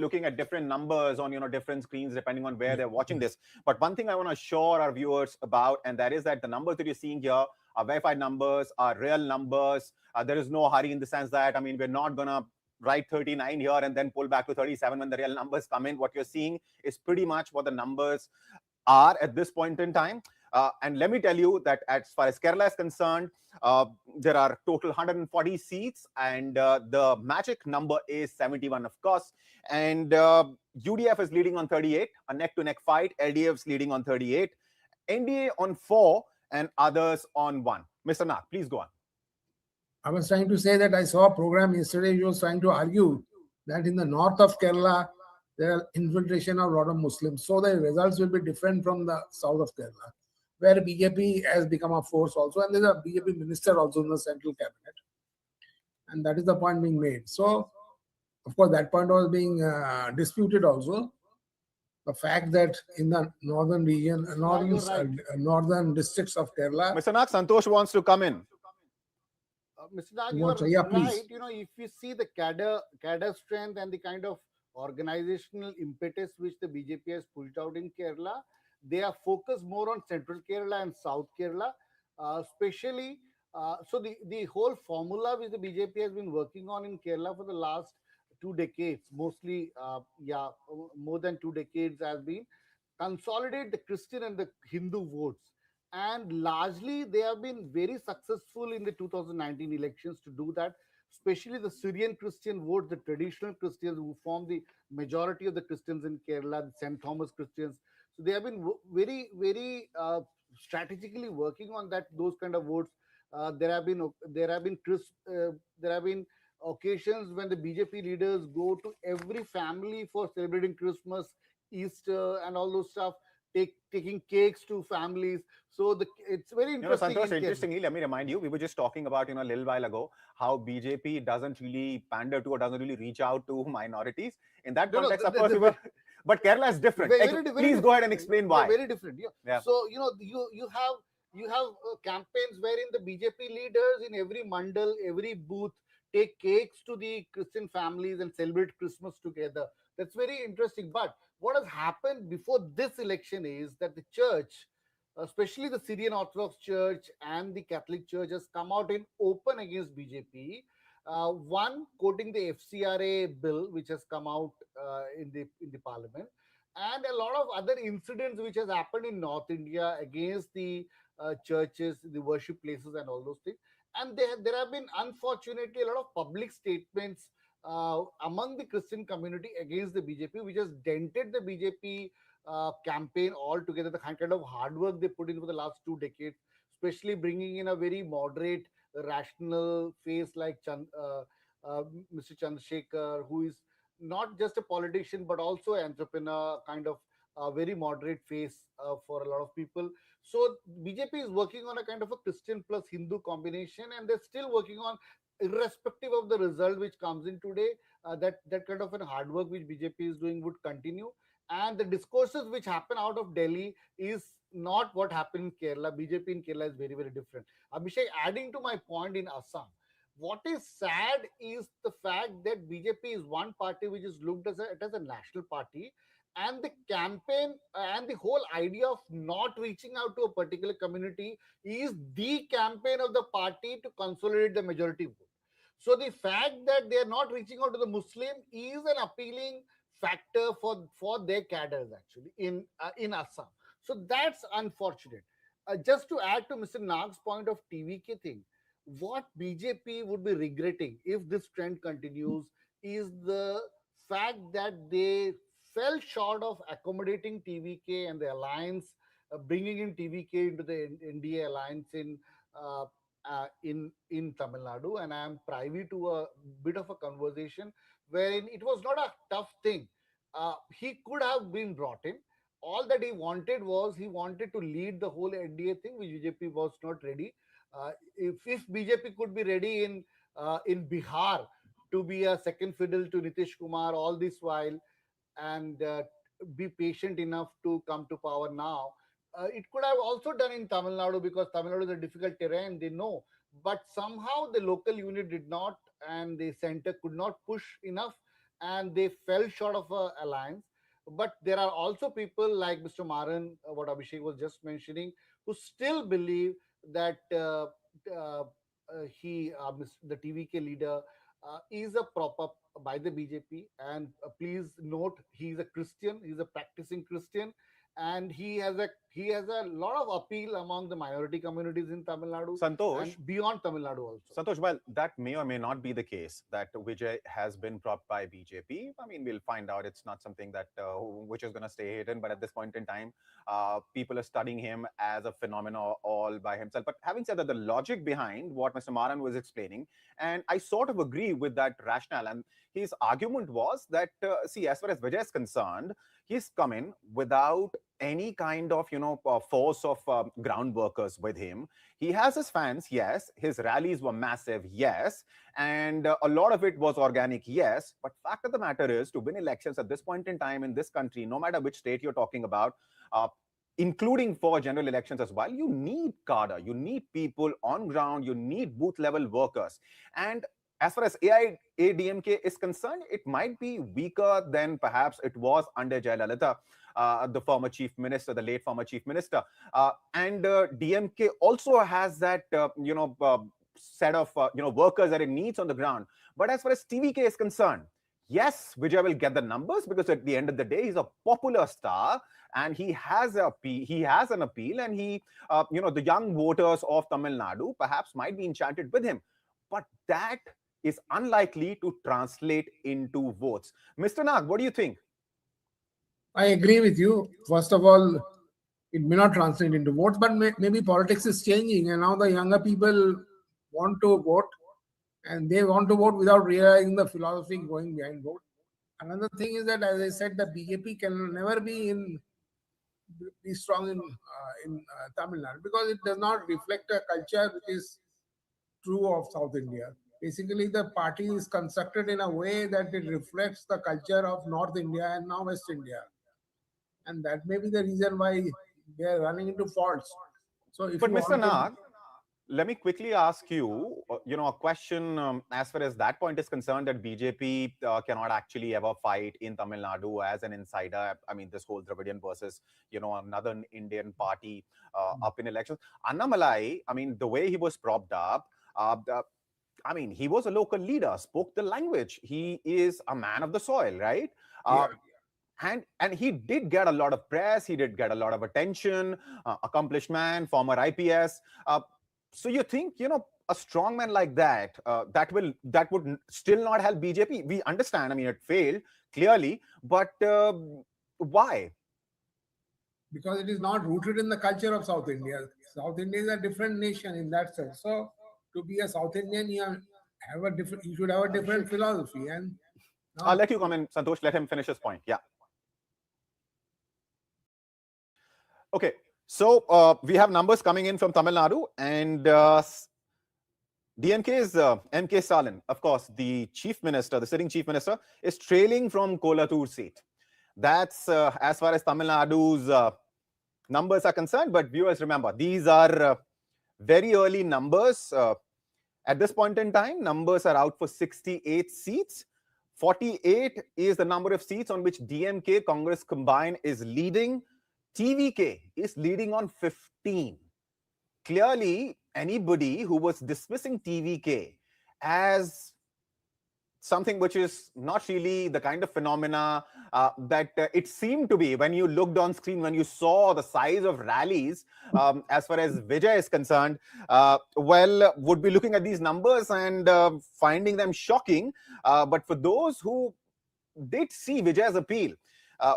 looking at different numbers on different screens depending on where they're watching this. But one thing I want to assure our viewers about, and that is that the numbers that you're seeing here are verified numbers, are real numbers. There is no hurry in the sense that, I mean, we're not gonna write 39 here and then pull back to 37 when the real numbers come in. What you're seeing is pretty much what the numbers are at this point in time. And let me tell you that as far as Kerala is concerned, there are total 140 seats, and the magic number is 71, of course. And UDF is leading on 38, a neck-to-neck fight. LDF is leading on 38, NDA on 4, and others on 1. Mr. Nag, please go on. I was trying to say that I saw a program yesterday. You was trying to argue that in the north of Kerala, there are infiltration of a lot of Muslims. So the results will be different from the south of Kerala, where BJP has become a force also. And there's a BJP minister also in the central cabinet. And that is the point being made. So, of course, that point was being disputed also. The fact that in the northern region, northern districts of Kerala. Mr. Nag, Santosh wants to come in. Mr. Nag, you are right. If you see the cadre strength and the kind of organizational impetus which the BJP has pulled out in Kerala, they are focused more on central Kerala and south Kerala, especially. So the whole formula which the BJP has been working on in Kerala for the last 2 decades, mostly, more than 2 decades, has been consolidate the Christian and the Hindu votes. And largely, they have been very successful in the 2019 elections to do that, especially the Syrian Christian vote, the traditional Christians who form the majority of the Christians in Kerala, the St. Thomas Christians. So they have been very, very strategically working on those kind of votes. There have been occasions when the BJP leaders go to every family for celebrating Christmas, Easter, and all those stuff, taking cakes to families. So it's very interesting. Santosh, interestingly, let me remind you, we were just talking about, a little while ago, how BJP doesn't really pander to or doesn't really reach out to minorities. In that context, of course, but Kerala is different. Please go ahead and explain why. Very different. Yeah. So, you have campaigns wherein the BJP leaders in every mandal, every booth, take cakes to the Christian families and celebrate Christmas together. That's very interesting. But what has happened before this election is that the church, especially the Syrian Orthodox Church and the Catholic Church, has come out in open against BJP. One, quoting the FCRA bill, which has come out in the parliament, and a lot of other incidents which has happened in North India against the churches, the worship places, and all those things. And there have been, unfortunately, a lot of public statements among the Christian community against the BJP, which has dented the BJP campaign altogether. The kind of hard work they put in for the last 2 decades, especially bringing in a very moderate, rational face like Mr. Chandrasekhar, who is not just a politician but also an entrepreneur, kind of a very moderate face for a lot of people. So BJP is working on a kind of a Christian plus Hindu combination, and they're still working on, irrespective of the result which comes in today, that kind of a hard work which BJP is doing would continue. And the discourses which happen out of Delhi is not what happened in Kerala. BJP in Kerala is very, very different. Abhishek, adding to my point, in Assam, what is sad is the fact that BJP is one party which is looked as a national party, and the campaign and the whole idea of not reaching out to a particular community is the campaign of the party to consolidate the majority vote. So the fact that they are not reaching out to the Muslim is an appealing factor for their cadres actually in Assam. So that's unfortunate. Just to add to Mr. Nag's point of TVK thing, what BJP would be regretting if this trend continues is the fact that they fell short of accommodating TVK and the alliance, bringing in TVK into the NDA alliance in Tamil Nadu. And I am privy to a bit of a conversation wherein it was not a tough thing. He could have been brought in. All that he wanted to lead the whole NDA thing, which BJP was not ready. If BJP could be ready in Bihar to be a second fiddle to Nitish Kumar all this while, and be patient enough to come to power now, it could have also done in Tamil Nadu, because Tamil Nadu is a difficult terrain, they know. But somehow the local unit did not, and the center could not push enough. and they fell short of a alliance. But there are also people like Mr. Maran, what Abhishek was just mentioning, who still believe that uh, the TVK leader, is a prop up by the BJP. And please note, he is a Christian, he is a practicing Christian, and he has a lot of appeal among the minority communities in Tamil Nadu and Santosh, beyond Tamil Nadu also. Santosh, well, that may or may not be the case that Vijay has been propped by BJP. I mean, we'll find out. It's not something that which is going to stay hidden. But at this point in time, people are studying him as a phenomenon all by himself. But having said that, the logic behind what Mr. Maran was explaining, and I sort of agree with that rationale. And his argument was that, see, as far as Vijay is concerned, he's come in without any kind of force of ground workers with him. He has his fans, yes. His rallies were massive, yes. And a lot of it was organic, yes. But fact of the matter is, to win elections at this point in time in this country, no matter which state you're talking about, including for general elections as well, you need cadre, you need people on ground, you need booth level workers. And as far as AIADMK is concerned, it might be weaker than perhaps it was under Jayalalitha, the former chief minister, the late former chief minister. And DMK also has that, set of, workers that it needs on the ground. But as far as TVK is concerned, yes, Vijay will get the numbers because at the end of the day, he's a popular star and he has an appeal, and the young voters of Tamil Nadu perhaps might be enchanted with him. But that is unlikely to translate into votes. Mr. Nag, what do you think? I agree with you. First of all, it may not translate into votes, but maybe politics is changing, and now the younger people want to vote, and they want to vote without realizing the philosophy going behind vote. Another thing is that, as I said, the BJP can never be strong in Tamil Nadu because it does not reflect a culture which is true of South India. Basically, the party is constructed in a way that it reflects the culture of North India and now West India. And that may be the reason why they are running into faults. So, if But you Mr. want to, Nag, let me quickly ask you, a question as far as that point is concerned, that BJP cannot actually ever fight in Tamil Nadu as an insider. I mean, this whole Dravidian versus, another Indian party up in elections. Annamalai, I mean, the way he was propped up, he was a local leader, spoke the language. He is a man of the soil, right? yeah. And he did get a lot of press. He did get a lot of attention. Accomplished man, former IPS. So you think, a strong man like that, that would still not help BJP? We understand. I mean, it failed clearly, but why? Because it is not rooted in the culture of South India. South India is a different nation in that sense. So, to be a South Indian, you should have a different philosophy. And now, I'll let you come in, Santosh. Let him finish his point. Yeah. Okay. So we have numbers coming in from Tamil Nadu, and DMK's MK Stalin, of course, the chief minister, the sitting chief minister, is trailing from Kolatur seat. That's as far as Tamil Nadu's numbers are concerned. But viewers, remember, these are very early numbers. At this point in time, numbers are out for 68 seats. 48 is the number of seats on which DMK, Congress combined, is leading. TVK is leading on 15. Clearly, anybody who was dismissing TVK as something which is not really the kind of phenomena that it seemed to be when you looked on screen, when you saw the size of rallies, as far as Vijay is concerned, would be looking at these numbers and finding them shocking. But for those who did see Vijay's appeal,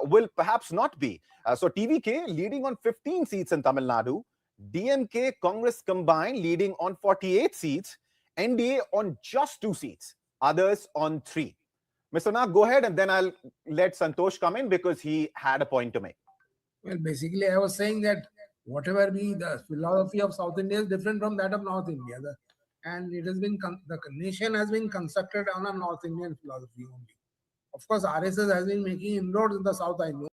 will perhaps not be. So TVK leading on 15 seats in Tamil Nadu, DMK, Congress combined leading on 48 seats, NDA on just 2 seats, others on 3. Mr. Nag, go ahead, and then I'll let Santosh come in because he had a point to make. well, basically, I was saying that whatever be the philosophy of South India is different from that of North India. And it has been, the nation has been constructed on a North Indian philosophy only. Of course, RSS has been making inroads in the South, I know,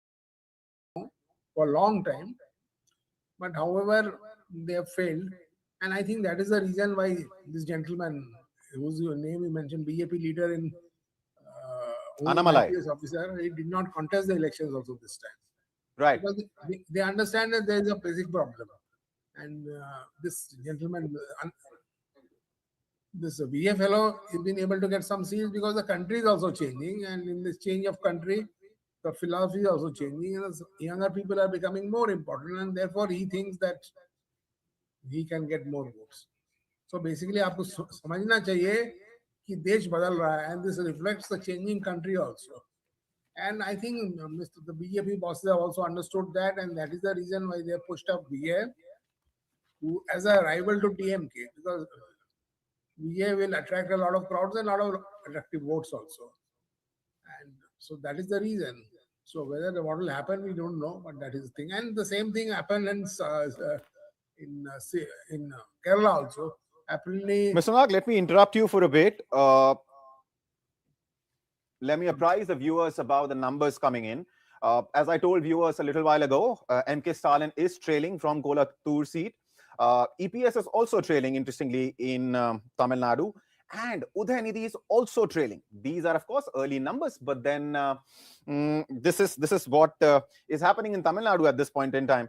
for a long time. But however, they have failed. And I think that is the reason why this gentleman, whose name you mentioned, BJP leader in who is an Anamalai. IPS officer, he did not contest the elections also this time. Right. Because they understand that there is a basic problem. And this gentleman, this VA fellow, has been able to get some seats because the country is also changing. And in this change of country, the philosophy is also changing. And the younger people are becoming more important. And therefore, he thinks that he can get more votes. So basically, आपको समझना चाहिए कि देश बदल रहा है, and this reflects the changing country also. And I think the BJP bosses have also understood that, and that is the reason why they have pushed up VA who, as a rival to DMK, because VA will attract a lot of crowds and a lot of attractive votes also. And so that is the reason. So whether what will happen, we don't know, but that is the thing. And the same thing happened in Kerala also. Apparently, Mr. Nag, let me interrupt you for a bit. Let me apprise the viewers about the numbers coming in. As I told viewers a little while ago, MK Stalin is trailing from Kolathur seat. EPS is also trailing, interestingly, in Tamil Nadu. And Udhayanidhi is also trailing. These are, of course, early numbers, but then this is what is happening in Tamil Nadu at this point in time.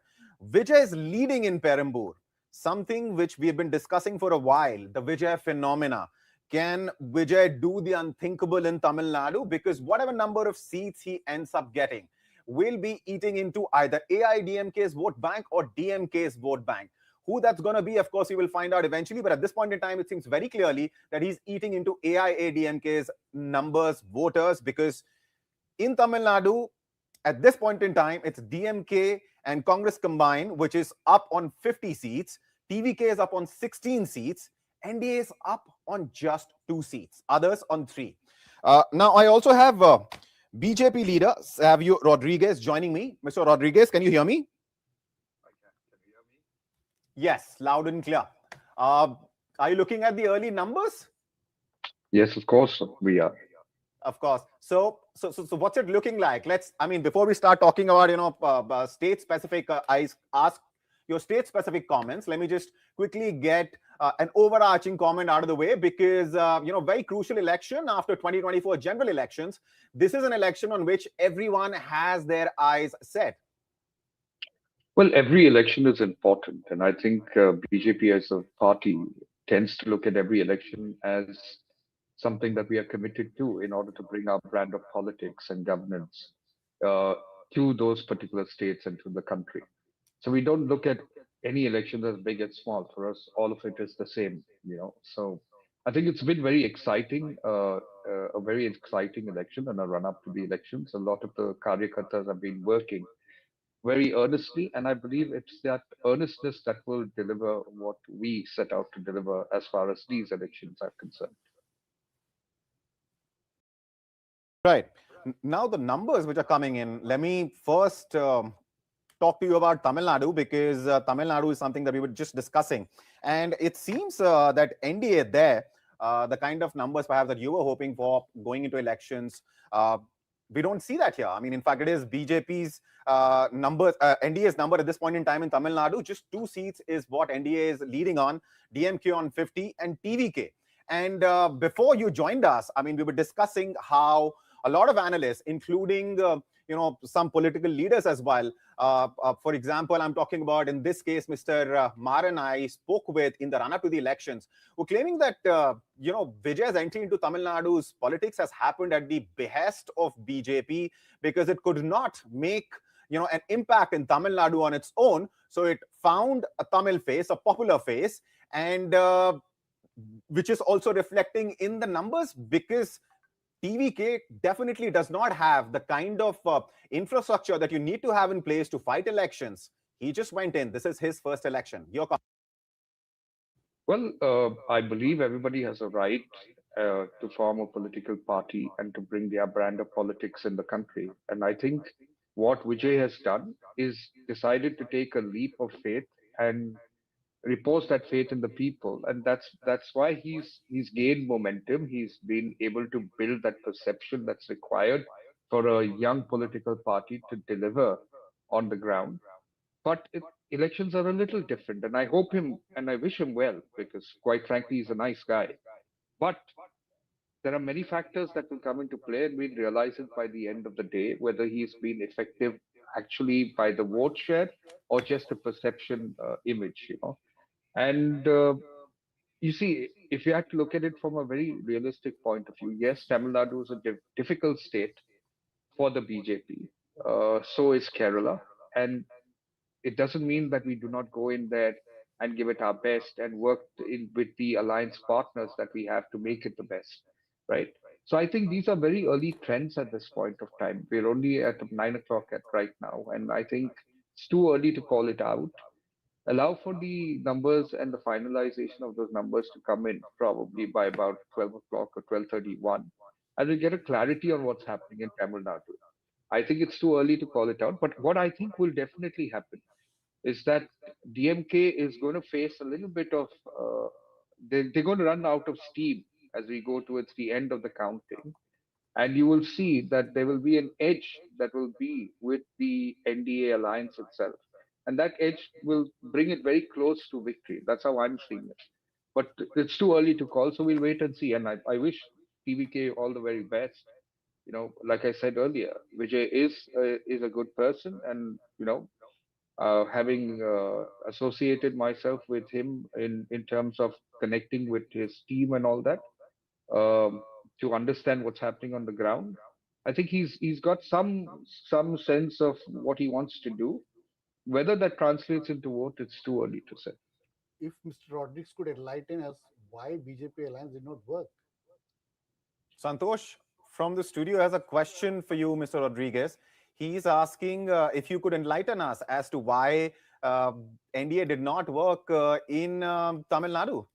Vijay is leading in Perambur, something which we have been discussing for a while, the Vijay phenomena. Can Vijay do the unthinkable in Tamil Nadu? Because whatever number of seats he ends up getting will be eating into either AIDMK's vote bank or DMK's vote bank. Who that's going to be, of course, we will find out eventually. But at this point in time, it seems very clearly that he's eating into AIADMK's numbers, voters, because in Tamil Nadu, at this point in time, it's DMK and Congress combined, which is up on 50 seats. TVK is up on 16 seats. NDA is up on just 2 seats. Others on 3. Now, I also have BJP leader Savio Rodriguez joining me. Mr. Rodriguez, can you hear me? Can you hear me? Yes, loud and clear. Are you looking at the early numbers? Yes, of course we are. Of course. So what's it looking like? Before we start talking about, state-specific, I ask your state-specific comments. Let me just quickly get an overarching comment out of the way because, very crucial election after 2024 general elections. This is an election on which everyone has their eyes set. Well, every election is important. And I think BJP as a party tends to look at every election as something that we are committed to in order to bring our brand of politics and governance to those particular states and to the country. So we don't look at any election as big and small. For us, all of it is the same, So I think it's been very exciting, a very exciting election and a run-up to the elections. A lot of the Karyakartas have been working very earnestly, and I believe it's that earnestness that will deliver what we set out to deliver as far as these elections are concerned. Right. Now, the numbers which are coming in, let me first talk to you about Tamil Nadu because Tamil Nadu is something that we were just discussing. And it seems that NDA there, the kind of numbers perhaps that you were hoping for going into elections, we don't see that here. In fact, it is BJP's numbers, NDA's number at this point in time in Tamil Nadu. Just 2 seats is what NDA is leading on, DMK on 50 and TVK. And before you joined us, we were discussing how a lot of analysts, including some political leaders as well. For example, I'm talking about, in this case, Mr. Maran I spoke with in the run-up to the elections, who claiming that, Vijay's entry into Tamil Nadu's politics has happened at the behest of BJP because it could not make, an impact in Tamil Nadu on its own. So it found a Tamil face, a popular face, and which is also reflecting in the numbers because TVK definitely does not have the kind of infrastructure that you need to have in place to fight elections. He just went in. This is his first election. Your comment. Well, I believe everybody has a right to form a political party and to bring their brand of politics in the country. And I think what Vijay has done is decided to take a leap of faith and repose that faith in the people, and that's why he's gained momentum. He's been able to build that perception that's required for a young political party to deliver on the ground. But elections are a little different, and I hope him and I wish him well because, quite frankly, he's a nice guy. But there are many factors that will come into play, and we'll realize it by the end of the day, whether he's been effective actually by the vote share or just a perception image, And you see, if you have to look at it from a very realistic point of view, yes, Tamil Nadu is a difficult state for the BJP. So is Kerala. And it doesn't mean that we do not go in there and give it our best and work in with the alliance partners that we have to make it the best, right? So I think these are very early trends at this point of time. We're only at 9 o'clock at right now, and I think it's too early to call it out. Allow for the numbers and the finalization of those numbers to come in probably by about 12 o'clock or 12:31, and we'll get a clarity on what's happening in Tamil Nadu. I think it's too early to call it out, but what I think will definitely happen is that DMK is going to face a little bit of, they're going to run out of steam as we go towards the end of the counting. And you will see that there will be an edge that will be with the NDA alliance itself. And that edge will bring it very close to victory. That's how I'm seeing it. But it's too early to call, so we'll wait and see. And I wish TVK all the very best. Like I said earlier, Vijay is a good person, and having associated myself with him in terms of connecting with his team and all that, to understand what's happening on the ground. I think he's got some sense of what he wants to do. Whether that translates into vote, it's too early to say. If Mr. Rodriguez could enlighten us why BJP alliance did not work. Santosh from the studio has a question for you, Mr. Rodriguez. He's asking if you could enlighten us as to why NDA did not work in Tamil Nadu.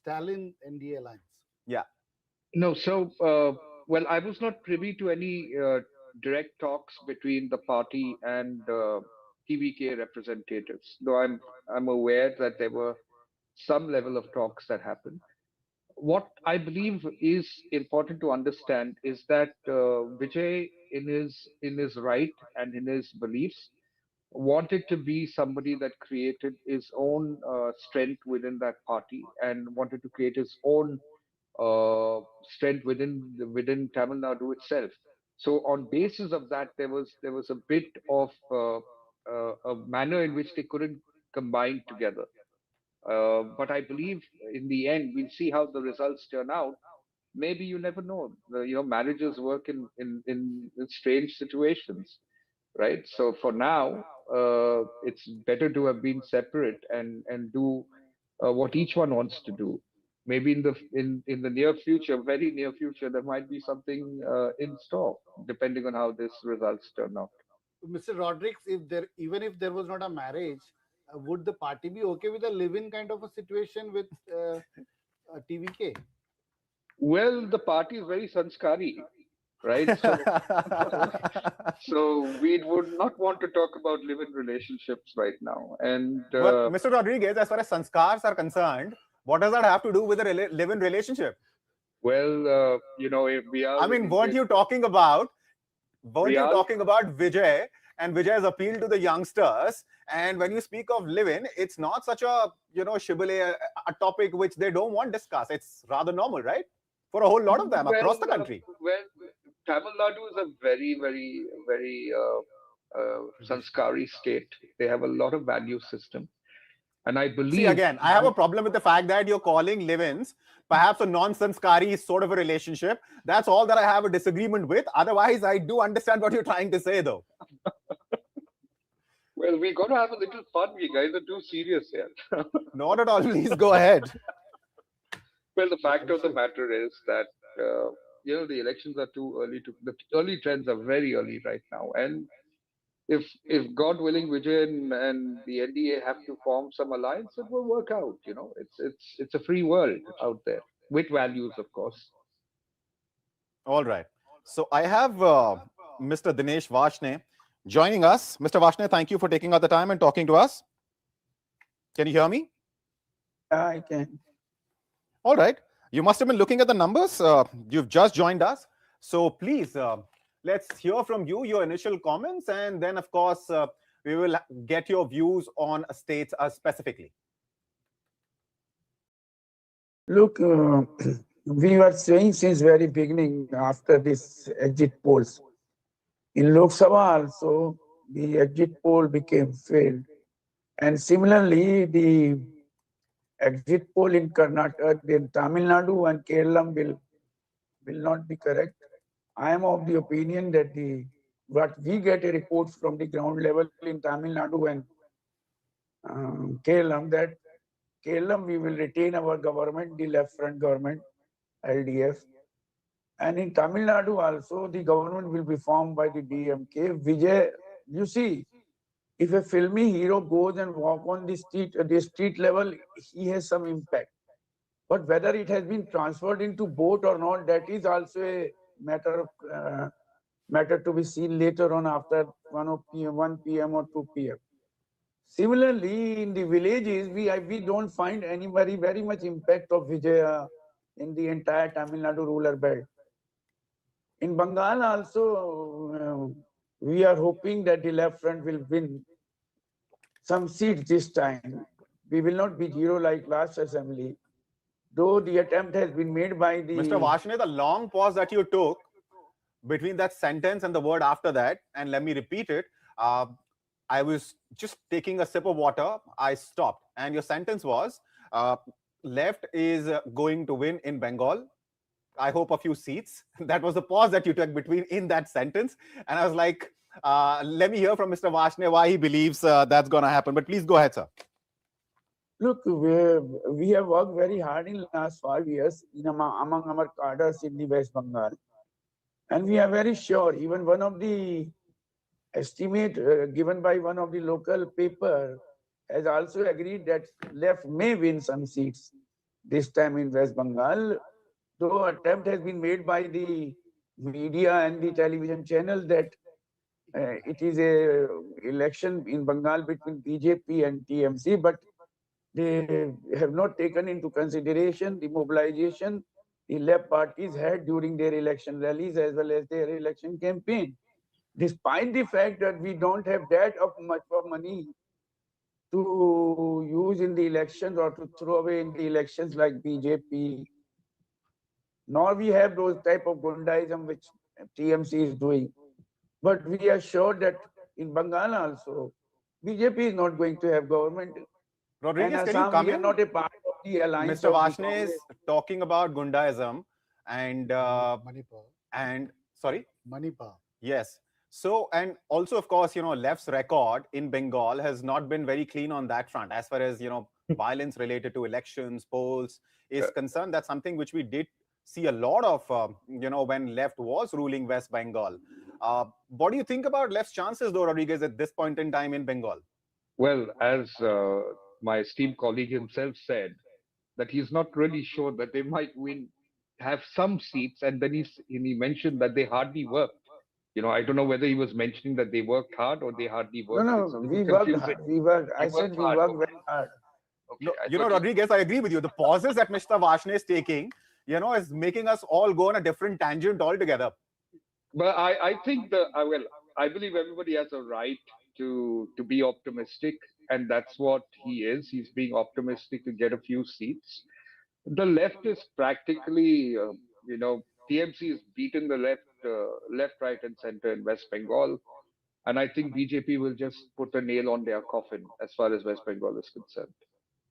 Stalin NDA alliance. Yeah. No, so well, I was not privy to any direct talks between the party and TVK representatives, though I'm aware that there were some level of talks that happened. What I believe is important to understand is that Vijay, in his right and in his beliefs, wanted to be somebody that created his own strength within that party and wanted to create his own strength within Tamil Nadu itself. So on basis of that, there was a bit of a manner in which they couldn't combine together. But I believe in the end, we'll see how the results turn out. Maybe you never know. Marriages work in strange situations, right? So for now, it's better to have been separate and do what each one wants to do. Maybe in the near future, very near future, there might be something in store, depending on how this results turn out. Mr. Rodriguez, even if there was not a marriage, would the party be okay with a live-in kind of a situation with TVK? Well, the party is very sanskari, right? So we would not want to talk about live-in relationships right now. And well, Mr. Rodriguez, as far as sanskars are concerned, what does that have to do with a live-in relationship? Well, if we are. I mean, weren't you talking about Vijay and Vijay's appeal to the youngsters? And when you speak of live-in, it's not such a shibboleth, a topic which they don't want discussed. It's rather normal, right? For a whole lot of them across the country. Well, Tamil Nadu is a very, very, very sanskari state. They have a lot of value system. And I believe... See, again, I have a problem with the fact that you're calling live-ins perhaps a non-sanskari sort of a relationship. That's all that I have a disagreement with. Otherwise, I do understand what you're trying to say, though. Well, we're going to have a little fun. You guys are too serious here. Not at all. Please go ahead. Well, the fact of the matter is that, the elections are too early the early trends are very early right now. And if God willing, Vijay and the NDA have to form some alliance, it will work out. It's a free world out there with values, of course. All right. So I have Mr. Dinesh Vashne joining us. Mr. Vashne, thank you for taking out the time and talking to us. Can you hear me? I can. All right. You must have been looking at the numbers. You've just joined us. So please, let's hear from you, your initial comments, and then, of course, we will get your views on states specifically. Look, we were saying since very beginning after this exit polls. In Lok Sabha also, the exit poll became failed. And similarly, the exit poll in Karnataka, in Tamil Nadu and Kerala will not be correct. I am of the opinion that what we get a reports from the ground level in Tamil Nadu and Kerala, that Kerala we will retain our government, the left front government, LDF. And in Tamil Nadu also, the government will be formed by the DMK. Vijay, you see, if a filmy hero goes and walk on the street level, he has some impact. But whether it has been transferred into boat or not, that is also a matter of matter to be seen later on after 1 p.m. or 2 p.m. Similarly, in the villages, we don't find any very much impact of Vijaya in the entire Tamil Nadu rural belt. In Bengal also, we are hoping that the left front will win some seats this time. We will not be zero like last assembly, though the attempt has been made by the... Mr. Varshney, the long pause that you took between that sentence and the word after that, and let me repeat it, I was just taking a sip of water, I stopped, and your sentence was, left is going to win in Bengal, I hope a few seats. That was the pause that you took between in that sentence, and I was like, let me hear from Mr. Varshney why he believes that's going to happen, but please go ahead, sir. Look, we have worked very hard in the last 5 years among our cadres in the West Bengal. And we are very sure, even one of the estimate given by one of the local paper has also agreed that left may win some seats this time in West Bengal, though attempt has been made by the media and the television channel that it is a election in Bengal between BJP and TMC, but they have not taken into consideration the mobilization the left parties had during their election rallies as well as their election campaign. Despite the fact that we don't have that much of money to use in the elections or to throw away in the elections like BJP, nor we have those type of gundaism which TMC is doing. But we are sure that in Bengal also, BJP is not going to have government. Rodriguez, and can you Assam, come we are in? not a part of the alliance. Mr. Varshney is talking about Gundaism and Manipur. and sorry, Manipur. yes. So, and also, of course, left's record in Bengal has not been very clean on that front as far as violence related to elections, polls is concerned. That's something which we did see a lot of when left was ruling West Bengal. What do you think about left's chances, though, Rodriguez, at this point in time in Bengal? Well, as my esteemed colleague himself said, that he's not really sure that they might have some seats, and then he mentioned that they hardly worked. I don't know whether he was mentioning that they worked hard or they hardly worked. No, we worked hard. I said we worked very hard. Okay. No, Rodriguez, I agree with you. The pauses that Mr. Varshney is taking, is making us all go on a different tangent altogether. But I think I believe everybody has a right to be optimistic, and that's what he is. He's being optimistic to get a few seats. The left is practically, TMC has beaten the left, right, and center in West Bengal, and I think BJP will just put a nail on their coffin as far as West Bengal is concerned.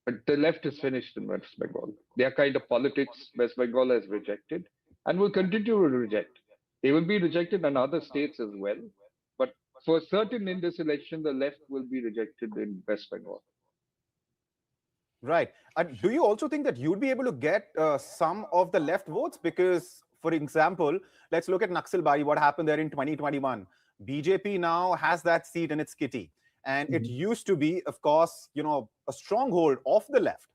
But the left is finished in West Bengal. Their kind of politics West Bengal has rejected and will continue to reject. They will be rejected in other states as well. But for certain in this election, the left will be rejected in West Bengal. Right. Do you also think that you'd be able to get some of the left votes? Because, for example, let's look at Naxalbari, what happened there in 2021. BJP now has that seat in its kitty. And it used to be, of course, a stronghold of the left.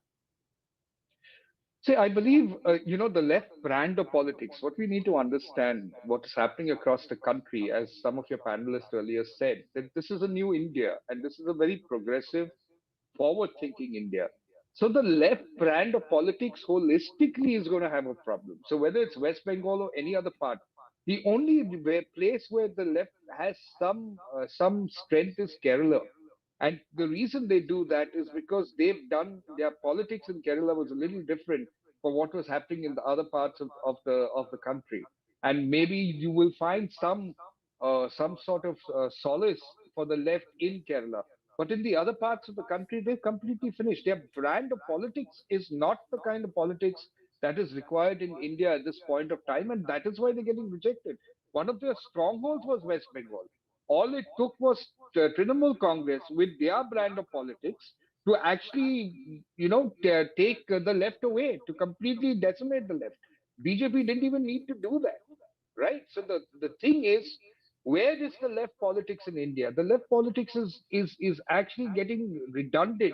See, I believe, the left brand of politics, what we need to understand, what is happening across the country, as some of your panelists earlier said, that this is a new India, and this is a very progressive, forward-thinking India. So the left brand of politics holistically is going to have a problem. So whether it's West Bengal or any other part, the only place where the left has some strength is Kerala. And the reason they do that is because they've done their politics in Kerala was a little different for what was happening in the other parts of the country. And maybe you will find some sort of solace for the left in Kerala. But in the other parts of the country, they're completely finished. Their brand of politics is not the kind of politics that is required in India at this point of time, and that is why they're getting rejected. One of their strongholds was West Bengal. All it took was Trinamool Congress with their brand of politics to actually, take the left away, to completely decimate the left. BJP didn't even need to do that, right? So the thing is, where is the left politics in India? The left politics is actually getting redundant,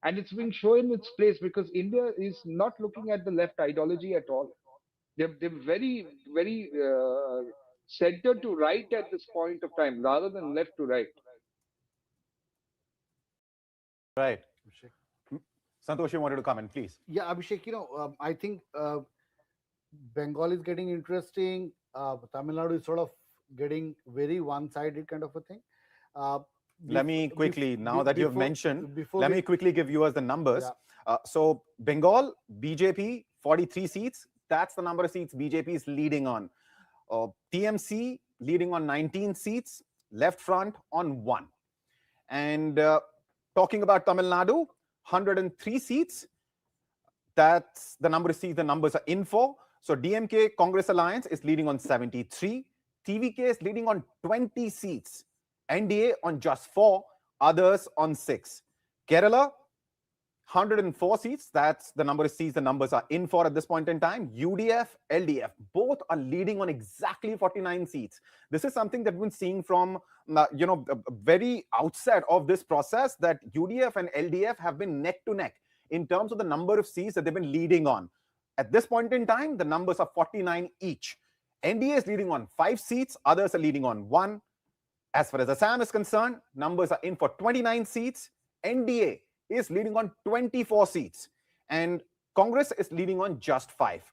and it's being shown its place because India is not looking at the left ideology at all. They're very, very center to right at this point of time rather than left to right. Right. Santosh, you wanted to comment, please. Yeah, Abhishek, I think Bengal is getting interesting. Tamil Nadu is sort of getting very one-sided kind of a thing. Let me quickly, now that you've mentioned, let me we- quickly give viewers the numbers. So Bengal, BJP, 43 seats. That's the number of seats BJP is leading on. TMC leading on 19 seats, Left Front on 1. And talking about Tamil Nadu, 103 seats. That's the number of seats the numbers are in for. So DMK Congress Alliance is leading on 73. TVK is leading on 20 seats. NDA on just 4. Others on 6. Kerala, 104 seats. That's the number of seats the numbers are in for at this point in time. UDF, LDF, both are leading on exactly 49 seats. This is something that we've been seeing from, the very outset of this process, that UDF and LDF have been neck to neck in terms of the number of seats that they've been leading on. At this point in time, the numbers are 49 each. NDA is leading on 5 seats. Others are leading on 1. As far as Assam is concerned, numbers are in for 29 seats. NDA is leading on 24 seats. And Congress is leading on just 5.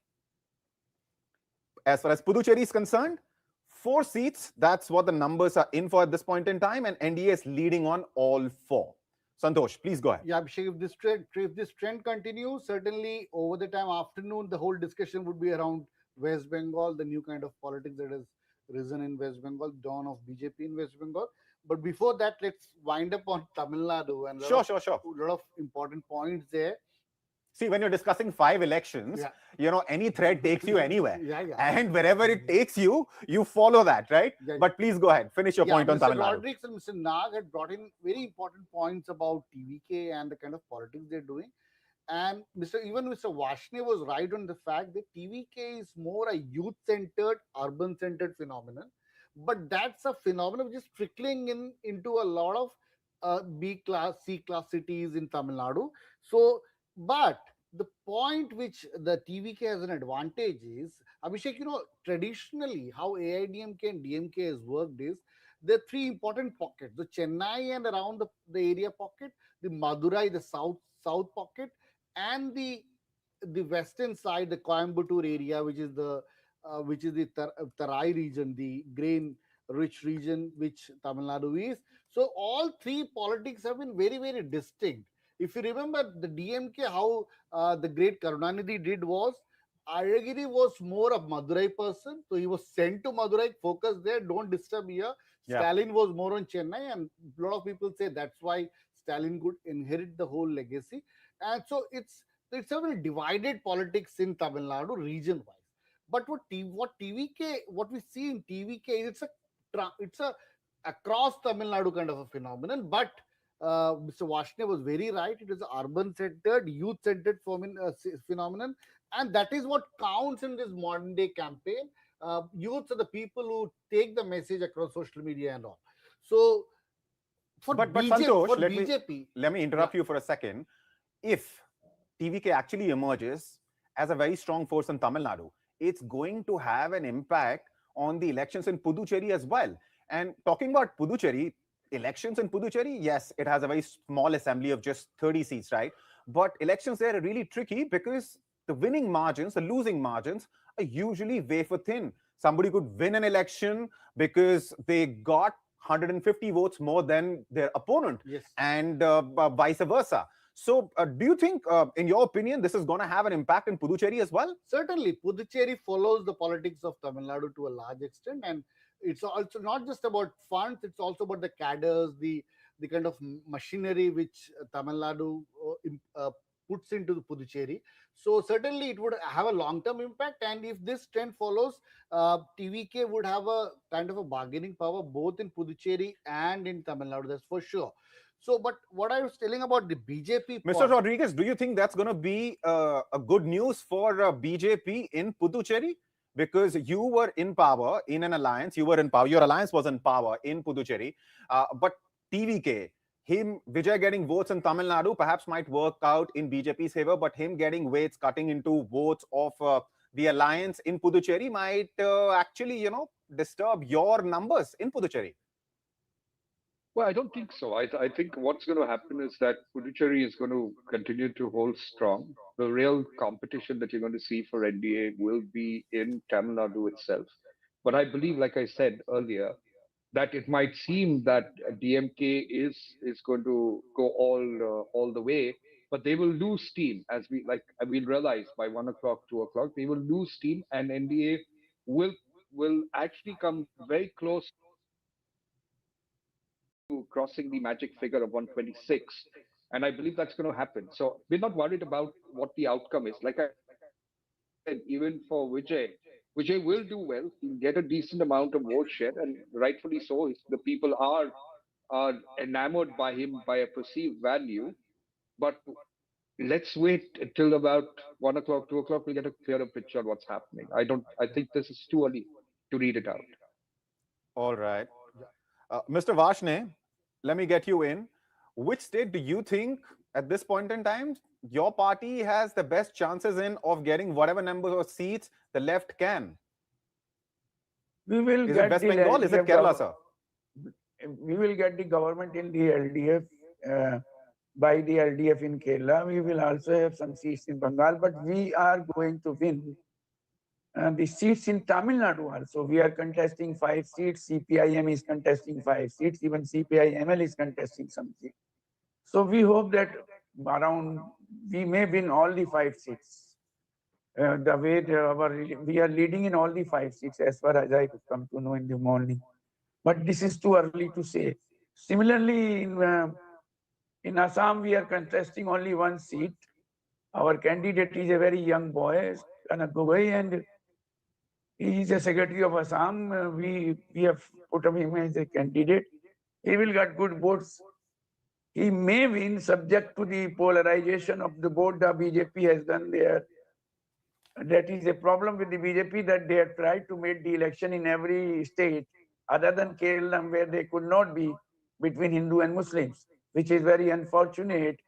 As far as Puducherry is concerned, 4 seats. That's what the numbers are in for at this point in time. And NDA is leading on all 4. Santosh, please go ahead. Yeah, Abhishek, if this trend continues, certainly over the time afternoon, the whole discussion would be around West Bengal, the new kind of politics that has risen in West Bengal, dawn of BJP in West Bengal. But before that, let's wind up on Tamil Nadu and Sure. a lot of important points there. See, when you're discussing 5 elections, any thread takes you anywhere. And wherever it takes you, you follow that, right? But please go ahead. Finish your point on Tamil Nadu. Mr. Rodrigues and Mr. Nag had brought in very important points about TVK and the kind of politics they're doing. And even Mr. Vashne was right on the fact that TVK is more a youth-centered, urban-centered phenomenon. But that's a phenomenon which is trickling into a lot of B class, C class cities in Tamil Nadu. So, but the point which the TVK has an advantage is, Abhishek, traditionally how AIDMK and DMK has worked is, there are 3 important pockets: the Chennai and around the area pocket, the Madurai, the south pocket, and the western side, the Coimbatore area, which is the Tarai region, the grain rich region which Tamil Nadu is. So all 3 politics have been very, very distinct. If you remember the DMK, how the great Karunanidhi did was, Aizhagiri was more of Madurai person, so he was sent to Madurai, focus there, don't disturb here. Stalin was more on Chennai, and a lot of people say that's why Stalin could inherit the whole legacy. And so it's a very divided politics in Tamil Nadu region-wise. But what we see in TVK, it's a across Tamil Nadu kind of a phenomenon. But Mr. Vashne was very right. It is an urban-centered, youth-centered phenomenon, and that is what counts in this modern-day campaign. Youths are the people who take the message across social media and all. So, but Santosh, let me interrupt you for a second. If TVK actually emerges as a very strong force in Tamil Nadu, it's going to have an impact on the elections in Puducherry as well. And talking about Puducherry, elections in Puducherry, yes, it has a very small assembly of just 30 seats, right? But elections there are really tricky because the winning margins, the losing margins are usually wafer thin. Somebody could win an election because they got 150 votes more than their opponent, and vice versa. So, do you think, in your opinion, this is going to have an impact in Puducherry as well? Certainly, Puducherry follows the politics of Tamil Nadu to a large extent, and it's also not just about funds; it's also about the cadres, the kind of machinery which Tamil Nadu puts into the Puducherry. So certainly, it would have a long-term impact, and if this trend follows, TVK would have a kind of a bargaining power both in Puducherry and in Tamil Nadu. That's for sure. So, but what I was telling about the BJP, Mr. Rodriguez, do you think that's going to be a good news for BJP in Puducherry? Because you were in power in an alliance, you were in power, your alliance was in power in Puducherry, but TVK, Vijay getting votes in Tamil Nadu perhaps might work out in BJP's favor, but him getting weights cutting into votes of the alliance in Puducherry might actually, disturb your numbers in Puducherry. Well, I don't think so. I think what's going to happen is that Puducherry is going to continue to hold strong. The real competition that you're going to see for NDA will be in Tamil Nadu itself. But I believe, like I said earlier, that it might seem that DMK is going to go all the way, but they will lose steam as we'll realize by 1 o'clock, 2 o'clock, they will lose steam, and NDA will actually come very close to crossing the magic figure of 126. And I believe that's going to happen. So we're not worried about what the outcome is. Like I said, even for Vijay will do well. He'll get a decent amount of vote share, and rightfully so. The people are enamored by him by a perceived value. But let's wait until about 1 o'clock, 2 o'clock. We'll get a clearer picture on what's happening. I think this is too early to read it out. All right. Mr. Vashne, let me get you in. Which state do you think at this point in time your party has the best chances in of getting whatever number of seats the left can? We will Is get it West the Bengal? Is it Kerala, sir? We will get the government in the LDF by the LDF in Kerala. We will also have some seats in Bengal, but we are going to win the seats in Tamil Nadu also. We are contesting 5 seats. CPIM is contesting 5 seats. Even CPI-ML is contesting some seats. So we hope that we may win all the 5 seats. The way we are leading in all the 5 seats as far as I could come to know in the morning. But this is too early to say. Similarly, in Assam, we are contesting only 1 seat. Our candidate is a very young boy, Kanak Gogoi, and he is a secretary of Assam. We have put him as a candidate. He will get good votes. He may win subject to the polarization of the vote the BJP has done there. That is a problem with the BJP, that they have tried to make the election in every state other than Kerala, where they could not be between Hindu and Muslims, which is very unfortunate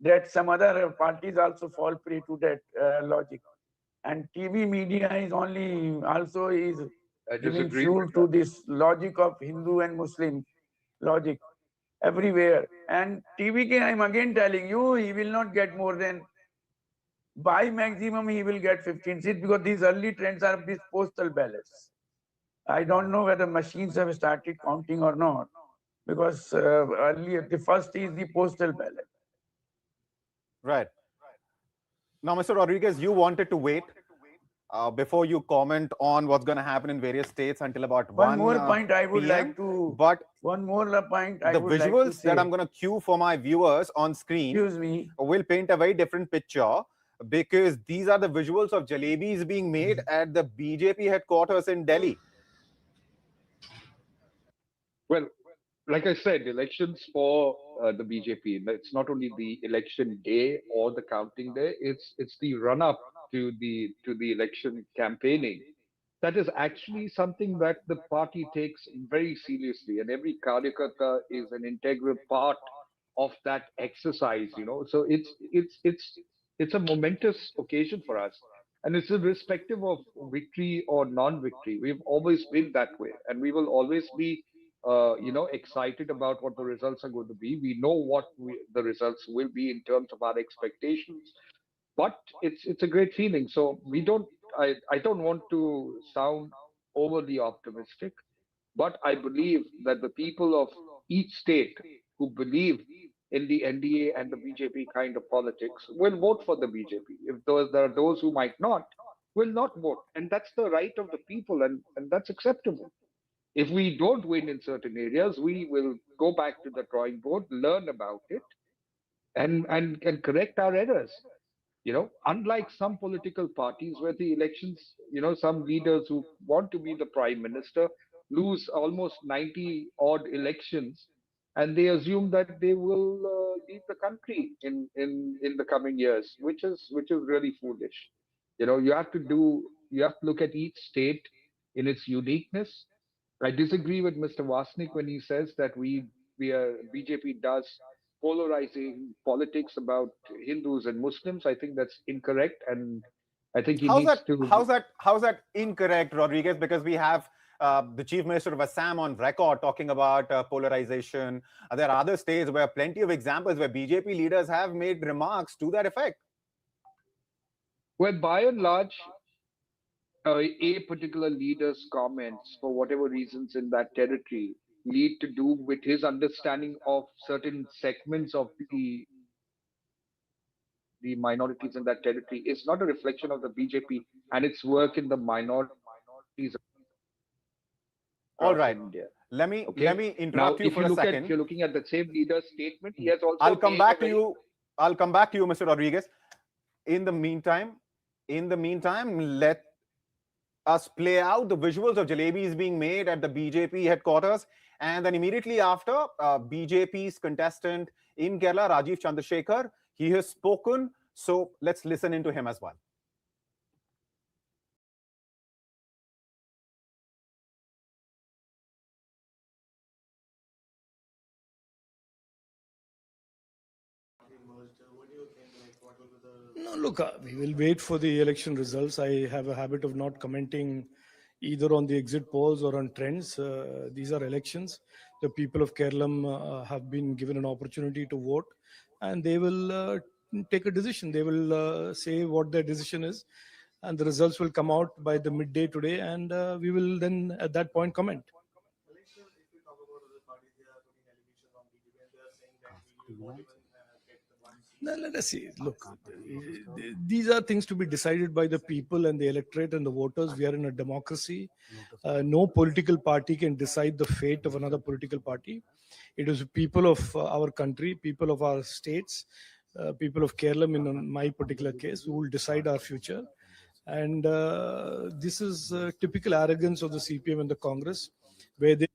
that some other parties also fall prey to that logic. And TV media is giving fuel to this logic of Hindu and Muslim logic everywhere. And TVK, I'm again telling you, he will not get more than, by maximum, he will get 15 seats, because these early trends are of these postal ballots. I don't know whether machines have started counting or not, because earlier, the first is the postal ballot. Right. Now, Mr. Rodriguez, you wanted to wait before you comment on what's going to happen in various states until about 1 more point I would PM, like to. But one more point I would like to say. The visuals that I'm going to cue for my viewers on screen will paint a very different picture, because these are the visuals of jalebis being made at the BJP headquarters in Delhi. Well, like I said, elections for the BJP, it's not only the election day or the counting day, it's the run up to the election campaigning. That is actually something that the party takes very seriously, and every Karyakarta is an integral part of that exercise, So it's a momentous occasion for us, and it's irrespective of victory or non-victory. We've always been that way, and we will always be excited about what the results are going to be. We know what the results will be in terms of our expectations, but it's a great feeling. So I don't want to sound overly optimistic, but I believe that the people of each state who believe in the NDA and the BJP kind of politics will vote for the BJP. If there are those who might not, will not vote. And that's the right of the people, and that's acceptable. If we don't win in certain areas, we will go back to the drawing board, learn about it, and correct our errors. Unlike some political parties where the elections, some leaders who want to be the prime minister lose almost 90 odd elections, and they assume that they will lead the country in the coming years, which is really foolish. You have to look at each state in its uniqueness. I disagree with Mr. Vasnik when he says that BJP does polarizing politics about Hindus and Muslims. I think that's incorrect, and I think he needs to. How's that incorrect, Rodriguez? Because we have the Chief Minister of Assam on record talking about polarization. There are other states where plenty of examples where BJP leaders have made remarks to that effect. Well, by and large, a particular leader's comments, for whatever reasons in that territory, lead to do with his understanding of certain segments of the minorities in that territory is not a reflection of the BJP and its work in the minorities. All right. India. Let me interrupt you for a second. If you're looking at the same leader's statement, he has also. I'll come back to you, Mr. Rodriguez. In the meantime, let us play out the visuals of jalebis being made at the BJP headquarters. And then immediately after, BJP's contestant in Kerala, Rajiv Chandrasekhar, he has spoken. So let's listen into him as well. No, look, we will wait for the election results. I have a habit of not commenting either on the exit polls or on trends. These are elections. The people of Kerala have been given an opportunity to vote, and they will take a decision. They will say what their decision is, and the results will come out by the midday today, and we will then at that point comment. Now, let us see. Look, these are things to be decided by the people and the electorate and the voters. We are in a democracy. No political party can decide the fate of another political party. It is people of our country, people of our states, people of Kerala, in my particular case, who will decide our future. And this is typical arrogance of the CPM and the Congress, where they.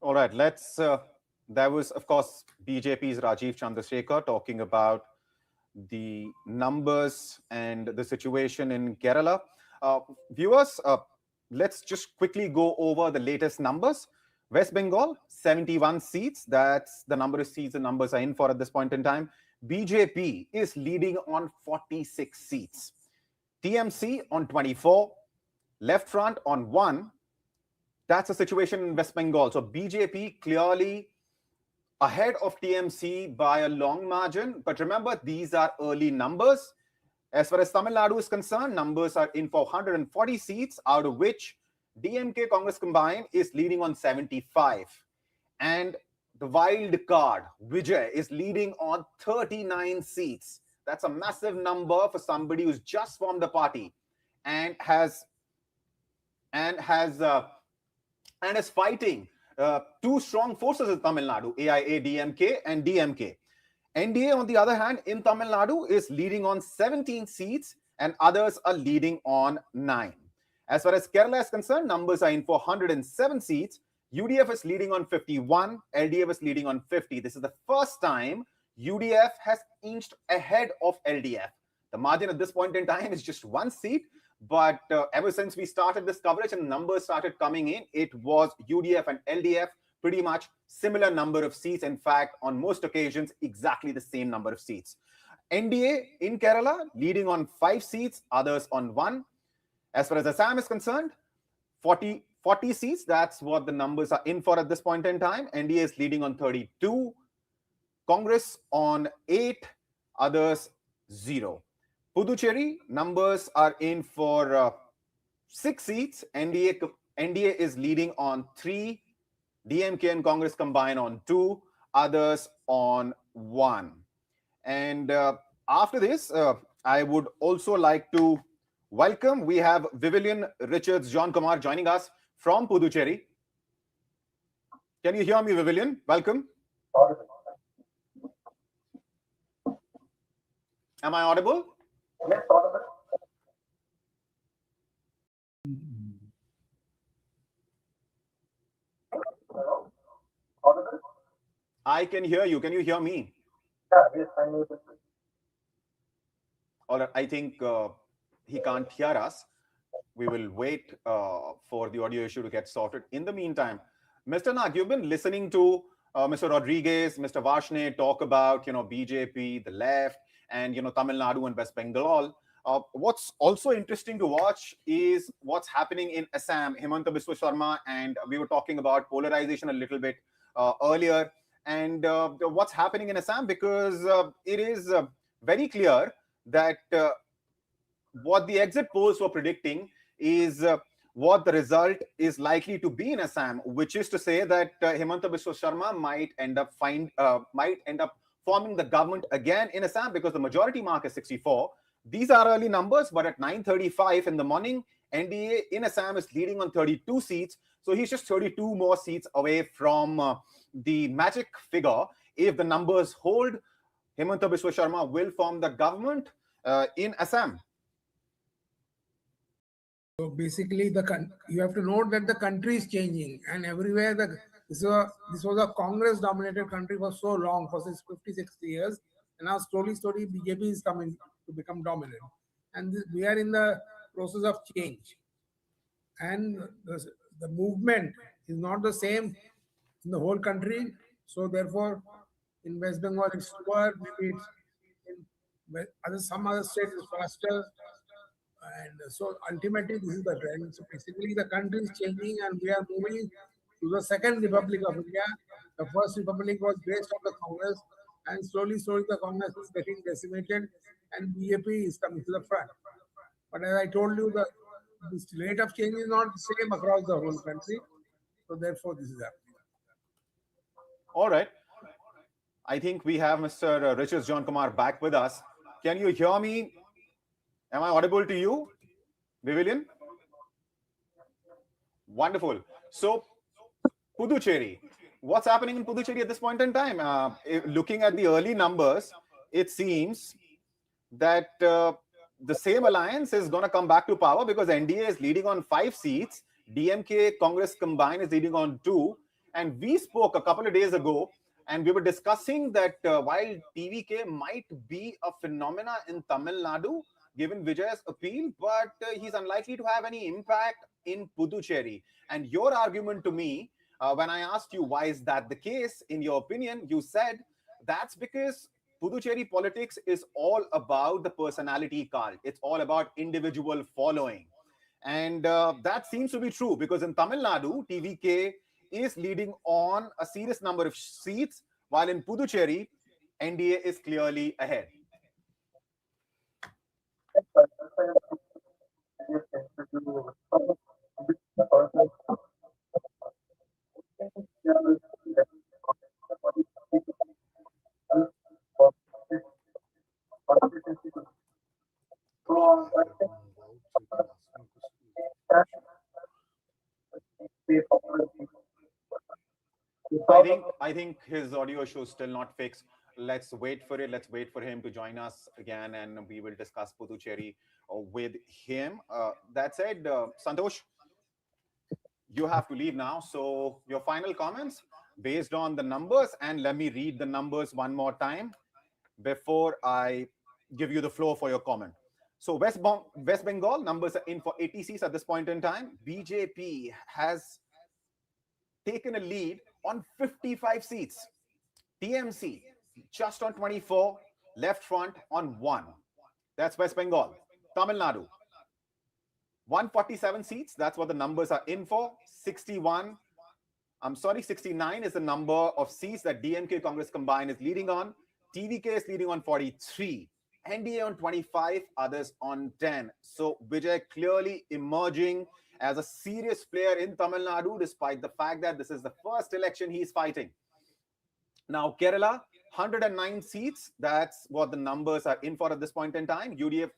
All right, let's. That was, of course, BJP's Rajiv Chandrasekhar talking about the numbers and the situation in Kerala. Viewers, let's just quickly go over the latest numbers. West Bengal, 71 seats. That's the number of seats the numbers are in for at this point in time. BJP is leading on 46 seats. TMC on 24. Left Front on 1. That's the situation in West Bengal. So BJP clearly ahead of TMC by a long margin. But remember, these are early numbers. As far as Tamil Nadu is concerned, numbers are in for 140 seats, out of which DMK Congress combined is leading on 75. And the wild card, Vijay, is leading on 39 seats. That's a massive number for somebody who's just formed the party and is fighting two strong forces in Tamil Nadu, AIA-DMK and DMK. NDA, on the other hand, in Tamil Nadu is leading on 17 seats and others are leading on 9. As far as Kerala is concerned, numbers are in for 107 seats. UDF is leading on 51. LDF is leading on 50. This is the first time UDF has inched ahead of LDF. The margin at this point in time is just 1 seat. But ever since we started this coverage and numbers started coming in, it was UDF and LDF pretty much similar number of seats. In fact, on most occasions, exactly the same number of seats. NDA in Kerala leading on 5 seats, others on 1. As far as Assam is concerned, 40 seats. That's what the numbers are in for at this point in time. NDA is leading on 32. Congress on 8. Others 0. Puducherry, numbers are in for 6 seats. NDA is leading on 3. DMK and Congress combine on 2. Others on 1. And after this, I would also like to welcome, we have Vivian Richards John Kumar joining us from Puducherry. Can you hear me, Vivian? Welcome. Am I audible? Yes, audible. Hello? Audible? I can hear you. Can you hear me? Yeah, yes, I'm able to. All right, I think he can't hear us. We will wait for the audio issue to get sorted. In the meantime, Mr. Nag, you've been listening to Mr. Rodriguez, Mr. Varshney talk about, BJP, the left, and, Tamil Nadu and West Bengal. What's also interesting to watch is what's happening in Assam. Himanta Biswa Sharma, and we were talking about polarization a little bit earlier, and what's happening in Assam, because it is very clear that what the exit polls were predicting is what the result is likely to be in Assam, which is to say that Himanta Biswa Sharma might end up forming the government again in Assam, because the majority mark is 64. These are early numbers, but at 9:35 in the morning, NDA in Assam is leading on 32 seats. So he's just 32 more seats away from the magic figure. If the numbers hold, Himanta Biswa Sharma will form the government in Assam. So basically, you have to note that the country is changing, and everywhere this was a Congress-dominated country for so long, for 50, 60 years, and now slowly, BJP is coming to become dominant, and we are in the process of change, and the movement is not the same in the whole country. So therefore, in West Bengal it's slower, maybe it's some other states is faster. And so ultimately, this is the trend. So basically, the country is changing, and we are moving to the second Republic of India. The first Republic was based on the Congress, and slowly, the Congress is getting decimated, and BJP is coming to the front. But as I told you, this rate of change is not the same across the whole country. So therefore, this is happening. All right. I think we have Mr. Richards John Kumar back with us. Can you hear me? Am I audible to you, Vivian? Wonderful. So, Puducherry, what's happening in Puducherry at this point in time? Looking at the early numbers, it seems that the same alliance is going to come back to power, because NDA is leading on 5 seats. DMK, Congress combined is leading on 2. And we spoke a couple of days ago, and we were discussing that while TVK might be a phenomena in Tamil Nadu, given Vijay's appeal, but he's unlikely to have any impact in Puducherry. And your argument to me, when I asked you why is that the case, in your opinion, you said that's because Puducherry politics is all about the personality cult. It's all about individual following. And that seems to be true, because in Tamil Nadu, TVK is leading on a serious number of seats, while in Puducherry, NDA is clearly ahead. I think his audio issue is still not fixed. Let's wait for it. Let's wait for him to join us again, and we will discuss Puducherry with him. That said, Santosh, you have to leave now. So your final comments based on the numbers, and let me read the numbers one more time before I give you the floor for your comment. So West Bengal numbers are in for 80 seats at this point in time. BJP has taken a lead on 55 seats. TMC just on 24, Left Front on 1. That's West Bengal. Tamil Nadu, 147 seats. That's what the numbers are in for. 69 is the number of seats that DMK Congress combined is leading on. TVK is leading on 43. NDA on 25, others on 10. So Vijay clearly emerging as a serious player in Tamil Nadu, despite the fact that this is the first election he's fighting. Now, Kerala, 109 seats. That's what the numbers are in for at this point in time. UDF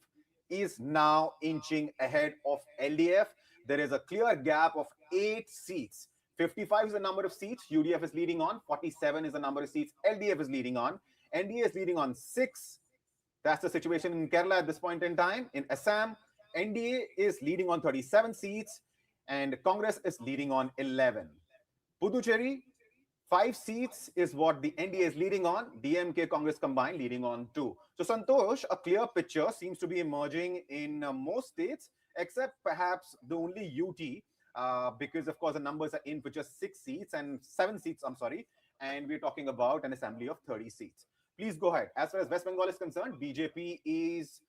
is now inching ahead of LDF. There is a clear gap of 8 seats. 55 is the number of seats UDF is leading on. 47 is the number of seats LDF is leading on. NDA is leading on 6. That's the situation in Kerala at this point in time. In Assam, NDA is leading on 37 seats and Congress is leading on 11. Puducherry, 5 seats is what the NDA is leading on. DMK Congress combined leading on 2. So Santosh, a clear picture seems to be emerging in most states, except perhaps the only UT, because of course the numbers are in for just 6 seats and 7 seats, I'm sorry, and we're talking about an assembly of 30 seats. Please go ahead. As far as West Bengal is concerned, BJP is,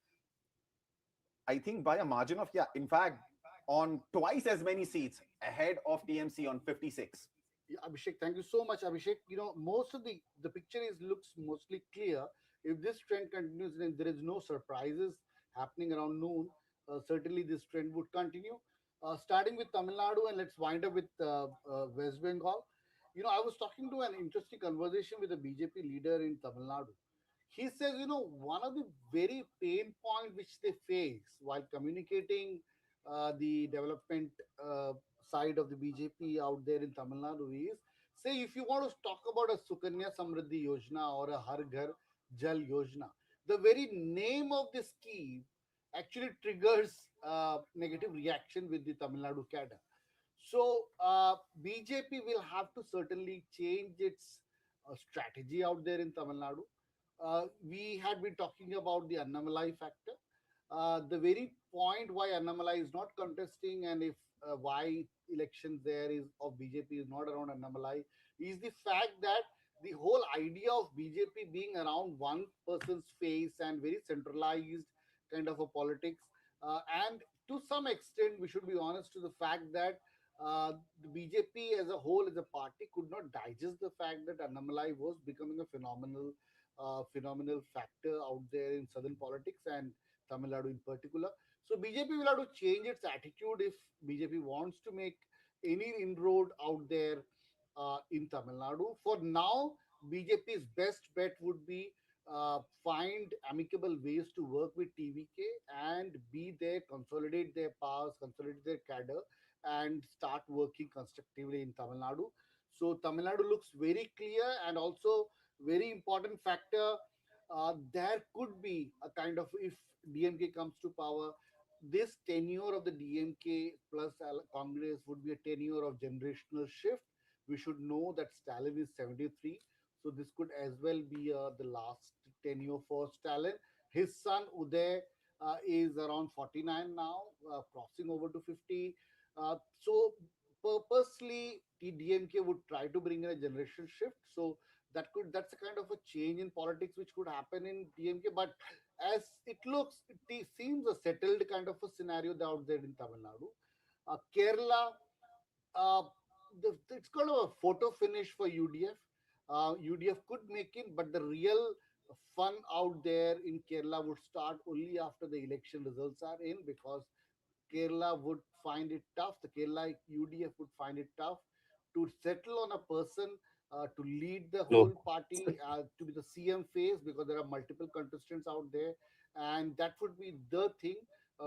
I think, by a margin of, in fact, on twice as many seats ahead of TMC on 56. Yeah, Abhishek, thank you so much, Abhishek. Most of the picture is looks mostly clear. If this trend continues, then there is no surprises happening around noon. Certainly, this trend would continue. Starting with Tamil Nadu, and let's wind up with West Bengal. I was talking to an interesting conversation with a BJP leader in Tamil Nadu. He says, one of the very pain point which they face while communicating the development side of the BJP out there in Tamil Nadu is, say, if you want to talk about a Sukanya Samriddhi Yojana or a Har Ghar Jal Yojana, the very name of the scheme actually triggers negative reaction with the Tamil Nadu cadre. So BJP will have to certainly change its strategy out there in Tamil Nadu. We had been talking about the Annamalai factor. The very point why Annamalai is not contesting and if why elections there is of BJP is not around Annamalai is the fact that the whole idea of BJP being around one person's face and very centralized kind of a politics, and to some extent we should be honest to the fact that the BJP as a whole as a party could not digest the fact that Annamalai was becoming a phenomenal factor out there in southern politics and Tamil Nadu in particular. So BJP will have to change its attitude if BJP wants to make any inroad out there in Tamil Nadu. For now, BJP's best bet would be find amicable ways to work with TVK and be there, consolidate their powers, consolidate their cadre, and start working constructively in Tamil Nadu. So Tamil Nadu looks very clear, and also very important factor. There could be a kind of, if DMK comes to power, this tenure of the DMK plus Congress would be a tenure of generational shift. We should know that Stalin is 73, so this could as well be the last tenure for Stalin. His son Uday is around 49 now, crossing over to 50. So purposely, the DMK would try to bring in a generation shift. So that's a kind of a change in politics which could happen in DMK. But as it looks, it seems a settled kind of a scenario out there in Tamil Nadu. Kerala, uh, it's kind of a photo finish for UDF. UDF could make it, but the real fun out there in Kerala would start only after the election results are in, because Kerala would find it tough. The Kerala UDF would find it tough to settle on a person to lead the whole party, to be the CM face, because there are multiple contestants out there, and that would be the thing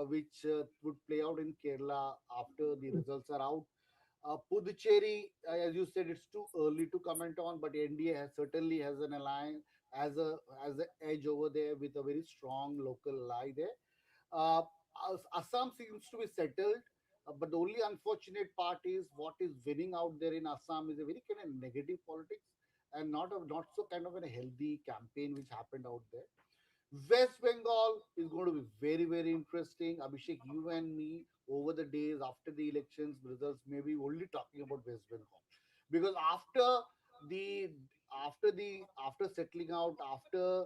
which would play out in Kerala after the results are out. Puducherry, as you said, it's too early to comment on, but NDA certainly has an alliance, as an edge over there with a very strong local ally there. Uh, Assam seems to be settled, but the only unfortunate part is what is winning out there in Assam is a very kind of negative politics and not so kind of a healthy campaign which happened out there. West Bengal is going to be very, very interesting. Abhishek, you and me, over the days after the elections results, maybe only talking about West Bengal, because the after settling out, after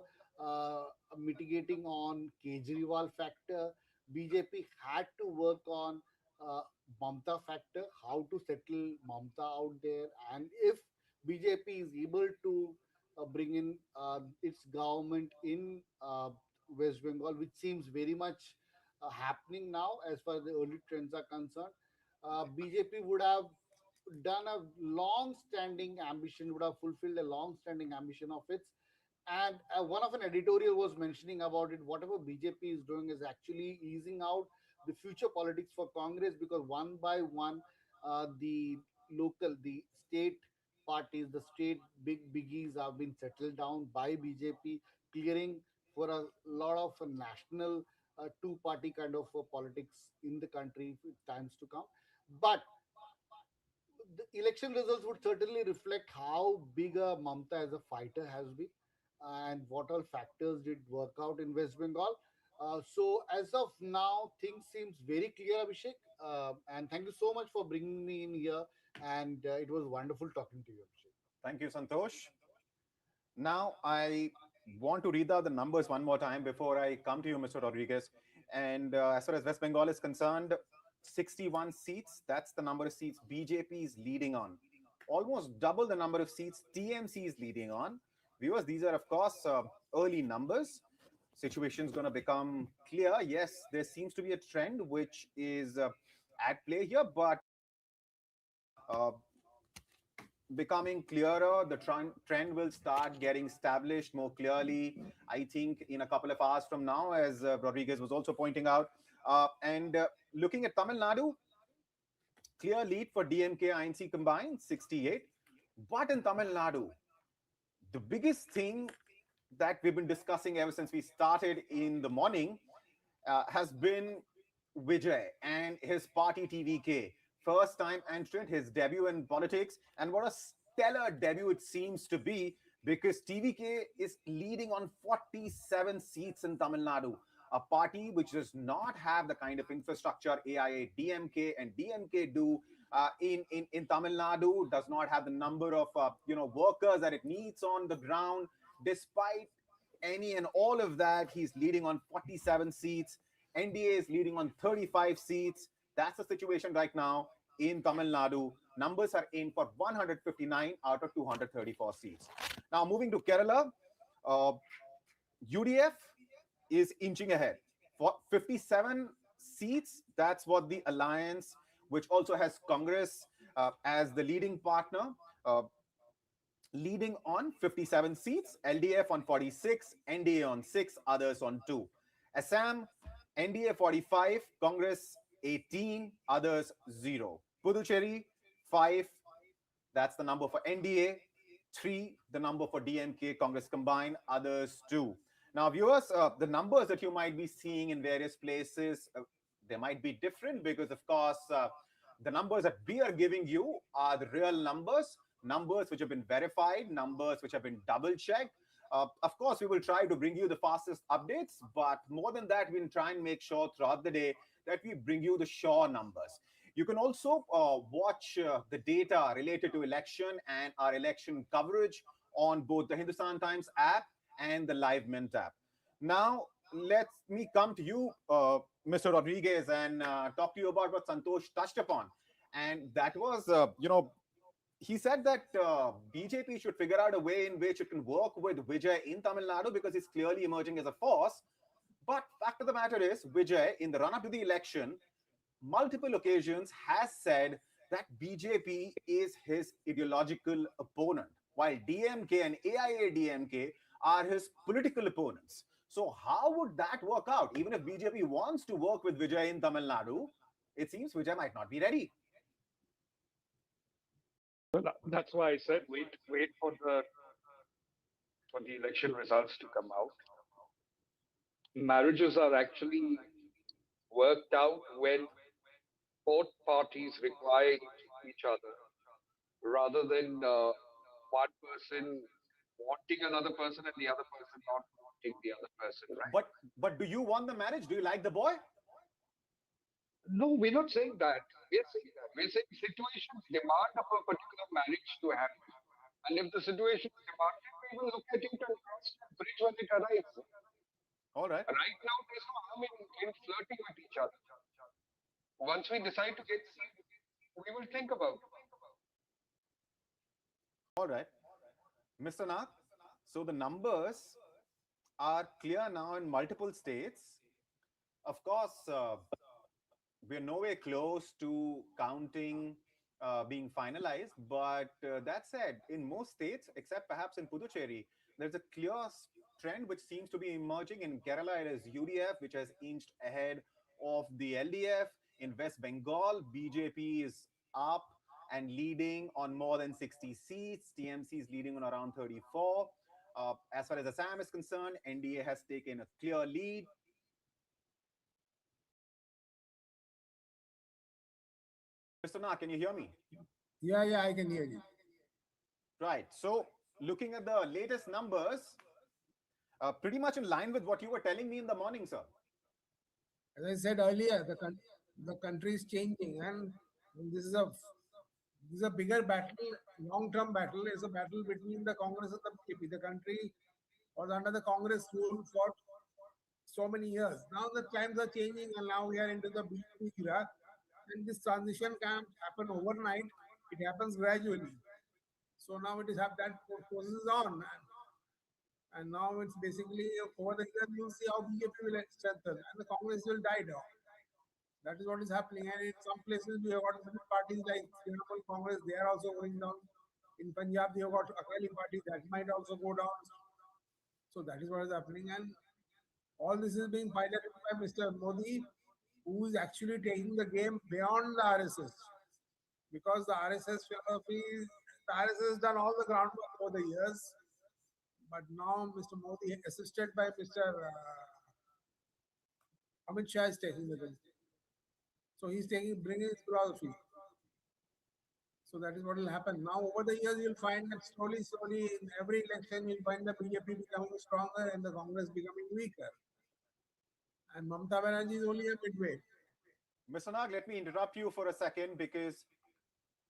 mitigating on Kejriwal factor, BJP had to work on uh, Mamta factor, how to settle Mamta out there, and if BJP is able to bring in its government in West Bengal, which seems very much happening now as far as the early trends are concerned. BJP would have done a long-standing ambition, would have fulfilled a long-standing ambition of its. And one of an editorial was mentioning about it. Whatever BJP is doing is actually easing out the future politics for Congress, because one by one, the state parties, the state biggies have been settled down by BJP, clearing for a lot of national two-party kind of politics in the country in times to come. But the election results would certainly reflect how big a Mamta as a fighter has been and what all factors did work out in West Bengal. So as of now, things seems very clear, Abhishek. And thank you so much for bringing me in here. And it was wonderful talking to you, Abhishek. Thank you, Santosh. Now, I want to read out the numbers one more time before I come to you, Mr. Rodriguez. And as far as West Bengal is concerned, 61 seats, that's the number of seats BJP is leading on. Almost double the number of seats TMC is leading on. Viewers, these are, of course, early numbers. Situation is going to become clear. Yes, there seems to be a trend which is at play here, but uh, becoming clearer. The trend will start getting established more clearly, I think, in a couple of hours from now, as Rodriguez was also pointing out. And looking at Tamil Nadu, clear lead for DMK INC combined, 68. But in Tamil Nadu, the biggest thing that we've been discussing ever since we started in the morning has been Vijay and his party TVK. First time entrant, his debut in politics, and what a stellar debut it seems to be, because TVK is leading on 47 seats in Tamil Nadu, a party which does not have the kind of infrastructure AIA, DMK, and DMK do in Tamil Nadu, does not have the number of workers that it needs on the ground. Despite any and all of that, he's leading on 47 seats. NDA is leading on 35 seats. That's the situation right now in Tamil Nadu. Numbers are in for 159 out of 234 seats. Now, moving to Kerala, UDF is inching ahead for 57 seats. That's what the alliance, which also has Congress as the leading partner, leading on 57 seats. LDF on 46, NDA on 6, others on 2. Assam, NDA 45, Congress 18, others 0. Puducherry 5, that's the number for NDA. 3, the number for DMK, Congress combined, others 2. Now, viewers, the numbers that you might be seeing in various places, they might be different because, of course, the numbers that we are giving you are the real numbers, numbers which have been verified, numbers which have been double-checked. Of course, we will try to bring you the fastest updates, but more than that, we'll try and make sure throughout the day that we bring you the sure numbers. You can also watch the data related to election and our election coverage on both the Hindustan Times app and the Live Mint app. Now, let me come to you, Mr. Rodriguez, and talk to you about what Santosh touched upon. And that was, he said that BJP should figure out a way in which it can work with Vijay in Tamil Nadu because it's clearly emerging as a force. But fact of the matter is, Vijay, in the run-up to the election, multiple occasions has said that BJP is his ideological opponent, while DMK and AIA-DMK are his political opponents. So how would that work out? Even if BJP wants to work with Vijay in Tamil Nadu, it seems Vijay might not be ready. Well, that's why I said wait for the election results to come out. Marriages are actually worked out when both parties require each other, rather than one person wanting another person and the other person not wanting the other person, right? But do you want the marriage? Do you like the boy? No, we're not saying that. We're saying situations demand of a particular marriage to happen. And if the situation is demanded, we will look at it and cross that bridge when it arrives. All right. Right now, there's no harm in flirting with each other. Once we decide to get serious, we will think about it. All right. Mr. Nath, so the numbers are clear now in multiple states. Of course, we're nowhere close to counting being finalized. But that said, in most states, except perhaps in Puducherry, there's a clear trend which seems to be emerging. In Kerala, it is UDF, which has inched ahead of the LDF. In West Bengal, BJP is up and leading on more than 60 seats. TMC is leading on around 34. As far as Assam is concerned, NDA has taken a clear lead. Mr. Na, can you hear me? Yeah, I can hear you. Right. So, looking at the latest numbers, pretty much in line with what you were telling me in the morning, sir. As I said earlier, the country is changing, and this is a bigger battle, long-term battle. It's a battle between the Congress and the BJP. The country was under the Congress rule for so many years. Now the times are changing, and now we are into the BJP era. And this transition can't happen overnight. It happens gradually. So now it is that process is on, and now it's basically over the years you'll see how BJP will strengthen and the Congress will die down. That is what is happening. And in some places we have got different parties like Trinamool Congress, they are also going down. In Punjab, we have got Akali party that might also go down. So that is what is happening. And all this is being piloted by Mr. Modi, who is actually taking the game beyond the RSS. Because the RSS philosophy, the RSS has done all the groundwork over the years. But now Mr. Modi, assisted by Mr. Amit Shah, is taking the game. So he's bringing his philosophy. So that is what will happen. Now, over the years, you'll find that slowly, in every election, you'll find the BJP becoming stronger and the Congress becoming weaker. And Mamata Banerjee is only a midway. Mr. Nag, let me interrupt you for a second because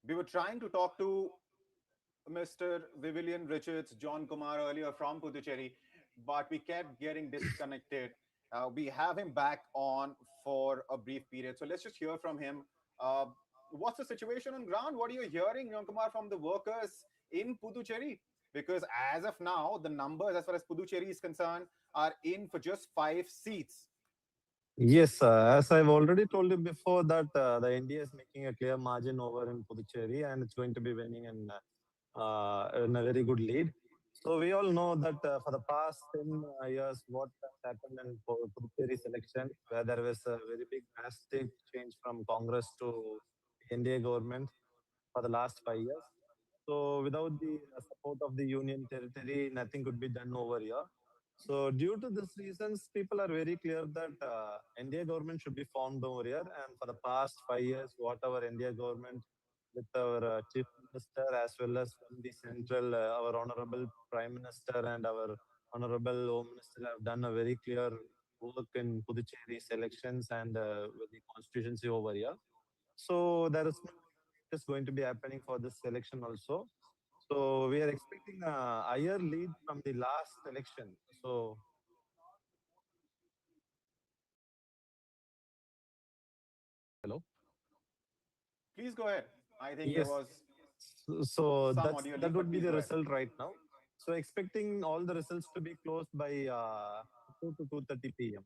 we were trying to talk to Mr. Vivian Richards, John Kumar earlier from Puducherry, but we kept getting disconnected. We have him back on for a brief period. So let's just hear from him. Uh, what's the situation on ground? What are you hearing, John Kumar, from the workers in Puducherry? Because as of now, the numbers, as far as Puducherry is concerned, are in for just 5 seats. Yes, as I've already told you before that the India is making a clear margin over in Puducherry and it's going to be winning in a very good lead. So we all know that for the past 10 years, what has happened in Puducherry election, where there was a very big drastic change from Congress to NDA government for the last 5 years. So without the support of the union territory, nothing could be done over here. So due to these reasons, people are very clear that India government should be formed over here. And for the past 5 years, what our India government with our chief minister as well as from the central, our honorable prime minister and our honorable home minister have done a very clear work in Puducherry elections and with the constituency over here. So there is no is going to be happening for this election also. So we are expecting a higher lead from the last election. So hello. Please go ahead. I think there Yes. was So some that's audio that leak, but would be please the go ahead. result right now. So expecting all the results to be closed by 2 to 2:30 p.m.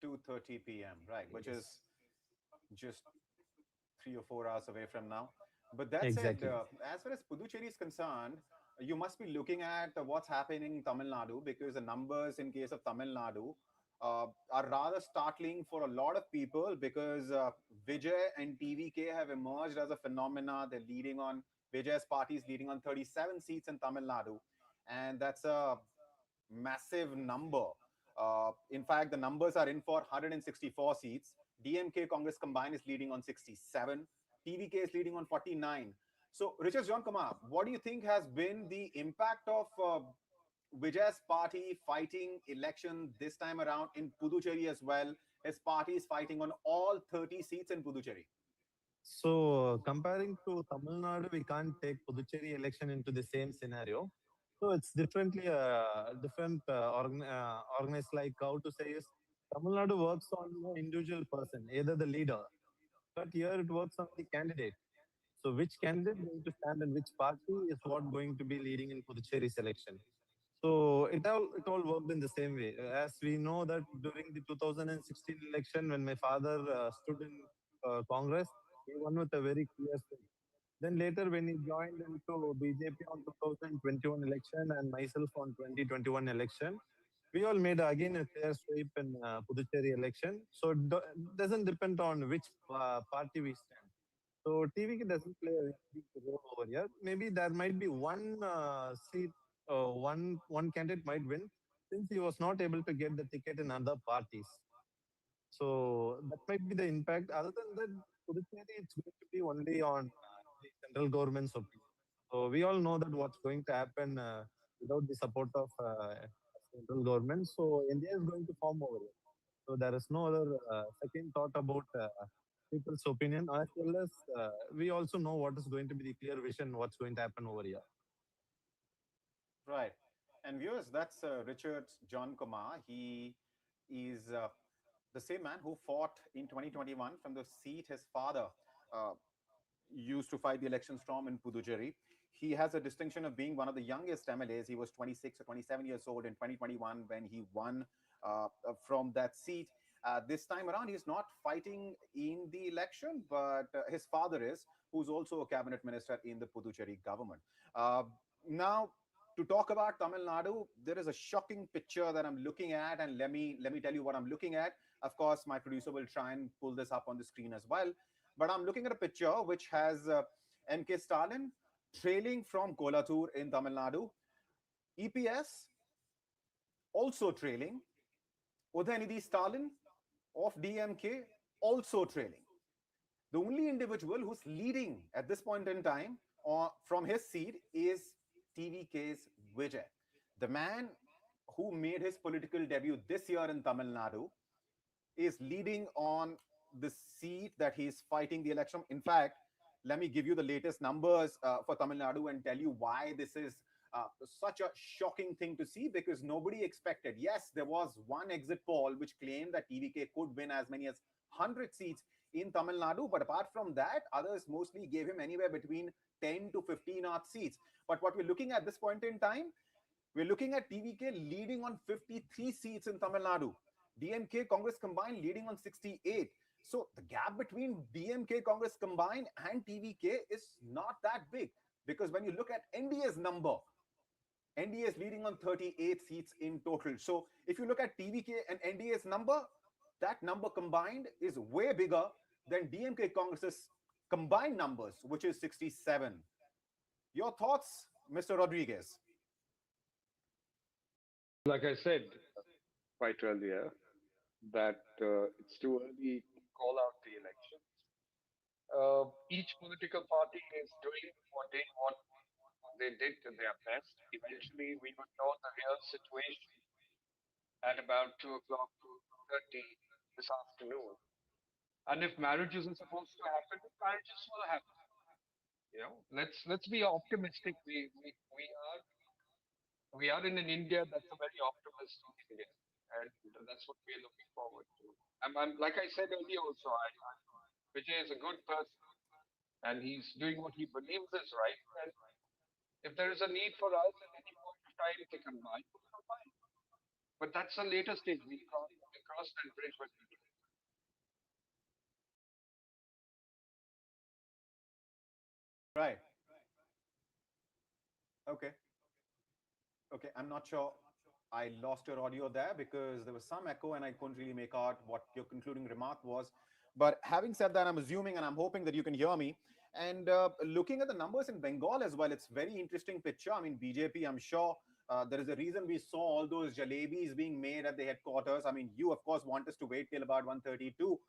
2:30 p.m. Right, which Yes. is just 3 or 4 hours away from now. But that said, Exactly. as far as Puducherry is concerned, you must be looking at what's happening in Tamil Nadu because the numbers in case of Tamil Nadu are rather startling for a lot of people because Vijay and TVK have emerged as a phenomena. They're leading on Vijay's party is leading on 37 seats in Tamil Nadu, and that's a massive number. In fact, the numbers are in for 164 seats. DMK Congress combined is leading on 67. TVK is leading on 49. So, Richard John Kumar, what do you think has been the impact of Vijay's party fighting election this time around in Puducherry as well? His party is fighting on all 30 seats in Puducherry. So comparing to Tamil Nadu, we can't take Puducherry election into the same scenario. So it's differently different organized like how to say is Tamil Nadu works on the individual person, either the leader, but here it works on the candidate. So which candidate going to stand and which party is what going to be leading in Puducherry election. So it all worked in the same way. As we know that during the 2016 election, when my father stood in Congress, he won with a very clear state. Then later, when he joined into BJP on 2021 election and myself on 2021 election, we all made again a clear sweep in Puducherry election. So doesn't depend on which party we stand. So TVK doesn't play a big role over here. Maybe there might be one seat, one candidate might win since he was not able to get the ticket in other parties. So that might be the impact. Other than that, Puducherry, it's going to be only on the central government's opinion. So we all know that what's going to happen without the support of central government. So India is going to form over here. So there is no other second thought about people's opinion, as well as we also know what is going to be the clear vision, what's going to happen over here. Right. And viewers, that's Richard John Kumar. He is the same man who fought in 2021 from the seat his father uh, used to fight the election storm in Puducherry. He has a distinction of being one of the youngest MLAs. He was 26 or 27 years old in 2021 when he won from that seat. This time around, he's not fighting in the election, but his father is, who's also a cabinet minister in the Puducherry government. Now, to talk about Tamil Nadu, there is a shocking picture that I'm looking at, and let me tell you what I'm looking at. Of course, my producer will try and pull this up on the screen as well. But I'm looking at a picture which has MK Stalin trailing from Kolathur in Tamil Nadu, EPS also trailing, Udayanidhi Stalin of DMK also trailing. The only individual who's leading at this point in time from his seat is TVK's Vijay, the man who made his political debut this year in Tamil Nadu, is leading on the seat that he's fighting the election. In fact, let me give you the latest numbers for Tamil Nadu and tell you why this is such a shocking thing to see, because nobody expected. Yes, there was one exit poll which claimed that TVK could win as many as 100 seats in Tamil Nadu, but apart from that, others mostly gave him anywhere between 10 to 15 odd seats. But what we're looking at this point in time, we're looking at TVK leading on 53 seats in Tamil Nadu. DMK Congress combined leading on 68. So the gap between DMK Congress combined and TVK is not that big, because when you look at NDA's number, NDA is leading on 38 seats in total. So if you look at TVK and NDA's number, that number combined is way bigger than DMK Congress's combined numbers, which is 67. Your thoughts, Mr. Rodriguez? Like I said quite earlier, that it's too early to call out the elections. Each political party is doing what they did to their best. Eventually, we would know the real situation at about 2 o'clock, 2:30 this afternoon. And if marriages are supposed to happen, marriages will happen. Let's be optimistic. We are in an India that's a very optimistic India, and that's what we're looking forward to. I'm like I said earlier also, Vijay is a good person, and he's doing what he believes is right. And if there is a need for us at any point of time to combine, we'll combine. But that's a later stage. We cross that bridge when we do. Right. Okay. Okay. I'm not sure. I lost your audio there because there was some echo and I couldn't really make out what your concluding remark was. But having said that, I'm assuming and I'm hoping that you can hear me. And looking at the numbers in Bengal as well, it's very interesting picture. I mean, BJP, I'm sure there is a reason we saw all those jalebis being made at the headquarters. I mean, you, of course, want us to wait till about 1:32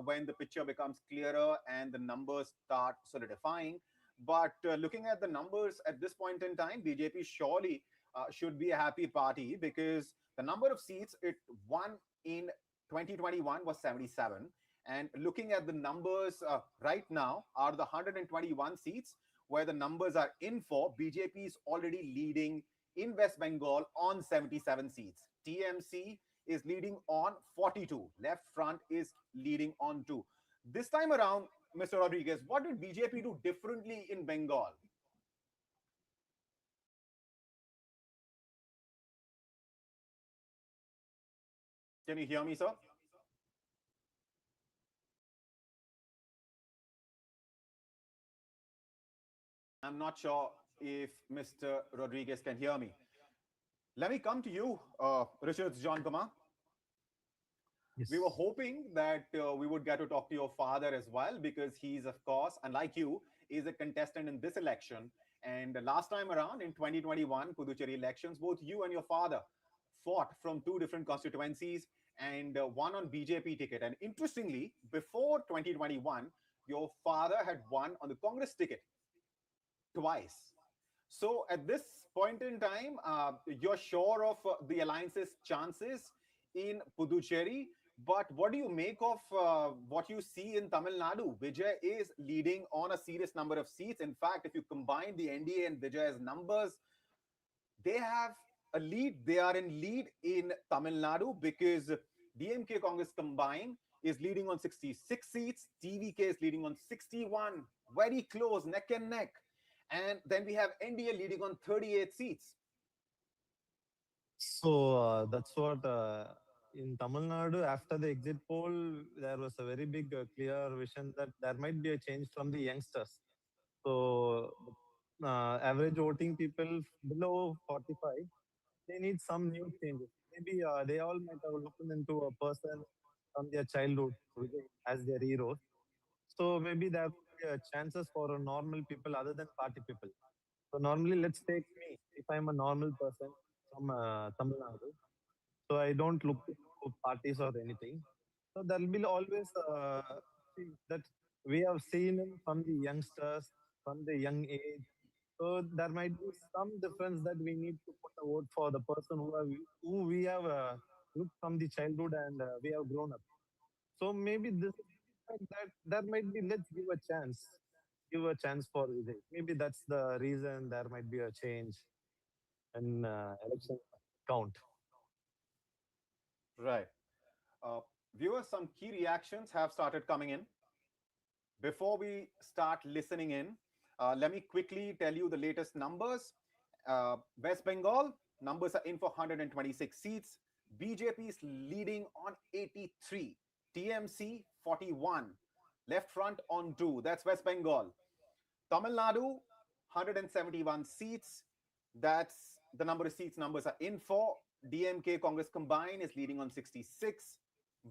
when the picture becomes clearer and the numbers start solidifying. But looking at the numbers at this point in time, BJP surely should be a happy party, because the number of seats it won in 2021 was 77. And looking at the numbers right now are the 121 seats where the numbers are in for. BJP is already leading in West Bengal on 77 seats. TMC is leading on 42. Left Front is leading on 2. This time around, Mr. Rodriguez, what did BJP do differently in Bengal? Can you hear me, sir? I'm not sure if Mr. Rodriguez can hear me. Let me come to you, Richards John Kumar. Yes. We were hoping that we would get to talk to your father as well, because he's, of course, unlike you, is a contestant in this election. And last time around in 2021 Puducherry elections, both you and your father fought from two different constituencies and won on BJP ticket. And interestingly, before 2021, your father had won on the Congress ticket twice. So at this point in time, you're sure of the alliance's chances in Puducherry. But what do you make of what you see in Tamil Nadu? Vijay is leading on a serious number of seats. In fact, if you combine the NDA and Vijay's numbers, they have a lead. They are in lead in Tamil Nadu because DMK Congress combined is leading on 66 seats. TVK is leading on 61. Very close, neck and neck. And then we have NDA leading on 38 seats. So that's what in Tamil Nadu, after the exit poll, there was a very big, clear vision that there might be a change from the youngsters. So average voting people below 45, they need some new changes. Maybe they all might have looked into a person from their childhood as their heroes. So maybe there will be chances for normal people other than party people. So normally, let's take me. If I'm a normal person from Tamil Nadu, so I don't look to parties or anything. So there will be always that we have seen from the youngsters, from the young age. So there might be some difference that we need to put a vote for the person who we have looked from the childhood and we have grown up. So maybe this that might be, let's give a chance for Vijay. Maybe that's the reason there might be a change in election count. Right. Viewers, some key reactions have started coming in. Before we start listening in, let me quickly tell you the latest numbers. West Bengal, numbers are in for 126 seats. BJP is leading on 83. TMC, 41. Left Front on 2. That's West Bengal. Tamil Nadu, 171 seats. That's the number of seats numbers are in for. DMK Congress combined is leading on 66.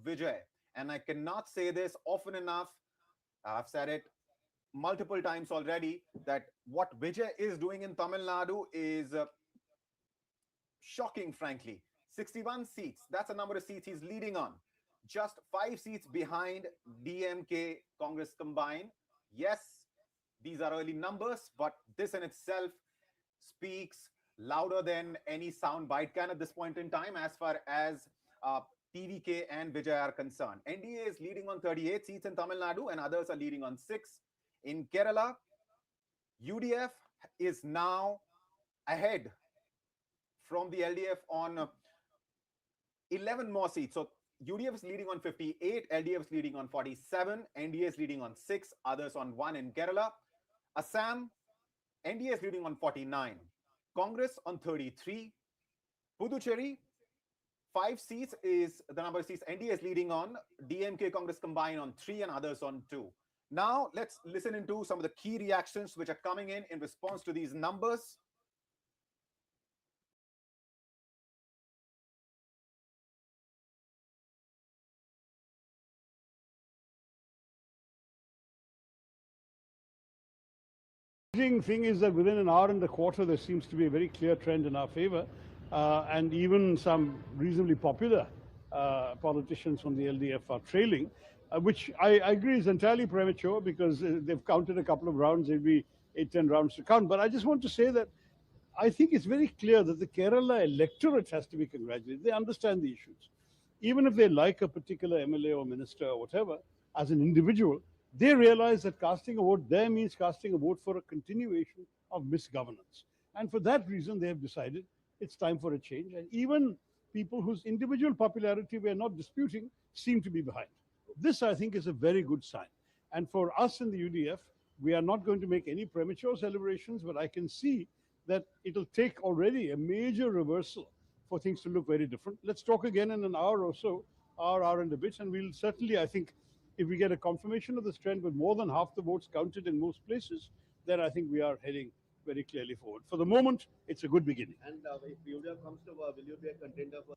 Vijay. And I cannot say this often enough. I've said it multiple times already that what Vijay is doing in Tamil Nadu is shocking, frankly. 61 seats. That's the number of seats he's leading on. Just 5 seats behind DMK Congress combined. Yes, these are early numbers, but this in itself speaks louder than any sound bite can at this point in time as far as TVK and Vijay are concerned. NDA is leading on 38 seats in Tamil Nadu and others are leading on 6. In Kerala, UDF is now ahead from the LDF on 11 more seats. So UDF is leading on 58, LDF is leading on 47, NDA is leading on 6, others on 1 in Kerala. Assam, NDA is leading on 49, Congress on 33, Puducherry, 5 seats is the number of seats NDA is leading on, DMK Congress combined on 3 and others on 2. Now, let's listen into some of the key reactions which are coming in response to these numbers. The thing is that within an hour and a quarter, there seems to be a very clear trend in our favor, and even some reasonably popular politicians from the LDF are trailing, which I agree is entirely premature because they've counted a couple of rounds. There'll be 8-10 rounds to count. But I just want to say that I think it's very clear that the Kerala electorate has to be congratulated. They understand the issues. Even if they like a particular MLA or minister or whatever, as an individual, they realize that casting a vote there means casting a vote for a continuation of misgovernance. And for that reason, they have decided it's time for a change. And even people whose individual popularity we are not disputing seem to be behind. This, I think, is a very good sign. And for us in the UDF, we are not going to make any premature celebrations, but I can see that it'll take already a major reversal for things to look very different. Let's talk again in an hour or so are in the bits, and we'll certainly, I think, if we get a confirmation of this trend with more than half the votes counted in most places, then I think we are heading very clearly forward. For the moment, it's a good beginning. And if UDF comes to power, will you be a contender for?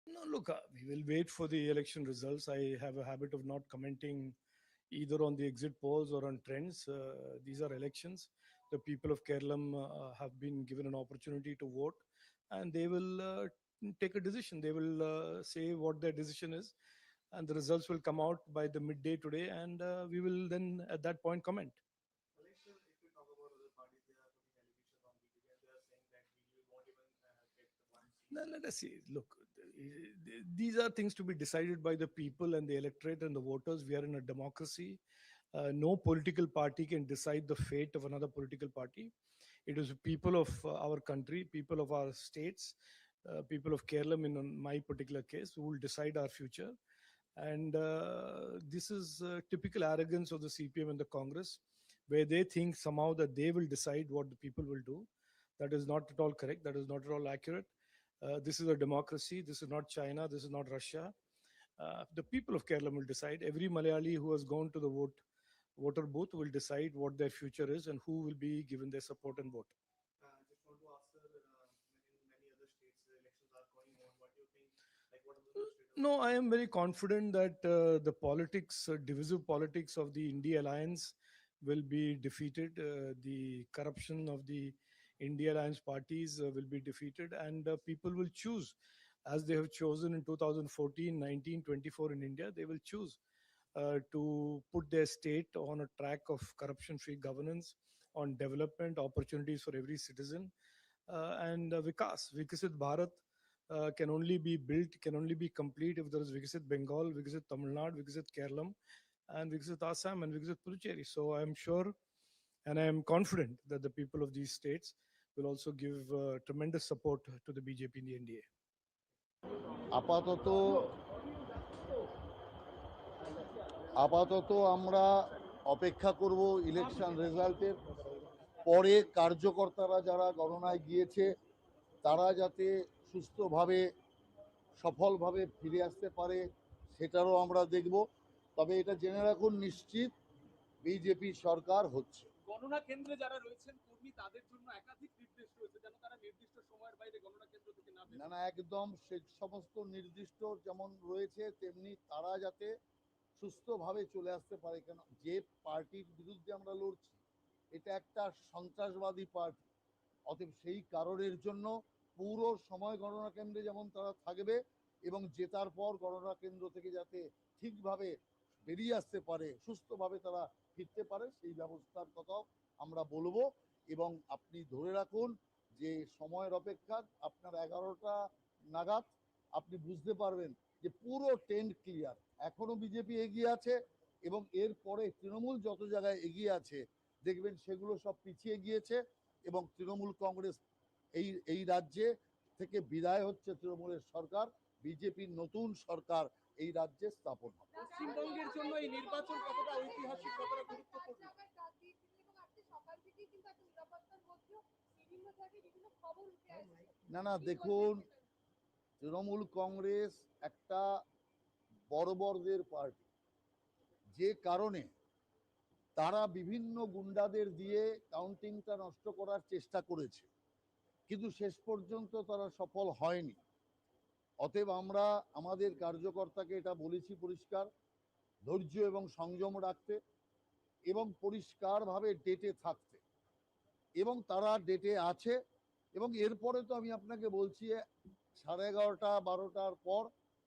No, look, we will wait for the election results. I have a habit of not commenting either on the exit polls or on trends. These are elections. The people of Kerala have been given an opportunity to vote, and they will take a decision. They will say what their decision is, and the results will come out by the midday today, and we will then at that point comment. If we talk about other parties, they are putting allegations on BJP and they are saying that BJP won't even get the one seat. Now, let us see. Look, these are things to be decided by the people and the electorate and the voters. We are in a democracy. No political party can decide the fate of another political party. It is people of our country, people of our states, people of Kerala, in my particular case, who will decide our future. And this is typical arrogance of the CPM and the Congress, where they think somehow that they will decide what the people will do. That is not at all correct. That is not at all accurate. This is a democracy. This is not China. This is not Russia. The people of Kerala will decide. Every Malayali who has gone to the voter booth will decide what their future is and who will be given their support and vote. I just want to ask, sir, in many other states, the elections are going on. What do you think? Like, what is the state of? No, I am very confident that the politics, divisive politics of the India alliance will be defeated. The corruption of the India alliance parties will be defeated, and people will choose, as they have chosen in 2014, 19, 24 in India. They will choose to put their state on a track of corruption-free governance, on development opportunities for every citizen, and Vikas, Vikasit Bharat can only be built, can only be complete if there is Vikasit Bengal, Vikasit Tamil Nadu, Vikasit Kerala, and Vikasit Assam, and Vikasit Puducherry. So I am sure and I am confident that the people of these states will also give tremendous support to the BJP in the NDA. আপাতত আমরা অপেক্ষা করব election রেজাল্টের পরে কার্যকর্তারা যারা গণনায় গিয়েছে তারা যাতে সুস্থভাবে সফলভাবে ফিরে আসতে পারে সেটারও আমরা দেখব। তবে এটা জেনে রাখুন নিশ্চিত বিজেপি সরকার হচ্ছে। গণনা কেন্দ্রে যারা রয়েছেন কর্মী তাদের জন্য একাধিক নির্দেশ রয়েছে যেন তারা নির্দিষ্ট সময়ের বাইরে গণনা কেন্দ্র থেকে না বের হয়। না একদম সে সমস্ত নির্দিষ্ট যেমন রয়েছে তেমনি তারা যাতে সুস্থভাবে চলে আসতে পারে। কেন যে পার্টির বিরুদ্ধে আমরা লড়ছি এটা একটা সন্ত্রাসবাদী পার্টি, অতএব সেই কারণের জন্য পুরো সময় গণনা কেন্দ্রে যেমন তারা থাকবে এবং জেতার পর গণনা কেন্দ্র থেকে যাতে ঠিকভাবে বেরিয়ে আসতে পারে, সুস্থভাবে তারা ফিরতে পারে সেই ব্যবস্থার কথাও আমরা বলবো। এবং আপনি ধরে রাখুন যে সময়ের অপেক্ষা আপনার 11টা নাগাদ আপনি বুঝতে পারবেন যে পুরো ট্রেন্ড ক্লিয়ার। এখনো বিজেপি এগিয়ে আছে এবং এরপরে তৃণমূল যত জায়গায় এগিয়ে আছে দেখবেন সেগুলো সব পিছিয়ে গিয়েছে এবং তৃণমূল কংগ্রেস এই রাজ্যে থেকে বিদায় হচ্ছে তৃণমূলের সরকার, বিজেপির নতুন সরকার এই রাজ্যে স্থাপন হবে। পশ্চিমবঙ্গের জন্য এই নির্বাচন কতটা ঐতিহাসিক, কতটা গুরুত্বপূর্ণ? না দেখুন, তৃণমূল কংগ্রেস একটা বর্বরদের পার্টি, যে কারণে তারা বিভিন্ন গুন্ডাদের দিয়ে কাউন্টিংটা নষ্ট করার চেষ্টা করেছে, কিন্তু শেষ পর্যন্ত তারা সফল হয়নি। অতএব আমরা আমাদের কার্যকর্তাকে এটা বলেছি পরিষ্কার ধৈর্য এবং সংযম রাখতে এবং পরিষ্কারভাবে ডেটে থাকতে, এবং তারা ডেটে আছে। এবং এরপরে তো আমি আপনাকে বলছি 11:30 12টার পর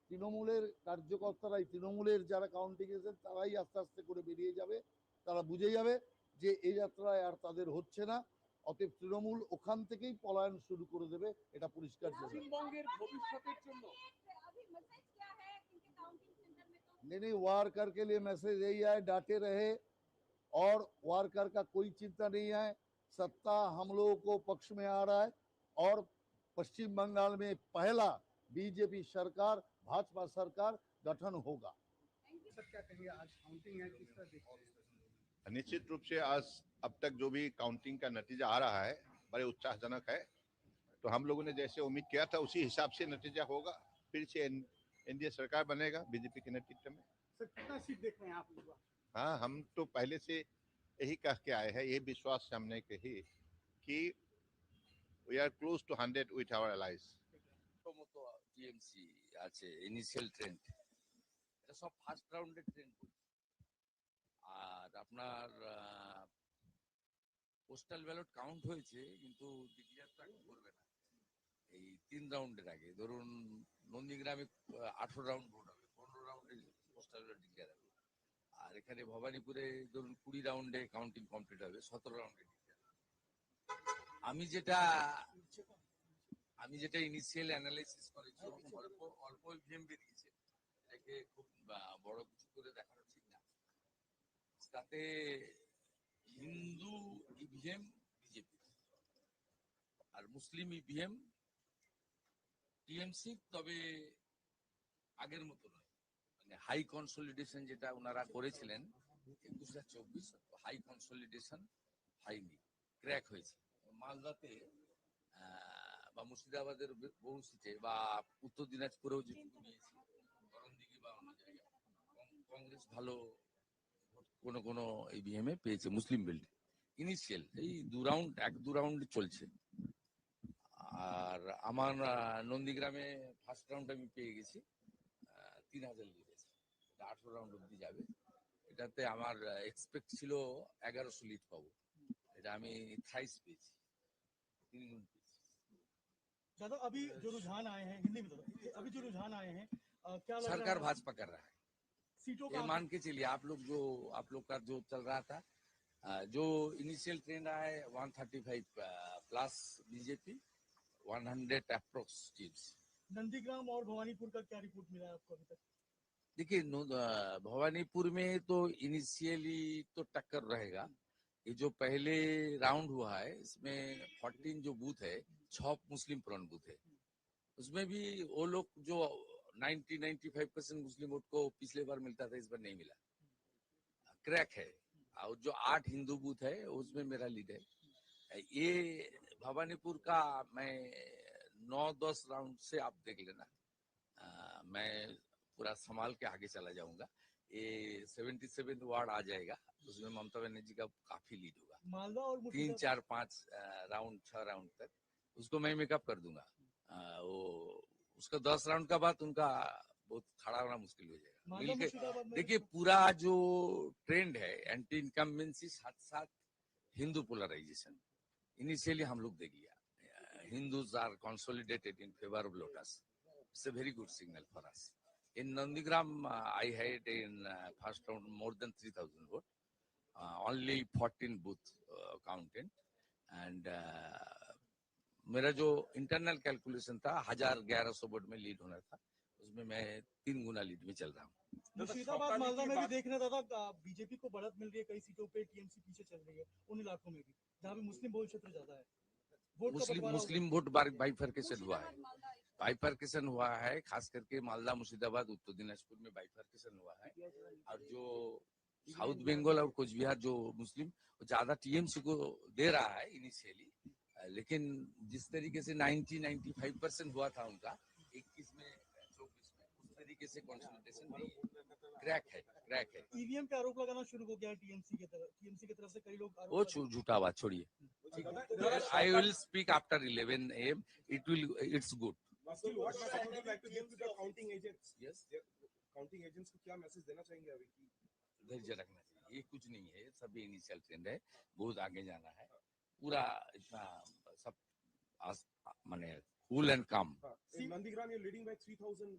তৃণমূলের কার্যকর্তারাই, তৃণমূলের যারা কাউন্টিং এসেছেন তারাই আস্তে আস্তে করে বেরিয়ে যাবে, তারা বুঝে যাবে যে এই যাত্রায় আর তাদের হচ্ছে না। অতএব তৃণমূল ওখান থেকেই পলায়ন শুরু করে দেবে, এটা পরিষ্কার। পশ্চিমবঙ্গের ভবিষ্যতের জন্য नहीं वार्कर के लिए मैसेज यही है, डांटे रहे और वार्कर का कोई चिंता नहीं है। सत्ता हम लोगों को पक्ष में आ रहा है और पश्चिम बंगाल में पहला बीजेपी सरकार, भाजपा सरकार गठन होगा। निश्चित रूप से आज अब तक जो भी काउंटिंग का नतीजा आ रहा है बड़े उत्साहजनक है। तो हम लोगों ने जैसे उम्मीद किया था उसी हिसाब से नतीजा होगा। फिर से एनडीए सरकार बनेगा बीजेपी के नेतृत्व में। सर कितना सीट देख रहे हैं आप इस बार? हाँ, हम तो पहले से यही कह के आए हैं, ये विश्वास से हमने कही कि we are close to 100 with our allies। মতো টিএমসি আছে ইনিশিয়াল ট্রেন্ড, এটা সব ফার্স্ট রাউন্ডের ট্রেন্ড। আর আপনার পোস্টাল ব্যালট কাউন্ট হয়েছে কিন্তু ডিক্লেয়ার তো এখন করবে না এই 3 রাউন্ডের আগে। ধরুন নন্দীগ্রামে 18 রাউন্ড ভোট হবে, 15 রাউন্ডে পোস্টাল ব্যালট ডিক্লেয়ার হবে। আর এখানে ভবানীপুরে ধরুন 20 রাউন্ডে কাউন্টিং কমপ্লিট হবে, 17 রাউন্ডে ডিক্লেয়ার হবে। আমি যেটা ইনিশিয়াল অ্যানালাইসিস করেছি, অল্প ইভিএম বেরিয়েছে, এটাকে খুব বড় কিছু করে দেখানো ঠিক না। তাতে হিন্দু ইভিএম বিজেপি আর মুসলিম ইভিএম টিএমসি, তবে আগের মতো নয়। মানে হাই কনসলিডেশন যেটা ওনারা করেছিলেন 21-24, হাই কনসলিডেশন হয়নি, ক্র্যাক হয়েছে। মালদাতে বা মুর্শিদাবাদের বহু সিটে বা উত্তর দিনাজপুরেও যেটুকু নিয়েছি, করণদিঘি বা অন্য জায়গায় কংগ্রেস ভালো কোন কোন ইভিএম এ পেয়েছে মুসলিম বেল্ট। ইনিশিয়াল এই 1-2 রাউন্ড চলছে। আর আমার নন্দীগ্রামে ফার্স্ট রাউন্ড আমি পেয়ে গেছি 3000 লিড আছে, 18 রাউন্ড অব্দি যাবে। এটাতে আমার এক্সপেক্ট ছিল 1100 লিড পাবো, এটা আমি থাইস পেয়েছি, 3 গুণ পেয়েছি। दादा अभी जो रुझान आए हैं, हिंदी में अभी जो रुझान आए हैं, क्या लग सरकार रहा है? भाजपा कर रहा है, सीटों ये का मान के चलिए। आप लोग का जो चल रहा था, जो इनिशियल ट्रेंड रहा है 135 plus BJP, 100 approx teams. Nandigram और भवानीपुर का क्या रिपोर्ट मिला है आपको अभी तक? देखिए भवानीपुर में तो इनिशियली तो टक्कर रहेगा। ये जो पहले राउंड हुआ है इसमें 14 जो बूथ है, 6 मुस्लिम प्रॉन बूथ है, उसमें भी वो लोग जो 90-95% मुस्लिम वोट को पिछले बार मिलता था, इस बार नहीं मिला, क्रैक है। और जो 8 हिंदू बूथ है उसमें मेरा लीड है। ये भवानीपुर का मैं 9-10 राउंड से आप देख लेना, मैं पूरा संभाल के आगे चला जाऊंगा। ये 77 वार्ड आ जाएगा, उसमें ममता बनर्जी का काफी लीड होगा। मालदा और 3, 4, 5 राउंड 6 राउंड तक उसको मैं मेकअप कर दूंगा। वो उसका 10 राउंड का बाद उनका बहुत खड़ा होना मुश्किल हो जाएगा। मिलके देखिए पूरा जो ट्रेंड है एंटी इनकम्बेंसी साथ साथ हिंदू पोलराइजेशन, इनिशियली हम लोग देख लिया, Hindus are consolidated in favour of lotus, it's a very good signal for us. In Nandigram, I had in first round more than 3000 vote, only 14 booth counted, and मेरा जो internal calculation था 1100 vote में lead होना था, उसमें मैं 3 गुना lead में चल रहा हूँ। मुर्शिदाबाद मालदा में भी देखना दादा, बीजेपी को बढ़त मिल रही है, कई सीटों पे टीएमसी पीछे चल रही है उन इलाकों में भी जहाँ पे मुस्लिम बहुल क्षेत्र ज्यादा है। मुस्लिम वोट बाइफरकेशन हुआ है, बाइफरकेशन हुआ है, खास करके मालदा मुर्शिदाबाद उत्तर दिनाजपुर में बाइफरकेशन हुआ है। और जो साउथ बंगाल और कुछ बिहार जो मुस्लिम ज्यादा टीएमसी को दे रहा है इनिशियली, लेकिन जिस तरीके से 90-95% हुआ था उनका 21 में 24 में, उस तरीके से कंसोलिडेशन नहीं है, क्रैक है। ईवीएम पे आरोप लगाना शुरू हो गया है टीएमसी की तरफ से कई लोग वो झूठा बात छोड़िए। I will speak after 11 AM. It's good. Still, what message would you like to give to the counting agents? Yes. Counting agents को क्या मैसेज देना चाहेंगे अभी की? धैर्य रखना चाहिए, ये कुछ नहीं है, सब इनिशियल ट्रेंड है, बहुत आगे जाना है, पूरा इतना सब माने कूल एंड काम। In Nandigram, you're leading by 3000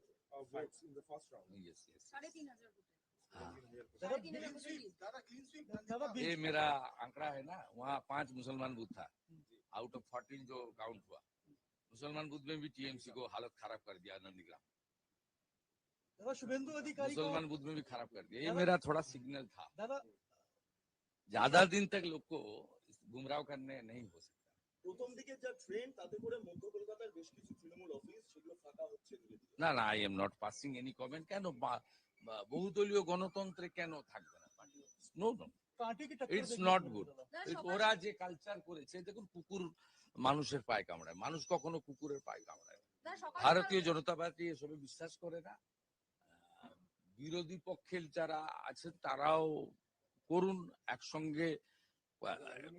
votes in the first round. Yes. 3,500 ये मेरा आंकड़ा है ना, वहाँ 5 मुसलमान बूथ था, आउट ऑफ 14 जो काउंट हुआ, मुसलमान बूथ में भी टीएमसी को हालत खराब कर दिया नंदीग्राम, शुभेंदु अधिकारी मुसलमान बूथ में भी खराब कर दिया। ये मेरा थोड़ा सिग्नल था, ज्यादा दिन तक लोग को गुमराह करने नहीं हो सकता। প্রথম দিকে যা ট্রেন্ড তাতে করে মধ্য কলকাতার বেশ কিছু তৃণমূল অফিস সেগুলো ফাঁকা হচ্ছে ধীরে ধীরে। না I am not passing any comment. কেন বহুদলীয় গণতন্ত্রে কেন থাকবে না? No, it's not good. ওরা যে কালচার করেছে, দেখুন কুকুর মানুষের পায়ে কামড়ায়, মানুষ কখনো কুকুরের পায়ে কামড়ায়। ভারতীয় জনতা পার্টি এসবে বিশ্বাস করে না। বিরোধী পক্ষের যারা আছেন তারাও করুন, একসঙ্গে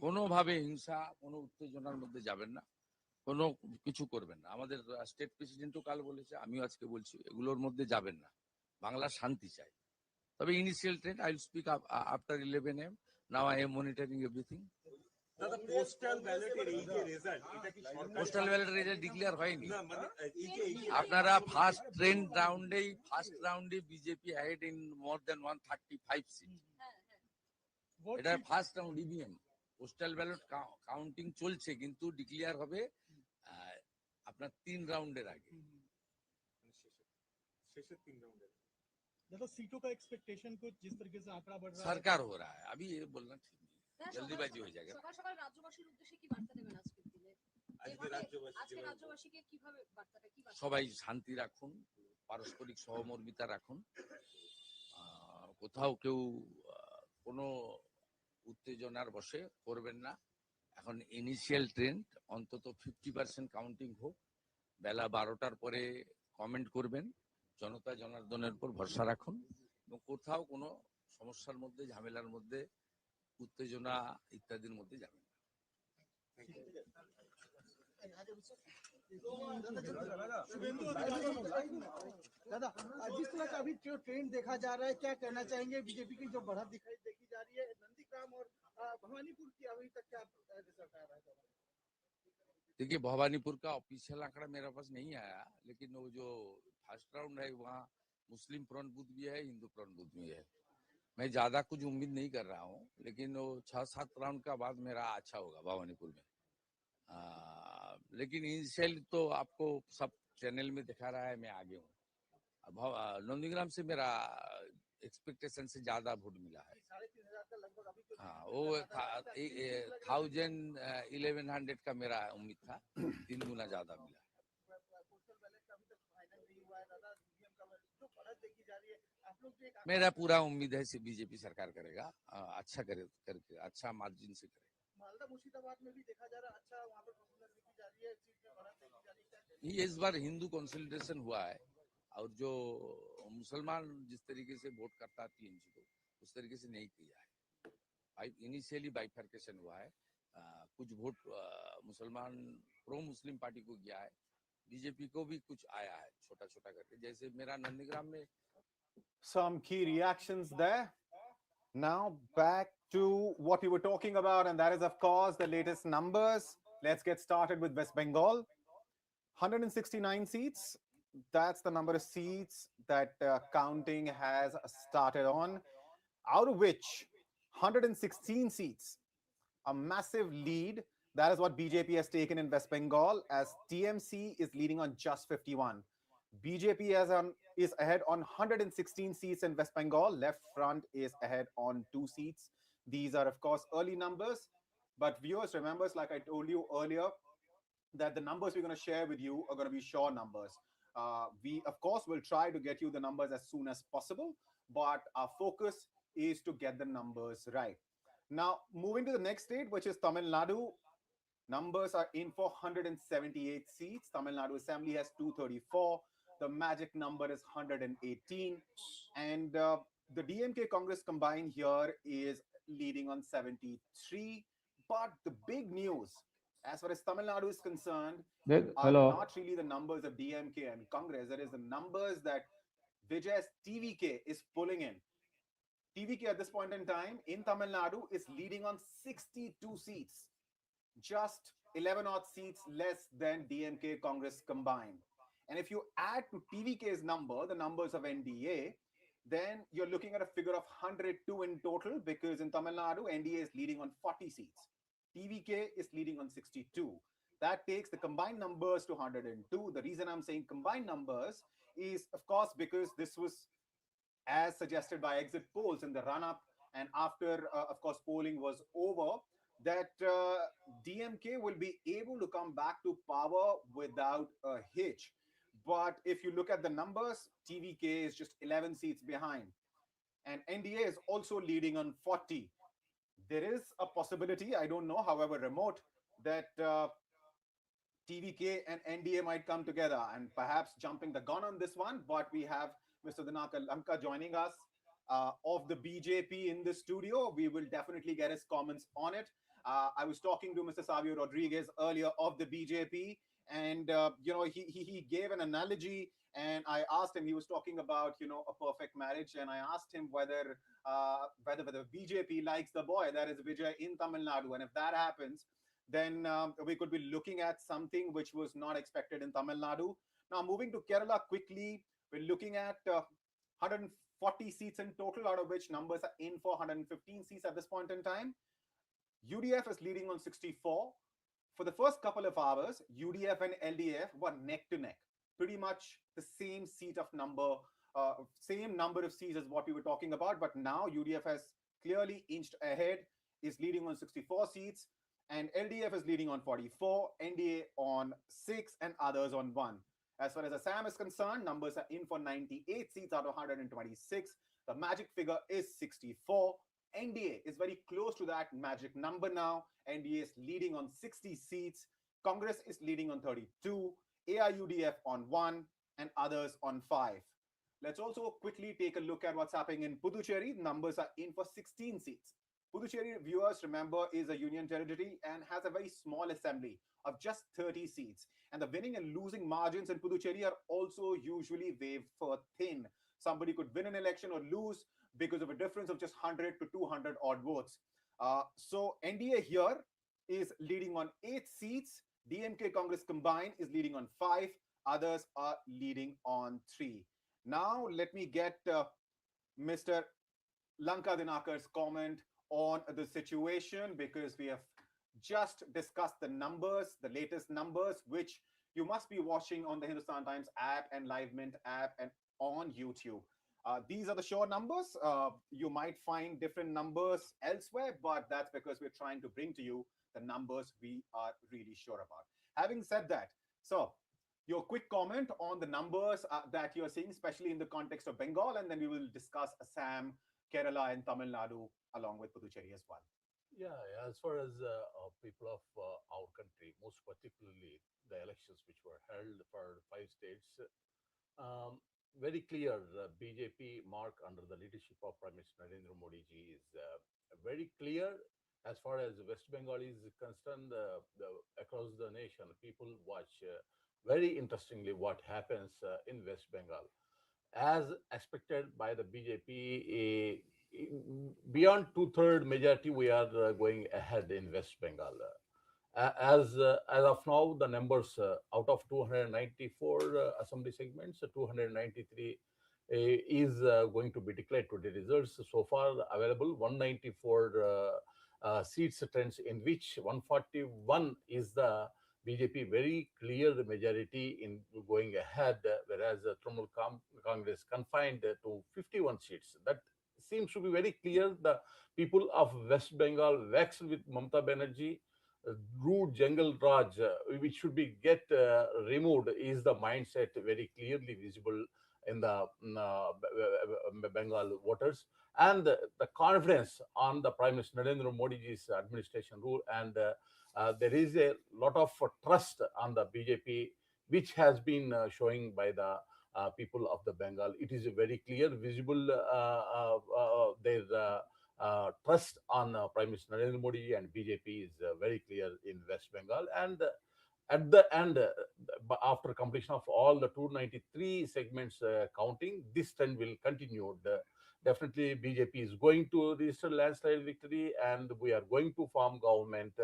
কোনোভাবে হিংসা, কোনো উত্তেজনার মধ্যে যাবেন না, কোনো কিছু করবেন না। আমাদের স্টেট প্রেসিডেন্টও কাল বলেছে, আমিও আজকে বলছি, এগুলোর মধ্যে যাবেন না। বাংলা শান্তি চাই। তবে initial trend, I will speak after 11 AM. Now I am monitoring everything. দাদা পোস্টাল ব্যালটের এই যে রেজাল্ট, এটা কি সরকার পোস্টাল ব্যালটের রেজাল্ট ডিক্লেয়ার হয়নি। না মানে এই যে আপনারা ফার্স্ট রাউন্ডে BJP head in more than 135 seat. এটা first round EVM. Postal ballot counting চলছে, কিন্তু ডিক্লেয়ার হবে আপনার 3 রাউন্ডের আগে। শেষের 3 রাউন্ডে दादा सीटों का एक्सपेक्टेशन कुछ जिस तरीके से आंकड़ा बढ़ रहा है सरकार हो रहा है, अभी ये बोलना ठीक नहीं, जल्दीबाजी हो जाएगा। সকাল সকাল রাজ্যবাসীর উদ্দেশ্যে কি বার্তা দেবেন আজকের দিনে? আজকে রাজ্যবাসীকে কিভাবে বার্তাটা কি বার্তা? সবাই শান্তি রাখুন, পারস্পরিক সহমর্মিতা রাখুন, কোথাও কেউ কোনো উত্তেজনার বশে করবেন না। এখন ইনিশিয়াল ট্রেন্ড, অন্তত 50% কাউন্টিং হোক, বেলা 12টার পরে কমেন্ট করবেন, জনতা জনার্দনের উপর ভরসা রাখুন এবং কোথাও কোনো সমস্যার মধ্যে, ঝামেলার মধ্যে, উত্তেজনা ইত্যাদির মধ্যে যাবেন না। दादा जिस तरह का अभी जो ट्रेंड देखा जा रहा है, क्या कहना चाहेंगे? बीजेपी की जो बढ़त देखी जा रही है नंदीग्राम और भवानीपुर की, अभी तक क्या रिजल्ट आ रहा है? देखिए, भवानीपुर का ऑफिशियल आंकड़ा मेरे पास नहीं आया, लेकिन वो जो फर्स्ट राउंड है वहाँ मुस्लिम प्रॉन बूथ भी है, हिंदू प्रॉन बूथ भी है। मैं ज्यादा कुछ उम्मीद नहीं कर रहा हूँ, लेकिन वो 6-7 राउंड का बाद मेरा अच्छा होगा भवानीपुर में। लेकिन इनिशियल तो आपको सब चैनल में दिखा रहा है, मैं आगे हूँ। नंदीग्राम से मेरा एक्सपेक्टेशन से ज्यादा वोट मिला है। 3,500 का लगभग अभी जो हाँ, वो 1100 का मेरा उम्मीद था, 3 गुना ज्यादा मिला। पोस्टल बैलेट का अभी तक फाइनल नहीं हुआ है दादा, ईवीएम का जो बढ़त देखी जा रही है, आप लोग जो मेरा पूरा उम्मीद है बीजेपी सरकार करेगा, अच्छा करके अच्छा मार्जिन से करेगा। मालदा मुर्शिदाबाद में भी देखा जा रहा है, अच्छा वहाँ पर परफॉर्मेंस देखी जा रही है, सीट में बढ़त देखी जा रही है। ये इस बार हिंदू कंसोलिडेशन हुआ है, और जो मुसलमान जिस तरीके से वोट करता टीएमसी को, उस तरीके से नहीं किया है। इनिशियली बाइफर्केशन हुआ है, कुछ वोट मुसलमान प्रो मुस्लिम पार्टी को गया है, बीजेपी को भी कुछ आया है छोटा छोटा करके, जैसे मेरा नंदीग्राम में। Some key reactions there. Now back to what we were talking about, and that is of course the latest numbers. Let's get started with West Bengal. 169 seats. That's the number of seats that counting has started on, out of which 116 seats, a massive lead. That is what BJP has taken in West Bengal, as TMC is leading on just 51. BJP is ahead on 116 seats in West Bengal. Left Front is ahead on 2 seats. These are, of course, early numbers. But viewers, remember, like I told you earlier, that the numbers we're going to share with you are going to be sure numbers. We, of course, will try to get you the numbers as soon as possible, but our focus is to get the numbers right. Now, moving to the next state, which is Tamil Nadu. Numbers are in for 178 seats. Tamil Nadu Assembly has 234. The magic number is 118. And the DMK Congress combined here is leading on 73. But the big news, as far as Tamil Nadu is concerned, are not really the numbers of DMK and Congress. It is the numbers that Vijay's TVK is pulling in. TVK at this point in time in Tamil Nadu is leading on 62 seats. Just 11 odd seats less than DMK Congress combined. And if you add to TVK's number, the numbers of NDA, then you're looking at a figure of 102 in total, because in Tamil Nadu, NDA is leading on 40 seats. TVK is leading on 62. That takes the combined numbers to 102. The reason I'm saying combined numbers is, of course, because this was as suggested by exit polls in the run-up, and after, of course, polling was over, that DMK will be able to come back to power without a hitch. But if you look at the numbers, TVK is just 11 seats behind. And NDA is also leading on 40. There is a possibility, I don't know, however remote, that TVK and NDA might come together, and perhaps jumping the gun on this one, but we have Mr. Dinakar Lanka joining us of the BJP in the studio. We will definitely get his comments on it. I was talking to Mr. Savio Rodriguez earlier of the BJP, and he gave an analogy, and I asked him. He was talking about a perfect marriage, and I asked him whether BJP likes the boy, that is Vijay, in Tamil Nadu, and if that happens, then we could be looking at something which was not expected in Tamil Nadu. Now, moving to Kerala quickly, we're looking at 140 seats in total, out of which numbers are in for 115 seats at this point in time. UDF is leading on 64. For the first couple of hours, UDF and LDF were neck to neck, pretty much the same same number of seats as what we were talking about. But now UDF has clearly inched ahead, is leading on 64 seats, and LDF is leading on 44, NDA on 6, and others on 1. As far as Assam is concerned, numbers are in for 98 seats out of 126. The magic figure is 64. NDA is very close to that magic number now. NDA is leading on 60 seats. Congress is leading on 32. AIUDF on 1, and others on 5. Let's also quickly take a look at what's happening in Puducherry. Numbers are in for 16 seats. Puducherry, viewers, remember, is a union territory and has a very small assembly of just 30 seats. And the winning and losing margins in Puducherry are also usually wafer thin. Somebody could win an election or lose because of a difference of just 100 to 200 odd votes. So NDA here is leading on 8 seats. DMK Congress combined is leading on 5. Others are leading on 3. Now, let me get Mr. Lanka Dinakar's comment on the situation, because we have just discussed the numbers, the latest numbers, which you must be watching on the Hindustan Times app and Live Mint app and on YouTube. These are the sure numbers. You might find different numbers elsewhere, but that's because we're trying to bring to you the numbers we are really sure about. Having said that, so your quick comment on the numbers that you're seeing, especially in the context of Bengal, and then we will discuss Assam, Kerala, and Tamil Nadu along with Puducherry as well. Yeah, as far as people of our country, most particularly the elections which were held for 5 states, very clear, BJP mark under the leadership of Prime Minister Narendra Modi ji is very clear. As far as West Bengal is concerned, across the nation, people watch very interestingly what happens in West Bengal. As expected by the BJP, beyond 2/3 majority, we are going ahead in West Bengal. As of now, the numbers out of 294 assembly segments, 293 is going to be declared to the results. So far available 194 seats trends, in which 141 is the BJP very clear majority in going ahead, whereas Trinamool Congress confined to 51 seats. That seems to be very clear. The people of West Bengal vexed with Mamata Banerjee, rude jungle Raj, which should be get removed, is the mindset very clearly visible in the Bengal voters, and the confidence on the Prime Minister Narendra Modi's administration rule, and there is a lot of trust on the BJP, which has been showing by the people of the Bengal. It is a very clear, visible their trust on Prime Minister Narendra Modi and BJP is very clear in West Bengal. And at the end, after completion of all the 293 segments counting, this trend will continue. Definitely, BJP is going to register landslide victory, and we are going to form government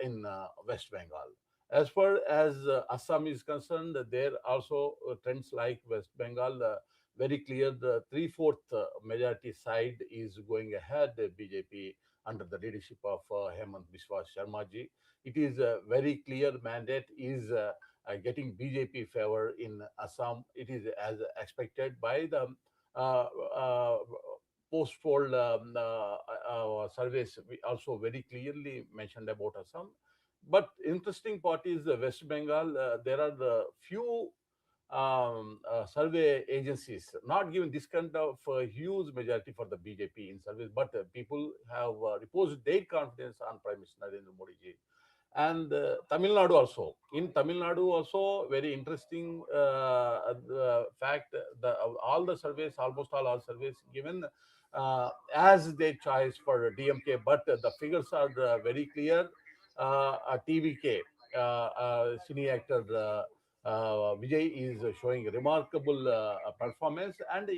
in West Bengal. As far as Assam is concerned, there also trends like West Bengal. Very clear, the 3/4 majority side is going ahead, BJP, under the leadership of Hemant Biswa Sharma ji. It is a very clear mandate is getting BJP favor in Assam. It is as expected by the post-poll surveys. We also very clearly mentioned about Assam. But interesting part is West Bengal. There are the few survey agencies not giving this kind of huge majority for the BJP in surveys, but people have reposed their confidence on Prime Minister Narendra Modi ji. And Tamil Nadu also. In Tamil Nadu also, very interesting the fact, all the surveys, almost all surveys given as their choice for DMK, but the figures are very clear. TVK, cine actor Vijay is showing remarkable performance, and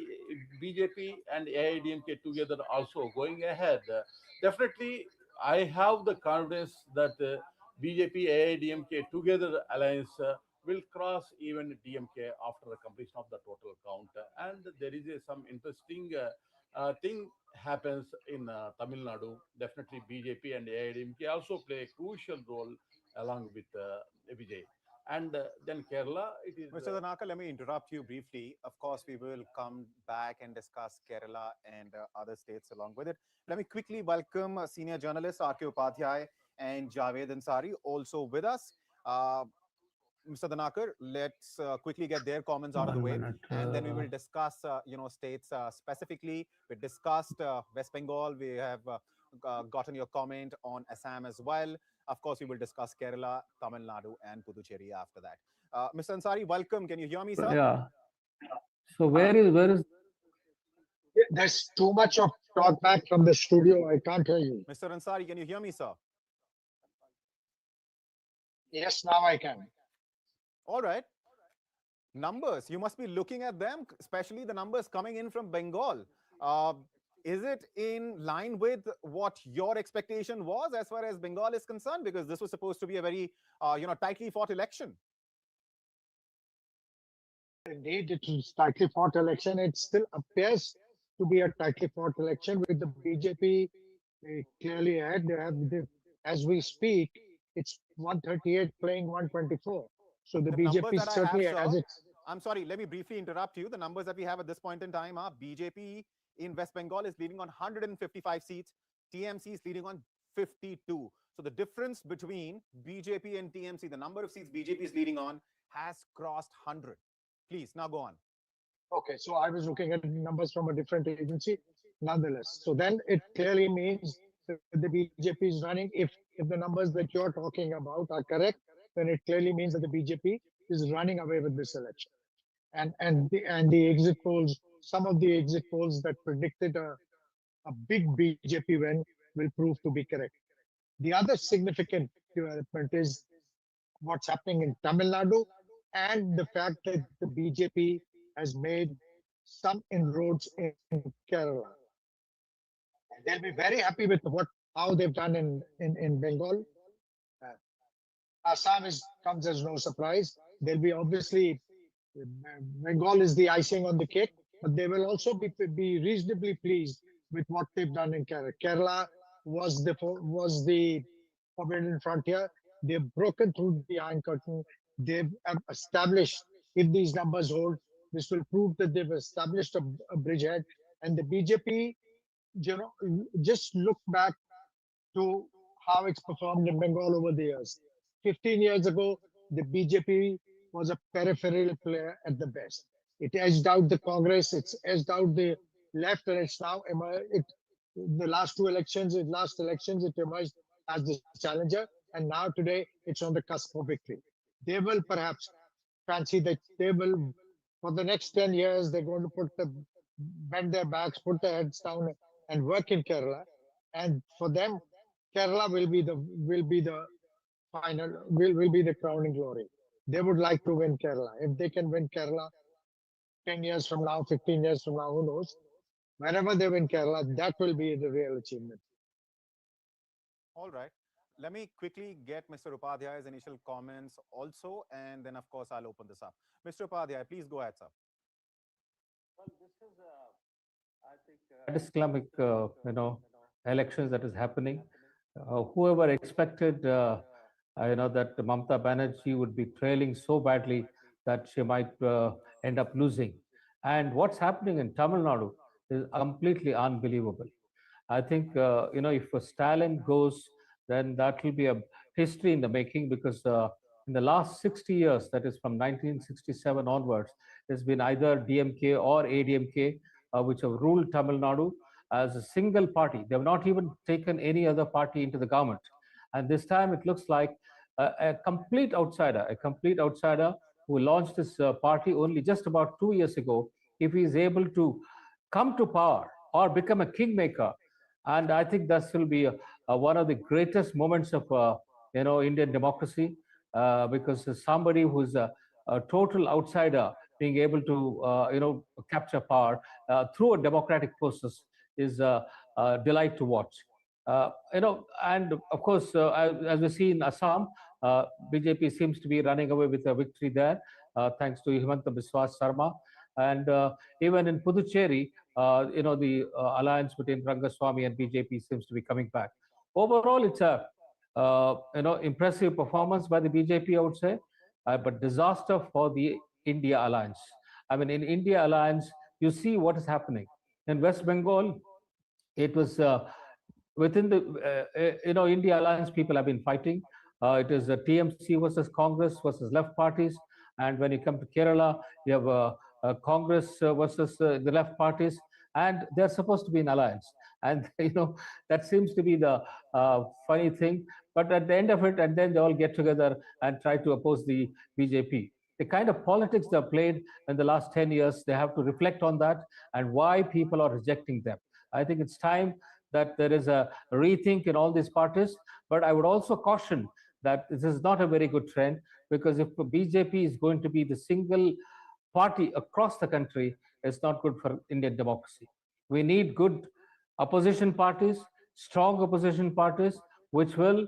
BJP and AIDMK together also going ahead. Definitely, I have the confidence that BJP, AIDMK together alliance will cross even DMK after the completion of the total count. And there is some interesting thing happens in Tamil Nadu. Definitely BJP and AIDMK also play a crucial role along with Vijay. And then Kerala, it is... Mr. Danaka, let me interrupt you briefly. Of course, we will come back and discuss Kerala and other states along with it. Let me quickly welcome senior journalists R.K. Upadhyay and Javed Ansari also with us. Mr. Danakar, let's quickly get their comments out of the way, and then we will discuss, states specifically. We discussed West Bengal. We have gotten your comment on Assam as well. Of course, we will discuss Kerala, Tamil Nadu, and Puducherry after that. Mr. Ansari, welcome. Can you hear me, sir? Yeah. So where is? There's too much of talk back from the studio. I can't hear you. Mr. Ansari, can you hear me, sir? Yes, now I can. All right. Numbers, you must be looking at them, especially the numbers coming in from Bengal. Is it in line with what your expectation was as far as Bengal is concerned? Because this was supposed to be a very, tightly fought election. Indeed, it was tightly fought election. It still appears to be a tightly fought election with the BJP clearly ahead. As we speak, it's 138 playing 124. So the BJP certainly has it. I'm sorry, let me briefly interrupt you. The numbers that we have at this point in time are BJP in West Bengal is leading on 155 seats. TMC is leading on 52. So the difference between BJP and TMC, the number of seats BJP is leading on, has crossed 100. Please, now go on. Okay, so I was looking at numbers from a different agency, nonetheless. So then it clearly means that the BJP is running. If the numbers that you're talking about are correct, then it clearly means that the BJP is running away with this election. And the exit polls, some of the exit polls that predicted a big BJP win will prove to be correct. The other significant development is what's happening in Tamil Nadu and the fact that the BJP has made some inroads in Kerala. They'll be very happy with how they've done in Bengal. Assam comes as no surprise. They'll be obviously, Bengal is the icing on the cake, but they will also be reasonably pleased with what they've done in Kerala. Kerala was the forbidden frontier. They've broken through the Iron Curtain. They've established, if these numbers hold, this will prove that they've established a bridgehead. And the BJP, just look back to how it's performed in Bengal over the years. 15 years ago, the BJP was a peripheral player at the best. It edged out the Congress, it's edged out the left, and it's now the last elections, it emerged as the challenger, and now today it's on the cusp of victory. They will perhaps fancy that they will, for the next 10 years, they're going to bend their backs, put their heads down, and work in Kerala. And for them, Kerala will be the final, will be the crowning glory. They would like to win Kerala. If they can win Kerala 10 years from now, 15 years from now, who knows? Whenever they win Kerala, that will be the real achievement. All right. Let me quickly get Mr. Upadhyay's initial comments also, and then, of course, I'll open this up. Mr. Upadhyay, please go ahead, sir. Well, this is, I think, Islamic, elections that is happening. Whoever expected, that Mamata Banerjee would be trailing so badly that she might end up losing. And what's happening in Tamil Nadu is completely unbelievable. I think, if Stalin goes, then that will be a history in the making, because in the last 60 years, that is from 1967 onwards, there's been either DMK or ADMK which have ruled Tamil Nadu as a single party. They have not even taken any other party into the government. And this time it looks like a complete outsider who launched this party only just about 2 years ago, if he is able to come to power or become a kingmaker. And I think this will be one of the greatest moments of Indian democracy, because somebody who's a total outsider being able to capture power through a democratic process is a delight to watch. And of course, as we see in Assam, BJP seems to be running away with a victory there, thanks to Himanta Biswa Sarma. And even in Puducherry, the alliance between Rangaswamy and BJP seems to be coming back. Overall, it's a impressive performance by the BJP, I would say, but disaster for the India alliance. I mean, in India alliance, you see what is happening in West Bengal. It was within the India alliance, people have been fighting. It is TMC versus Congress versus left parties, and when you come to Kerala, you have Congress versus the left parties, and they're supposed to be in alliance. And that seems to be the funny thing. But at the end of it, and then they all get together and try to oppose the BJP. The kind of politics they've played in the last 10 years, they have to reflect on that and why people are rejecting them. I think it's time that there is a rethink in all these parties. But I would also caution that this is not a very good trend, because if BJP is going to be the single party across the country, it's not good for Indian democracy. We need good opposition parties, strong opposition parties, which will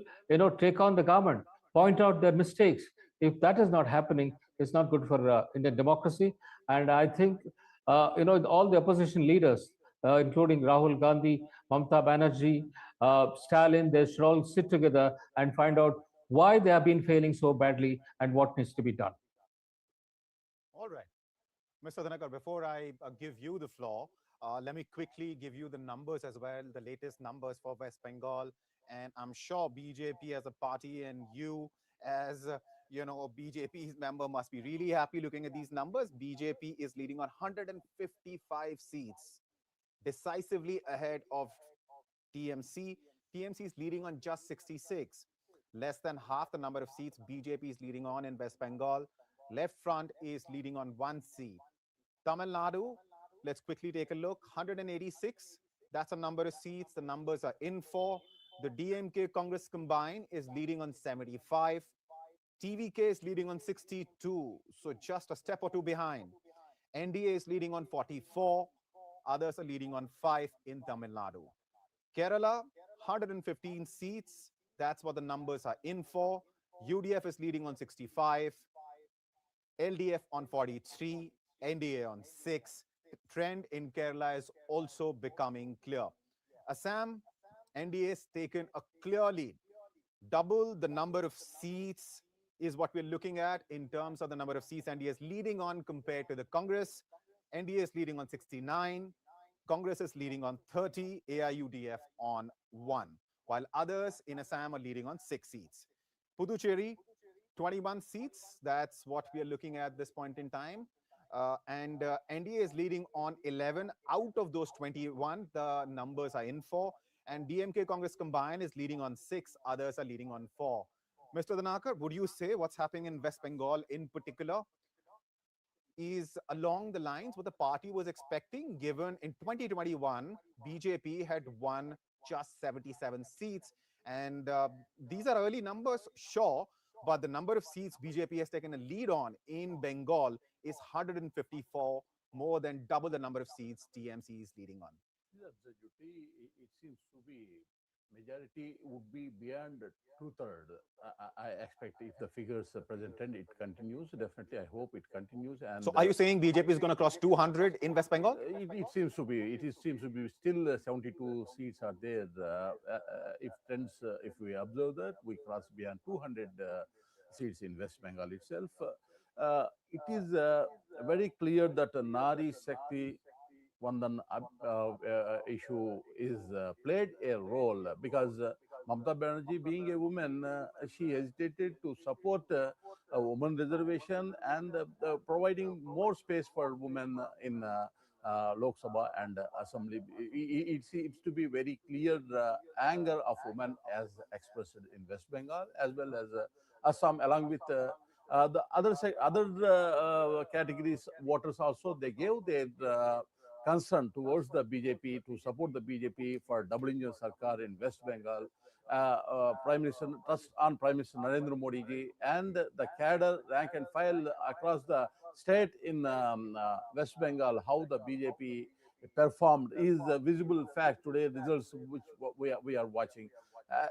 take on the government, point out their mistakes. If that is not happening, it's not good for Indian democracy. And I think all the opposition leaders, including Rahul Gandhi, Mamata Banerjee, Stalin, they should all sit together and find out why they have been failing so badly and what needs to be done. All right. Mr. Dhanakar, before I give you the floor, let me quickly give you the numbers as well, the latest numbers for West Bengal. And I'm sure BJP as a party and you as a BJP member must be really happy looking at these numbers. BJP is leading on 155 seats, decisively ahead of TMC. TMC is leading on just 66. Less than half the number of seats BJP is leading on in West Bengal. Left Front is leading on 1 seat. Tamil Nadu, let's quickly take a look. 186. That's a number of seats. The numbers are in for. The DMK Congress combined is leading on 75. TVK is leading on 62. So just a step or two behind. NDA is leading on 44. Others are leading on 5 in Tamil Nadu. Kerala, 115 seats. That's what the numbers are in for. UDF is leading on 65. LDF on 43. NDA on 6. The trend in Kerala is also becoming clear. Assam, NDA has taken a clear lead. Double the number of seats is what we're looking at in terms of the number of seats NDA is leading on compared to the Congress. NDA is leading on 69. Congress is leading on 30. AIUDF on 1. While others in Assam are leading on 6 seats. Puducherry, 21 seats. That's what we are looking at this point in time. And NDA is leading on 11. Out of those 21, the numbers are in for. And DMK Congress combined is leading on 6. Others are leading on 4. Mr. Dhanakar, would you say what's happening in West Bengal in particular is along the lines what the party was expecting, given in 2021, BJP had won just 77 seats. And these are early numbers, sure, but the number of seats BJP has taken a lead on in Bengal is 154, more than double the number of seats TMC is leading on. It seems to be majority would be beyond 2/3. I expect if the figures presented, it continues. Definitely, I hope it continues. And so, are you saying BJP is going to cross 200 in West Bengal? It seems to be. Seems to be still 72 seats are there. If trends, if we observe that, we cross beyond 200 seats in West Bengal itself. It is very clear that Nari Shakti Vandan issue is played a role because Mamata Banerjee, being a woman, she hesitated to support a woman reservation and providing more space for women in Lok Sabha and Assembly. It seems to be very clear anger of women as expressed in West Bengal as well as Assam, along with the other categories voters also. They gave their concern towards the BJP to support the BJP for double engine sarkar in West Bengal. Prime Minister trust on Prime Minister Narendra Modi ji and the cadre rank and file across the state in West Bengal, how the BJP performed is a visible fact today. Results which we are watching,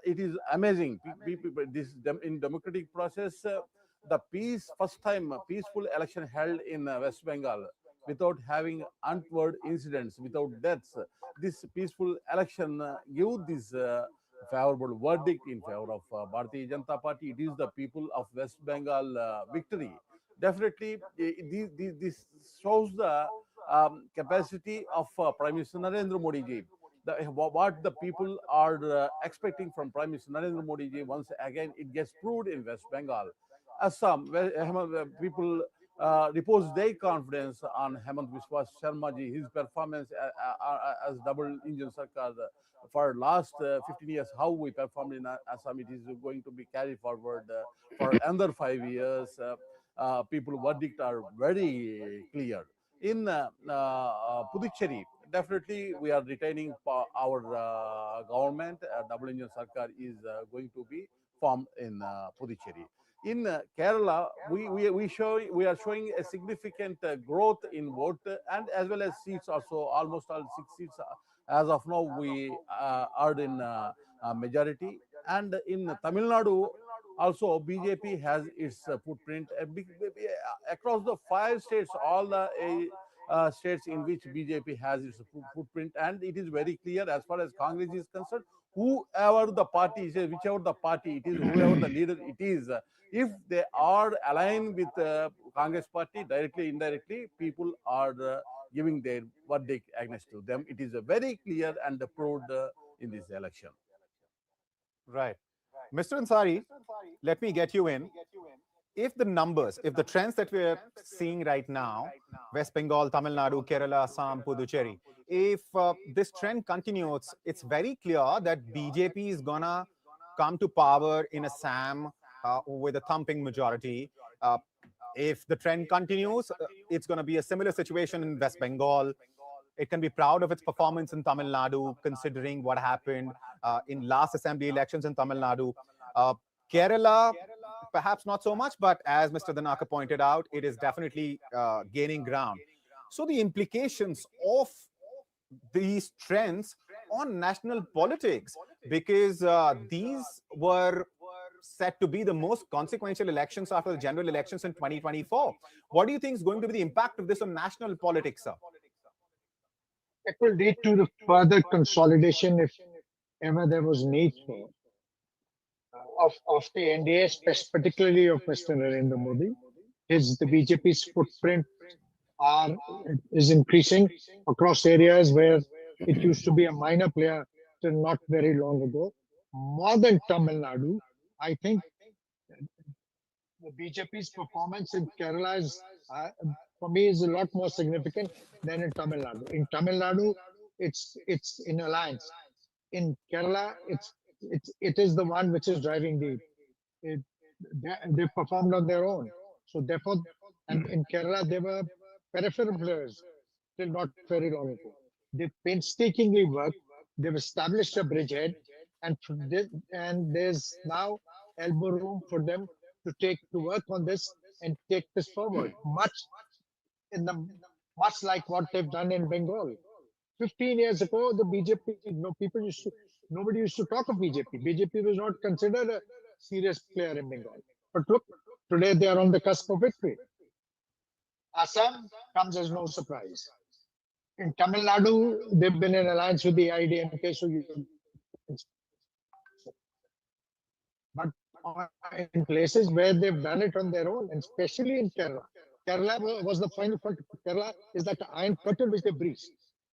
it is amazing. In democratic process, the first time peaceful election held in West Bengal without having untoward incidents, without deaths. This peaceful election give this favorable verdict in favor of Bharatiya Janata Party. It is the people of West Bengal victory. Definitely, this shows the capacity of Prime Minister Narendra Modi ji. What the people are expecting from Prime Minister Narendra Modi ji, once again, it gets proved in West Bengal. Assam, where people repose their confidence on Hemant Biswas Sharma ji, his performance as double engine sarkar for last 15 years, how we performed in Assam, it is going to be carried forward for another 5 years. People verdict are very clear. In Puducherry, definitely we are retaining our government. Double engine sarkar is going to be formed in Puducherry. In Kerala, we are showing a significant growth in vote and as well as seats also. Almost all 6 seats as of now we are in majority. And in Tamil Nadu, also BJP has its footprint across the 5 states, all the states in which BJP has its footprint, and it is very clear as far as Congress is concerned. Whoever the party is, whichever the party it is, whoever the leader it is, if they are aligned with Congress party directly, indirectly, people are giving their verdict against to them. It is very clear and proved in this election. Right. Mr. Ansari, let me get you in. If the numbers, if the trends that we're seeing right now, West Bengal, Tamil Nadu, Kerala, Assam, Puducherry, if this trend continues, it's very clear that BJP is gonna come to power in Assam with a thumping majority. If the trend continues, it's going to be a similar situation in West Bengal. It can be proud of its performance in Tamil Nadu, considering what happened in last assembly elections in Tamil Nadu. Kerala, perhaps not so much, but as Mr. Danaka pointed out, it is definitely gaining ground. So the implications of these trends on national politics, because these were set to be the most consequential elections after the general elections in 2024. What do you think is going to be the impact of this on national politics, sir? It will lead to the further consolidation, if ever there was need for, of the NDA, particularly of Mr. Narendra Modi. The BJP's footprint is increasing across areas where it used to be a minor player till not very long ago. More than Tamil Nadu, I think the BJP's performance in Kerala is, for me, is a lot more significant than in Tamil Nadu. In Tamil Nadu, it's in alliance. In Kerala, it is the one which is driving they performed on their own. So therefore, and in Kerala, they were peripheral players till not very long ago. They painstakingly worked. They've established a bridgehead, and there's now elbow room for them to work on this and take this forward. Much like what they've done in Bengal. 15 years ago, the BJP, nobody used to talk of BJP. BJP was not considered a serious player in Bengal. But look, today they are on the cusp of victory. Assam comes as no surprise. In Tamil Nadu, they've been in alliance with the IDMK, but in places where they've done it on their own, and especially in Kerala. Kerala was the final front. Kerala is that iron curtain which they breached.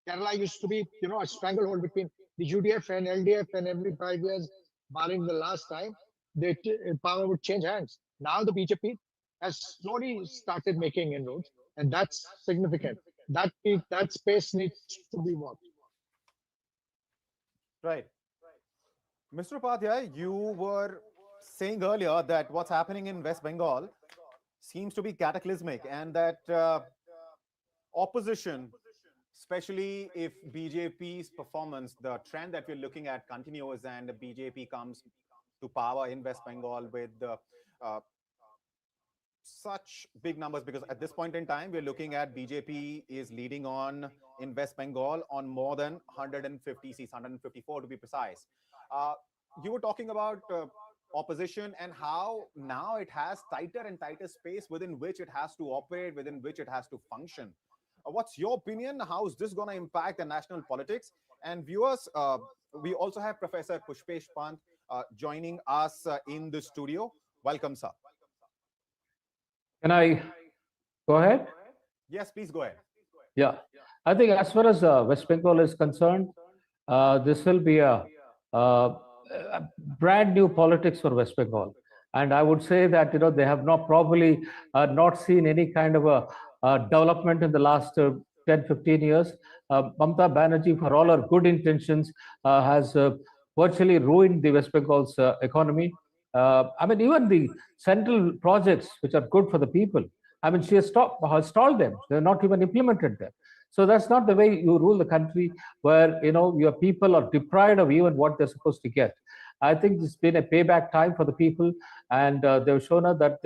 Kerala used to be, a stranglehold between the UDF and LDF, and every 5 years, barring the last time, the power would change hands. Now the BJP has slowly started making inroads, and that's significant. that space needs to be watched. Right. Mr. Upadhyay, you were saying earlier that what's happening in West Bengal seems to be cataclysmic, and that opposition, especially if BJP's performance, the trend that we're looking at continues and the BJP comes to power in West Bengal with uh, such big numbers, because at this point in time, we're looking at BJP is leading on in West Bengal on more than 150 seats, 154 to be precise. Uh, you were talking about opposition and how now it has tighter and tighter space within which it has to operate, within which it has to function. What's your opinion? How is this going to impact the national politics? And viewers, we also have Professor Pushpesh Pant joining us in the studio. Welcome, sir. Can I go ahead? Yes, please go ahead. Yeah, I think as far as West Bengal is concerned, this will be a brand new politics for West Bengal. And I would say that, they have not probably not seen any kind of a development in the last 10, 15 years. Mamata Banerjee, for all her good intentions, has virtually ruined the West Bengal's economy. I mean, even the central projects which are good for the people, I mean, she has stalled them. They're not even implemented them. So that's not the way you rule the country, where your people are deprived of even what they're supposed to get. I think this has been a payback time for the people, and they've shown us that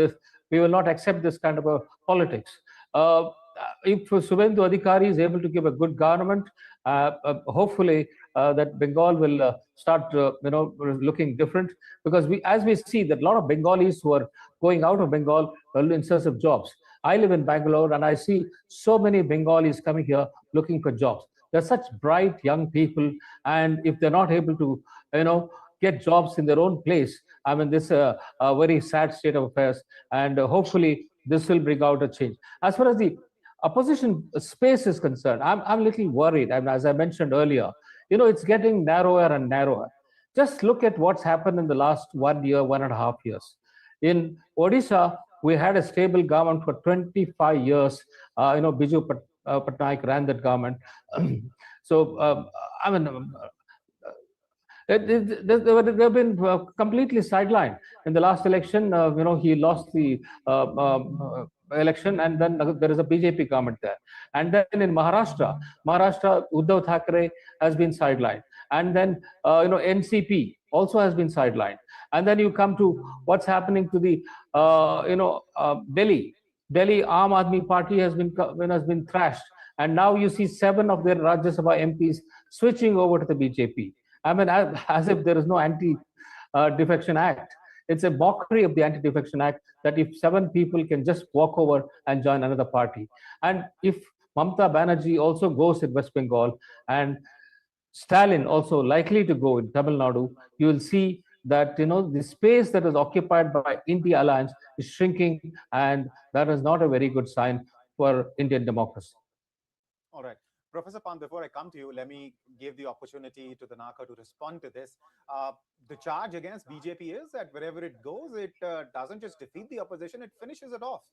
we will not accept this kind of a politics. If Suvendu Adhikari is able to give a good government, hopefully that Bengal will start, looking different, because as we see that a lot of Bengalis who are going out of Bengal in search of jobs. I live in Bangalore and I see so many Bengalis coming here looking for jobs. They're such bright young people, and if they're not able to, get jobs in their own place, I mean, this is a very sad state of affairs, and hopefully this will bring out a change. As far as the opposition space is concerned, I'm a little worried. I mean, as I mentioned earlier, it's getting narrower and narrower. Just look at what's happened in the last 1 year, 1.5 years. In Odisha, we had a stable government for 25 years. Biju Patnaik ran that government. So, I mean, they've been completely sidelined. In the last election, he lost the election, and then there is a BJP government there. And then in Maharashtra, Uddhav Thackeray has been sidelined. And then, NCP also has been sidelined. And then you come to what's happening to the, Delhi. Delhi Aam Aadmi Party has been thrashed. And now you see 7 of their Rajya Sabha MPs switching over to the BJP. I mean, as if there is no Anti-Defection Act. It's a mockery of the Anti-Defection Act that if 7 people can just walk over and join another party. And if Mamata Banerjee also goes in West Bengal, and Stalin also likely to go in Tamil Nadu, you will see that the space that is occupied by India Alliance is shrinking, and that is not a very good sign for Indian democracy. All right. Professor Pant, before I come to you, let me give the opportunity to the Naka to respond to this. The charge against BJP is that wherever it goes, it doesn't just defeat the opposition, it finishes it off.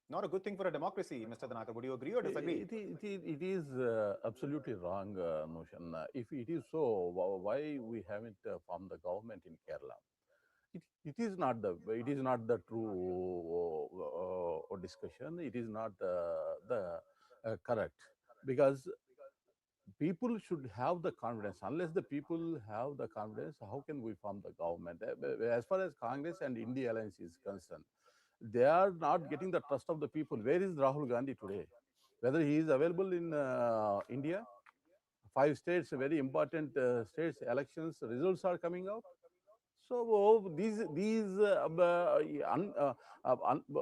Not a good thing for a democracy, Mr. Danaka. Would you agree or disagree? It is absolutely wrong notion. If it is so, why we haven't formed the government in Kerala? It is not the true discussion. It is not the correct, because people should have the confidence. Unless the people have the confidence, how can we form the government? As far as Congress and India Alliance is concerned, they are not getting the trust of the people. Where is Rahul Gandhi today? Whether he is available in India, 5 states, very important states, elections results are coming out. So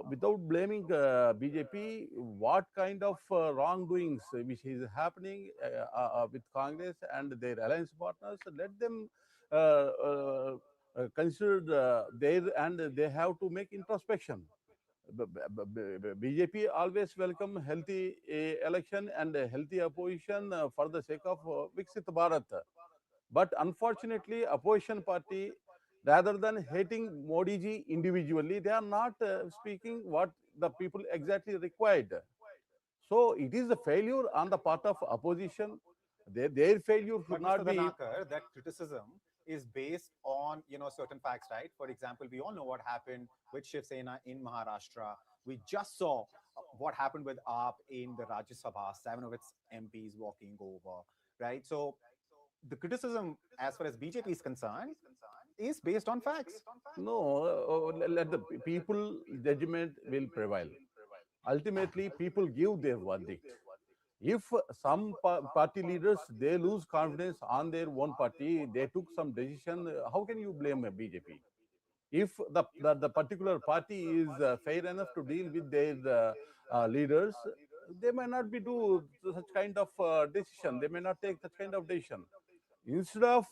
without blaming BJP, what kind of wrongdoings which is happening with Congress and their alliance partners? Let them consider and they have to make introspection. BJP always welcome healthy election and a healthy opposition for the sake of Viksit Bharat. But unfortunately, opposition party, rather than hating Modi ji individually, they are not speaking what the people exactly required. So it is a failure on the part of opposition. Their failure should But not Mr. be. Danakar, that criticism is based on certain facts, right? For example, we all know what happened with Shiv Sena in Maharashtra. We just saw what happened with AAP in the Rajya Sabha, 7 of its MPs walking over, right? So the criticism, as far as BJP is concerned, is based on facts. No, let the people judgment will prevail. Ultimately, people give their verdict. If some party leaders they lose confidence on their own party, they took some decision. How can you blame a BJP? If the particular party is fair enough to deal with their leaders, they may not be do such kind of decision. They may not take such kind of decision. Instead of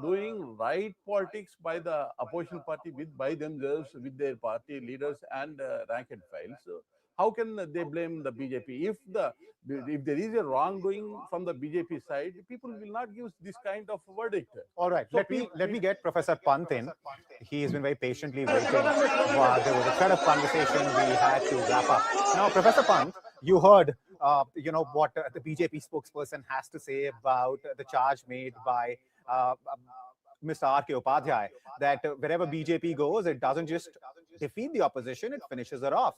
doing right politics by the opposition party by themselves, with their party leaders and rank and files, how can they blame the BJP? If there is a wrongdoing from the BJP side, people will not give this kind of verdict. All right, So let me get Professor Pant in. He has been very patiently waiting. There was a thread of conversation we had to wrap up. Now, Professor Pant, you heard what the BJP spokesperson has to say about the charge made by Mr. R.K. Upadhyay, that wherever BJP goes, it doesn't just defeat the opposition, it finishes it off.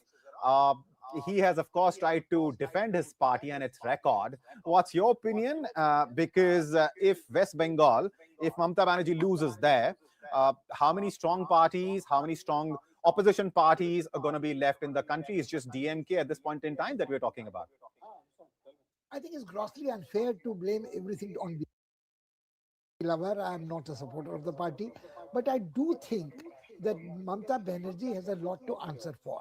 He has, of course, tried to defend his party and its record. What's your opinion? Because if West Bengal, if Mamata Banerjee loses there, how many strong parties, how many strong opposition parties are going to be left in the country? It's just DMK at this point in time that we're talking about. I think it's grossly unfair to blame everything on BJP. I am not a supporter of the party, but I do think that Mamata Banerjee has a lot to answer for.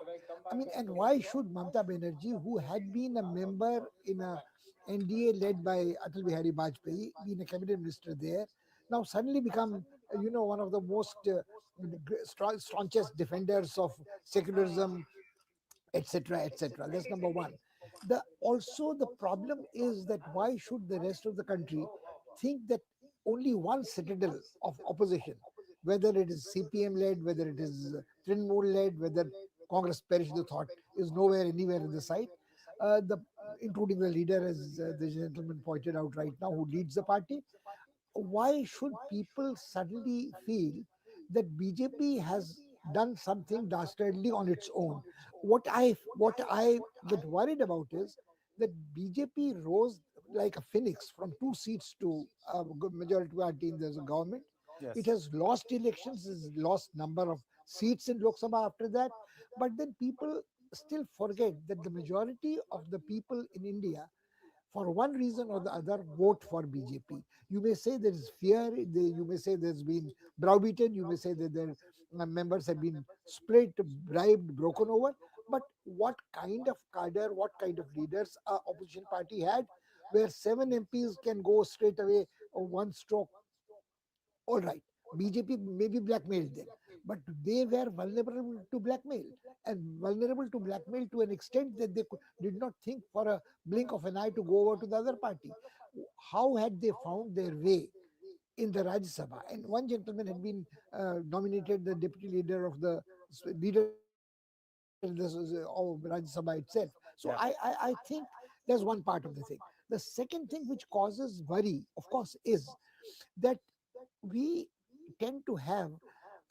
I mean, and why should Mamata Banerjee, who had been a member in a NDA led by Atal Bihari Vajpayee, been a cabinet minister there, now suddenly become, one of the most staunchest defenders of secularism, etc., etc. That's number one. Also the problem is that why should the rest of the country think that only one citadel of opposition, whether it is CPM-led, whether it is Trinamool-led, whether Congress perished the thought, is nowhere, anywhere in the sight, including the leader, as the gentleman pointed out right now, who leads the party. Why should people suddenly feel that BJP has done something dastardly on its own? What I get worried about is that BJP rose like a phoenix from 2 seats to a good majority party in the government. Yes. It has lost elections, has lost number of seats in Lok Sabha after that. But then people still forget that the majority of the people in India, for one reason or the other, vote for BJP. You may say there is fear, you may say there's been browbeaten, you may say that their members have been split, bribed, broken over. But what kind of cadre, what kind of leaders our opposition party had, where 7 MPs can go straight away on one stroke? All right, BJP may be blackmailed then, but they were vulnerable to blackmail, and vulnerable to blackmail to an extent that they did not think for a blink of an eye to go over to the other party. How had they found their way in the Rajya Sabha? And one gentleman had been nominated the deputy leader of the leader of Rajya Sabha itself. So I think there's one part of the thing. The second thing which causes worry, of course, is that we tend to have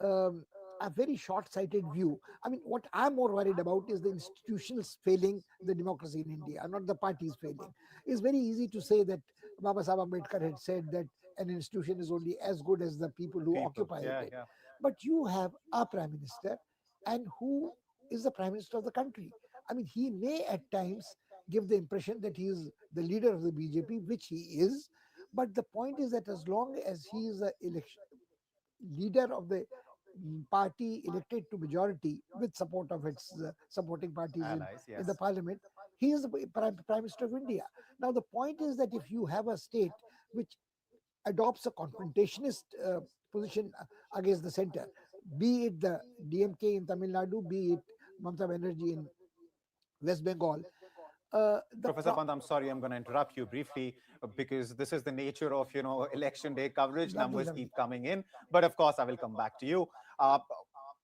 a very short-sighted view. I mean, what I'm more worried about is the institutions failing the democracy in India, not the parties failing. It's very easy to say that Baba Sahib Ambedkar had said that an institution is only as good as the people who occupy it. Yeah. But you have a prime minister, and who is the prime minister of the country. I mean, he may at times give the impression that he is the leader of the BJP, which he is. But the point is that as long as he is the leader of the party elected to majority with support of its supporting parties Allies, in the parliament, he is the prime minister of India. Now, the point is that if you have a state which adopts a confrontationist position against the center, be it the DMK in Tamil Nadu, be it Mamata Banerjee in West Bengal. Professor Pant, I'm sorry, I'm going to interrupt you briefly because this is the nature of, election day coverage. Numbers keep coming in. But of course, I will come back to you.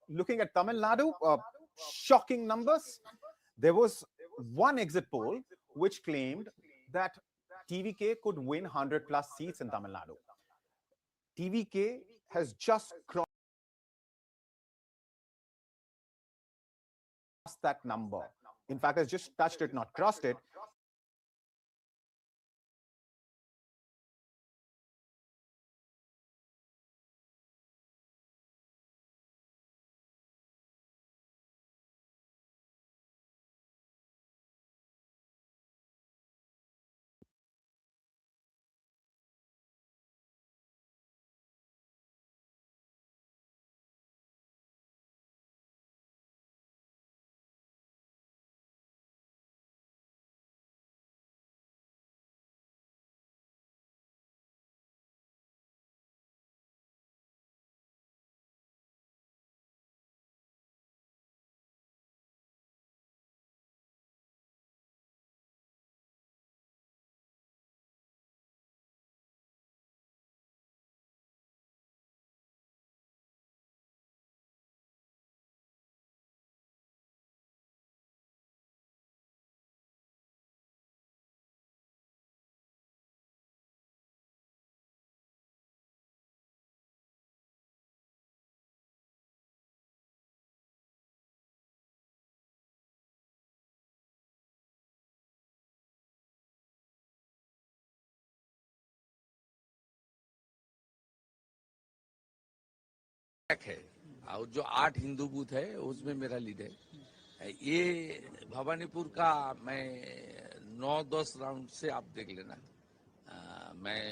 Looking at Tamil Nadu, shocking numbers. There was one exit poll which claimed that TVK could win 100 plus seats in Tamil Nadu. TVK has just crossed that number. In fact, has just touched it, not crossed it. है और जो 8 Hindu booth है उसमें मेरा lead है। ये भवानीपुर का मैं 9-10 राउंड से आप देख लेना, मैं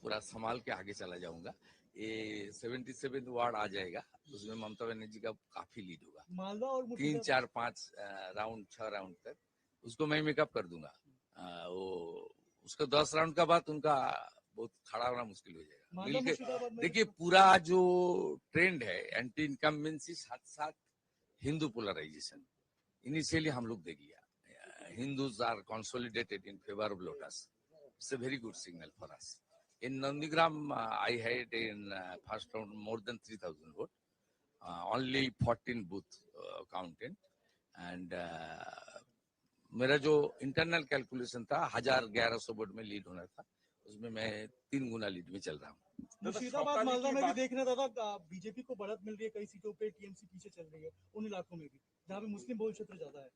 पूरा संभाल के आगे चला जाऊंगा। ये 77 वार्ड आ जाएगा, उसमें ममता बनर्जी का काफी लीड होगा। मालदा और 3, 4, 5 राउंड 6 राउंड तक उसको मैं मेकअप कर दूंगा। वो उसका 10 राउंड का बाद उनका बहुत खड़ा होना मुश्किल हो जाएगा। मिलके देखिए पूरा जो ट्रेंड है एंटी इनकम्बेंसी साथ साथ हिंदू पोलराइजेशन इनिशियली हम लोग देख लिया। Hindus are consolidated in favour of lotus, it's a very good signal for us. In Nandigram, I had in first round more than 3,000 votes, only 14 booth counted, and मेरा जो internal calculation था 1,1100 vote में lead होना था, उसमें मैं 3 गुना lead में चल रहा हूँ। मुर्शिदाबाद मालदा में भी देखना दादा बीजेपी को बढ़त मिल रही है, कई सीटों पे टीएमसी पीछे चल रही है उन इलाकों में भी जहाँ पे मुस्लिम बहुल क्षेत्र ज्यादा है।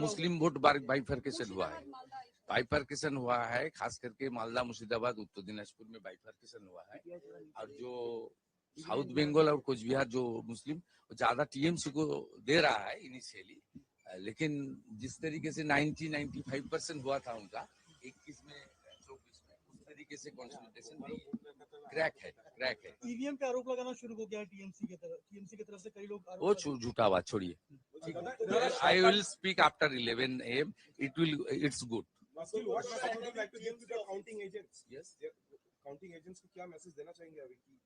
मुस्लिम वोट बाइफर्केशन हुआ है, बाइफर्केशन हुआ है, खास करके मालदा मुर्शिदाबाद उत्तर दिनाजपुर में बाइफर्केशन हुआ है। और जो साउथ बंगाल और कुछ बिहार जो मुस्लिम ज्यादा टीएमसी को दे रहा है इनिशियली, लेकिन जिस तरीके से 90-95% हुआ था उनका 21 में 24 में, उस तरीके से कंसोलिडेशन नहीं है, क्रैक है। ईवीएम पे आरोप लगाना शुरू हो गया है टीएमसी की तरफ से कई लोग वो झूठा बात छोड़िए। I will speak after 11 AM. It's good. Still, what message would you like to give to the counting agents? Yes, counting agents को क्या मैसेज देना चाहेंगे अभी की?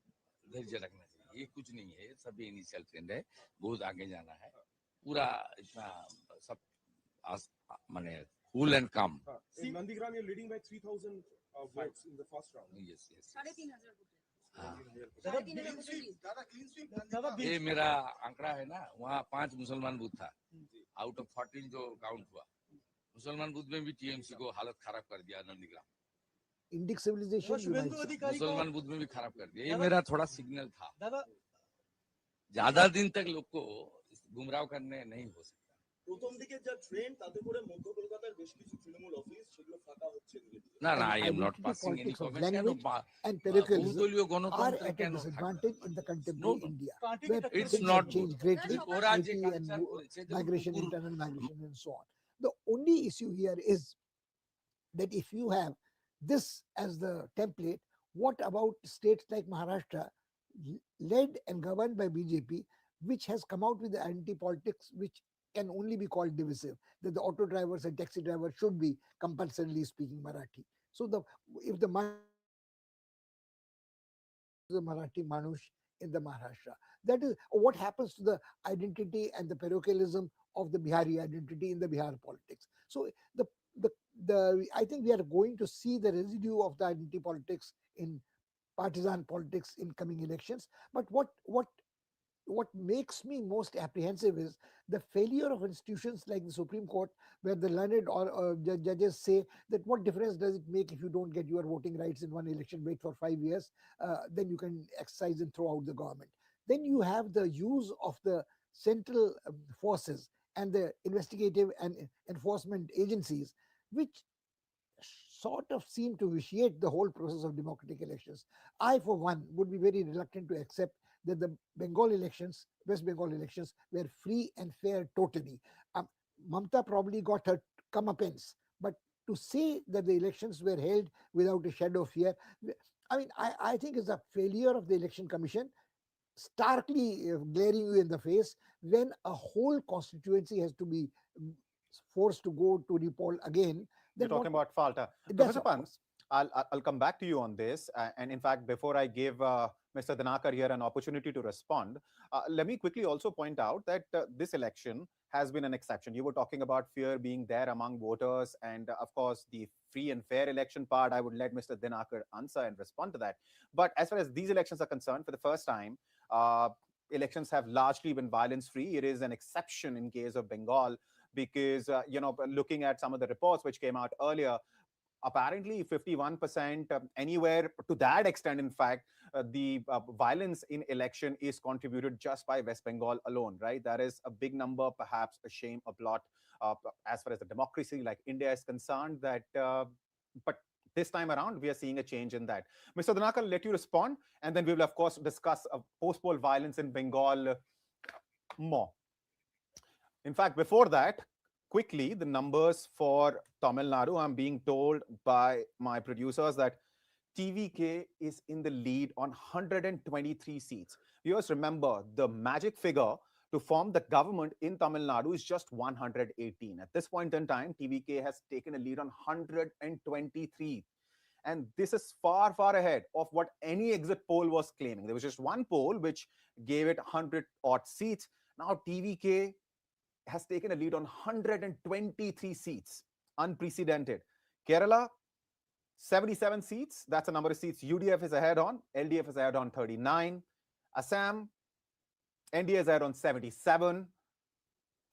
धैर्य रखना चाहिए, ये कुछ नहीं है, सब इनिशियल ट्रेंड है, बहुत आगे जाना है, पूरा इतना सब माने कूल एंड काम। In Nandigram, you're leading by 3,000 votes in the first round. Yes. 3,500 ये मेरा आंकड़ा है ना, वहाँ 5 मुसलमान बूथ था, आउट ऑफ 14 जो काउंट हुआ, मुसलमान बूथ में भी टीएमसी को हालत खराब कर दिया नंदीग्राम। इंडिक सिविलाइजेशन मुसलमान बुद्ध में भी खराब कर दिया। ये मेरा थोड़ा सिग्नल था। ज्यादा दिन तक लोग को गुमराह करने नहीं हो सकता। প্রথম দিকে যা ট্রেন্ড তাতে করে মধ্য কলকাতার বেশ কিছু তৃণমূল অফিস সেগুলো ফাঁকা হচ্ছে। না I am not passing any comment. And parochialism বহুদলীয় are গণতন্ত্র at a কেন disadvantage in the contemporary India, where It's things not have changed good. greatly, ওরা যে IT and কালচার করেছে যে migration, internal migration, and so on. The only issue here is that if you have this as the template, what about states like Maharashtra, led and governed by BJP, which has come out with the anti-politics which can only be called divisive, that the auto drivers and taxi drivers should be compulsorily speaking Marathi. So if the Marathi Manush in the Maharashtra, that is what happens to the identity and the parochialism of the Bihari identity in the Bihar politics. So I think we are going to see the residue of the identity politics in partisan politics in coming elections. But what what makes me most apprehensive is the failure of institutions like the Supreme Court, where the learned or judges say that what difference does it make if you don't get your voting rights in one election, wait for 5 years, then you can exercise and throw out the government. Then you have the use of the central forces and the investigative and enforcement agencies, which sort of seem to vitiate the whole process of democratic elections. I, for one, would be very reluctant to accept that the Bengal elections, West Bengal elections, were free and fair totally. Mamta probably got her comeuppance, but to say that the elections were held without a shadow of fear, I mean, I think it's a failure of the Election Commission, starkly glaring you in the face when a whole constituency has to be forced to go to repoll again. You're talking about Falta. That's Professor Pants, I'll come back to you on this. And in fact, before I give Mr. Dhanakar here an opportunity to respond, let me quickly also point out that this election has been an exception. You were talking about fear being there among voters. And of course, the free and fair election part, I would let Mr. Dhanakar answer and respond to that. But as far as these elections are concerned, for the first time, elections have largely been violence free. It is an exception in case of Bengal, because looking at some of the reports which came out earlier, apparently 51%, anywhere to that extent, in fact, the violence in election is contributed just by West Bengal alone, right? That is a big number, perhaps a shame, a blot, as far as the democracy like India is concerned. That, but this time around, we are seeing a change in that. Mr. Dhanakar, I'll let you respond, and then we will, of course, discuss post-poll violence in Bengal more. In fact, before that, quickly, the numbers for Tamil Nadu, I'm being told by my producers that TVK is in the lead on 123 seats. Viewers, remember, the magic figure to form the government in Tamil Nadu is just 118. At this point in time, TVK has taken a lead on 123. And this is far, far ahead of what any exit poll was claiming. There was just one poll which gave it 100 odd seats. Now TVK has taken a lead on 123 seats, unprecedented. Kerala, 77 seats. That's the number of seats UDF is ahead on. LDF is ahead on 39. Assam, NDA is ahead on 77.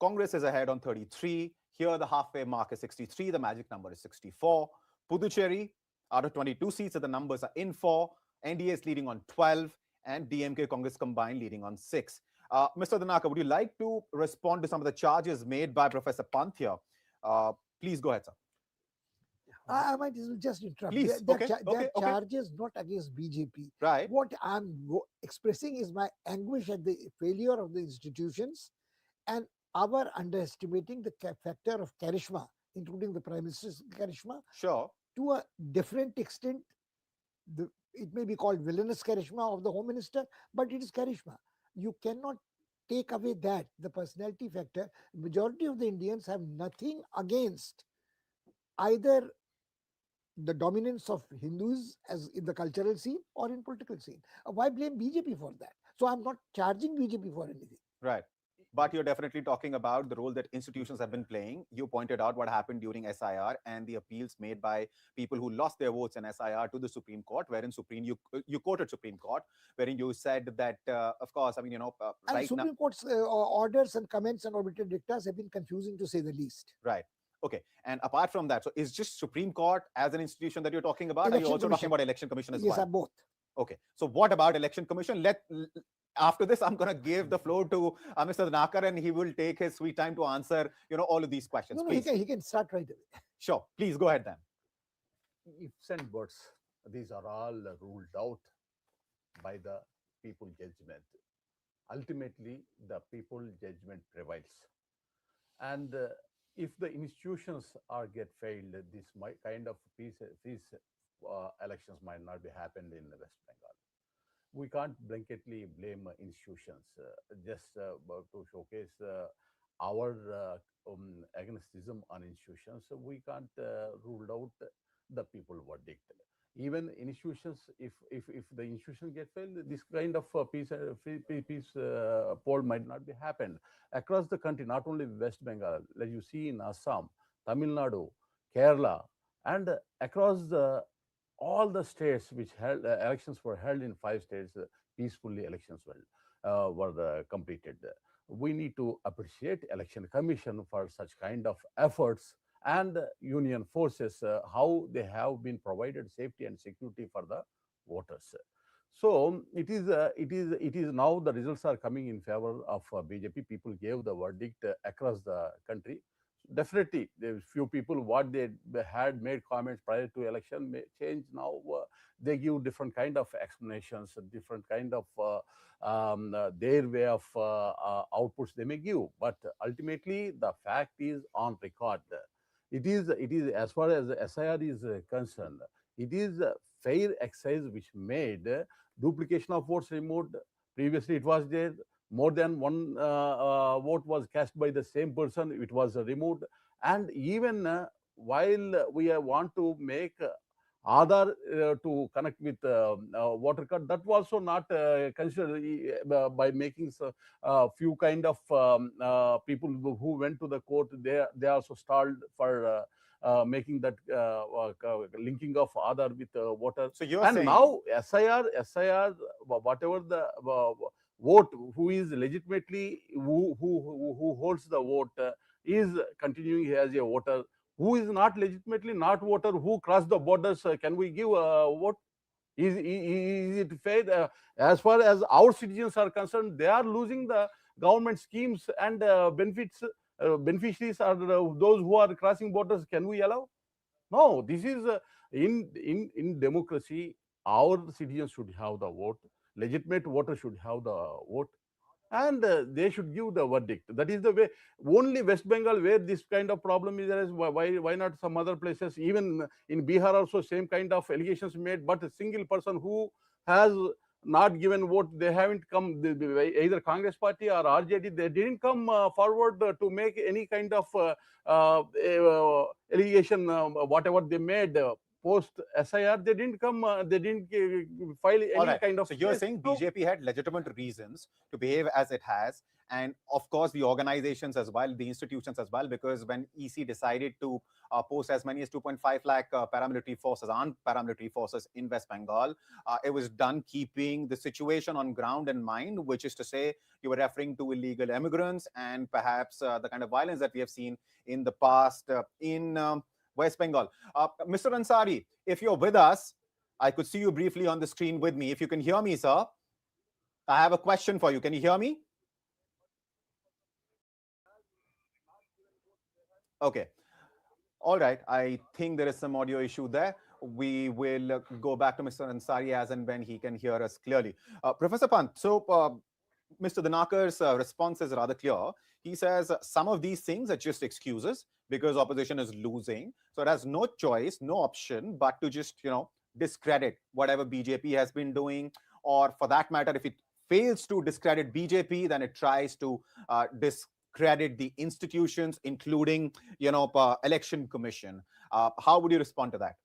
Congress is ahead on 33. Here, the halfway mark is 63. The magic number is 64. Puducherry, out of 22 seats, the numbers are in for. NDA is leading on 12. And DMK Congress combined leading on 6. Mr. Dhanakar, would you like to respond to some of the charges made by Professor Pant here? Please go ahead, sir. I might just interrupt. Please. That charge is not against BJP. Right. What I'm expressing is my anguish at the failure of the institutions and our underestimating the factor of charisma, including the Prime Minister's charisma. Sure. To a different extent, it may be called villainous charisma of the Home Minister, but it is charisma. You cannot take away that, the personality factor. Majority of the Indians have nothing against either the dominance of Hindus as in the cultural scene or in political scene. Why blame BJP for that? So I'm not charging BJP for anything. Right. But you're definitely talking about the role that institutions have been playing. You pointed out what happened during SIR and the appeals made by people who lost their votes in SIR to the Supreme Court, wherein you quoted Supreme Court, wherein you said that, of course, I mean, and Supreme Court's orders and comments and arbitrary dictas have been confusing to say the least. Right. Okay. And apart from that, so is just Supreme Court as an institution that you're talking about? Are you also talking about Election Commission as well? Yes, I'm both. Okay. So what about Election Commission? After this, I'm going to give the floor to Mr. Dhanakar, and he will take his sweet time to answer, all of these questions. No, he can start right away. Sure. Please go ahead then. Ifs and buts, these are all ruled out by the people judgment. Ultimately, the people judgment prevails. And if the institutions get failed, this kind of peace elections might not be happened in West Bengal. We can't blanketly blame institutions just to showcase our agnosticism on institutions. So we can't rule out the people verdict. Even institutions, if the institution get failed, this kind of peace poll might not be happened across the country, not only West Bengal, like you see in Assam, Tamil Nadu, Kerala, and across all the states which held elections were held in 5 states, peacefully elections were held. were completed. We need to appreciate Election Commission for such kind of efforts, and union forces, how they have been provided safety and security for the voters. So it is now the results are coming in favor of BJP. People gave the verdict across the country. Definitely, there few people what they had made comments prior to election may change now. They give different kind of explanations, different kind of their way of outputs they may give. But ultimately, the fact is on record. It is as far as SIR is concerned. It is a fair exercise which made duplication of votes removed. Previously, it was there. More than one vote was cast by the same person. It was removed. And even while we want to make Aadhaar to connect with voter card, that was also not considered by making few kind of people who went to the court. They also stalled for making that linking of Aadhaar with voter. So you're and saying now SIR, whatever the vote, who is legitimately who holds the vote is continuing as a voter. Who is not legitimately not voter, who crossed the borders, can we give a vote? Is it fair? As far as our citizens are concerned, they are losing the government schemes and benefits. Beneficiaries are those who are crossing borders. Can we allow? No, this is in democracy. Our citizens should have the vote. Legitimate voters should have the vote, and they should give the verdict. That is the way. Only West Bengal where this kind of problem is there. Why not some other places? Even in Bihar also same kind of allegations made, but a single person who has not given vote, they haven't come. Either Congress party or RJD, they didn't come forward to make any kind of allegation. Whatever they made. Post SIR, they didn't come, they didn't file any kind of. So you're saying BJP had legitimate reasons to behave as it has, and of course the organizations as well, the institutions as well, because when EC decided to post as many as 2.5 lakh paramilitary forces, armed paramilitary forces in West Bengal, it was done keeping the situation on ground in mind, which is to say you were referring to illegal immigrants and perhaps the kind of violence that we have seen in the past in West Bengal. Mr. Ansari, if you're with us, I could see you briefly on the screen with me. If you can hear me, sir, I have a question for you. Can you hear me? Okay. All right. I think there is some audio issue there. We will go back to Mr. Ansari as and when he can hear us clearly. Professor Pant, so Mr. Danakar's response is rather clear. He says some of these things are just excuses because opposition is losing. So it has no choice, no option, but to just, discredit whatever BJP has been doing, or for that matter, if it fails to discredit BJP, then it tries to discredit the institutions, including, election commission. How would you respond to that?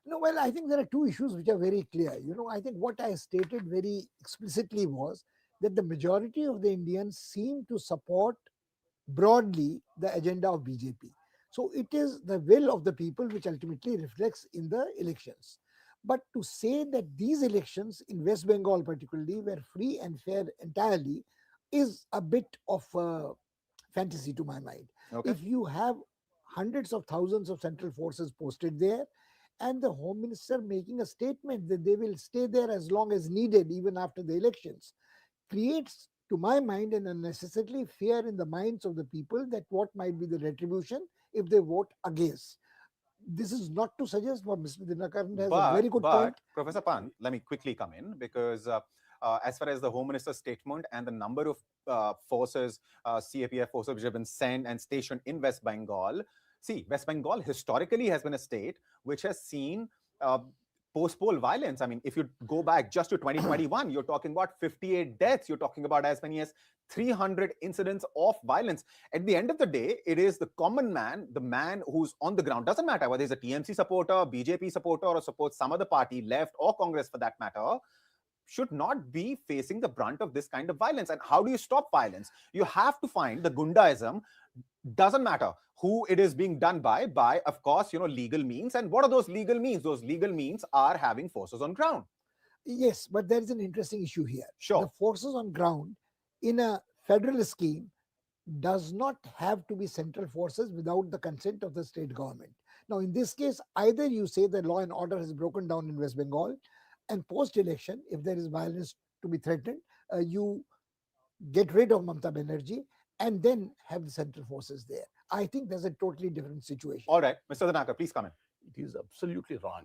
No, well, I think there are two issues which are very clear. I think what I stated very explicitly was that the majority of the Indians seem to support broadly the agenda of BJP. So it is the will of the people which ultimately reflects in the elections. But to say that these elections in West Bengal particularly were free and fair entirely is a bit of fantasy to my mind. Okay. If you have hundreds of thousands of central forces posted there, and the Home Minister making a statement that they will stay there as long as needed, even after the elections, creates, to my mind, an unnecessarily fear in the minds of the people that what might be the retribution if they vote against. This is not to suggest what Mr. Dinakaran has a very good point. Professor Pant, let me quickly come in, because as far as the Home Minister's statement and the number of forces, CAPF forces which have been sent and stationed in West Bengal, see, West Bengal historically has been a state which has seen post-poll violence. I mean, if you go back just to 2021, you're talking about 58 deaths. You're talking about as many as 300 incidents of violence. At the end of the day, it is the common man, the man who's on the ground. Doesn't matter whether he's a TMC supporter, BJP supporter, or supports some other party, left or Congress for that matter, should not be facing the brunt of this kind of violence. And how do you stop violence? You have to find the gundaism. Doesn't matter who it is being done by, of course, legal means. And what are those legal means? Those legal means are having forces on ground. Yes, but there is an interesting issue here. Sure. The forces on ground in a federal scheme does not have to be central forces without the consent of the state government. Now, in this case, either you say the law and order has broken down in West Bengal, and post-election, if there is violence to be threatened, you get rid of Mamata Banerjee and then have the central forces there. I think there's a totally different situation. All right, Mr. Dhanaka, please come in. It is absolutely wrong.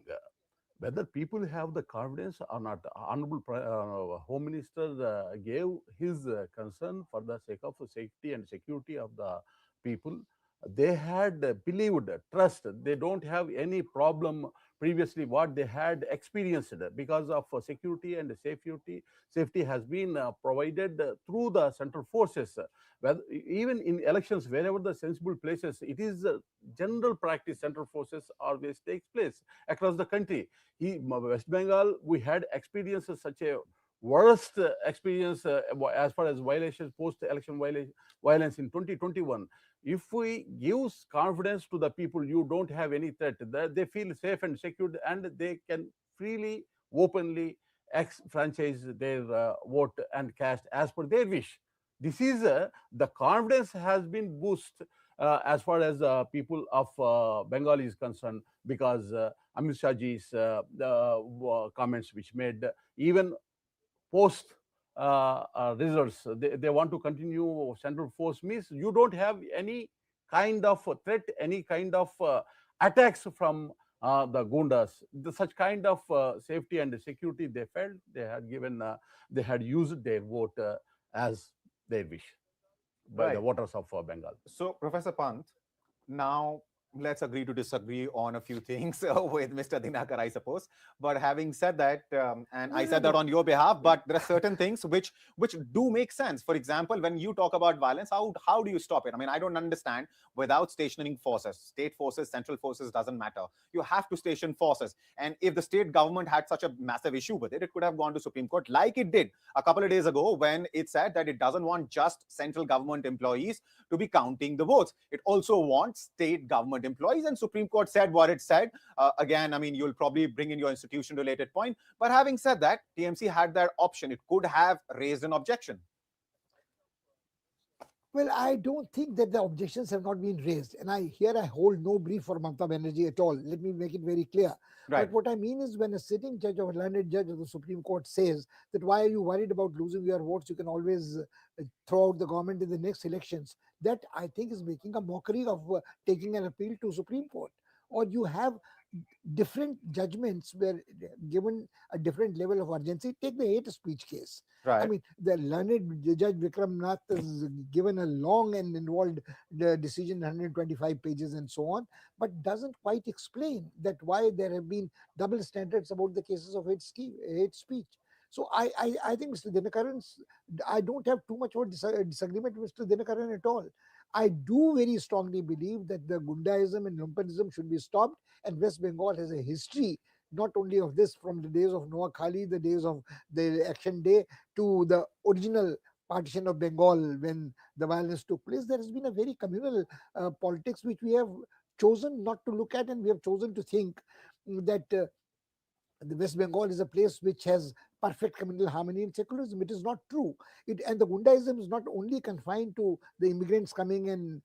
Whether people have the confidence or not, Honorable Home Minister gave his concern for the sake of safety and security of the people. They had believed, trust, they don't have any problem previously what they had experienced because of security and safety. Safety has been provided through the central forces. Even in elections, wherever the sensible places, it is general practice, central forces always takes place across the country. West Bengal, we had experienced such a worst experience as far as violations, post-election violence in 2021. If we give confidence to the people, you don't have any threat, they feel safe and secure, and they can freely, openly franchise their vote and cast as per their wish. This is the confidence has been boosted as far as people of Bengal is concerned, because Amit Shah ji's comments which made even post results, they want to continue central force means you don't have any kind of threat, any kind of attacks from the gundas. Such kind of safety and security they felt, they had given, they had used their vote as their wish by the voters of Bengal. So, Professor Pant, now let's agree to disagree on a few things with Mr. Dinakar, I suppose. But having said that, and I said that on your behalf, but there are certain things which do make sense. For example, when you talk about violence, how do you stop it? I mean, I don't understand. Without stationing forces, state forces, central forces, doesn't matter. You have to station forces. And if the state government had such a massive issue with it, it could have gone to Supreme Court like it did a couple of days ago when it said that it doesn't want just central government employees to be counting the votes. It also wants state government employees, and Supreme Court said what it said. Again, I mean, you'll probably bring in your institution-related point. But having said that, TMC had that option. It could have raised an objection. Well, I don't think that the objections have not been raised. And I hold no brief for Mamata Banerjee at all. Let me make it very clear. Right. But what I mean is, when a sitting judge or a learned judge of the Supreme Court says that why are you worried about losing your votes, you can always throw out the government in the next elections, that I think is making a mockery of taking an appeal to Supreme Court. Or you have different judgments were given a different level of urgency. Take the hate speech case. Right. I mean, the learned Judge Vikram Nath has given a long and involved decision, 125 pages and so on, but doesn't quite explain that why there have been double standards about the cases of hate speech. So I think Mr. Dinakaran, I don't have too much of a disagreement with Mr. Dinakaran at all. I do very strongly believe that the Gundaism and Lumpenism should be stopped, and West Bengal has a history not only of this from the days of Noakhali, the days of the Action Day, to the original partition of Bengal when the violence took place. There has been a very communal politics which we have chosen not to look at, and we have chosen to think that the West Bengal is a place which has perfect communal harmony and secularism. It is not true. And the Gundaism is not only confined to the immigrants coming and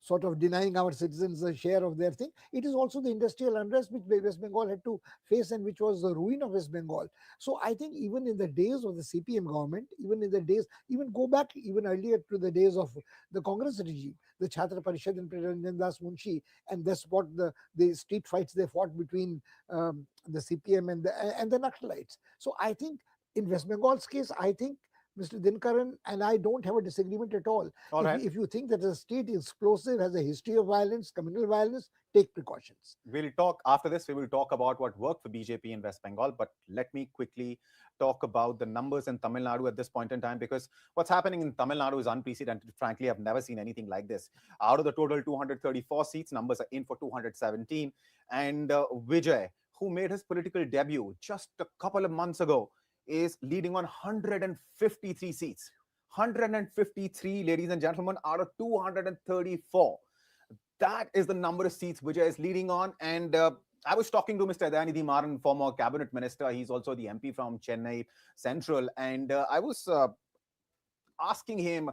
sort of denying our citizens a share of their thing. It is also the industrial unrest which West Bengal had to face and which was the ruin of West Bengal. So I think even in the days of the CPM government, even go back even earlier to the days of the Congress regime, the Chhatra Parishad and Ranjan Das Munshi, and that's what the street fights they fought between the CPM and the Naxalites. So I think in West Bengal's case, I think Mr. Dinkaran and I don't have a disagreement at all. If you think that the state is explosive, has a history of violence, communal violence, take precautions. We'll talk after this. We will talk about what worked for BJP in West Bengal. But let me quickly talk about the numbers in Tamil Nadu at this point in time, because what's happening in Tamil Nadu is unprecedented. Frankly, I've never seen anything like this. Out of the total 234 seats, numbers are in for 217. And Vijay, who made his political debut just a couple of months ago, is leading on 153 seats. 153, ladies and gentlemen, out of 234. That is the number of seats Vijay is leading on. And I was talking to Mr. Dayanidhi Maran, former cabinet minister. He's also the MP from Chennai Central. And I was asking him,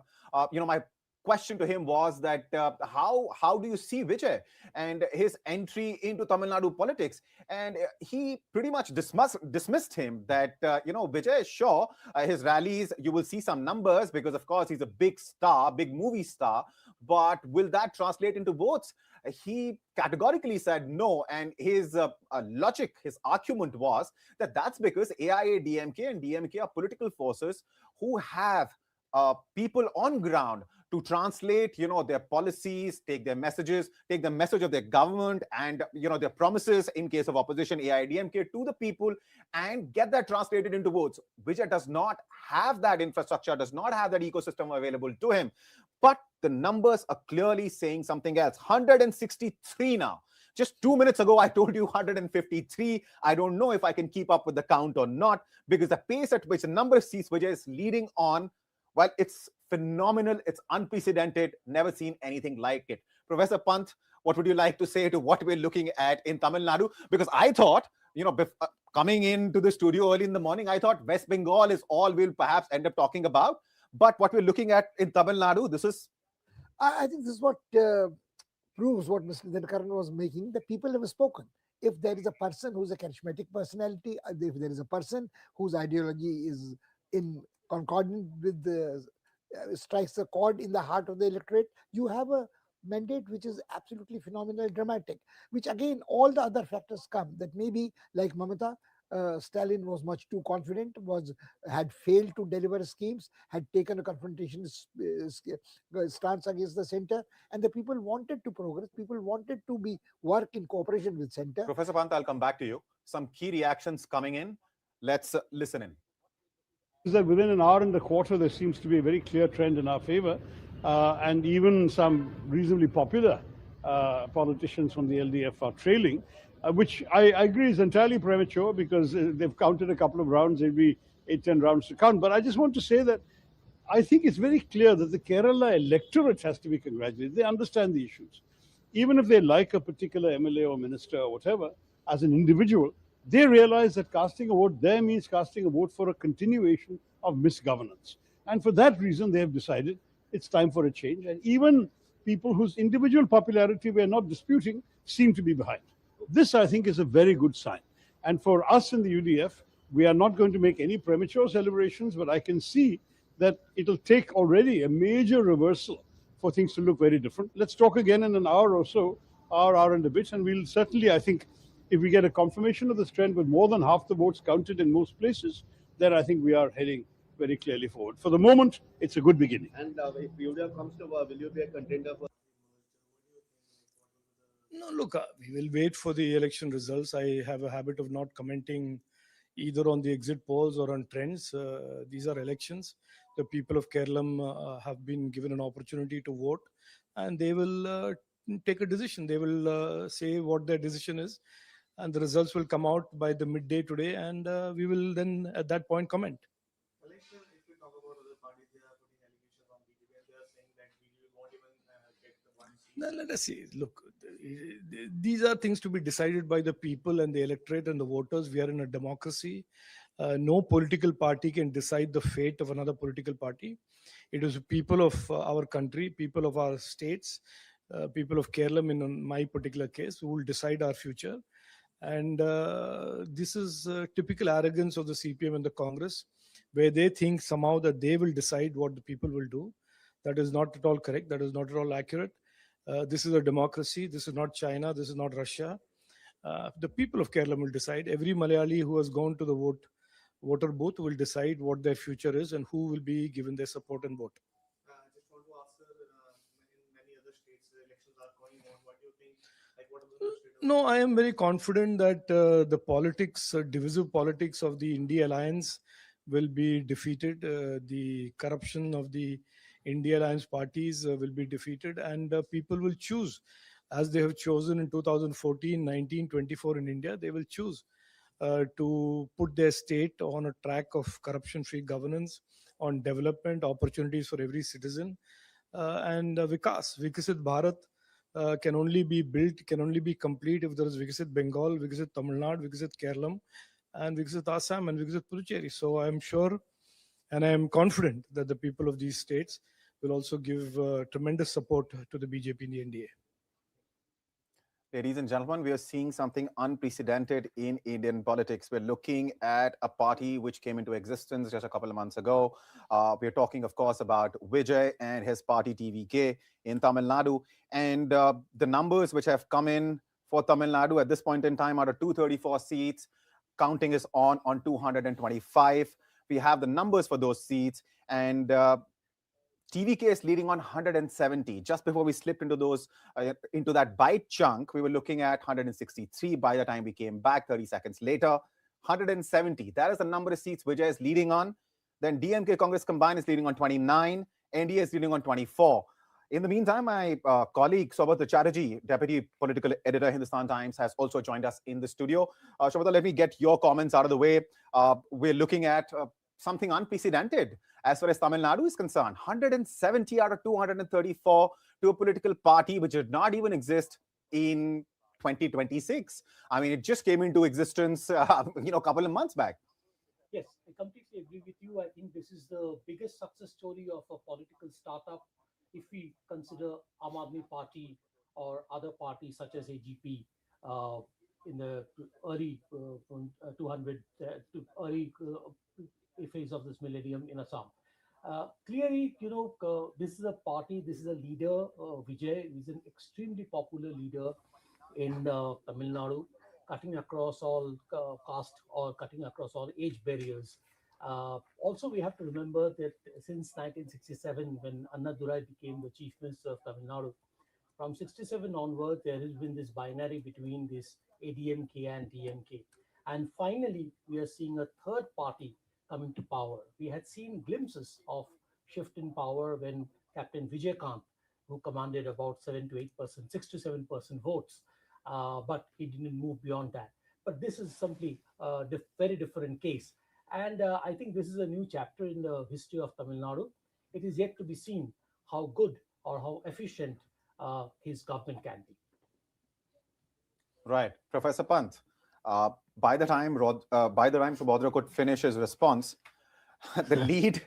my question to him was that how do you see Vijay and his entry into Tamil Nadu politics? And he pretty much dismissed him that Vijay, sure, his rallies, you will see some numbers because of course he's a big star, big movie star, but will that translate into votes? He categorically said no, and his logic, his argument was that that's because AIA-DMK and DMK are political forces who have people on ground to translate, their policies, take their messages, take the message of their government and, their promises in case of opposition AIA-DMK to the people and get that translated into votes. Vijay does not have that infrastructure, does not have that ecosystem available to him. But the numbers are clearly saying something else. 163 now. Just 2 minutes ago, I told you 153. I don't know if I can keep up with the count or not, because the pace at which the number of seats Vijay is leading on, well, it's phenomenal. It's unprecedented. Never seen anything like it. Professor Pant, what would you like to say to what we're looking at in Tamil Nadu? Because I thought, coming into the studio early in the morning, I thought West Bengal is all we'll perhaps end up talking about. But what we're looking at in Tamil Nadu, this is... I think this is what proves what Mr. Dinakaran was making. The people have spoken. If there is a person who's a charismatic personality, if there is a person whose ideology is in concordant with the strikes a chord in the heart of the electorate, you have a mandate which is absolutely phenomenal, dramatic, which again all the other factors come that maybe like Mamata, Stalin was much too confident, had failed to deliver schemes, had taken a confrontation stance against the center, and the people wanted to progress. People wanted to work in cooperation with center. Professor Pant, I'll come back to you. Some key reactions coming in. Let's listen in. Is that within an hour and a quarter, there seems to be a very clear trend in our favor, and even some reasonably popular politicians from the LDF are trailing, which I agree is entirely premature because they've counted a couple of rounds. There'll be 8-10 rounds to count. But I just want to say that I think it's very clear that the Kerala electorate has to be congratulated. They understand the issues. Even if they like a particular MLA or minister or whatever, as an individual, they realize that casting a vote there means casting a vote for a continuation of misgovernance. And for that reason, they have decided it's time for a change. And even people whose individual popularity we are not disputing seem to be behind. This, I think, is a very good sign. And for us in the UDF, we are not going to make any premature celebrations, but I can see that it'll take already a major reversal for things to look very different. Let's talk again in an hour or so, hour and a bit, and we'll certainly, I think, if we get a confirmation of this trend with more than half the votes counted in most places, then I think we are heading very clearly forward. For the moment, it's a good beginning. And if UDF comes to will you be a contender for? No, look, we will wait for the election results. I have a habit of not commenting either on the exit polls or on trends. These are elections. The people of Kerala have been given an opportunity to vote, and they will take a decision. They will say what their decision is, and the results will come out by the midday today, and we will then at that point comment. If we talk about other parties, they are putting allegations on BJP and they are saying that BJP won't even get the one seat. Now, let us see. Look, these are things to be decided by the people and the electorate and the voters. We are in a democracy. No political party can decide the fate of another political party. It is people of our country, people of our states, people of Kerala, in my particular case, who will decide our future. And this is typical arrogance of the CPM and the Congress, where they think somehow that they will decide what the people will do. That is not at all correct. That is not at all accurate. This is a democracy. This is not China. This is not Russia. The people of Kerala will decide. Every Malayali who has gone to the voter booth will decide what their future is and who will be given their support and vote. I just want to ask, sir, in many other states, the elections are going on. What do you think? Like, what is the state of... No, I am very confident that the politics, divisive politics of the India alliance will be defeated. The corruption of the India alliance parties will be defeated, and people will choose, as they have chosen in 2014, 19, 24 in India. They will choose to put their state on a track of corruption-free governance, on development, opportunities for every citizen, and Vikas, Vikasit Bharat can only be built, can only be complete if there is Vikasit Bengal, Vikasit Tamil Nadu, Vikasit Kerala, and Vikasit Assam, and Vikasit Puducherry. So I'm sure And I am confident that the people of these states will also give tremendous support to the BJP and the NDA. Ladies and gentlemen, we are seeing something unprecedented in Indian politics. We're looking at a party which came into existence just a couple of months ago. We're talking, of course, about Vijay and his party TVK in Tamil Nadu. And the numbers which have come in for Tamil Nadu at this point in time out of 234 seats, counting is on 225. We have the numbers for those seats. And TVK is leading on 170. Just before we slipped into those, into that bite chunk, we were looking at 163 by the time we came back 30 seconds later. 170. That is the number of seats Vijay is leading on. Then DMK Congress combined is leading on 29. NDA is leading on 24. In the meantime, my colleague Soubhatra Chatterjee, Deputy Political Editor, Hindustan Times, has also joined us in the studio. Soubhatra, let me get your comments out of the way. We're looking at something unprecedented as far as Tamil Nadu is concerned. 170 out of 234 to a political party which did not even exist in 2026. I mean, it just came into existence, a couple of months back. Yes, I completely agree with you. I think this is the biggest success story of a political startup. If we consider Aam Aadmi Party or other parties such as AGP in the early phase of this millennium in Assam. Clearly, this is a party, this is a leader. Vijay is an extremely popular leader in Tamil Nadu, cutting across all caste or cutting across all age barriers. Also, we have to remember that since 1967, when Annadurai became the Chief Minister of Tamil Nadu, from 67 onward, there has been this binary between this ADMK and DMK. And finally, we are seeing a third party coming to power. We had seen glimpses of shift in power when Captain Vijay Kant, who commanded about 7 to 8%, 6 to 7% votes, but he didn't move beyond that. But this is simply a very different case. And I think this is a new chapter in the history of Tamil Nadu. It is yet to be seen how good or how efficient his government can be. Right. Professor Pant, by the time Soubhatra could finish his response, the lead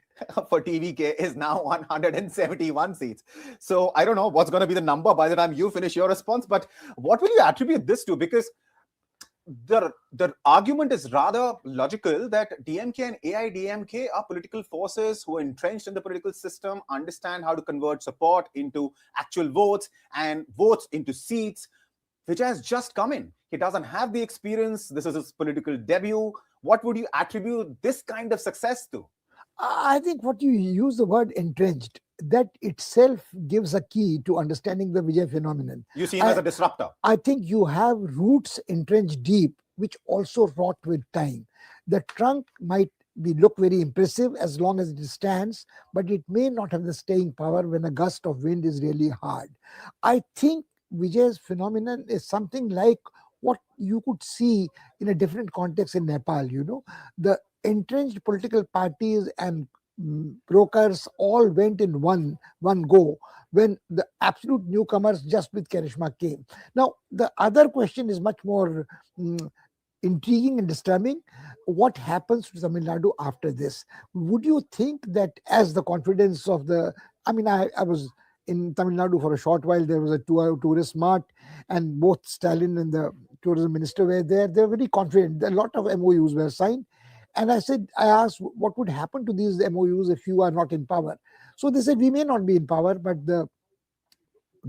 for TVK is now 171 seats. So I don't know what's going to be the number by the time you finish your response, but what will you attribute this to? Because the argument is rather logical that DMK and AIDMK are political forces who are entrenched in the political system, understand how to convert support into actual votes and votes into seats. Vijay has just come in. He doesn't have the experience. This is his political debut. What would you attribute this kind of success to? I think what you use the word entrenched, that itself gives a key to understanding the Vijay phenomenon. You see him as a disruptor. I think you have roots entrenched deep, which also rot with time. The trunk might look very impressive as long as it stands, but it may not have the staying power when a gust of wind is really hard. I think Vijay's phenomenon is something like what you could see in a different context in Nepal. The entrenched political parties and brokers all went in one go when the absolute newcomers just with charisma came. Now, the other question is much more intriguing and disturbing. What happens to Tamil Nadu after this? Would you think that as the confidence of I was in Tamil Nadu for a short while. There was a tourist mart, and both Stalin and the tourism minister were there. They were very confident. A lot of MOUs were signed. And I asked, what would happen to these MOUs if you are not in power? So they said, we may not be in power, but the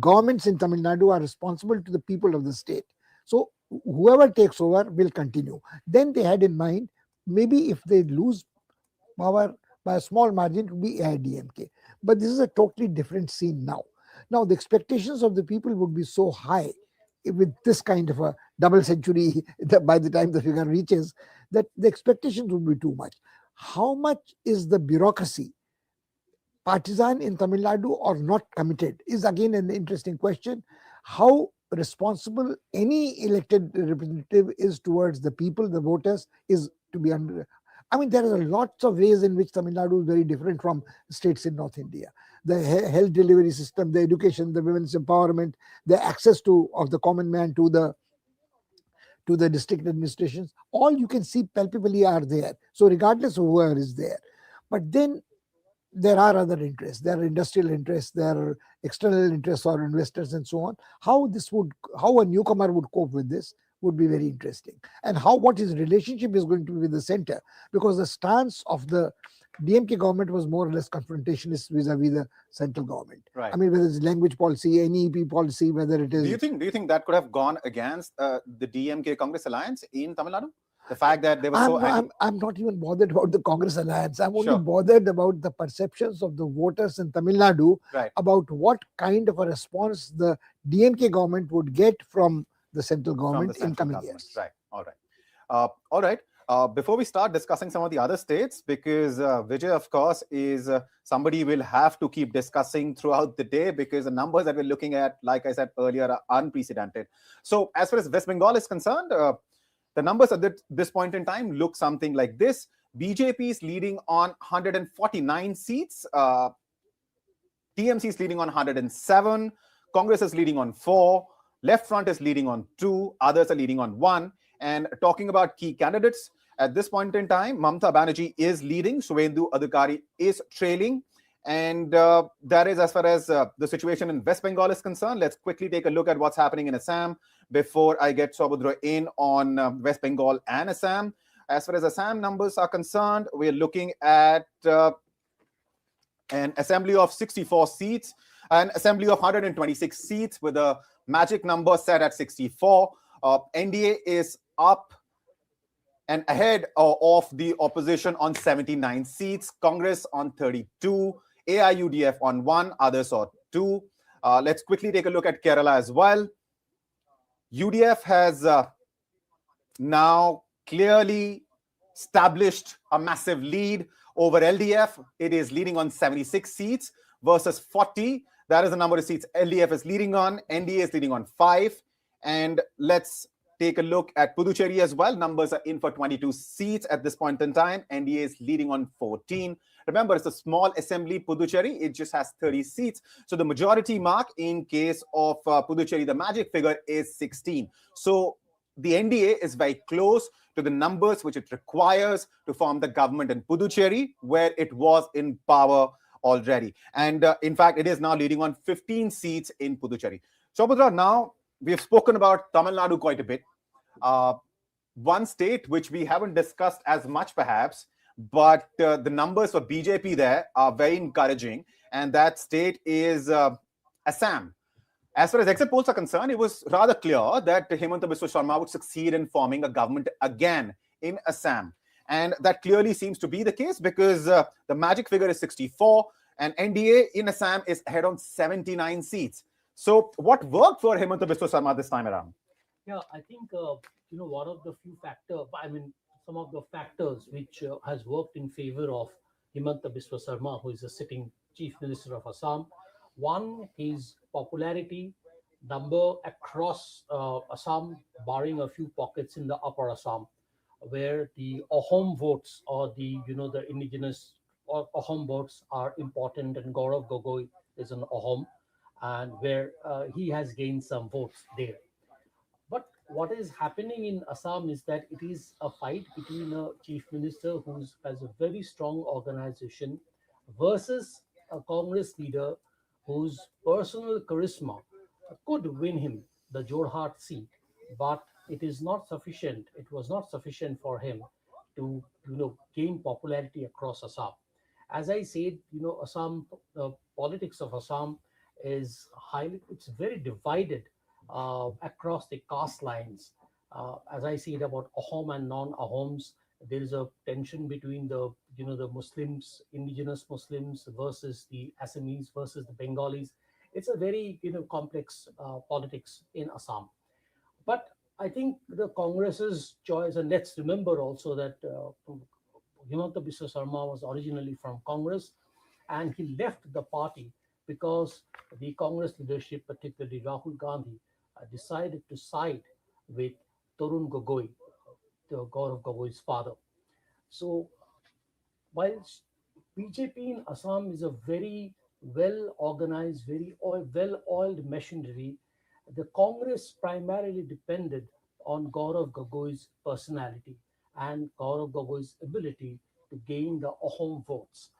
governments in Tamil Nadu are responsible to the people of the state. So whoever takes over will continue. Then they had in mind, maybe if they lose power by a small margin, it would be AIDMK. But this is a totally different scene now. Now, the expectations of the people would be so high with this kind of a double century by the time the figure reaches, that the expectations would be too much. How much is the bureaucracy partisan in Tamil Nadu or not committed is again an interesting question. How responsible any elected representative is towards the people, the voters, is to be under. There are lots of ways in which Tamil Nadu is very different from states in North India. The health delivery system, the education, the women's empowerment, the access of the common man to the district administrations, all you can see palpably are there. So regardless of whoever is there. But then there are other interests. There are industrial interests. There are external interests or investors and so on. How a newcomer would cope with this would be very interesting, and what his relationship is going to be with the center, because the stance of the DMK government was more or less confrontationist vis-a-vis the central government. Right. I mean, whether it's language policy, NEP policy, whether it is. Do you think that could have gone against the DMK Congress alliance in Tamil Nadu? The fact that they were I'm not even bothered about the Congress alliance. I'm only Sure. bothered about the perceptions of the voters in Tamil Nadu Right. about what kind of a response the DMK government would get from the central government in coming years. Right. All right. All right. Before we start discussing some of the other states, because Vijay, of course, is somebody we'll have to keep discussing throughout the day, because the numbers that we're looking at, like I said earlier, are unprecedented. So as far as West Bengal is concerned, the numbers at this point in time look something like this. BJP is leading on 149 seats. TMC is leading on 107. Congress is leading on 4. Left Front is leading on 2. Others are leading on 1. And talking about key candidates, at this point in time, Mamata Banerjee is leading. Suvendu Adhikari is trailing. And that is as far as the situation in West Bengal is concerned. Let's quickly take a look at what's happening in Assam before I get Saubudra in on West Bengal and Assam. As far as Assam numbers are concerned, we're looking at an assembly of 64 seats, an assembly of 126 seats with a magic number set at 64. NDA is up and ahead of the opposition on 79 seats, Congress on 32, AIUDF on 1, others on 2. Let's quickly take a look at Kerala as well. UDF has now clearly established a massive lead over LDF. It is leading on 76 seats versus 40. That is the number of seats LDF is leading on. NDA is leading on 5. And let's take a look at Puducherry as well. Numbers are in for 22 seats at this point in time. NDA is leading on 14. Remember, it's a small assembly, Puducherry. It just has 30 seats. So the majority mark in case of Puducherry, the magic figure is 16. So the NDA is very close to the numbers which it requires to form the government in Puducherry, where it was in power already. And in fact, it is now leading on 15 seats in Puducherry. Saubudra, now we have spoken about Tamil Nadu quite a bit. One state which we haven't discussed as much perhaps, but the numbers for BJP there are very encouraging. And that state is Assam. As far as exit polls are concerned, it was rather clear that Hemanta Biswa Sharma would succeed in forming a government again in Assam. And that clearly seems to be the case, because the magic figure is 64 and NDA in Assam is ahead on 79 seats. So what worked for Hemanta Biswa Sharma this time around? Yeah, I think, one of the few factors, some of the factors which has worked in favor of Hemanta Biswa Sharma, who is the sitting Chief Minister of Assam. One, his popularity number across Assam, barring a few pockets in the upper Assam, where the Ahom votes or the indigenous or Ahom votes are important, and Gaurav Gogoi is an Ahom, and where he has gained some votes there. But what is happening in Assam is that it is a fight between a chief minister who has a very strong organization versus a Congress leader whose personal charisma could win him the Jorhat seat, but it is not sufficient. It was not sufficient for him to gain popularity across Assam. As I said, Assam, the politics of Assam is it's very divided across the caste lines. As I see it about Ahom and non-Ahoms, there is a tension between the Muslims, indigenous Muslims versus the Assamese versus the Bengalis. It's a very complex politics in Assam. But I think the Congress's choice, and let's remember also that Hemanta Biswa Sharma was originally from Congress, and he left the party because the Congress leadership, particularly Rahul Gandhi, decided to side with Tarun Gogoi, Gaurav Gogoi's father. So, while BJP in Assam is a very well organized, very well oiled machinery, the Congress primarily depended on Gaurav Gogoi's personality and Gaurav Gogoi's ability to gain the Ahom votes.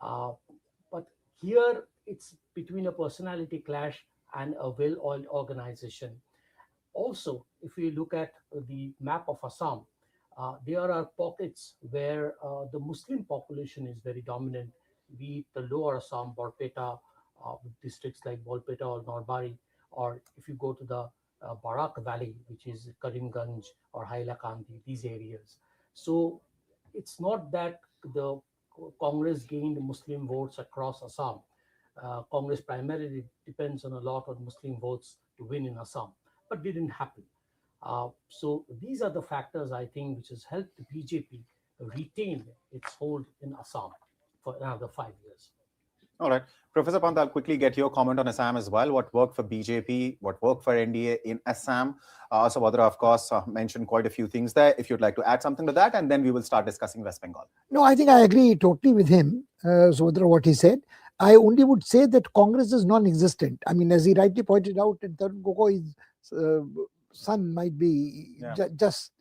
But here it's between a personality clash and a well-oiled organization. Also, if we look at the map of Assam, there are pockets where the Muslim population is very dominant, be it the lower Assam, Barpeta, districts like Bolpeta or Norbari, or if you go to the Barak Valley, which is Karimganj or Hailakandi, these areas. So it's not that the Congress gained Muslim votes across Assam. Congress primarily depends on a lot on Muslim votes to win in Assam, but didn't happen. So these are the factors, I think, which has helped the BJP retain its hold in Assam for another 5 years. All right. Professor Pant, I'll quickly get your comment on Assam as well. What worked for BJP, what worked for NDA in Assam? Subhadra, of course, mentioned quite a few things there. If you'd like to add something to that, and then we will start discussing West Bengal. No, I think I agree totally with him, Subhadra, what he said. I only would say that Congress is non-existent. I mean, as he rightly pointed out, and Tarun Gogoi's son might be just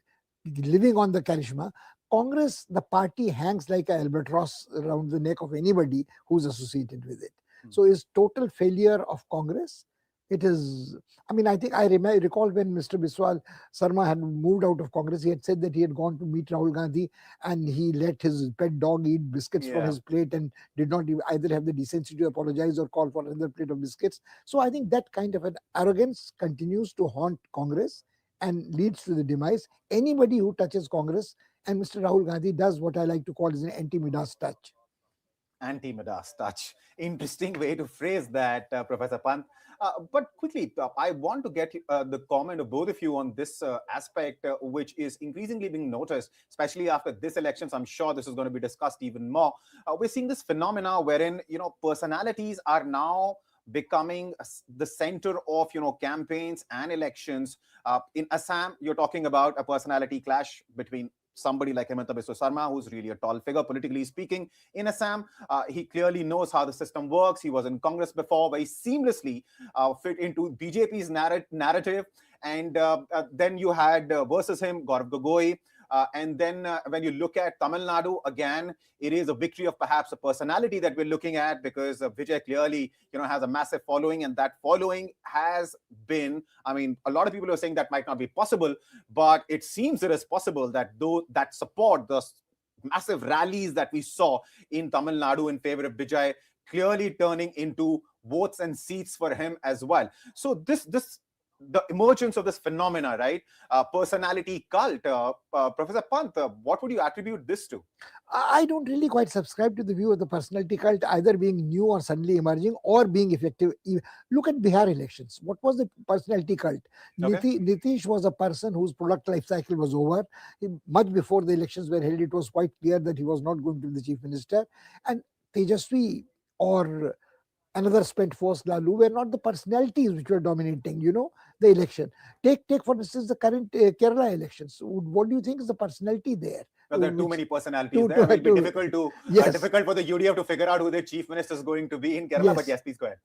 living on the charisma. Congress, the party hangs like an albatross around the neck of anybody who's associated with it. So is total failure of Congress. It is, I mean, I think I recall when Mr. Biswal Sarma had moved out of Congress, he had said that he had gone to meet Rahul Gandhi and he let his pet dog eat biscuits from his plate and did not either have the decency to apologize or call for another plate of biscuits. So I think that kind of an arrogance continues to haunt Congress and leads to the demise. Anybody who touches Congress, and Mr. Rahul Gandhi does what I like to call is an anti-Midas touch. Anti-Midas touch. Interesting way to phrase that, Professor Pant. But quickly, I want to get the comment of both of you on this aspect, which is increasingly being noticed, especially after this election. So I'm sure this is going to be discussed even more. We're seeing this phenomena wherein, personalities are now becoming the center of, campaigns and elections. In Assam, you're talking about a personality clash between somebody like Hemanta Biswa Sarma, who's really a tall figure, politically speaking. In Assam, he clearly knows how the system works. He was in Congress before, very seamlessly fit into BJP's narrative. And then you had versus him, Gaurav Gogoi. And then when you look at Tamil Nadu, again, it is a victory of perhaps a personality that we're looking at, because Vijay clearly, has a massive following, and that following has been, I mean, a lot of people are saying that might not be possible, but it seems it is possible that though that support, the massive rallies that we saw in Tamil Nadu in favor of Vijay, clearly turning into votes and seats for him as well. So the emergence of this phenomena, right? Personality cult. Professor Pant, what would you attribute this to? I don't really quite subscribe to the view of the personality cult either being new or suddenly emerging or being effective. Look at Bihar elections. What was the personality cult? Okay. Nitish was a person whose product life cycle was over. Much before the elections were held, it was quite clear that he was not going to be the chief minister. And Tejaswi or another spent force Lalu were not the personalities which were dominating, the election. Take for instance the current Kerala elections. What do you think is the personality there? Well, there are too many personalities there. It will be difficult for the UDF to figure out who their chief minister is going to be in Kerala. But yes, please go ahead.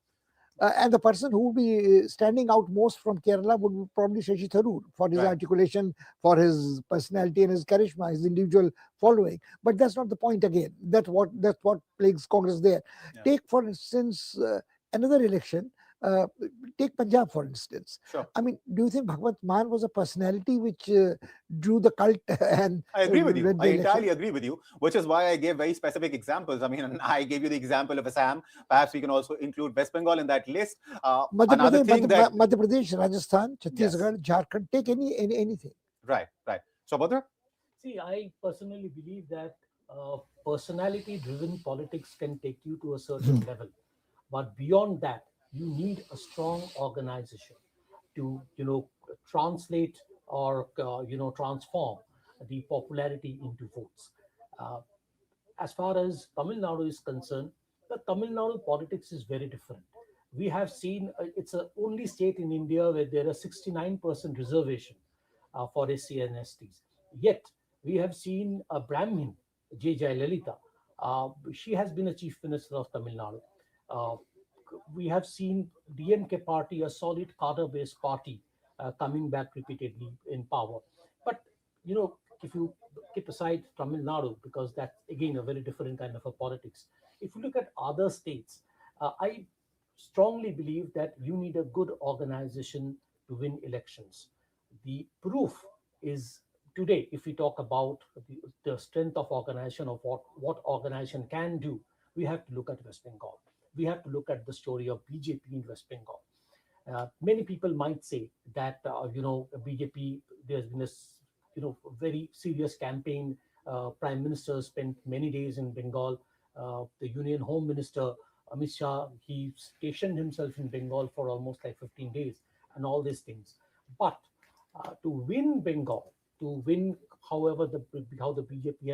And the person who would be standing out most from Kerala would be probably Shashi Tharoor for his articulation, for his personality and his charisma, his individual following. But that's not the point again. That's what plagues Congress there. Yeah. Take, for instance, another election. Take Punjab, for instance. Sure. I mean, do you think Bhagwant Mann was a personality which drew the cult? And I agree with you. I entirely agree with you, which is why I gave very specific examples. I mean, I gave you the example of Assam. Perhaps we can also include West Bengal in that list. Madhya Pradesh, Rajasthan, Chhattisgarh, Jharkhand, take anything. Right. So, Badra? See, I personally believe that personality-driven politics can take you to a certain level. But beyond that, you need a strong organization to, translate or, transform the popularity into votes. As far as Tamil Nadu is concerned, the Tamil Nadu politics is very different. We have seen, it's the only state in India where there are 69% reservation for SC and STs. Yet, we have seen a Brahmin, J. Jayalalitha. She has been a chief minister of Tamil Nadu. We have seen DMK party, a solid cadre-based party, coming back repeatedly in power. But, if you keep aside Tamil Nadu, because that's again a very different kind of a politics. If you look at other states, I strongly believe that you need a good organization to win elections. The proof is today, if we talk about the strength of organization, of what organization can do, we have to look at West Bengal. We have to look at the story of BJP in West Bengal. Many people might say that BJP, there's been a very serious campaign. Prime Minister spent many days in Bengal. The Union Home Minister Amit Shah, he stationed himself in Bengal for almost like 15 days and all these things. But to win Bengal, to win, however, how the BJP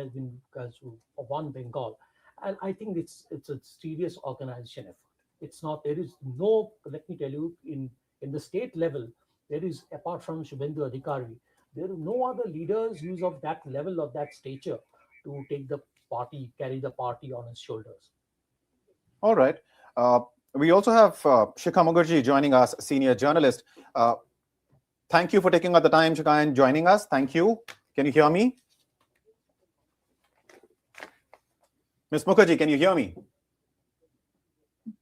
has won Bengal, and I think it's a serious organization effort. It's not, there is no, let me tell you, in the state level, there is, apart from Shubhendu Adhikari, there are no other leaders who's of that level, of that stature, to take the party, carry the party on his shoulders. All right. We also have Shikha Mukherjee joining us, senior journalist. Thank you for taking out the time, Shikha, and joining us. Thank you. Can you hear me? Ms. Mukherjee, can you hear me?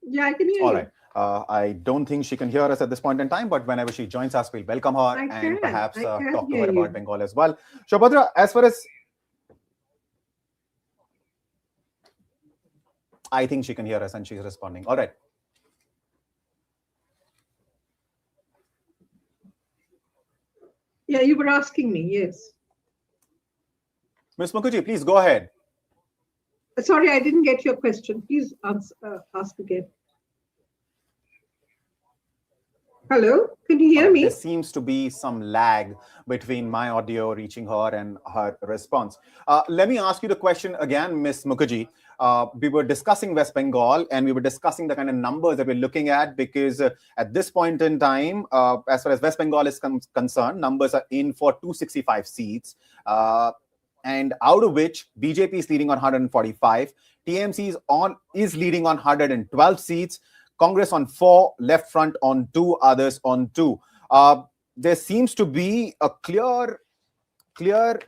Yeah, I can hear you. All right. I don't think she can hear us at this point in time, but whenever she joins us, we'll welcome her and perhaps talk to her about Bengal as well. Shobhadra, as far as... I think she can hear us and she's responding. All right. Yeah, you were asking me, yes. Ms. Mukherjee, please go ahead. Sorry, I didn't get your question. Please ask again. Hello, can you hear me? There seems to be some lag between my audio reaching her and her response. Let me ask you the question again, Ms. Mukherjee. We were discussing West Bengal and we were discussing the kind of numbers that we're looking at, because at this point in time, as far as West Bengal is concerned, numbers are in for 265 seats. And out of which BJP is leading on 145, TMC is leading on 112 seats, Congress on 4, Left Front on 2, others on 2. There seems to be a clear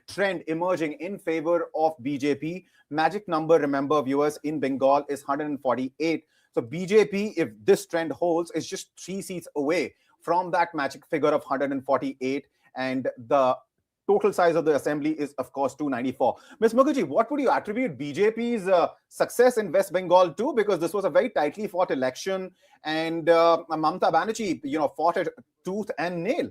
trend emerging in favor of BJP. Magic number, remember viewers, in Bengal is 148. So BJP, if this trend holds, is just 3 seats away from that magic figure of 148. And the total size of the assembly is, of course, 294. Ms. Mukherjee, what would you attribute BJP's success in West Bengal to? Because this was a very tightly fought election, and Mamata Banerjee, fought it tooth and nail.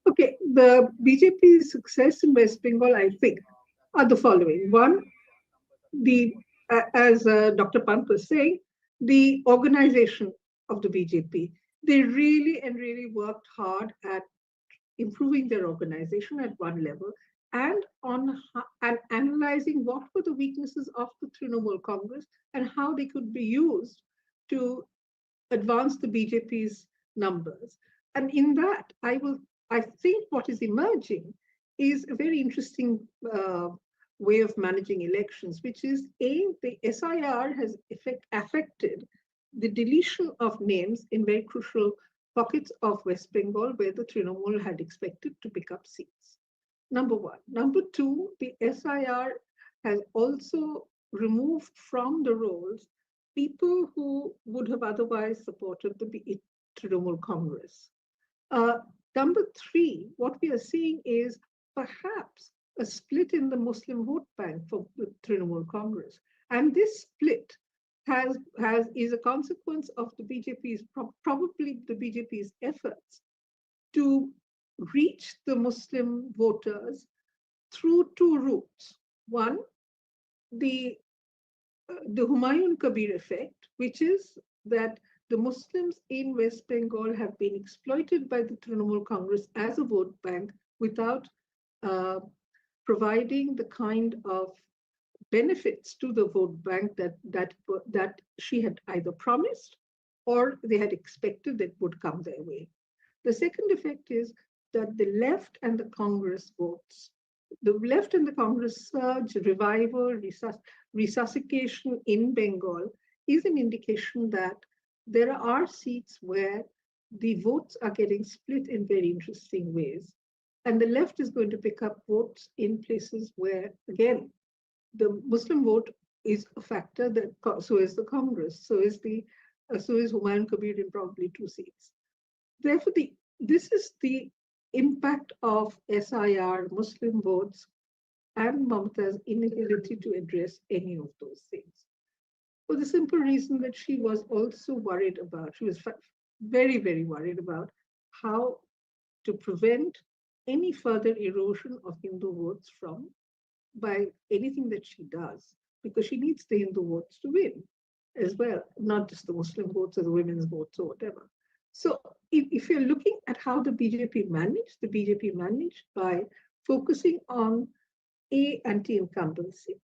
Okay, the BJP's success in West Bengal, I think, are the following. One, as Dr. Pant was saying, the organization of the BJP. They really worked hard at improving their organization at one level, and analyzing what were the weaknesses of the Trinamool Congress and how they could be used to advance the BJP's numbers. And in that, I think what is emerging is a very interesting way of managing elections, which is the SIR has affected the deletion of names in very crucial pockets of West Bengal where the Trinamool had expected to pick up seats. Number one. Number two, the SIR has also removed from the rolls people who would have otherwise supported the Trinamool Congress. Number three, what we are seeing is perhaps a split in the Muslim vote bank for the Trinamool Congress. And this split is a consequence of the BJP's, probably the BJP's efforts to reach the Muslim voters through 2 routes. One, the Humayun Kabir effect, which is that the Muslims in West Bengal have been exploited by the Trinamool Congress as a vote bank without providing the kind of benefits to the vote bank that she had either promised or they had expected that would come their way. The second effect is that the left and the Congress votes, the left and the Congress surge, revival, resuscitation in Bengal is an indication that there are seats where the votes are getting split in very interesting ways. And the left is going to pick up votes in places where, again, the Muslim vote is a factor, that so is the Congress, so is Humayun Kabir in probably 2 seats. Therefore, this is the impact of SIR, Muslim votes, and Mamata's inability to address any of those things. For the simple reason that she was also worried about, she was very, very worried about how to prevent any further erosion of Hindu votes by anything that she does, because she needs the Hindu votes to win as well, not just the Muslim votes or the women's votes or whatever. So if you're looking at how the BJP managed by focusing on A, anti-incumbency,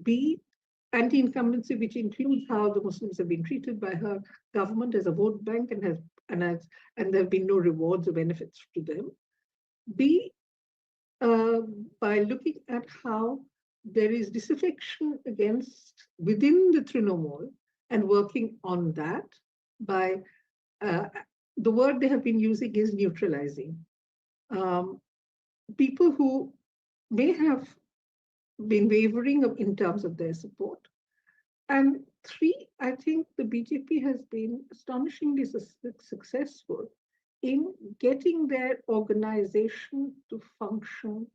B, anti-incumbency, which includes how the Muslims have been treated by her government as a vote bank and there have been no rewards or benefits to them. B, by looking at how there is disaffection within the Trinamool and working on that by the word they have been using is neutralizing. People who may have been wavering in terms of their support. And 3, I think the BJP has been astonishingly successful in getting their organization to function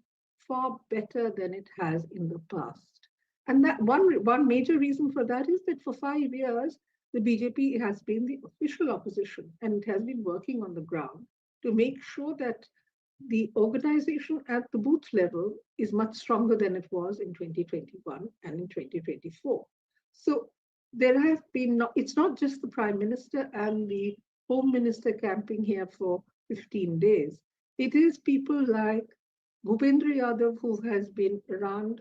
far better than it has in the past. And that one major reason for that is that for 5 years, the BJP has been the official opposition, and it has been working on the ground to make sure that the organization at the booth level is much stronger than it was in 2021 and in 2024. So there have been, it's not just the Prime Minister and the Home Minister camping here for 15 days. It is people like Bhupendra Yadav, who has been around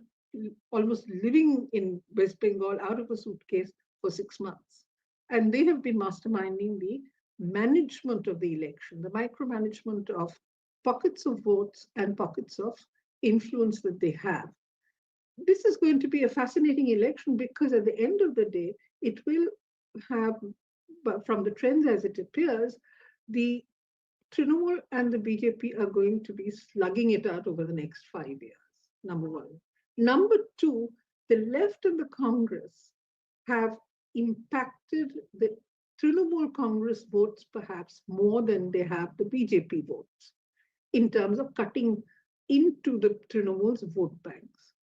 almost living in West Bengal out of a suitcase for 6 months. And they have been masterminding the management of the election, the micromanagement of pockets of votes and pockets of influence that they have. This is going to be a fascinating election because at the end of the day, it will have, from the trends as it appears, the Trinamool and the BJP are going to be slugging it out over the next 5 years, number one. Number two, the left and the Congress have impacted the Trinamool Congress votes perhaps more than they have the BJP votes, in terms of cutting into the Trinamool's vote banks.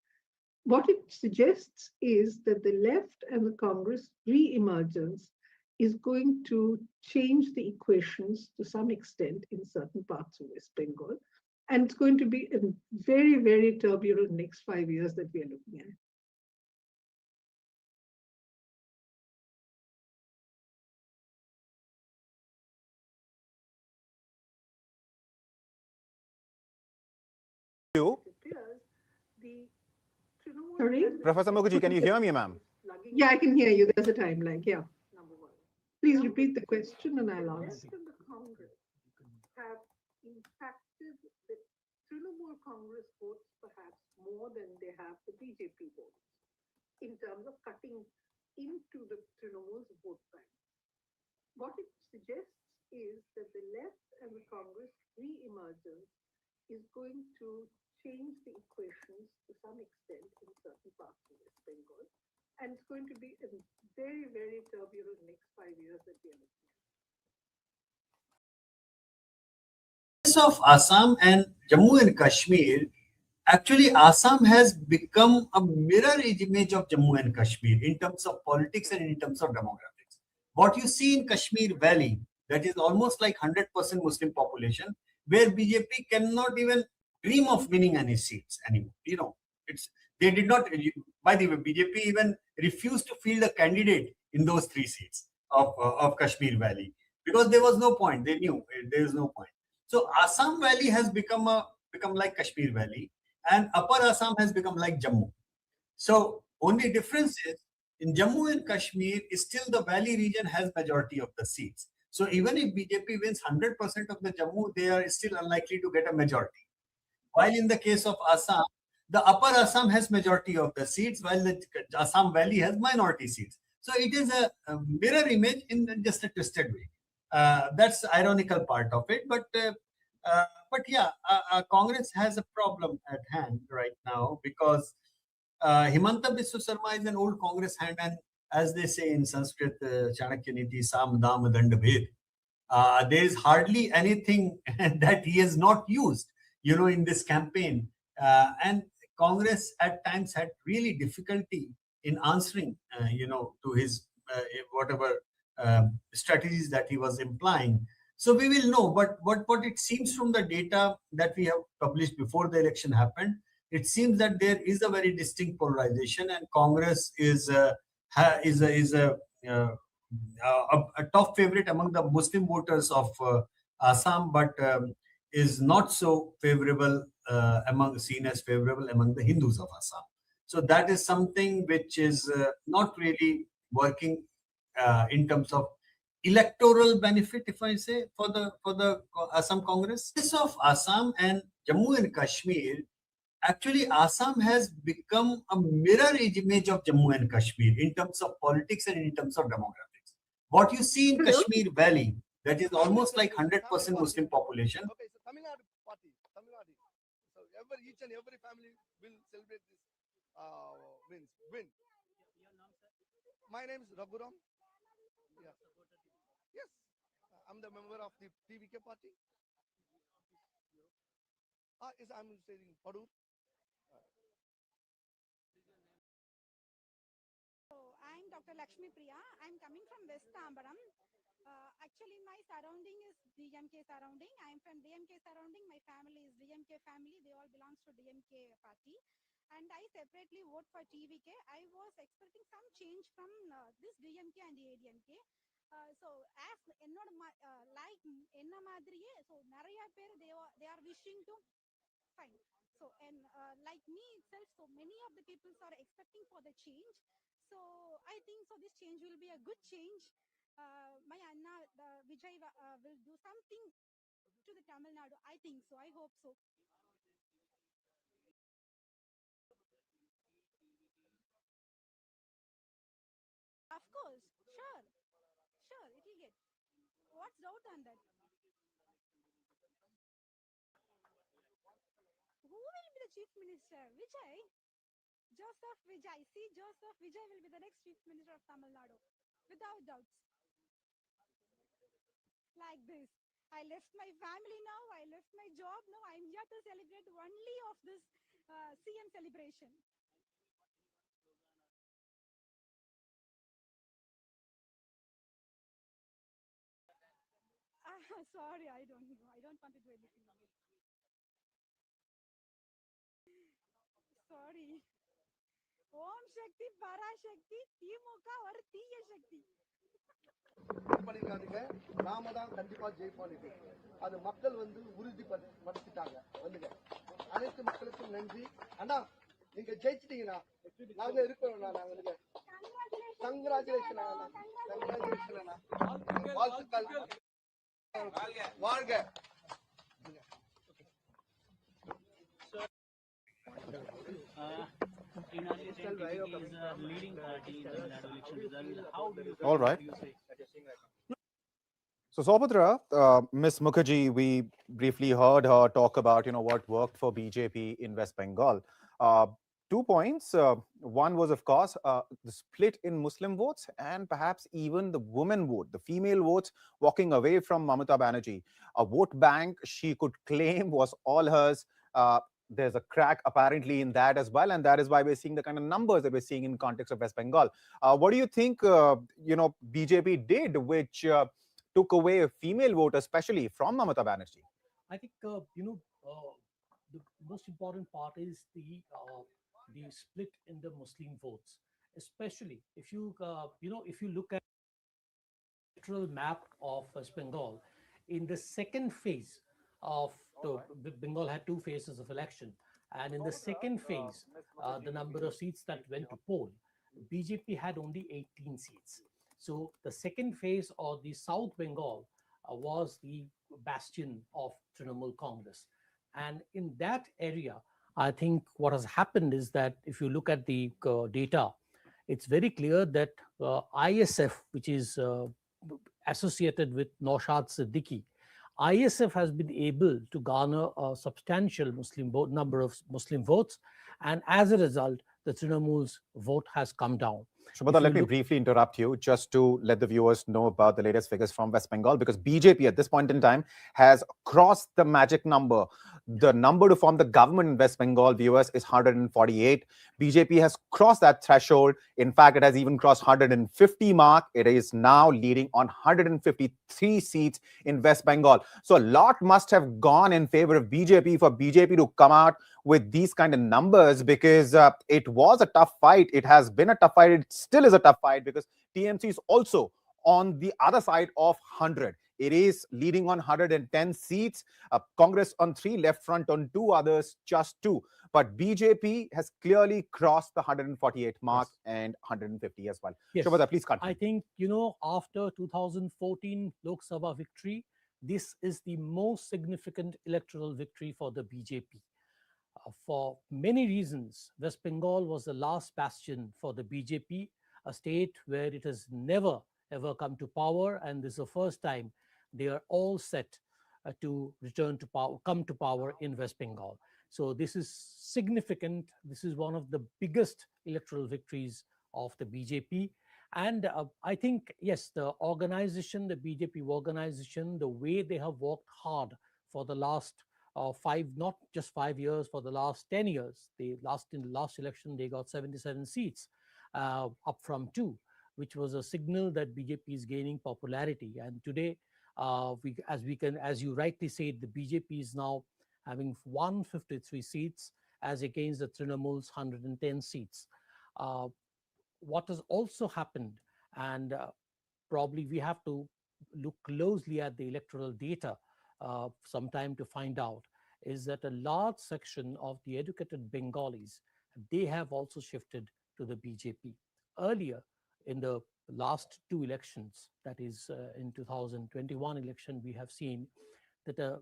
What it suggests is that the left and the Congress re-emergence is going to change the equations to some extent in certain parts of West Bengal. And it's going to be a very, very turbulent next 5 years that we are looking at. Sorry? Professor Mukherjee, can you hear me, ma'am? Yeah, I can hear you. There's a time lag. Yeah. Please repeat the question and I'll answer. The Congress have impacted the Trinamool Congress votes perhaps more than they have the BJP votes in terms of cutting into the Trinamool's vote bank. What it suggests is that the left and the Congress re-emergence is going to change the equations to some extent in certain parts of West Bengal. And it's going to be a very, very turbulent next 5 years that we are looking at. Of Assam and Jammu and Kashmir, actually Assam has become a mirror image of Jammu and Kashmir in terms of politics and in terms of demographics. What you see in Kashmir Valley, that is almost like 100% Muslim population, where BJP cannot even dream of winning any seats anymore. You know, they did not, by the way, BJP even refused to field a candidate in those 3 seats of Kashmir Valley because there was no point. They knew there is no point. So Assam Valley has become like Kashmir Valley, and Upper Assam has become like Jammu. So only difference is in Jammu and Kashmir is still the valley region has majority of the seats. So even if BJP wins 100% of the Jammu, they are still unlikely to get a majority. While in the case of Assam, the Upper Assam has majority of the seats, while the Assam Valley has minority seats. So it is a mirror image in just a twisted way. That's the ironical part of it. But but yeah, Congress has a problem at hand right now because Himanta Biswa Sarma is an old Congress hand, and as they say in Sanskrit, Chanakya Niti, Sam Dam Dand Bhed. There is hardly anything that he has not used, in this campaign. And Congress at times had really difficulty in answering, to his whatever strategies that he was implying. So we will know. But what it seems from the data that we have published before the election happened, it seems that there is a very distinct polarization, and Congress is a top favorite among the Muslim voters of Assam, but is not so favorable seen as favorable among the Hindus of Assam. So that is something which is not really working in terms of electoral benefit, if I say, for the Assam Congress. This of Assam and Jammu and Kashmir, actually Assam has become a mirror image of Jammu and Kashmir in terms of politics and in terms of demographics. What you see in Kashmir Valley, that is almost like 100% Muslim population. Okay, so Tamil Nadu party, Tamil Nadu. So each and every family will celebrate this win. My name is Raghuram. Yeah. Yes, I'm the member of the TVK party. Yes, I'm saying Padu. I'm Dr. Lakshmi Priya. I'm coming from West Tambaram. Actually, my surrounding is DMK surrounding. I'm from DMK surrounding. My family is DMK family. They all belongs to DMK party. And I separately vote for TVK. I was expecting some change from this DMK and the ADMK. So as என்னோட like என்ன மாதிரியே so நிறைய பேர் they are wishing to fine. So and like me itself, so many of the people are expecting for the change. So I think so this change will be a good change. My Anna Vijay will do something to the Tamil Nadu. I think so. I hope so. Of course, sure, it will get. What's doubt on that? Who will be the chief minister? Vijay. Joseph Vijay. See, Joseph Vijay will be the next chief minister of Tamil Nadu, without doubts. Like this. I left my family now. I left my job now. I'm here to celebrate only of this CM celebration. Sorry, I don't know. I don't want to do anything. Sorry. Om Shakti, Parashakti, Timuka or Tiya Shakti. பண்ணிருக்காங்க நாம தான் கண்டிப்பா ஜெயிப்போம். அது மக்கள் உறுதிப்படுத்திட்டாங்க. வந்துங்க அனைத்து மக்களுக்கும் நன்றி. அண்ணா நீங்க ஜெயிச்சிட்டீங்கண்ணா. நாங்க இருக்கிறோம். நாங்க வந்துங்க கங்க்ராச்சுலேஷன் அண்ணா. வாழ்த்துக்கள். வாழ்க. All right. So Saubhadra, Ms. Mukherjee, we briefly heard her talk about, what worked for BJP in West Bengal. 2 points. One was, of course, the split in Muslim votes and perhaps even the women vote, the female votes walking away from Mamata Banerjee. A vote bank she could claim was all hers. There's a crack apparently in that as well, and that is why we're seeing the kind of numbers that we're seeing in context of West Bengal. What do you think, BJP did, which took away a female vote, especially from Mamata Banerjee? I think, the most important part is the split in the Muslim votes, especially if you, if you look at the electoral map of West Bengal, in the second phase of Bengal had 2 phases of election. And in the second phase, the number of seats that went to poll, BJP had only 18 seats. So the second phase of the South Bengal was the bastion of Trinamool Congress. And in that area, I think what has happened is that if you look at the data, it's very clear that ISF, which is associated with Naushad Siddiqui, ISF has been able to garner a substantial number of Muslim votes, and as a result, the Trinamool's vote has come down. Shubhata, let me briefly interrupt you just to let the viewers know about the latest figures from West Bengal, because BJP at this point in time has crossed the magic number. The number to form the government in West Bengal, viewers, is 148. BJP has crossed that threshold. In fact, it has even crossed 150 mark. It is now leading on 153 seats in West Bengal. So a lot must have gone in favor of BJP for BJP to come out with these kind of numbers, because it was a tough fight. It has been a tough fight. It still is a tough fight, because TMC is also on the other side of 100. It is leading on 110 seats. Congress on 3, Left Front on 2, others just 2. But BJP has clearly crossed the 148 mark, yes, and 150 as well. Yes. Shubhata, please continue. I think, after 2014 Lok Sabha victory, this is the most significant electoral victory for the BJP. For many reasons, West Bengal was the last bastion for the BJP, a state where it has never ever come to power, and this is the first time they are all set to return to power, come to power in West Bengal. So this is significant. This is one of the biggest electoral victories of the BJP. And I think, yes, the organization, the BJP organization, the way they have worked hard for the last not just 5 years, for the last 10 years. In the last election, they got 77 seats, up from 2, which was a signal that BJP is gaining popularity. And today, as you rightly said, the BJP is now having 153 seats as against the Trinamool's 110 seats. What has also happened, and probably we have to look closely at the electoral data sometime to find out, is that a large section of the educated Bengalis, they have also shifted to the BJP. Earlier, in the last 2 elections, that is in 2021 election, we have seen that a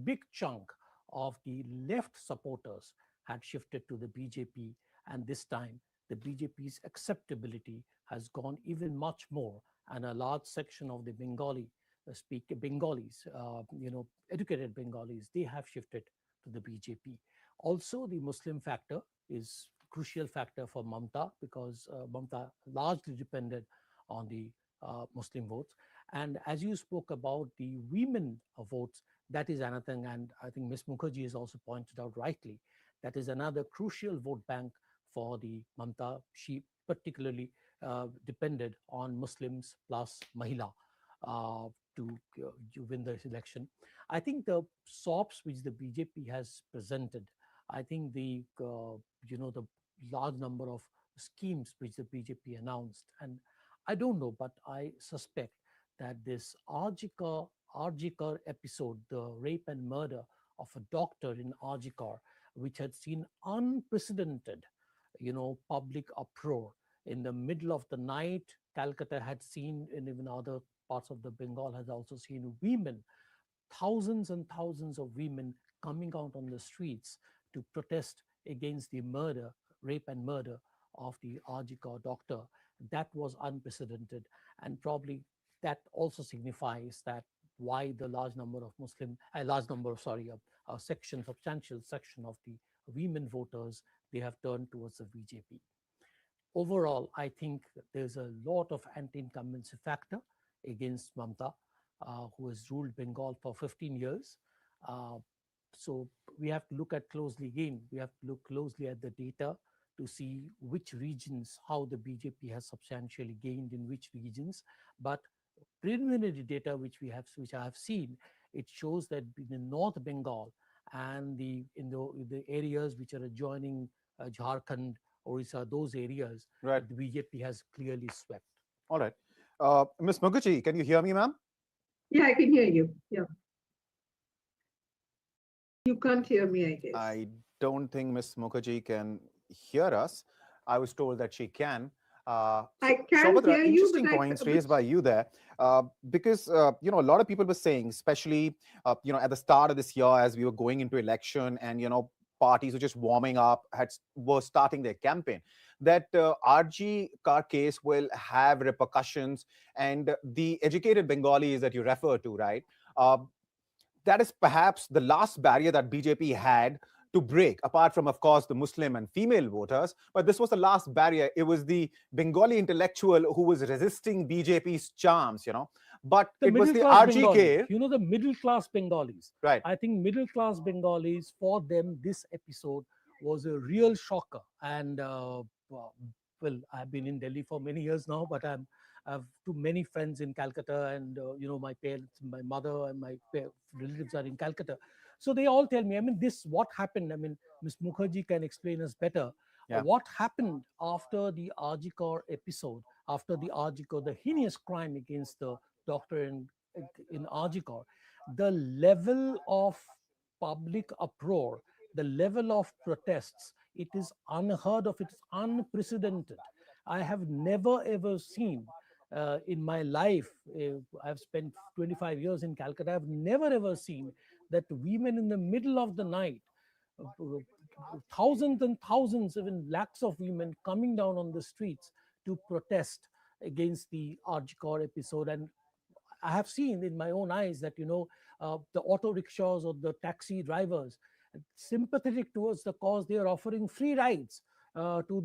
big chunk of the left supporters had shifted to the BJP, and this time the BJP's acceptability has gone even much more, and a large section of the Bengalis, educated Bengalis, they have shifted to the BJP. Also, the Muslim factor is crucial factor for Mamta, because Mamta largely depended on the Muslim votes. And as you spoke about the women votes, that is another thing, and I think Ms. Mukherjee has also pointed out rightly, that is another crucial vote bank for the Mamta. She particularly depended on Muslims plus Mahila to win this election. I think the SOPs which the BJP has presented, I think the large number of schemes which the BJP announced, and I don't know, but I suspect that this Arjikar episode, the rape and murder of a doctor in Arjikar, which had seen unprecedented, public uproar in the middle of the night. Calcutta had seen, and even other parts of the Bengal has also seen women, thousands and thousands of women coming out on the streets to protest against the rape and murder of the Arjikar doctor. That was unprecedented, and probably that also signifies that why the substantial section of the women voters, they have turned towards the BJP. Overall, I think there's a lot of anti-incumbency factor against Mamta, who has ruled Bengal for 15 years. So we have to look at closely again. We have to look closely at the data to see which regions, how the BJP has substantially gained in which regions. But preliminary data which I have seen, it shows that in North Bengal and in the areas which are adjoining Jharkhand, Orissa, those areas, right, the BJP has clearly swept. All right. Ms. Mukherjee, can you hear me, ma'am? Yeah, I can hear you. Yeah. You can't hear me, I guess. I don't think Ms. Mukherjee can hear us. I was told that she can. I can hear you. Interesting points raised by you there, because a lot of people were saying, especially at the start of this year, as we were going into election, and parties were just warming up, were starting their campaign, that RG car case will have repercussions, and the educated Bengalis that you refer to, right? that is perhaps the last barrier that BJP had to break, apart from, of course, the Muslim and female voters. But this was the last barrier. It was the Bengali intellectual who was resisting BJP's charms, But it was the RGK. The middle class Bengalis. Right. I think middle class Bengalis, for them, this episode was a real shocker. And well, I've been in Delhi for many years now, but I have too many friends in Calcutta, and my parents, my mother, and my relatives are in Calcutta. So they all tell me, what happened? Ms. Mukherjee can explain us better. Yeah. What happened after the Arjikar episode, after the heinous crime against the doctor in Arjikar, the level of public uproar, the level of protests, it is unheard of, it is unprecedented. I have never ever seen in my life, I've spent 25 years in Calcutta, I've never ever seen that women in the middle of the night, thousands and thousands, even lakhs of women coming down on the streets to protest against the Arjikar episode. And I have seen in my own eyes that, the auto rickshaws or the taxi drivers, sympathetic towards the cause, they are offering free rides to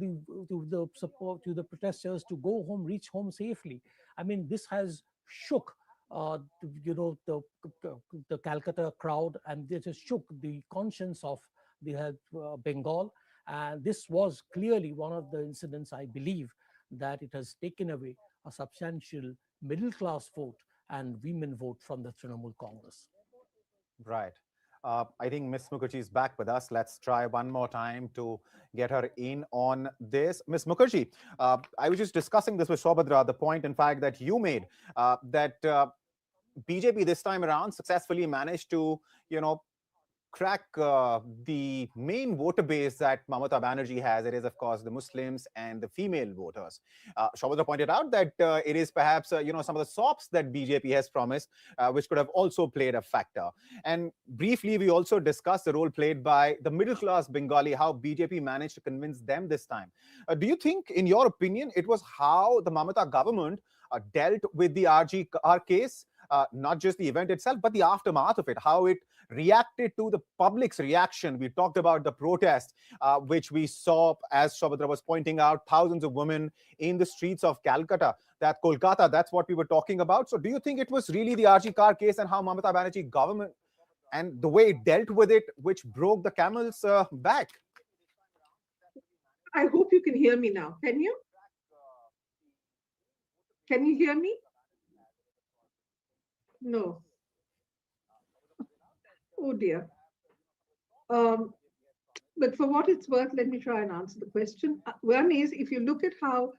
the support, to the protesters, to go home, reach home safely. This has shook the Calcutta crowd, and this has shook the conscience of the Bengal. And this was clearly one of the incidents, I believe, that it has taken away a substantial middle class vote and women vote from the Trinamool Congress. Right. I think Ms. Mukherjee is back with us. Let's try one more time to get her in on this. Ms. Mukherjee, I was just discussing this with Saubhadra, the point, in fact, that you made, that BJP this time around successfully managed to, crack the main voter base that Mamata Banerjee has. It is, of course, the Muslims and the female voters. Saubhadra pointed out that it is perhaps, some of the SOPs that BJP has promised, which could have also played a factor. And briefly, we also discussed the role played by the middle-class Bengali, how BJP managed to convince them this time. Do you think, in your opinion, it was how the Mamata government dealt with the RGR case, not just the event itself, but the aftermath of it, how it reacted to the public's reaction? We talked about the protest, which we saw, as Saubhadra was pointing out, thousands of women in the streets of Calcutta, that Kolkata, that's what we were talking about. So do you think it was really the RGR case and how Mamata Banerjee government and the way it dealt with it, which broke the camel's back? I hope you can hear me now. Can you? Can you hear me? No. Oh dear. But for what it's worth, let me try and answer the question. One is, if you look at how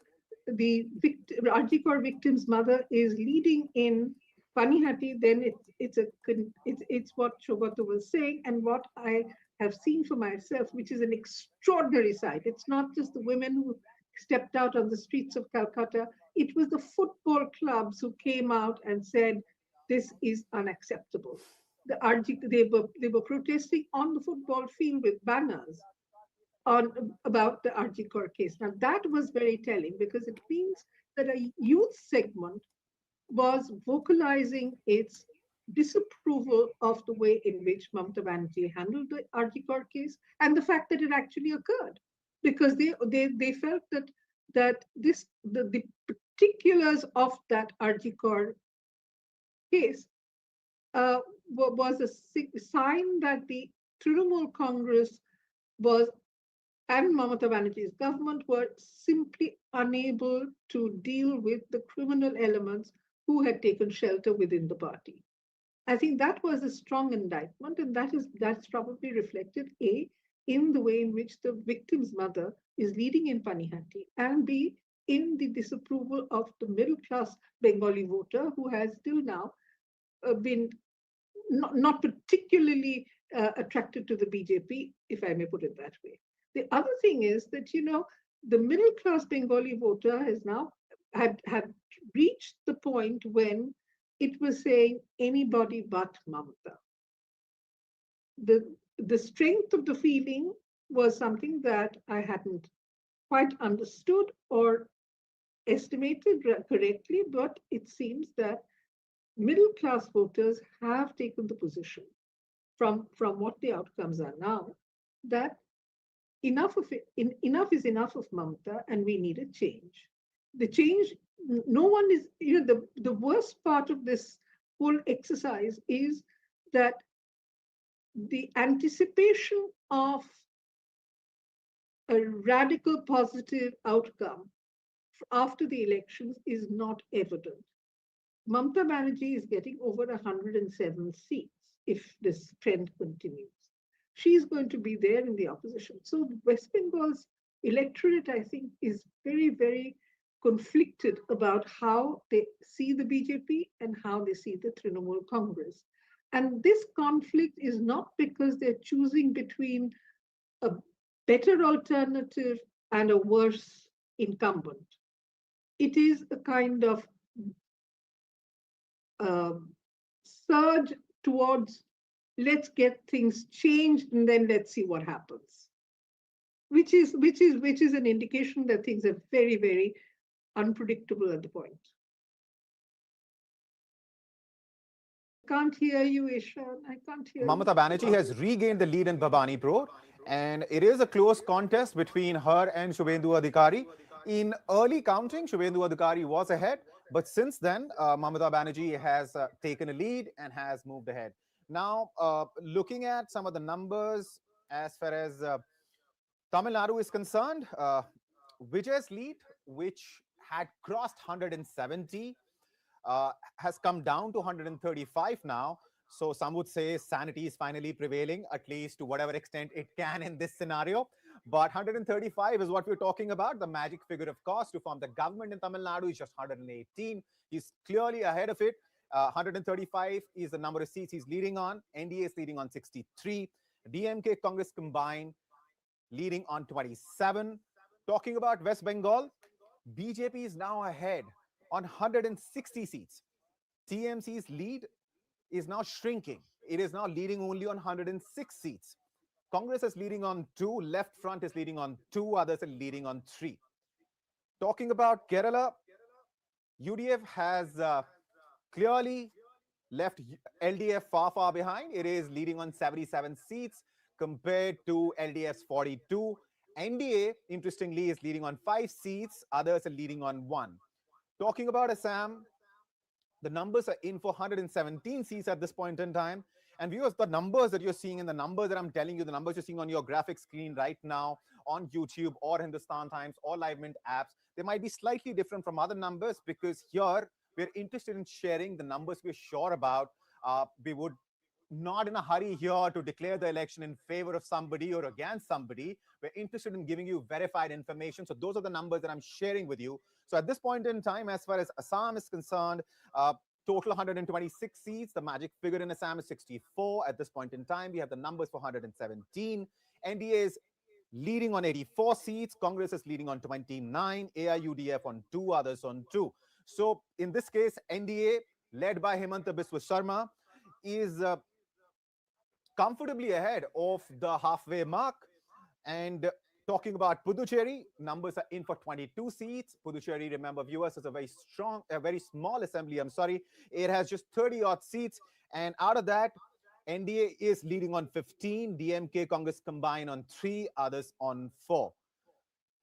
the Arjikar victim's mother is leading in Panihati, then it's what Saubhadra was saying, and what I have seen for myself, which is an extraordinary sight. It's not just the women who stepped out on the streets of Calcutta. It was the football clubs who came out and said, this is unacceptable. They were protesting on the football field with banners about the Arjikar case. Now that was very telling, because it means that a youth segment was vocalizing its disapproval of the way in which Mamata Banerjee handled the Arjikar case, and the fact that it actually occurred, because they felt that the particulars of that Arjikar case was a sign that the Trinamool Congress and Mamata Banerjee's government were simply unable to deal with the criminal elements who had taken shelter within the party. I think that was a strong indictment, and that's probably reflected, A, in the way in which the victim's mother is leading in Panihati, and B, in the disapproval of the middle-class Bengali voter, who has till now been not particularly attracted to the BJP, if I may put it that way. The other thing is that, the middle-class Bengali voter has now had reached the point when it was saying anybody but Mamata. The strength of the feeling was something that I hadn't quite understood or estimated correctly, but it seems that middle class voters have taken the position from what the outcomes are now that enough of it, enough is enough of Mamata, and we need a change. The change, no one is, the worst part of this whole exercise is that the anticipation of a radical positive outcome after the elections is not evident. Mamata Banerjee is getting over 107 seats if this trend continues. She's going to be there in the opposition. So West Bengal's electorate, I think, is very, very conflicted about how they see the BJP and how they see the Trinamool Congress. And this conflict is not because they're choosing between a better alternative and a worse incumbent. It is a kind of surge towards let's get things changed and then let's see what happens, which is an indication that things are very, very unpredictable at the point. Can't hear you, Ishan. I can't hear Mamata you. Banerjee has regained the lead in Bhabanipur, and it is a close contest between her and Shubhendu Adhikari. In early counting, Shubhendu Adhikari was ahead, but since then, Mamata Banerjee has taken a lead and has moved ahead. Now, looking at some of the numbers as far as Tamil Nadu is concerned, Vijay's lead, which had crossed 170, has come down to 135 now. So some would say sanity is finally prevailing, at least to whatever extent it can in this scenario. But 135 is what we're talking about. The magic figure, of course, to form the government in Tamil Nadu is just 118. He's clearly ahead of it. 135 is the number of seats he's leading on. NDA is leading on 63. DMK Congress combined leading on 27. Talking about West Bengal, BJP is now ahead on 160 seats. TMC's lead is now shrinking. It is now leading only on 106 seats. Congress is leading on 2, Left Front is leading on 2, others are leading on 3. Talking about Kerala, UDF has clearly left LDF far, far behind. It is leading on 77 seats compared to LDF's 42. NDA, interestingly, is leading on 5 seats. Others are leading on 1. Talking about Assam, the numbers are in for 117 seats at this point in time. And viewers, the numbers that you're seeing and the numbers that I'm telling you, the numbers you're seeing on your graphic screen right now on YouTube or Hindustan Times or Live Mint apps, they might be slightly different from other numbers because here we're interested in sharing the numbers we're sure about. We would not in a hurry here to declare the election in favor of somebody or against somebody. We're interested in giving you verified information. So those are the numbers that I'm sharing with you. So at this point in time, as far as Assam is concerned, total 126 seats. The magic figure in Assam is 64. At this point in time, we have the numbers for 117. NDA is leading on 84 seats. Congress is leading on 29. AIUDF on 2, others on 2. So in this case, NDA, led by Himanta Biswa Sharma, is comfortably ahead of the halfway mark. And talking about Puducherry, numbers are in for 22 seats. Puducherry, remember, viewers, is a very small assembly. I'm sorry. It has just 30-odd seats. And out of that, NDA is leading on 15. DMK Congress combined on 3, others on 4.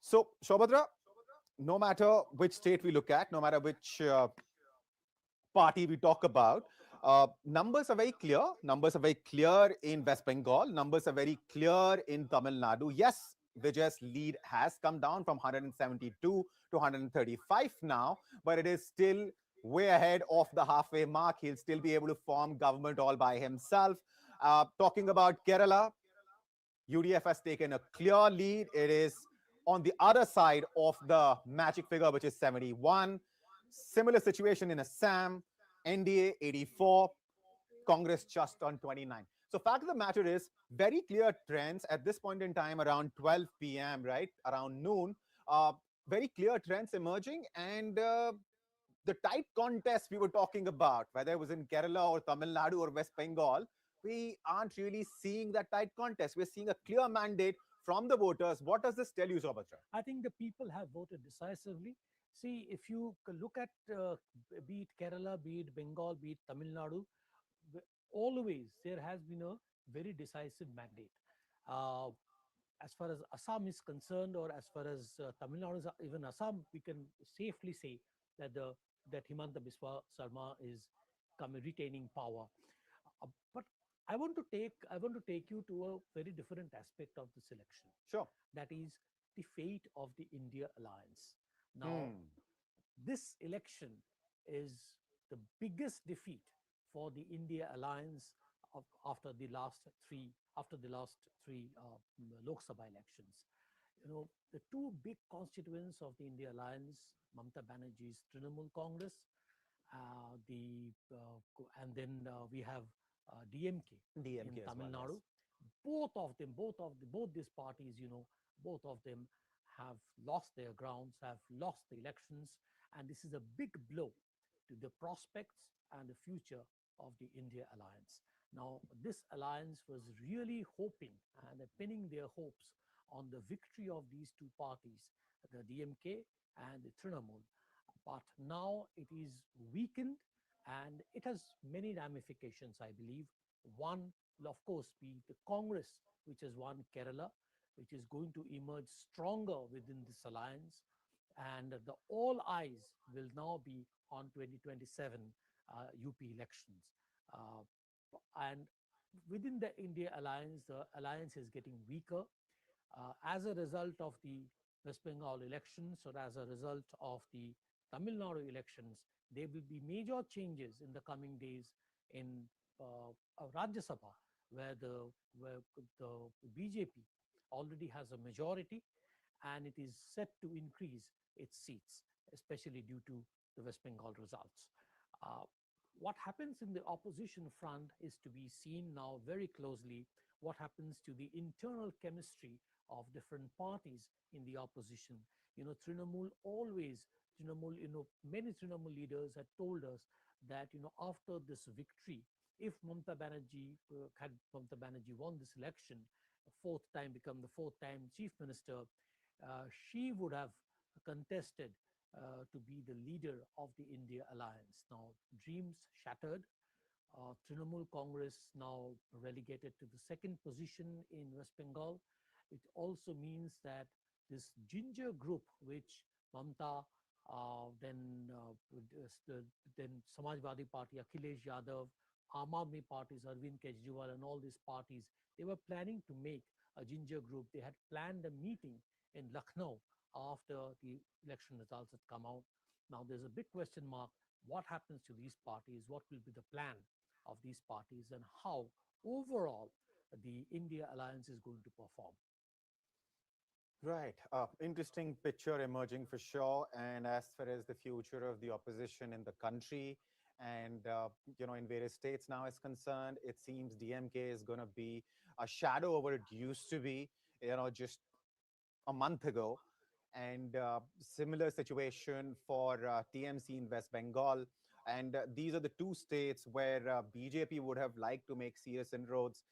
So, Shobhadra, no matter which state we look at, no matter which party we talk about, numbers are very clear. Numbers are very clear in West Bengal. Numbers are very clear in Tamil Nadu. Yes, Vijay's lead has come down from 172 to 135 now, but it is still way ahead of the halfway mark. He'll still be able to form government all by himself. Talking about Kerala, UDF has taken a clear lead. It is on the other side of the magic figure, which is 71. Similar situation in Assam, NDA 84, Congress just on 29. So fact of the matter is, very clear trends at this point in time around 12 p.m., right? Around noon, very clear trends emerging. And the tight contest we were talking about, whether it was in Kerala or Tamil Nadu or West Bengal, we aren't really seeing that tight contest. We're seeing a clear mandate from the voters. What does this tell you, Sobhatra? I think the people have voted decisively. See, if you look at be it Kerala, be it Bengal, be it Tamil Nadu, always there has been a very decisive mandate. Uh, as far as Assam is concerned, or as far as Tamil Nadu, even Assam, we can safely say that that Himanta Biswa Sarma is retaining power. But I want to take you to a very different aspect of this election. Sure. That is the fate of the India alliance. Now, this election is the biggest defeat for the India alliance after the last three Lok Sabha elections. You know, the two big constituents of the India alliance, Mamata Banerjee's Trinamool Congress, and then we have DMK in Tamil Nadu. Both these parties, both of them have lost their grounds, have lost the elections, and this is a big blow to the prospects and the future of the India alliance. Now, this alliance was really hoping and pinning their hopes on the victory of these two parties, the DMK and the Trinamool. But now it is weakened, and it has many ramifications, I believe. One will, of course, be the Congress, which has won Kerala, which is going to emerge stronger within this alliance. And all eyes will now be on 2027 UP elections. And within the India alliance, the alliance is getting weaker as a result of the West Bengal elections, or as a result of the Tamil Nadu elections. There will be major changes in the coming days in Rajya Sabha, where the BJP already has a majority, and it is set to increase its seats, especially due to the West Bengal results. What happens in the opposition front is to be seen now very closely. What happens to the internal chemistry of different parties in the opposition? Trinamool, many Trinamool leaders had told us that, after this victory, if Mamata Banerjee won this election, become the fourth time chief minister, she would have contested to be the leader of the India alliance. Now, dreams shattered. Trinamool Congress now relegated to the second position in West Bengal. It also means that this ginger group, which Mamata, then Samajwadi Party, Akhilesh Yadav, Aam Aadmi parties, Arvind Kejriwal, and all these parties, they were planning to make a ginger group. They had planned a meeting in Lucknow after the election results had come out. Now, there's a big question mark. What happens to these parties? What will be the plan of these parties, and how overall the India alliance is going to perform? Right. Interesting picture emerging for sure. And as far as the future of the opposition in the country and, in various states now is concerned, it seems DMK is going to be a shadow of what it used to be, just a month ago. And similar situation for TMC in West Bengal. And these are the two states where BJP would have liked to make serious inroads.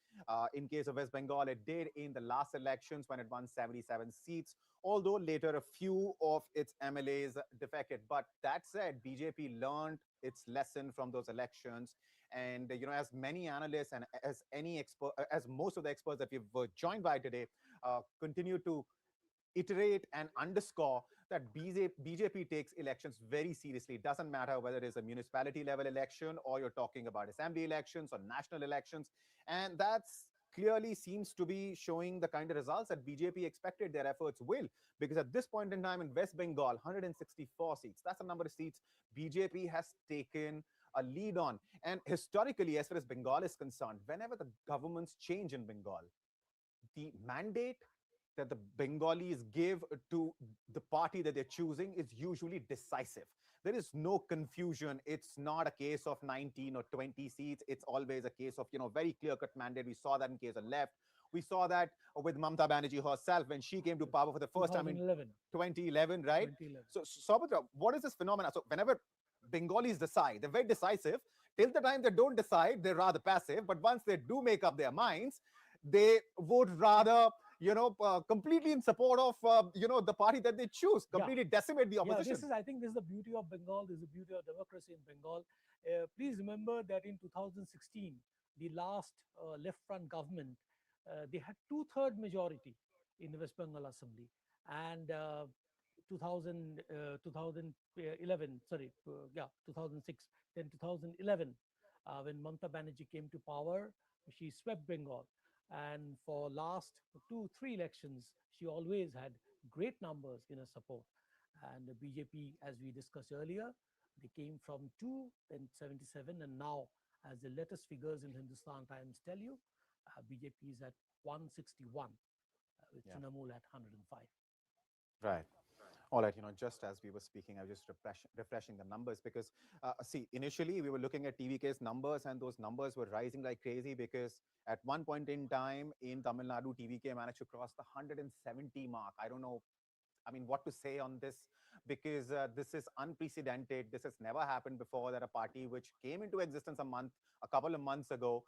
In case of West Bengal, it did in the last elections when it won 77 seats, although later a few of its MLAs defected. But that said, BJP learned its lesson from those elections. And, as many analysts and as most of the experts that we've joined by today continue to iterate and underscore that BJP takes elections very seriously. It doesn't matter whether it is a municipality level election or you're talking about assembly elections or national elections. And that's clearly seems to be showing the kind of results that BJP expected their efforts will. Because at this point in time in West Bengal, 164 seats, that's the number of seats BJP has taken a lead on. And historically, as far as Bengal is concerned, whenever the governments change in Bengal, the mandate that the Bengalis give to the party that they're choosing is usually decisive. There is no confusion. It's not a case of 19 or 20 seats. It's always a case of, very clear-cut mandate. We saw that in case of left. We saw that with Mamata Banerjee herself when she came to power for the first time in 2011, right? 2011. So, Saubhatra, what is this phenomenon? So whenever Bengalis decide, they're very decisive. Till the time they don't decide, they're rather passive. But once they do make up their minds, they would rather completely in support of, the party that they choose, completely decimate the opposition. I think this is the beauty of Bengal. This is the beauty of democracy in Bengal. Please remember that in 2016, the last left front government, they had 2/3 majority in the West Bengal Assembly. And 2011, 2006, then 2011, when Mamata Banerjee came to power, she swept Bengal. And for last 2-3 elections, she always had great numbers in her support. And the BJP, as we discussed earlier, they came from 2, then 77, and now, as the latest figures in Hindustan Times tell you, BJP is at 161, with Trinamool at 105. Right. All right, just as we were speaking, I was just refreshing the numbers because, see, initially we were looking at TVK's numbers and those numbers were rising like crazy because at one point in time in Tamil Nadu, TVK managed to cross the 170 mark. I don't know, what to say on this because this is unprecedented. This has never happened before that a party which came into existence a couple of months ago,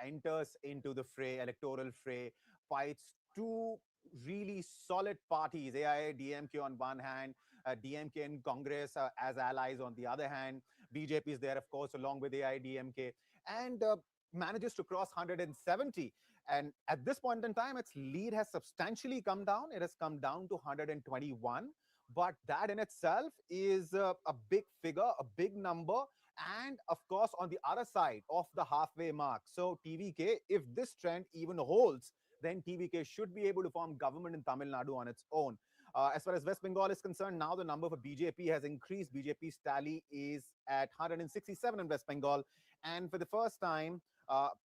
enters into the fray, electoral fray, fights two really solid parties, AIA, DMK on one hand, DMK and Congress as allies on the other hand. BJP is there, of course, along with AIA, DMK, and manages to cross 170. And at this point in time, its lead has substantially come down. It has come down to 121. But that in itself is a big figure, a big number. And of course, on the other side of the halfway mark. So TVK, if this trend even holds, then TVK should be able to form government in Tamil Nadu on its own. As far as West Bengal is concerned, now the number for BJP has increased. BJP's tally is at 167 in West Bengal. And for the first time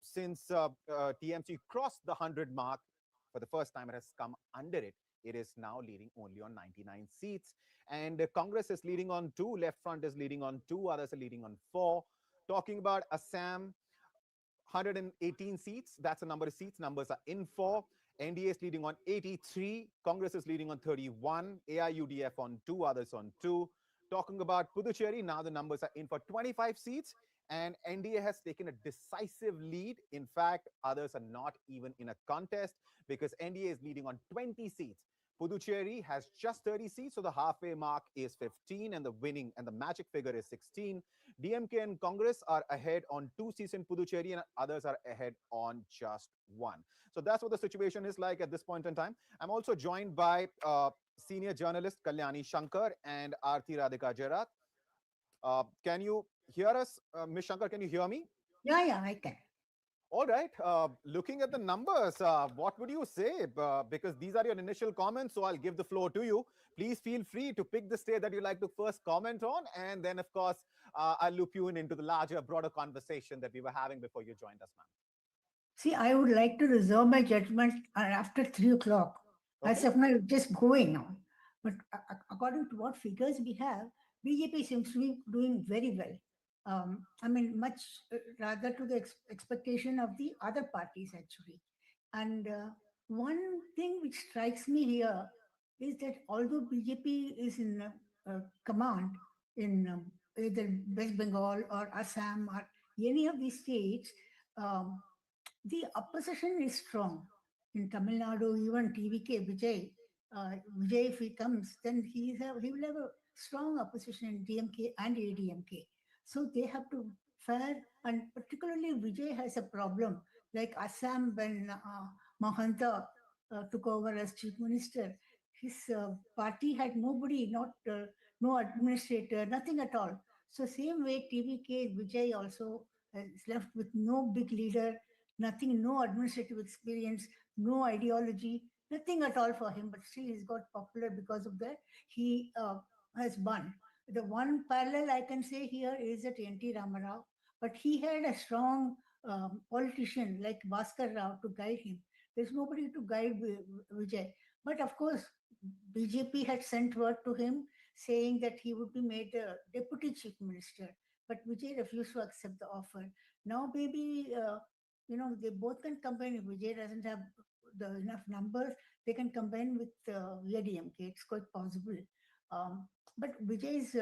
since TMC crossed the 100 mark, for the first time it has come under it. It is now leading only on 99 seats. And Congress is leading on 2, Left Front is leading on 2, others are leading on 4. Talking about Assam, 118 seats. That's the number of seats. Numbers are in for. NDA is leading on 83. Congress is leading on 31. AIUDF on 2. Others on 2. Talking about Puducherry, now the numbers are in for 25 seats. And NDA has taken a decisive lead. In fact, others are not even in a contest because NDA is leading on 20 seats. Puducherry has just 30 seats, so the halfway mark is 15, and the winning and the magic figure is 16. DMK and Congress are ahead on 2 seats in Puducherry, and others are ahead on just 1. So that's what the situation is like at this point in time. I'm also joined by senior journalist Kalyani Shankar and Aarti Radhika Jarat. Can you hear us, Ms. Shankar? Can you hear me? Yeah, I can. All right. Looking at the numbers, what would you say? Because these are your initial comments, so I'll give the floor to you. Please feel free to pick the state that you'd like to first comment on. And then, of course, I'll loop you into the larger, broader conversation that we were having before you joined us, ma'am. See, I would like to reserve my judgment after 3 o'clock. Okay. As of now, just going on. But according to what figures we have, BJP seems to be doing very well. Much rather to the expectation of the other parties, actually. And one thing which strikes me here is that although BJP is in command in either West Bengal or Assam or any of these states, the opposition is strong. In Tamil Nadu, even TVK, Vijay, if he comes, then he will have a strong opposition in DMK and ADMK. So they have to fare, and particularly Vijay has a problem. Like Assam, when Mahanta took over as chief minister, his party had nobody, no administrator, nothing at all. So same way TVK, Vijay also is left with no big leader, nothing, no administrative experience, no ideology, nothing at all for him. But still he's got popular because of that. He has won. The one parallel I can say here is that N.T. Ramarao, but he had a strong politician like Bhaskar Rao to guide him. There's nobody to guide Vijay. But of course, BJP had sent word to him saying that he would be made a deputy chief minister. But Vijay refused to accept the offer. Now maybe, they both can combine. If Vijay doesn't have enough numbers, they can combine with ADMK. It's quite possible. But Vijay's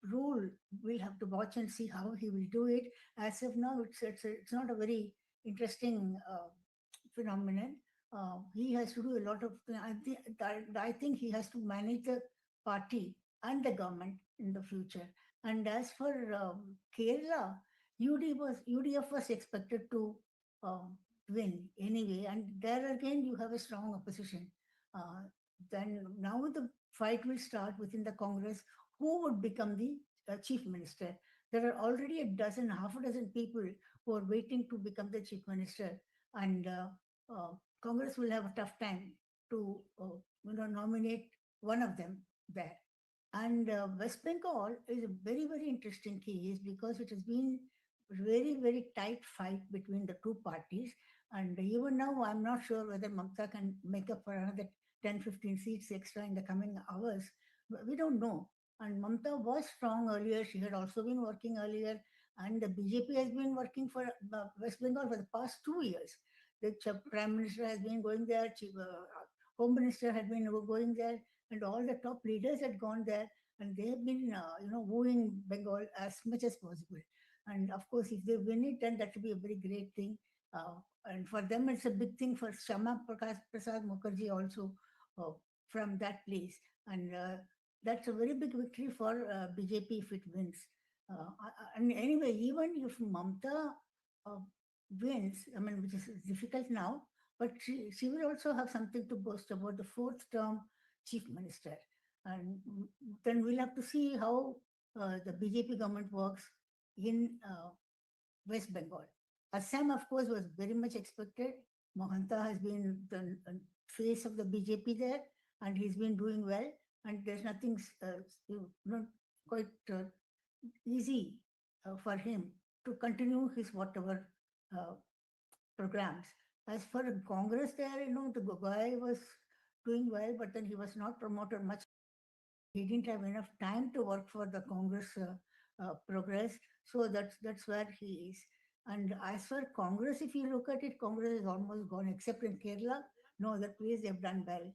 rule, we'll have to watch and see how he will do it. As of now, it's not a very interesting phenomenon. he has to do a lot of. I think he has to manage the party and the government in the future. And as for Kerala, UDF was expected to win anyway, and there again you have a strong opposition. Then now the fight will start within the Congress. Who would become the chief minister? There are already half a dozen people who are waiting to become the chief minister, and Congress will have a tough time to nominate one of them there. And West Bengal is a very, very interesting case because it has been very, very tight fight between the two parties. And even now, I'm not sure whether Mamta can make up for another 10, 15 seats extra in the coming hours. We don't know. And Mamta was strong earlier. She had also been working earlier. And the BJP has been working for West Bengal for the past 2 years. The Prime Minister has been going there. Home Minister had been going there. And all the top leaders had gone there. And they have been, wooing Bengal as much as possible. And of course, if they win it, then that would be a very great thing. And for them, it's a big thing for Shama Prasad Mukherjee also from that place. And that's a very big victory for BJP if it wins. And anyway, even if Mamta wins, I mean, which is difficult now, but she will also have something to boast about the fourth term chief minister. And then we'll have to see how the BJP government works in West Bengal. Assam, of course, was very much expected. Mohanta has been the face of the BJP there, and he's been doing well. And there's nothing not quite easy for him to continue his whatever programs. As for Congress, there, the guy was doing well, but then he was not promoted much. He didn't have enough time to work for the Congress progress. So that's where he is. And as for Congress, if you look at it, Congress is almost gone, except in Kerala. No other place they've done well.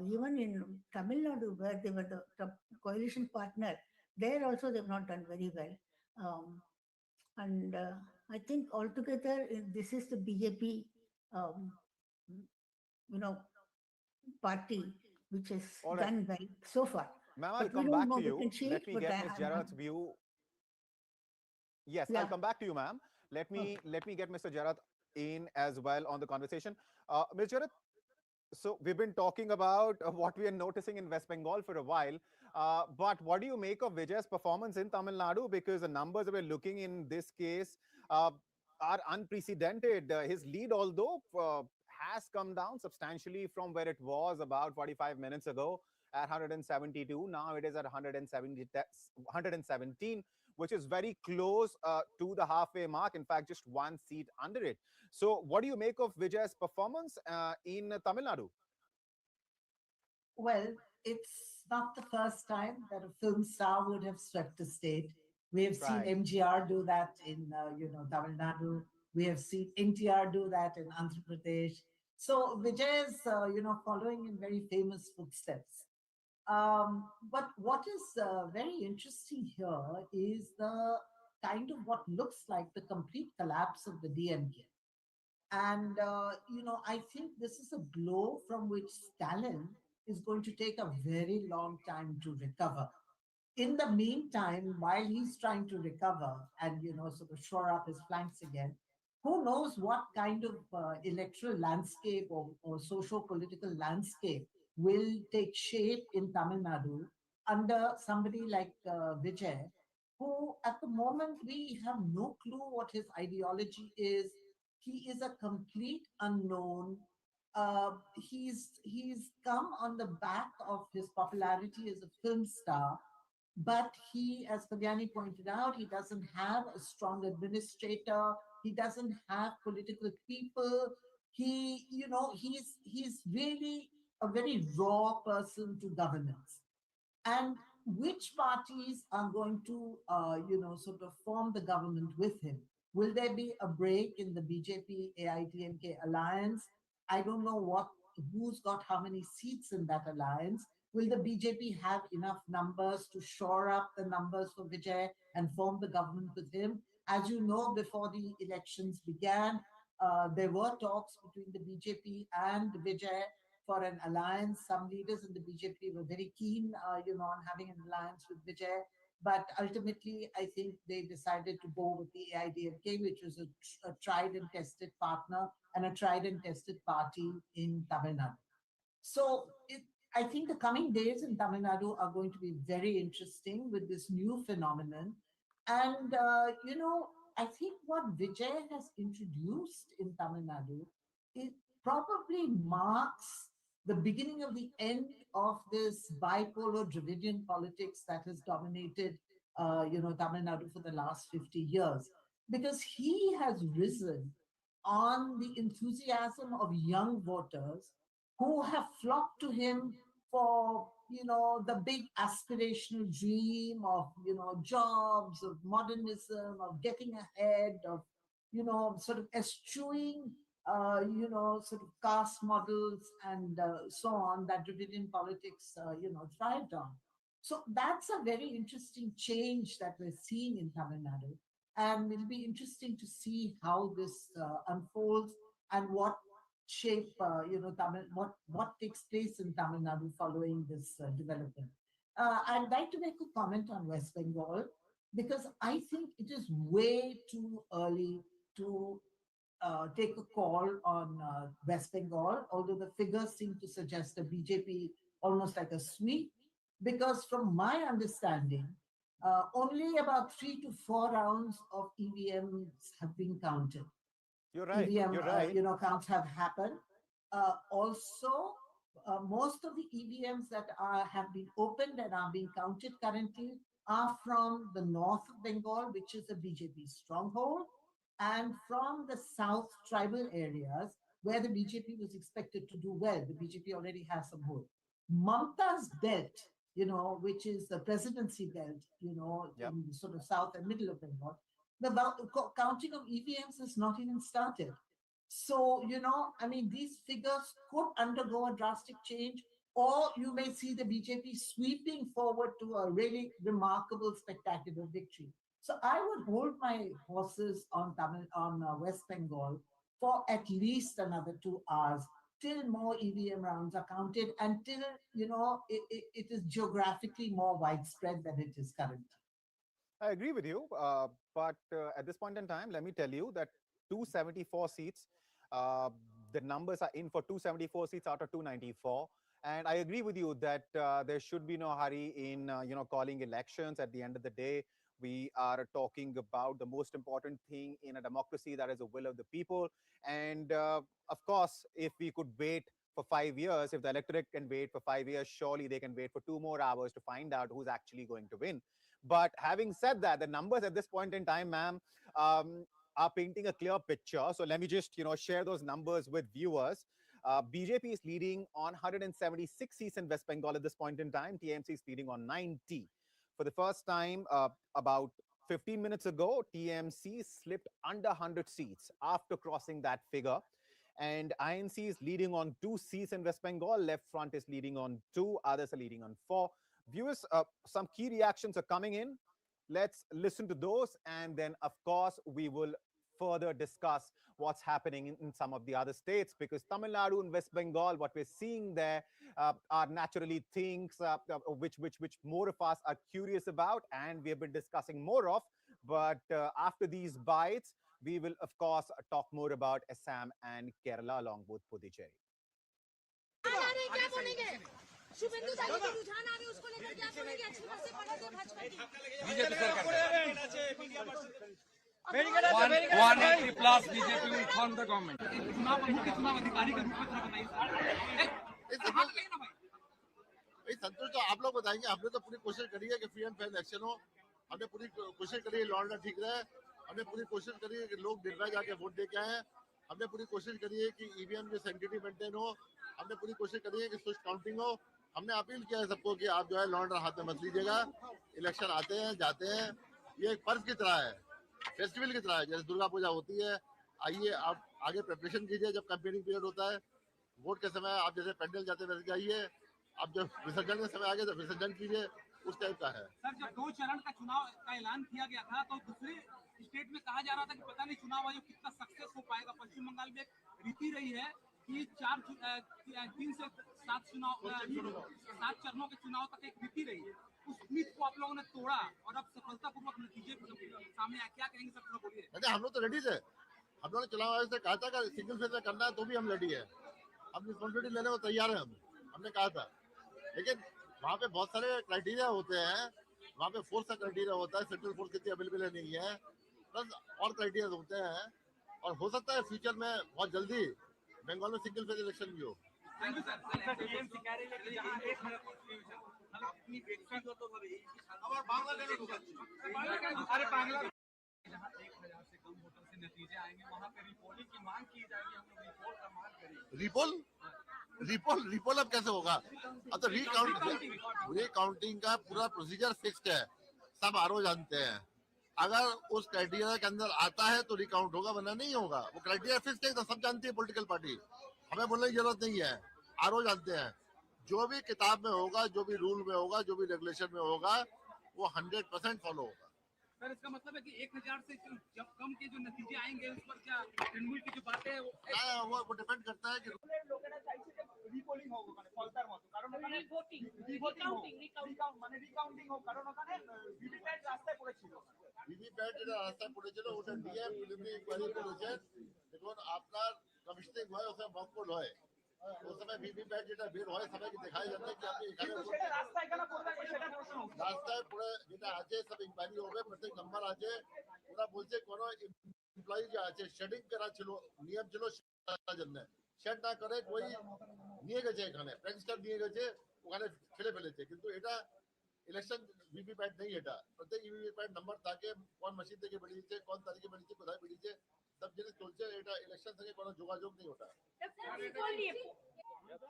Even in Tamil Nadu, where they were the coalition partner, there also they've not done very well. And I think altogether, this is the BJP, party which has done well so far. Ma'am, I'll come back to you. Let me get Ms. Jarat's view. Yes, I'll come back to you, ma'am. Let me get Mr. Jarat in as well on the conversation. Ms. Jarat, so we've been talking about what we are noticing in West Bengal for a while. But what do you make of Vijay's performance in Tamil Nadu? Because the numbers we're looking in this case are unprecedented. His lead, although, has come down substantially from where it was about 45 minutes ago at 172. Now it is at 117, which is very close to the halfway mark. In fact, just one seat under it. So what do you make of Vijay's performance in Tamil Nadu? Well, it's not the first time that a film star would have swept a state. We have seen MGR do that in, Tamil Nadu. We have seen NTR do that in Andhra Pradesh. So Vijay is, following in very famous footsteps. But what is very interesting here is the kind of what looks like the complete collapse of the DMK. And, I think this is a blow from which Stalin is going to take a very long time to recover. In the meantime, while he's trying to recover and, sort of shore up his flanks again, who knows what kind of electoral landscape or socio-political landscape will take shape in Tamil Nadu under somebody like Vijay, who at the moment we have no clue what his ideology is. He is a complete unknown. He's come on the back of his popularity as a film star, but he, as Kalyani pointed out, he doesn't have a strong administrator. He doesn't have political people. He's really a very raw person to governance. And which parties are going to, sort of form the government with him? Will there be a break in the BJP AIDMK alliance? I don't know who's got how many seats in that alliance. Will the BJP have enough numbers to shore up the numbers for Vijay and form the government with him? As you know, before the elections began, There were talks between the BJP and Vijay for an alliance. Some leaders in the BJP were very keen, on having an alliance with Vijay. But ultimately, I think they decided to go with the AIDMK, which was a tried and tested partner and a tried and tested party in Tamil Nadu. So I think the coming days in Tamil Nadu are going to be very interesting with this new phenomenon. And, I think what Vijay has introduced in Tamil Nadu, it probably marks the beginning of the end of this bipolar Dravidian politics that has dominated, Tamil Nadu for the last 50 years. Because he has risen on the enthusiasm of young voters who have flocked to him for, the big aspirational dream of, jobs, of modernism, of getting ahead, of, sort of eschewing, sort of caste models and so on that Dravidian politics, thrived on. So that's a very interesting change that we're seeing in Tamil Nadu. And it'll be interesting to see how this unfolds and what shape, Tamil, what takes place in Tamil Nadu following this development. I'd like to make a comment on West Bengal because I think it is way too early to take a call on West Bengal, although the figures seem to suggest a BJP almost like a sweep, because from my understanding, only about 3 to 4 rounds of EVMs have been counted. You're right. EVM, You're right. counts have happened. Also, most of the EVMs that have been opened and are being counted currently are from the north of Bengal, which is a BJP stronghold, and from the south tribal areas where the BJP was expected to do well. The BJP already has some hold. Mamta's belt, which is the presidency belt, Yep. in the sort of south and middle of Bengal, the counting of EVMs is not even started. So, these figures could undergo a drastic change, or you may see the BJP sweeping forward to a really remarkable, spectacular victory. So I would hold my horses on West Bengal for at least another 2 hours till more EVM rounds are counted and till, it is geographically more widespread than it is currently. I agree with you. But at this point in time, let me tell you that 274 seats, the numbers are in for 274 seats out of 294. And I agree with you that there should be no hurry in, calling elections. At the end of the day, we are talking about the most important thing in a democracy, that is the will of the people. And of course, if we could wait for 5 years, if the electorate can wait for 5 years, surely they can wait for 2 more hours to find out who's actually going to win. But having said that, the numbers at this point in time, ma'am, are painting a clear picture. So let me just, share those numbers with viewers. BJP is leading on 176 seats in West Bengal at this point in time. TMC is leading on 90. For the first time, about 15 minutes ago, TMC slipped under 100 seats after crossing that figure. And INC is leading on 2 seats in West Bengal. Left Front is leading on 2. Others are leading on 4. Viewers, some key reactions are coming in. Let's listen to those. And then, of course, we will further discuss what's happening in some of the other states, because Tamil Nadu and West Bengal, what we're seeing there are naturally things which more of us are curious about, and we have been discussing more of. But after these bites, we will, of course, talk more about Assam and Kerala along with Puducherry. One plus BJP will form the government. संतोष तो आप लोग बताएंगे. हमने तो पूरी कोशिश करी है कि फ्री एंड फेयर इलेक्शन हो. हमने पूरी कोशिश करी है लॉ एंड ऑर्डर ठीक रहे. हमने पूरी कोशिश करी है कि लोग निर्भय जाके वोट दे के आए. हमने पूरी कोशिश करी है कि ईवीएम की सैंक्टिटी मेंटेन हो. हमने पूरी कोशिश करी है कि स्विच काउंटिंग हो. हमने अपील किया है सबको कि आप जो है लॉ एंड ऑर्डर हाथ में मत लीजिएगा. इलेक्शन आते हैं जाते हैं, ये एक पर्व की तरह है, फेस्टिवल की तरह है. जैसे दुर्गा पूजा होती है, आइए आप आगे प्रिपरेशन कीजिए. जब कैंपेनिंग पीरियड होता है, वोट के समय आप जैसे पेंडल जाते वैसे जाइए. आप जब विसर्जन के समय आगे तो विसर्जन कीजिए. उस टाइप का है। सर जब 2 चरण का चुनाव का ऐलान किया गया था तो दूसरे स्टेट में कहा जा रहा था कि पता नहीं चुनाव आयोग कितना सक्सेस हो पाएगा। पश्चिम बंगाल में एक रीति रही है कि 3 से 7 चरणों के चुनाव तक एक रीति रही है। उस नीति को आप लोगों ने तोड़ा और अब सफलतापूर्वक नतीजे सामने आए। क्या कहेंगे सर, थोड़ा बोलिए। नहीं, हम लोग तो रेडी थे। हम लोगों ने चुनाव आयोग से कहा था कि सिंगल फेज में करना है तो भी हम रेडी है, हम रिस्पॉन्सिबिलिटी लेने को तैयार है। हमने कहा था, लेकिन वहाँ पे बहुत सारे क्राइटेरिया होते हैं। वहाँ पे फोर्स का क्राइटेरिया होता है, सेंट्रल फोर्स कितनी अवेलेबल है नहीं है, प्लस और क्राइटेरिया होते हैं। और हो सकता है फ्यूचर में बहुत जल्दी बंगाल में सिंगल फेज इलेक्शन भी हो। Thank you sir. टीएमसी कह रही है कि जहां एक है कॉन्स्टिट्यूशन, मतलब अपनी व्यक्तिगत और अब बांग्ला ले लो। अरे बांग्ला जहां 1000 से कम वोटर से नतीजे आएंगे वहां पे रिपोलिंग की मांग की जाएगी। हम लोग रिपोल का मांग करेंगे। रिपोल अब कैसे होगा? अब तो रिकाउंटिंग का पूरा प्रोसीजर फिक्स्ड है, सब आरओ जानते हैं। अगर उस क्राइटेरिया के अंदर आता है तो रिकाउंट होगा, वरना नहीं होगा। वो क्राइटेरिया फिक्स्ड है, तो सब जानती है पॉलिटिकल पार्टी, हमें बोलने की जरूरत नहीं है, आरओ जानते हैं। जो भी किताब में होगा, जो भी रूल में होगा, जो भी रेगुलेशन में होगा, वो 100% फॉलो होगा। सर इसका मतलब है कि 1000 से जब कम के जो नतीजे आएंगे उस पर क्या तृणमूल की जो बातें है वो डिपेंड करता है कि রিপোলিং হোক, ওখানে ফলতার মতো, কারণ ওখানে রিকাউন্টিং মানে রিকাউন্টিং হোক, কারণ ওখানে ভিভিপ্যাট রাস্তায় পড়েছিল। ভিভিপ্যাট যেটা রাস্তায় পড়েছিল ওটা ডিএম প্রিলিমিনারি ইনকোয়ারি করেছেন। দেখুন আপনার কমিশনিং হয়, ওখানে মকবুল হয়, ওই সময় ভিভিপ্যাট যেটা বের হয় সবাইকে দেখাই যাবে কি আপনি এখানে রাস্তায় কেন পড়বে সেটা প্রশ্ন। রাস্তায় পড়ে যেটা আছে সব ইনকোয়ারি হবে, প্রত্যেক নাম্বার আছে। ওরা বলছে কোনো এমপ্লয়ি যে আছে শেডিং করা ছিল, নিয়ম ছিল করার জন্য, শেড না করে কই নিয়ে গেছে, এখানে প্র্যাকটিস নিয়ে গেছে, ওখানে ফেলে ফেলেছে। কিন্তু এটা ইলেকশন ভিভিপ্যাট নেই, এটা প্রত্যেক ভিভিপ্যাট নাম্বার থাকে, কোন মেশিন থেকে বেরিয়েছে, কোন তারিখে বেরিয়েছে, কোথায় বেরিয়েছে, সব জিনিস চলছে। এটা ইলেকশন থেকে কোনো যোগাযোগ নেই ওটা।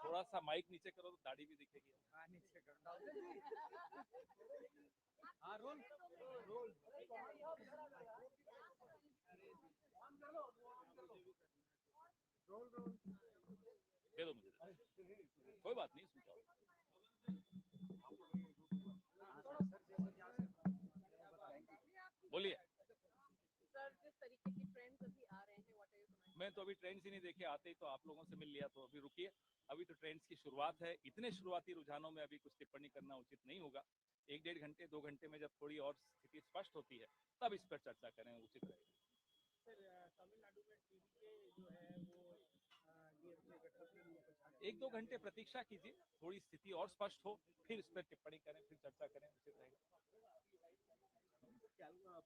थोड़ा सा माइक नीचे करो तो दाढ़ी भी दिखेगी। नीचे करो। हाँ रोल रोल दे दो मुझे, कोई बात नहीं, सुन जाओ। बोलिए। सर जिस तरीके की ट्रेंड्स अभी आ रहे हैं, व्हाट आर योर कमेंट्स? मैं तो अभी ट्रेंड्स ही नहीं देखे, आते ही तो आप लोगों से मिल लिया, तो अभी रुकिए, अभी तो ट्रेंड्स की शुरुआत है। इतने शुरुआती रुझानों में अभी कुछ टिप्पणी करना उचित नहीं होगा। 1-1.5 घंटे 2 घंटे में जब थोड़ी और स्थिति स्पष्ट होती है तब इस पर चर्चा करें, उचित रहेगा। सर तमिलनाडु में टीवी के जो है वो ये गठबंधन 1-2 घंटे प्रतीक्षा कीजिए, थोड़ी स्थिति और स्पष्ट हो, फिर इस पर टिप्पणी करें, फिर चर्चा करें, उचित रहेगा।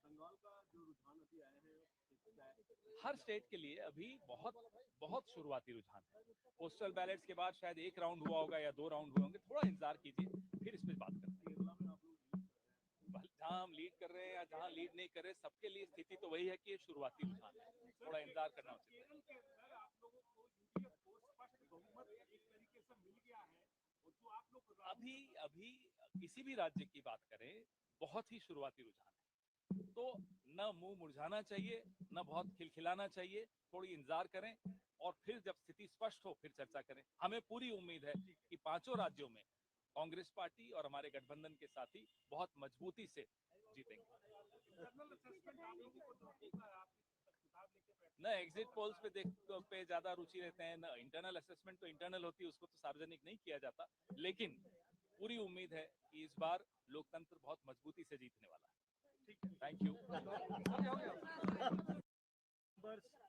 बंगाल का जो रुझान अभी आया है हर स्टेट के लिए अभी बहुत बहुत शुरुआती रुझान है। पोस्टल बैलेट्स के बाद शायद 1 राउंड हुआ होगा या 2 राउंड हुए होंगे, थोड़ा इंतजार कीजिए, फिर इस पर बात करते हैं। जहां हम लीड कर रहे हैं या जहां लीड नहीं कर रहे, सबके लिए स्थिति तो वही है कि ये शुरुआती रुझान है, थोड़ा इंतजार करना उचित है। अभी अभी किसी भी राज्य की बात करें, बहुत ही शुरुआती रुझान है, तो न मुंह मुरझाना चाहिए, न बहुत खिलखिलाना चाहिए, थोड़ी इंतजार करें और फिर जब स्थिति स्पष्ट हो फिर चर्चा करें। हमें पूरी उम्मीद है कि 5 राज्यों में कांग्रेस पार्टी और हमारे गठबंधन के साथी बहुत मजबूती से जीतेंगे। न एग्जिट पोल्स पे ज्यादा रुचि रहते हैं, न इंटरनल असेसमेंट तो इंटरनल होती है, उसको तो सार्वजनिक नहीं किया जाता, लेकिन पूरी उम्मीद है कि इस बार लोकतंत्र बहुत मजबूती से जीतने वाला है। Thank you.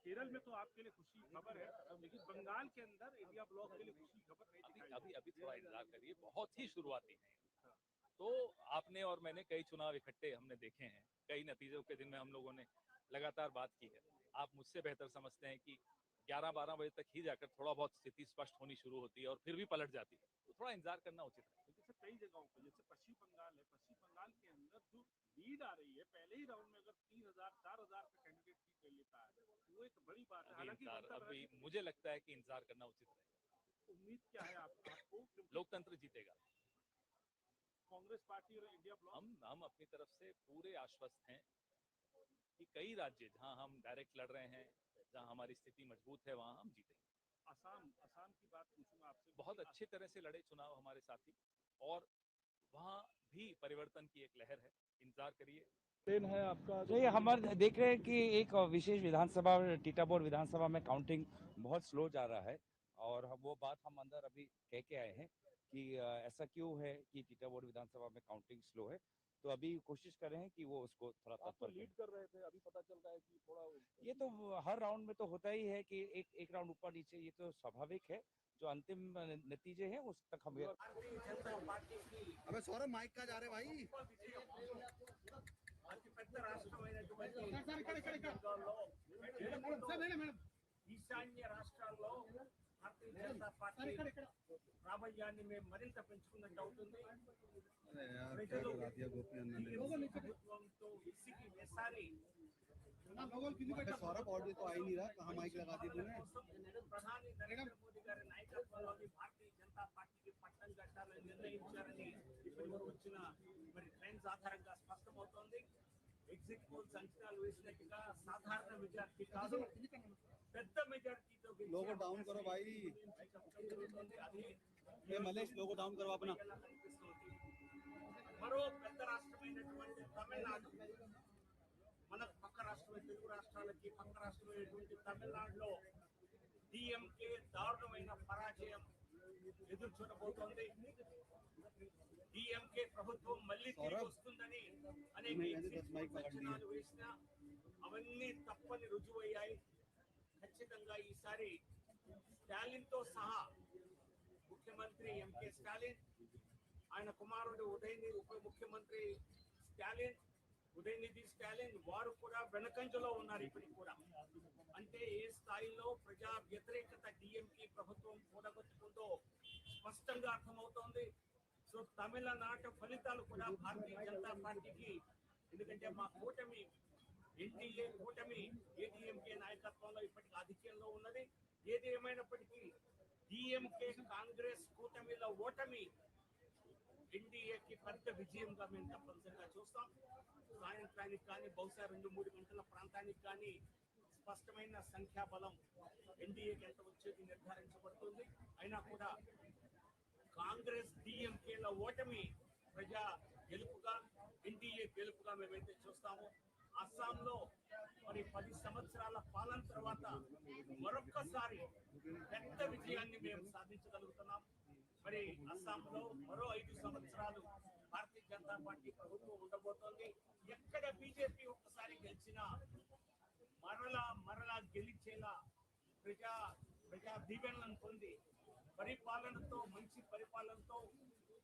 केरल में तो आपके लिए खुशी खबर है, लेकिन बंगाल के अंदर इंडिया ब्लॉक के लिए खुशी खबर नहीं दिखाई। अभी थोड़ा इंतजार करिए, बहुत ही शुरुआती है। तो आपने और मैंने कई चुनाव इकट्ठे हमने देखे हैं, कई नतीजों के दिन में हम लोगों ने लगातार बात की है। आप मुझसे बेहतर समझते हैं कि 11-12 बजे तक ही जाकर थोड़ा बहुत स्थिति स्पष्ट होनी शुरू होती है और फिर भी पलट जाती है, तो थोड़ा इंतजार करना उचित है। जैसे कई जगहों पर, जैसे पश्चिम बंगाल है, पश्चिम बंगाल के अंदर जो लीड आ रही है, पहले ही राउंड में अगर 3000-4000 का कैंडिडेट जीत लेता है वो एक बड़ी बात है। हालांकि अभी मुझे लगता है कि इंतजार करना उचित रहेगा। उम्मीद क्या है आपको? लोकतंत्र जीतेगा। कांग्रेस पार्टी और इंडिया ब्लॉक हम अपनी तरफ से पूरे आश्वस्त हैं कि कई राज्य जहां हम डायरेक्ट लड़ रहे हैं, जहां हमारी स्थिति मजबूत है, वहां हम जीतेंगे। असम की बात पूछूंगा आपसे। बहुत अच्छी तरह से लड़े चुनाव हमारे साथी, और वहां भी परिवर्तन की एक लहर है, इंतजार करिए। प्लेन है आपका तो ये हमारे देख रहे हैं कि एक विशेष विधानसभा टीटापुर विधानसभा में काउंटिंग बहुत स्लो जा रहा है, और वो बात हम अंदर अभी कह के आए हैं कि ऐसा क्यों है कि टीटापुर विधानसभा में काउंटिंग स्लो है। तो अभी कोशिश कर रहे हैं कि वो उसको थोड़ा आप लीड कर रहे थे, अभी पता चल रहा है कि थोड़ा ये तो हर राउंड में तो होता ही है कि एक राउंड ऊपर नीचे, ये तो स्वाभाविक है। जो अंतिम नतीजे हैं उस तक हम अबे सौरभ माइक का जा रहे भाई ఈశాన్య రాష్ట్రాల్లో భారతీయ జనతా పార్టీ ప్రాబల్యాన్ని మేము మరింత పెంచుకున్నట్టు అవుతుంది. ప్రజలు ప్రభుత్వంతో విసిగి వేసారి सौरभ ऑडियो तो आ ही नहीं रहा, कहाँ माइक लगा दी तूने? ప్రధాని నరేంద్ర మోదీ గారి నాయకత్వంలోని భారతీయ జనతా పార్టీకి పట్టం కట్టాలని నిర్ణయించారని ఇప్పటి వరకు వచ్చిన మరి ట్రెండ్స్ ఆధారంగా స్పష్టమవుతోంది. ఎగ్జిట్ పోల్స్ అంచనాలు వేసినట్టుగా సాధారణ మెజార్టీ కాదు, పెద్ద మెజార్టీతో लोगो डाउन करो भाई, ये मलेश लोगो डाउन करो अपना. మరో పెద్ద రాష్ట్రమైనటువంటి తమిళనాడు, మన పక్క రాష్ట్రమైన తెలుగు రాష్ట్రాలకి పక్క రాష్ట్రమైనటువంటి తమిళనాడులో డిఎంకే దారుణమైన పరాజయం ఎదురు చూడబోతోంది. డిఎంకే ప్రభుత్వం మళ్ళీ తిరిగి వస్తుందని అనేక అంచనాలు వేసినా అవన్నీ తప్పని రుజువయ్యాయి. ఖచ్చితంగా ఈసారి స్టాలిన్ తో సహా ముఖ్యమంత్రి ఎంకే స్టాలిన్, ఆయన కుమారుడు ఉప ముఖ్యమంత్రి స్టాలిన్, ఉదయనిధి స్టాలిన్, వారు కూడా వెనకంజలో ఉన్నారు ఇప్పటికి కూడా. అంటే ఏ స్థాయిలో ప్రజా వ్యతిరేకత డిఎంకే ప్రభుత్వం కూడగొట్టుకుందో స్పష్టంగా అర్థమవుతోంది. సో తమిళనాడు ఫలితాలు కూడా భారతీయ జనతా పార్టీకి, ఎందుకంటే మా కూటమి ఎన్డీఏ కూటమి ఏడీఎంకే నాయకత్వంలో ఇప్పటికి ఆధిక్యంలో ఉన్నది. ఏది ఏమైనప్పటికీ డిఎంకే కాంగ్రెస్ కూటమిల ఓటమి ఎన్డీఏకి పెద్ద విజయంగా మేము తప్పనిసరిగా చూస్తాం. సాయంత్రానికి కానీ బహుశా 2-3 గంటల ప్రాంతానికి కానీ స్పష్టమైన సంఖ్యాబలం ఎన్డీఏకి ఎంత వచ్చేది నిర్ధారించబడుతుంది. అయినా కూడా కాంగ్రెస్ డిఎంకేల ఓటమి ప్రజా గెలుపుగా, ఎన్డీఏ గెలుపుగా మేమైతే చూస్తాము. అస్సాంలో మరి 10 సంవత్సరాల పాలన తర్వాత మరొక్కసారి పెద్ద విజయాన్ని మేము సాధించగలుగుతున్నాం. మరి అస్సాంలో మరో 5 సంవత్సరాలు భారతీయ జనతా పార్టీ ప్రభుత్వం ఉండబోతోంది. ఎక్కడ బీజేపీ ఒక్కసారి గెలిచినా మరలా గెలిచేలా ప్రజా దీవెనలను పొంది పరిపాలనతో, మంచి పరిపాలనతో,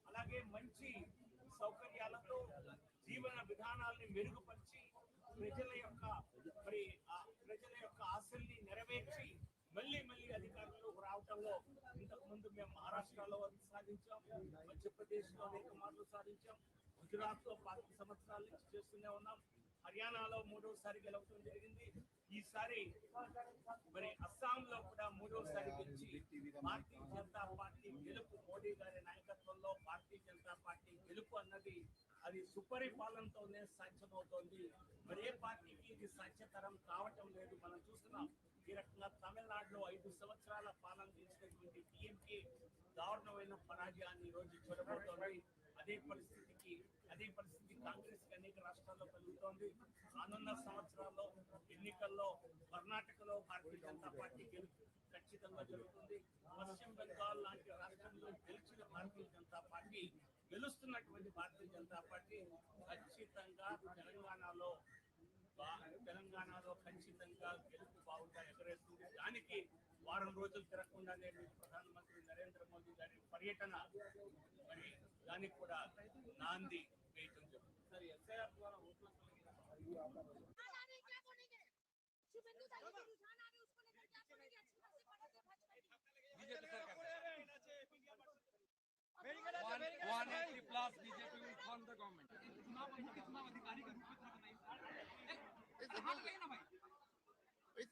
అలాగే మంచి సౌకర్యాలతో జీవన విధానాల్ని మెరుగుపరిచి ప్రజల యొక్క ఆశల్ని నెరవేర్చి మళ్ళీ అధికారంలోకి రావడంలో ఇంతకు ముందు మేము మహారాష్ట్రలో సాధించాం, మధ్యప్రదేశ్లో అనేక మార్లు సాధించాం, గుజరాత్ లో 10 సంవత్సరాల నుంచి చేస్తూనే ఉన్నాం, హర్యానాలో 3వసారి గెలవడం జరిగింది. ఈసారి మరి అస్సాంలో కూడా 3వసారి గెలిచి భారతీయ జనతా పార్టీ గెలుపు, మోడీ గారి నాయకత్వంలో భారతీయ జనతా పార్టీ గెలుపు అన్నది అది సుపరిపాలనతోనే సాధ్యమవుతోంది. మరే పార్టీకి ఇది సాధ్యతరం కావటం లేదు. మనం చూస్తున్నాం ఈ రకంగా తమిళనాడులో 5 సంవత్సరాల పాలన చేసినటువంటి టీఎంకే దారుణమైన పరాజయాన్ని ఈ రోజు చూడబోతోంది. అదే పరిస్థితి కాంగ్రెస్ కి అనేక రాష్ట్రాల్లో కలుగుతోంది. రానున్న సంవత్సరాల్లో ఎన్నికల్లో కర్ణాటకలో భారతీయ జనతా పార్టీ గెలుపు ఖచ్చితంగా జరుగుతుంది. పశ్చిమ బెంగాల్ లాంటి రాష్ట్రంలో గెలిచిన భారతీయ జనతా పార్టీ, గెలుస్తున్నటువంటి భారతీయ జనతా పార్టీ ఖచ్చితంగా తెలంగాణలో ఖచ్చితంగా గెలుపు బావుంటా ఎగరేస్తుంది. దానికి వారం రోజులు తిరగకుండానే ప్రధానమంత్రి నరేంద్ర మోదీ గారి పర్యటన మరి దానికి కూడా నాంది వేయటం జరుగుతుంది. సరే, ఎస్ఐఆర్ ద్వారా ఓట్ల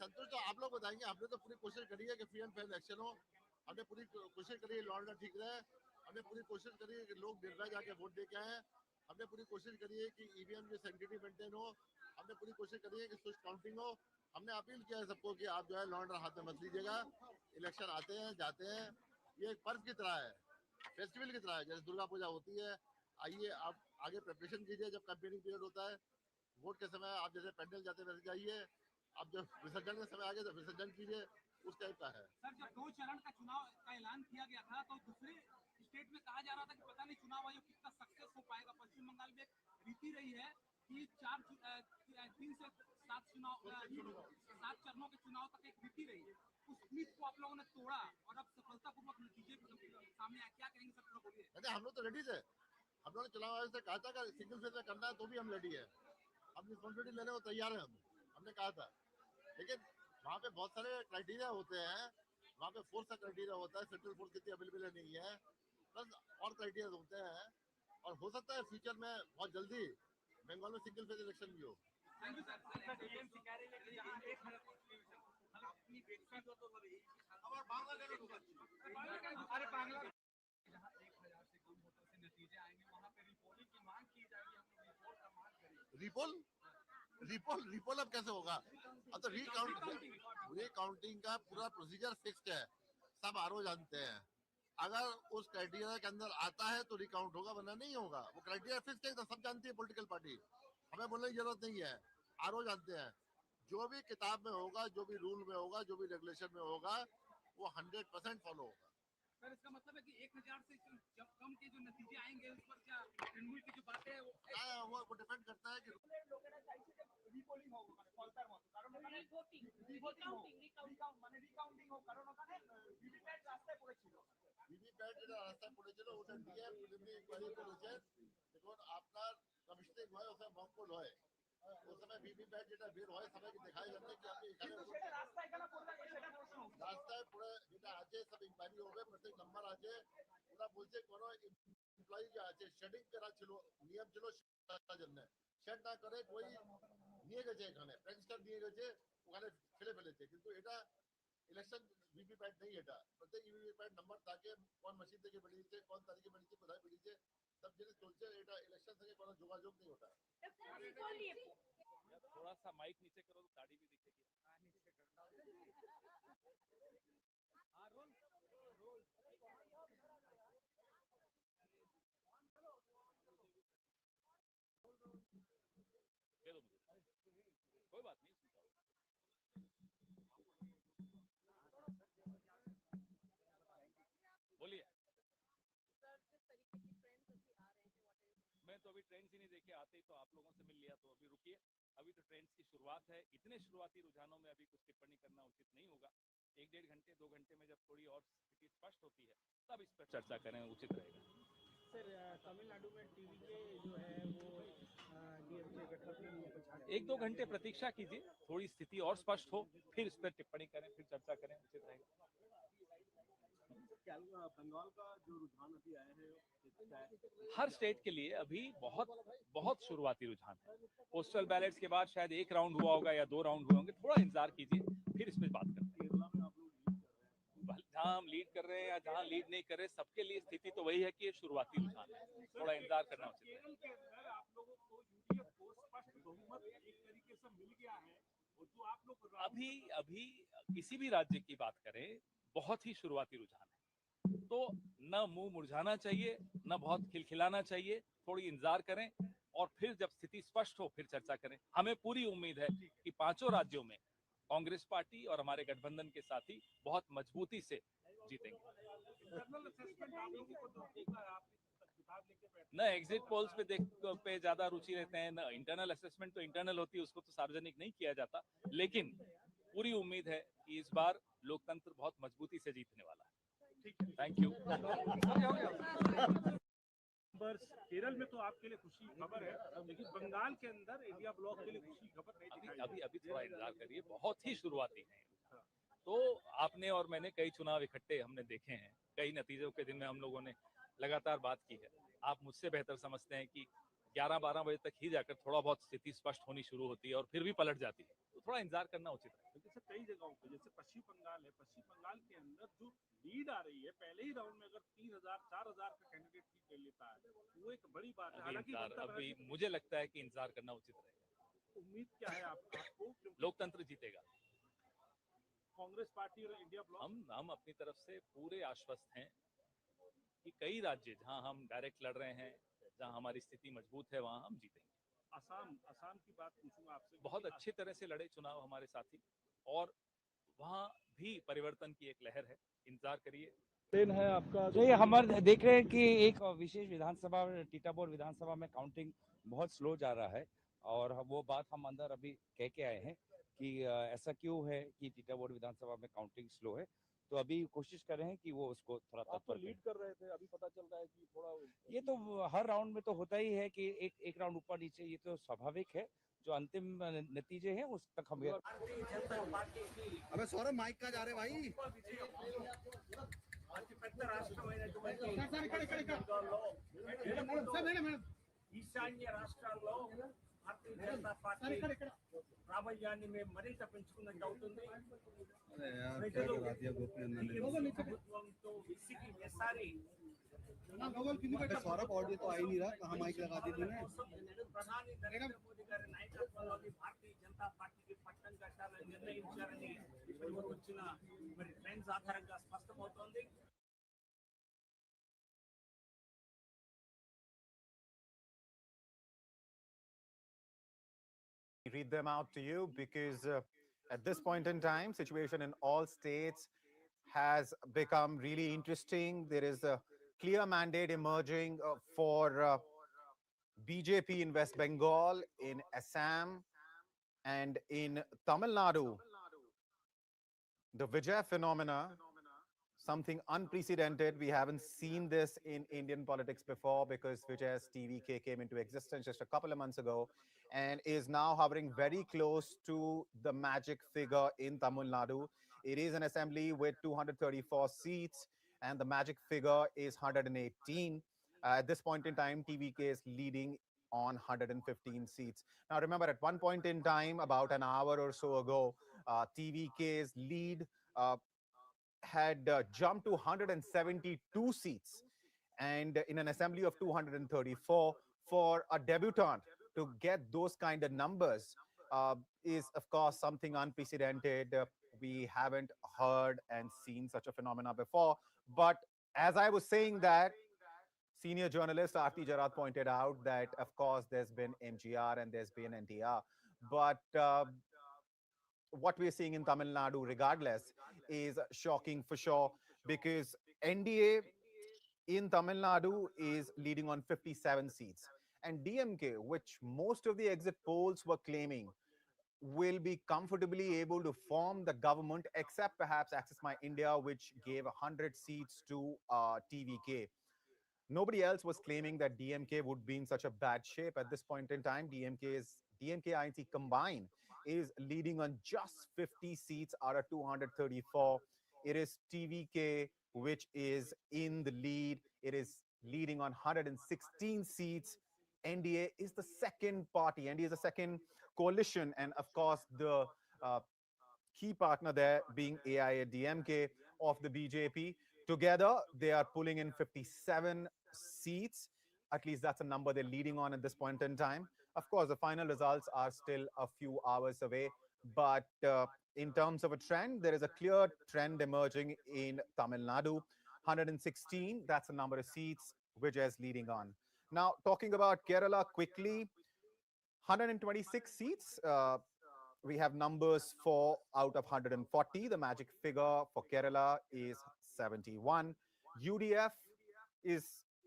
संतोष तो आप लोग बताएंगे। आपने तो पूरी कोशिश करी है कि फ्री एंड फेयर इलेक्शन हो, हमने पूरी कोशिश करी है लॉ एंड ऑर्डर ठीक रहे, हमने पूरी कोशिश करी है कि लोग निर्भय जाके वोट दे के आए, हमने पूरी कोशिश करी है कि ईवीएम की सैंक्टिटी मेंटेन हो, हमने पूरी कोशिश करी है कि स्विच काउंटिंग हो। हमने अपील किया है सबको कि आप जो है लॉ एंड ऑर्डर हाथ में मत लीजिएगा। इलेक्शन आते हैं जाते हैं, ये एक पर्व की तरह है, फेस्टिवल की तरह है। जैसे दुर्गा पूजा होती है, आइए आप आगे प्रिपरेशन कीजिए। जब कैंपेनिंग पीरियड होता है, वोट के समय आप जैसे पैंडल जाते वैसे जाइए। आप जब विसर्जन के समय आगे तो विसर्जन कीजिए, उस टाइप का है। सर, जब 2 चरण का चुनाव का ऐलान किया गया था तो दूसरे स्टेट में कहा जा रहा था कि पता नहीं चुनाव आयोग कितना सक्सेस हो पाएगा। पश्चिम बंगाल में एक रीति रही है कि 3 से 7 चरणों के चुनाव तक एक रीति रही है। उस मीत को आप लोगों ने तोड़ा और अब सफलतापूर्वक नतीजे सामने आए। क्या कहेंगे सर, बोलिए। अरे हम लोग तो रेडी थे। हम लोगों ने चुनाव आयोग से कहा था कि सिंगल फेज में करना है, तो भी हम रेडी है। हम रिस्पॉन्सिबिलिटी लेने को तैयार है। हमने कहा था, लेकिन वहाँ पे बहुत सारे क्राइटेरिया होते हैं। वहाँ पे फोर्स का क्राइटेरिया होता है, सेंट्रल फोर्स कितनी अवेलेबल नहीं है, प्लस और क्राइटेरिया होते हैं। और हो सकता है फ्यूचर में बहुत जल्दी बंगाल में सिंगल फेज इलेक्शन भी हो। रिपोल अब कैसे होगा? अब तो रिकाउंटिंग का पूरा प्रोसीजर फिक्स्ड है, सब आरओ जानते हैं। अगर उस क्राइटेरिया के अंदर आता है तो रिकाउंट होगा, वरना नहीं होगा। वो क्राइटेरिया फिक्स्ड है, तो सब जानती है पॉलिटिकल पार्टी, हमें बोलने की जरूरत नहीं है। आरओ जानते हैं। जो भी किताब में होगा, जो भी रूल में होगा, जो भी रेगुलेशन में होगा, वो 100% फॉलो होगा। सर, इसका मतलब है कि 1000 से जब कम के जो नतीजे आएंगे उस पर क्या तृणमूल की जो बातें है वो डिपेंड करता है कि রিপোলিং হোক, মানে ফলতার মতো, কারণ ওখানে রিকাউন্টিং হোক, কারণ ওখানে ভিভিপ্যাট রাস্তায় পড়েছিল। ভিভিপ্যাট যেটা রাস্তায় পড়েছিল ওটা নিয়ে প্রিলিমিনারি ইনকোয়ারি করেছে। দেখুন আপনার কমিশনিং হয়, ওখানে মকপল হয়, ওই সময় ভিভিপ্যাট যেটা বের হয় সবাইকে দেখাই যাবে কি আপনি এখানে রাস্তায় কেন পড়ে থাকে সেটা প্রশ্ন। রাস্তায় পড়ে যেটা আছে সব ইনকোয়ারি হবে, প্রত্যেক নাম্বার আছে। ওরা বলছে কোনো এমপ্লয়ি যে আছে শেডিং করা ছিল, নিয়ম ছিল সেটার জন্য শেড না করে ওই নিয়ে গেছে, এখানে প্যান্সটার নিয়ে গেছে, ওখানে ফেলে ফেলেছে। কিন্তু এটা ইলেকশন ভিভিপ্যাট নেই, এটা প্রত্যেক ভিভিপ্যাট নাম্বার থাকে, কোন মেশিন থেকে বেরিয়েছে, কোন তারিখে বেরিয়েছে, কোথায় বেরিয়েছে, সব জিনিস চলছে। এটা ইলেকশন থেকে কোনো যোগাযোগ নেই ওটা। थोड़ा सा माइक नीचे करो तो गाड़ी भी दिखेगी। दे दो मुझे, कोई बात नहीं। बोलिए। मैं तो अभी ट्रेंड्स ही नहीं देखे, आते ही तो आप लोगों से मिल लिया, तो अभी रुकिए, अभी तो ट्रेंड्स की शुरुआत है। इतने शुरुआती रुझानों में अभी कुछ टिप्पणी करना उचित नहीं होगा। 1-1.5 घंटे 2 घंटे में जब थोड़ी और स्थिति स्पष्ट होती है तब इस पर चर्चा करें, उचित रहेगा। सर, तमिलनाडु में टीवी के जो है वो डीएमके गठबंधन में कुछ 1-2 घंटे प्रतीक्षा कीजिए, थोड़ी स्थिति और स्पष्ट हो, फिर इस पर टिप्पणी करें, फिर चर्चा करें, उचित रहेगा। बंगाल का जो रुझान अभी आया है हर स्टेट के लिए अभी बहुत बहुत शुरुआती रुझान है। पोस्टल बैलेट्स के बाद शायद 1 राउंड हुआ होगा या 2 राउंड हुए होंगे, थोड़ा इंतजार कीजिए, फिर इस पर बात करते हैं। जहां हम लीड कर रहे हैं या जहां लीड नहीं कर रहे, सबके लिए स्थिति तो वही है कि ये शुरुआती रुझान है, थोड़ा इंतजार करना उचित है। केरल के अंदर आप लोगों को यूडीएफ को स्पष्ट बहुमत एक तरीके से मिल गया है, और जो आप लोग अभी किसी भी राज्य की बात करें, बहुत ही शुरुआती रुझान है, तो न मुंह मुरझाना चाहिए, न बहुत खिलखिलाना चाहिए, थोड़ी इंतजार करें और फिर जब स्थिति स्पष्ट हो फिर चर्चा करें। हमें पूरी उम्मीद है कि 5 राज्यों में कांग्रेस पार्टी और हमारे गठबंधन के साथी बहुत मजबूती से जीतेंगे। न एग्जिट पोल्स पे ज्यादा रुचि लेते हैं, न इंटरनल असेसमेंट तो इंटरनल होती है, उसको तो सार्वजनिक नहीं किया जाता, लेकिन पूरी उम्मीद है कि इस बार लोकतंत्र बहुत मजबूती से जीतने वाला है। Thank you. केरल में तो आपके लिए खुशी खबर है, लेकिन बंगाल के अंदर इंडिया ब्लॉक के लिए खुशी खबर नहीं दिखाई। अभी थोड़ा इंतजार करिए, बहुत ही शुरुआती है। तो आपने और मैंने कई चुनाव इकट्ठे हमने देखे हैं, कई नतीजों के दिन में हम लोगों ने लगातार बात की है। आप मुझसे बेहतर समझते हैं कि 11-12 बजे तक ही जाकर थोड़ा बहुत स्थिति स्पष्ट होनी शुरू होती है और फिर भी पलट जाती है, तो थोड़ा इंतजार करना उचित है। जैसे कई जगहों पे, जैसे पश्चिम बंगाल है, पश्चिम बंगाल के अंदर जो लीड आ रही है, पहले ही राउंड में अगर 3000-4000 का कैंडिडेट भी कर लेता है, वो एक बड़ी बात है। अभी मुझे लगता है कि इंतजार करना उचित रहेगा। उम्मीद क्या है आपको? लोकतंत्र जीतेगा। कांग्रेस पार्टी और इंडिया ब्लॉक, हम अपनी तरफ से पूरे आश्वस्त हैं कि कई राज्य जहां हम डायरेक्ट लड़ रहे हैं, जहां हमारी स्थिति मजबूत है वहां हम जीतेंगे। असम की बात पूछूंगा आपसे। बहुत अच्छी तरह से लड़े चुनाव हमारे साथी, और वहां भी परिवर्तन की एक लहर है, इंतजार करिए। प्लेन है आपका। तो ये हमारे देख रहे हैं कि एक विशेष विधानसभा टीटाबोर विधानसभा में काउंटिंग बहुत स्लो जा रहा है, और वो बात हम अंदर अभी कह के आए हैं कि ऐसा क्यों है कि टीटाबोर विधानसभा में काउंटिंग स्लो है। तो अभी कोशिश कर रहे हैं कि वो उसको थोड़ा आप तो तत्पर लीड कर रहे थे, अभी पता चल रहा है कि थोड़ा ये तो हर राउंड में तो होता ही है कि एक राउंड ऊपर नीचे, ये तो स्वाभाविक है। जो अंतिम नतीजे हैं उस तक हम अबे सौरभ माइक का जा रहे भाई। ఈశాన్య రాష్ట్రాల్లో భారతీయ జనతా పార్టీ ప్రాబల్యాన్ని మేము మరింత పెంచుకున్నట్టు అవుతుంది. ప్రజలు ఈ ప్రభుత్వంతో విసిగి వేసారి सौरभ ऑडियो तो आ ही नहीं रहा, कहाँ माइक लगा दी तूने? ప్రధాని నరేంద్ర మోదీ గారి నాయకత్వంలోని భారతీయ జనతా పార్టీకి పట్టం కట్టాలని నిర్ణయించారని ఇప్పటి వరకు వచ్చిన మరి ట్రెండ్స్ ఆధారంగా స్పష్టమవుతోంది. Read them out to you because at this point in time, situation in all states has become really interesting. There is a clear mandate emerging for BJP in West Bengal, in Assam, and in Tamil Nadu. The Vijay phenomena, something unprecedented. We haven't seen this in Indian politics before because Vijay's TVK came into existence just a couple of months ago and is now hovering very close to the magic figure in Tamil Nadu. It is an assembly with 234 seats, and the magic figure is 118. At this point in time, TVK is leading on 115 seats. Now, remember, at one point in time, about an hour or so ago, TVK's lead had jumped to 172 seats, and in an assembly of 234, for a debutant to get those kind of numbers is, of course, something unprecedented. We haven't heard and seen such a phenomena before. But as I was saying that, senior journalist Aarti Jarat pointed out that, of course, there's been MGR and there's been NTR, but what we're seeing in Tamil Nadu, regardless, is shocking for sure, because NDA in Tamil Nadu is leading on 57 seats. And DMK, which most of the exit polls were claiming will be comfortably able to form the government, except perhaps Access My India, which gave 100 seats to TVK. Nobody else was claiming that DMK would be in such a bad shape at this point in time. DMK INC combined is leading on just 50 seats out of 234. It is TVK which is in the lead. It is leading on 116 seats. NDA is the second party. NDA is the second coalition, and of course the key partner there being AIADMK of the BJP. Together, they are pulling in 57 seats. At least that's a number they're leading on at this point in time. Of course, the final results are still a few hours away. But in terms of a trend, there is a clear trend emerging in Tamil Nadu. 116, that's the number of seats which is leading on. Now, talking about Kerala quickly, 126 seats. We have numbers for out of 140. The magic figure for Kerala is 71. UDF is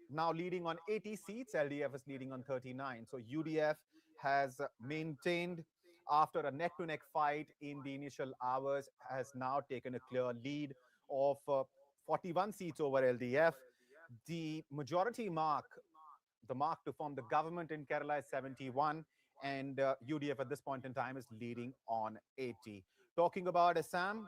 now leading on 80 seats. LDF is leading on 39. So UDF has maintained, after a neck-to-neck fight in the initial hours, has now taken a clear lead of 41 seats over LDF. The majority mark, the mark to form the government in Kerala, is 71. And UDF at this point in time is leading on 80. Talking about Assam,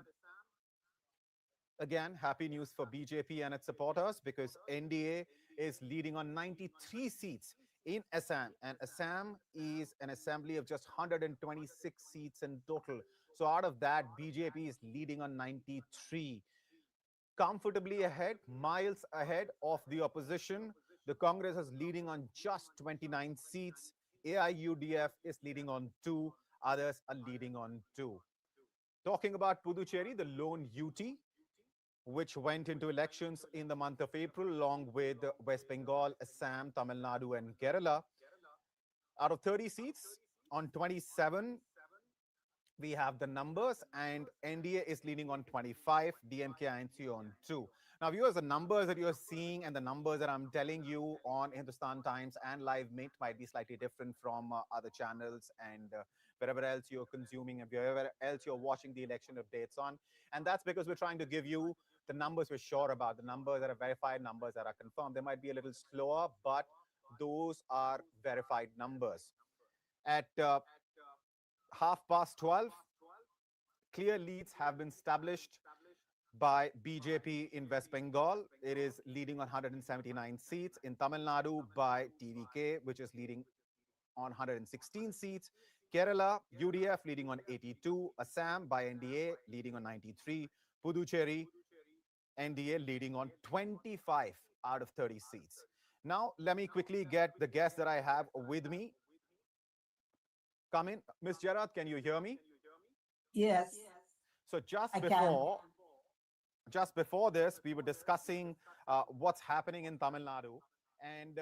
again, happy news for BJP and its supporters, because NDA is leading on 93 seats in Assam. And Assam is an assembly of just 126 seats in total. So out of that, BJP is leading on 93. Comfortably ahead, miles ahead of the opposition. The Congress is leading on just 29 seats. AIUDF is leading on 2. Others are leading on 2. Talking about Puducherry, the lone UT, which went into elections in the month of April, along with West Bengal, Assam, Tamil Nadu, and Kerala. Out of 30 seats, on 27, we have the numbers, and NDA is leading on 25, DMK INC on 2. Now, viewers, the numbers that you're seeing and the numbers that I'm telling you on Hindustan Times and Live Mint might be slightly different from other channels and wherever else you're consuming and wherever else you're watching the election updates on. And that's because we're trying to give you the numbers we're sure about, the numbers that are verified, numbers that are confirmed. They might be a little slower, but those are verified numbers. At 12:30, clear leads have been established by BJP in West Bengal. It is leading on 179 seats. In Tamil Nadu by TVK, which is leading on 116 seats. Kerala, UDF leading on 82. Assam by NDA leading on 93. Puducherry, NDA leading on 25 out of 30 seats. Now, let me quickly get the guests that I have with me. Come in. Ms. Gerard, can you hear me? Yes. So I can. just before this, we were discussing what's happening in Tamil Nadu. And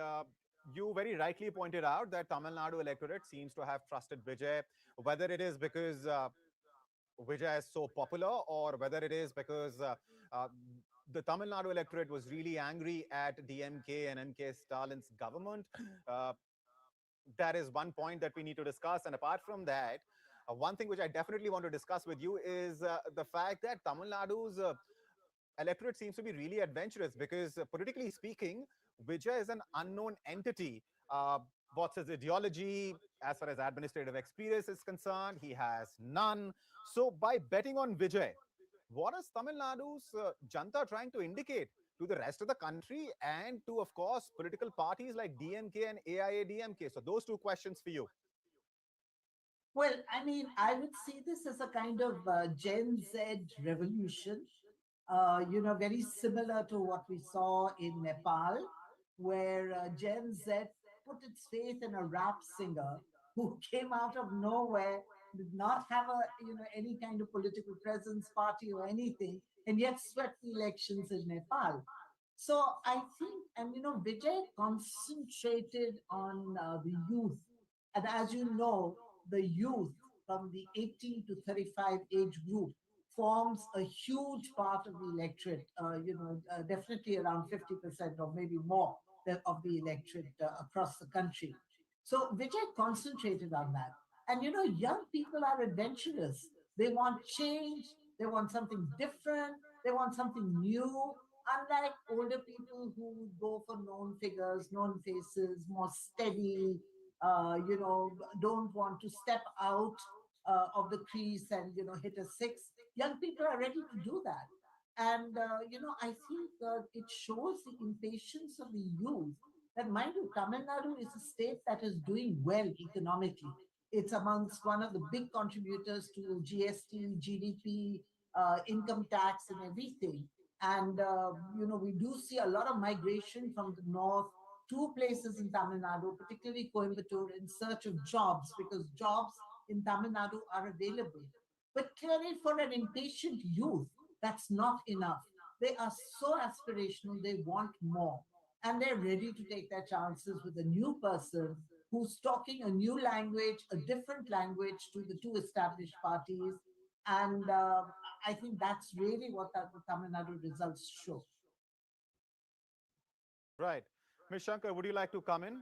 you very rightly pointed out that Tamil Nadu electorate seems to have trusted Vijay, whether it is because Vijay is so popular or whether it is because uh, the Tamil Nadu electorate was really angry at DMK and MK Stalin's government. Uh, that is one point that we need to discuss. And apart from that, one thing which I definitely want to discuss with you is the fact that Tamil Nadu's electorate seems to be really adventurous because, politically speaking, Vijay is an unknown entity. What's his ideology? As far as administrative experience is concerned, he has none. So, by betting on Vijay, what is Tamil Nadu's Janta trying to indicate to the rest of the country and to, of course, political parties like DMK and AIA-DMK? So, those two questions for you. Well, I mean, I would see this as a kind of Gen Z revolution, very similar to what we saw in Nepal, where Gen Z put its faith in a rap singer who came out of nowhere, did not have any kind of political presence, party or anything, and yet swept the elections in Nepal. So I think, and Vijay concentrated on the youth, and as you know, the youth from the 18 to 35 age group forms a huge part of the electorate, definitely around 50% or maybe more of the electorate across the country. So Vijay concentrated on that. And young people are adventurous. They want change, they want something different, they want something new. Unlike older people who would go for known figures, known faces, more steady, don't want to step out of the crease and hit a six. Young people are ready to do that, and I think it shows the impatience of the youth. That, mind you, Tamil Nadu is a state that is doing well economically. It's amongst one of the big contributors to GST, GDP, income tax, and everything. And we do see a lot of migration from the north two places in Tamil Nadu, particularly Coimbatore, in search of jobs because jobs in Tamil Nadu are available. But clearly, for an impatient youth, that's not enough. They are so aspirational, they want more. And they're ready to take their chances with a new person who's talking a new language, a different language to the two established parties. And I think that's really what the Tamil Nadu results show. Right. Ms. Shankar, would you like to come in?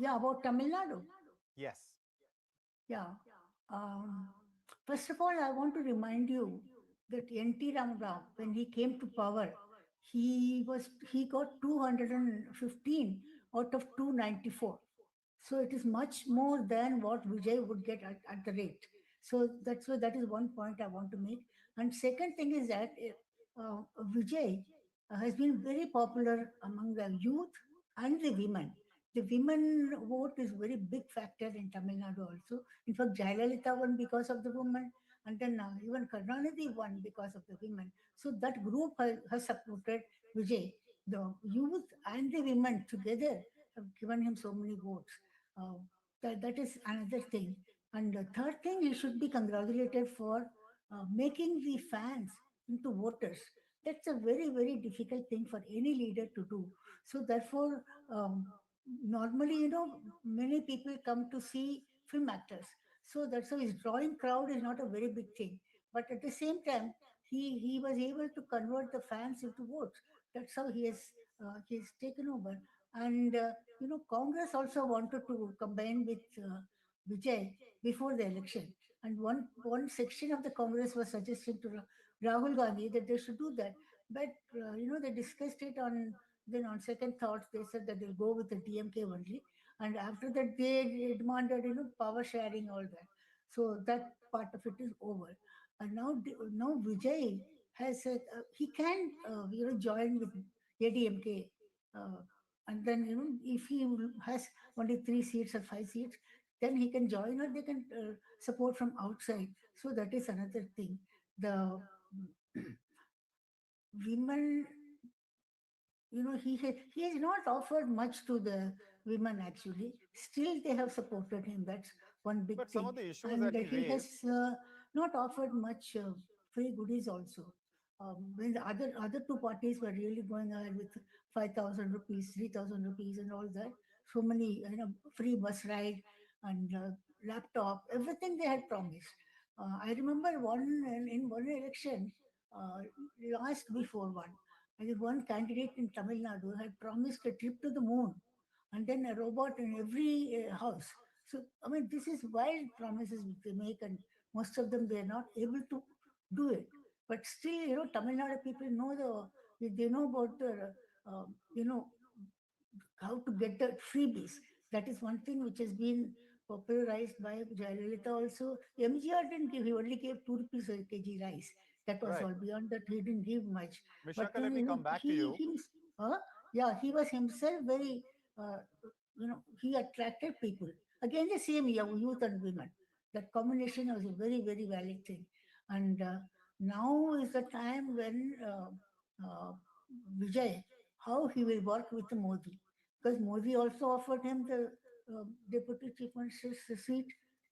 Yeah, about Tamil Nadu. Yes. Yeah. Um, First of all, I want to remind you that N.T. Ramarao, when he came to power, he got 215 out of 294. So it is much more than what Vijay would get at the rate. So that is one point I want to make. And second thing is that Vijay has been very popular among the youth and the women. The women vote is very big factor in Tamil Nadu also. In fact, Jayalalitha won because of the women, and then even Karunanidhi won because of the women. So that group has supported Vijay. The youth and the women together have given him so many votes. Uh, that is another thing. And the third thing, he should be congratulated for making the fans into voters. That's a very, very difficult thing for any leader to do. So therefore, normally, many people come to see film actors. So that's why his drawing crowd is not a very big thing. But at the same time, he was able to convert the fans into votes. That's how he's taken over. And Congress also wanted to combine with Vijay before the election. And one section of the Congress was suggesting to Rahul Gandhi that they should do that. But they discussed it on then on second thoughts they said that they'll go with the DMK only. And after that they demanded power sharing all that. So that part of it is over. And now Vijay has said he can join with ADMK. Uh, and then if he has only 3 seats or 5 seats, then he can join or they can support from outside. So that is another thing. The women, he has not offered much to the women actually. Still, they have supported him. That's one big But some thing. of the issues And that he he has raised, not offered much free goodies also. When the other two parties were really going ahead with 5,000 rupees, 3,000 rupees, and all that, so many free bus ride and laptop, everything they had promised. I remember in one election, uh, last before one. I think one candidate in Tamil Nadu had promised a trip to the moon and then a robot in every house. So, I mean, this is wild promises which they make, and most of them they are not able to do it. But still, Tamil Nadu people know they know about the, you know, how to get the freebies. That is one thing which has been popularized by Jayalalitha also. MGR didn't give, he only gave 2 rupees a kg rice. That was right? all. Beyond that, he didn't give much. But Vishaka, then, let me come back to you. he was himself very, uh, he attracted people. Again, the same youth and women. That combination was a very, very valid thing. And now is the time when Vijay, how he will work with Modi. Because Modi also offered him the deputy chief minister's seat.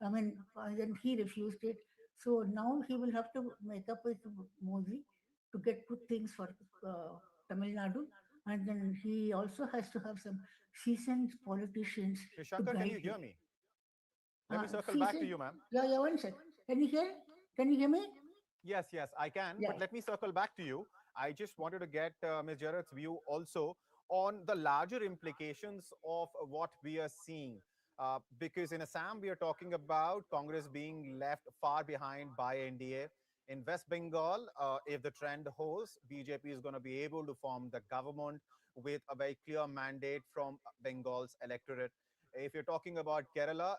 I mean, then he refused it. So now he will have to make up with Modi to get good things for Tamil Nadu. And then he also has to have some seasoned politicians to Vishaka, can guide you him. hear me? Let me circle back to Seasoned, you, ma'am. yeah, one sec. Can you hear? Can you hear me? Yes, yes, I can. Yeah. But let me circle back to you. I just wanted to get Ms. Jarrett's view also on the larger implications of what we are seeing. Because in Assam, we are talking about Congress being left far behind by NDA. In West Bengal, if the trend holds, BJP is going to be able to form the government with a very clear mandate from Bengal's electorate. If you're talking about Kerala,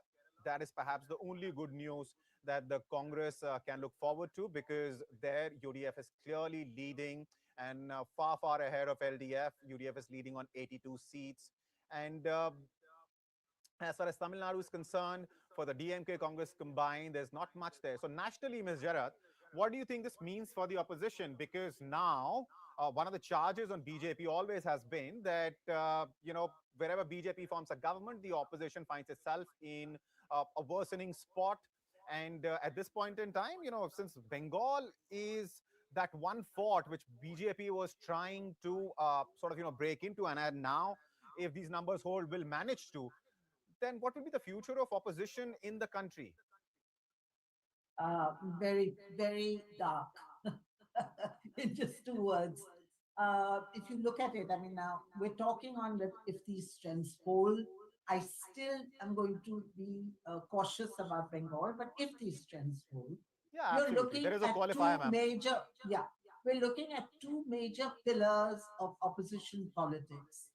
that is perhaps the only good news that the Congress can look forward to, because their UDF is clearly leading and far, far ahead of LDF. UDF is leading on 82 seats. And as far as Tamil Nadu is concerned, for the DMK Congress combined, there's not much there. So nationally, Ms. Jarat, what do you think this means for the opposition? Because now one of the charges on BJP always has been that, wherever BJP forms a government, the opposition finds itself in a worsening spot. And at this point in time, since Bengal is that one fort which BJP was trying to break into, and now if these numbers hold, will manage to, then what will be the future of opposition in the country? Very, very dark. In just 2 words. If you look at it, I mean, now we're talking on that if these trends hold, I still am going to be cautious about Bengal, but if these trends hold, Yeah, you're absolutely. There looking is a at qualifier, ma'am. we're looking at two major pillars of opposition politics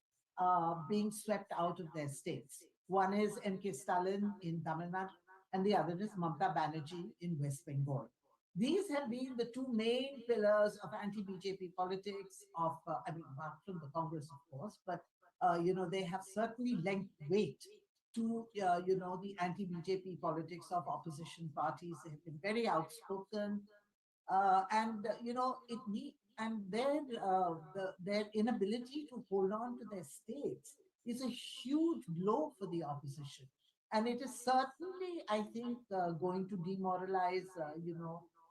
being swept out of their states. One is M.K. Stalin in Tamil Nadu, and the other is Mamata Banerjee in West Bengal. These have been the two main pillars of anti-BJP politics apart from the Congress, of course, but they have certainly lent weight to the anti-BJP politics of opposition parties. They have been very outspoken, and it need and their inability to hold on to their states is a huge blow for the opposition, and it is certainly, I think, going to demoralize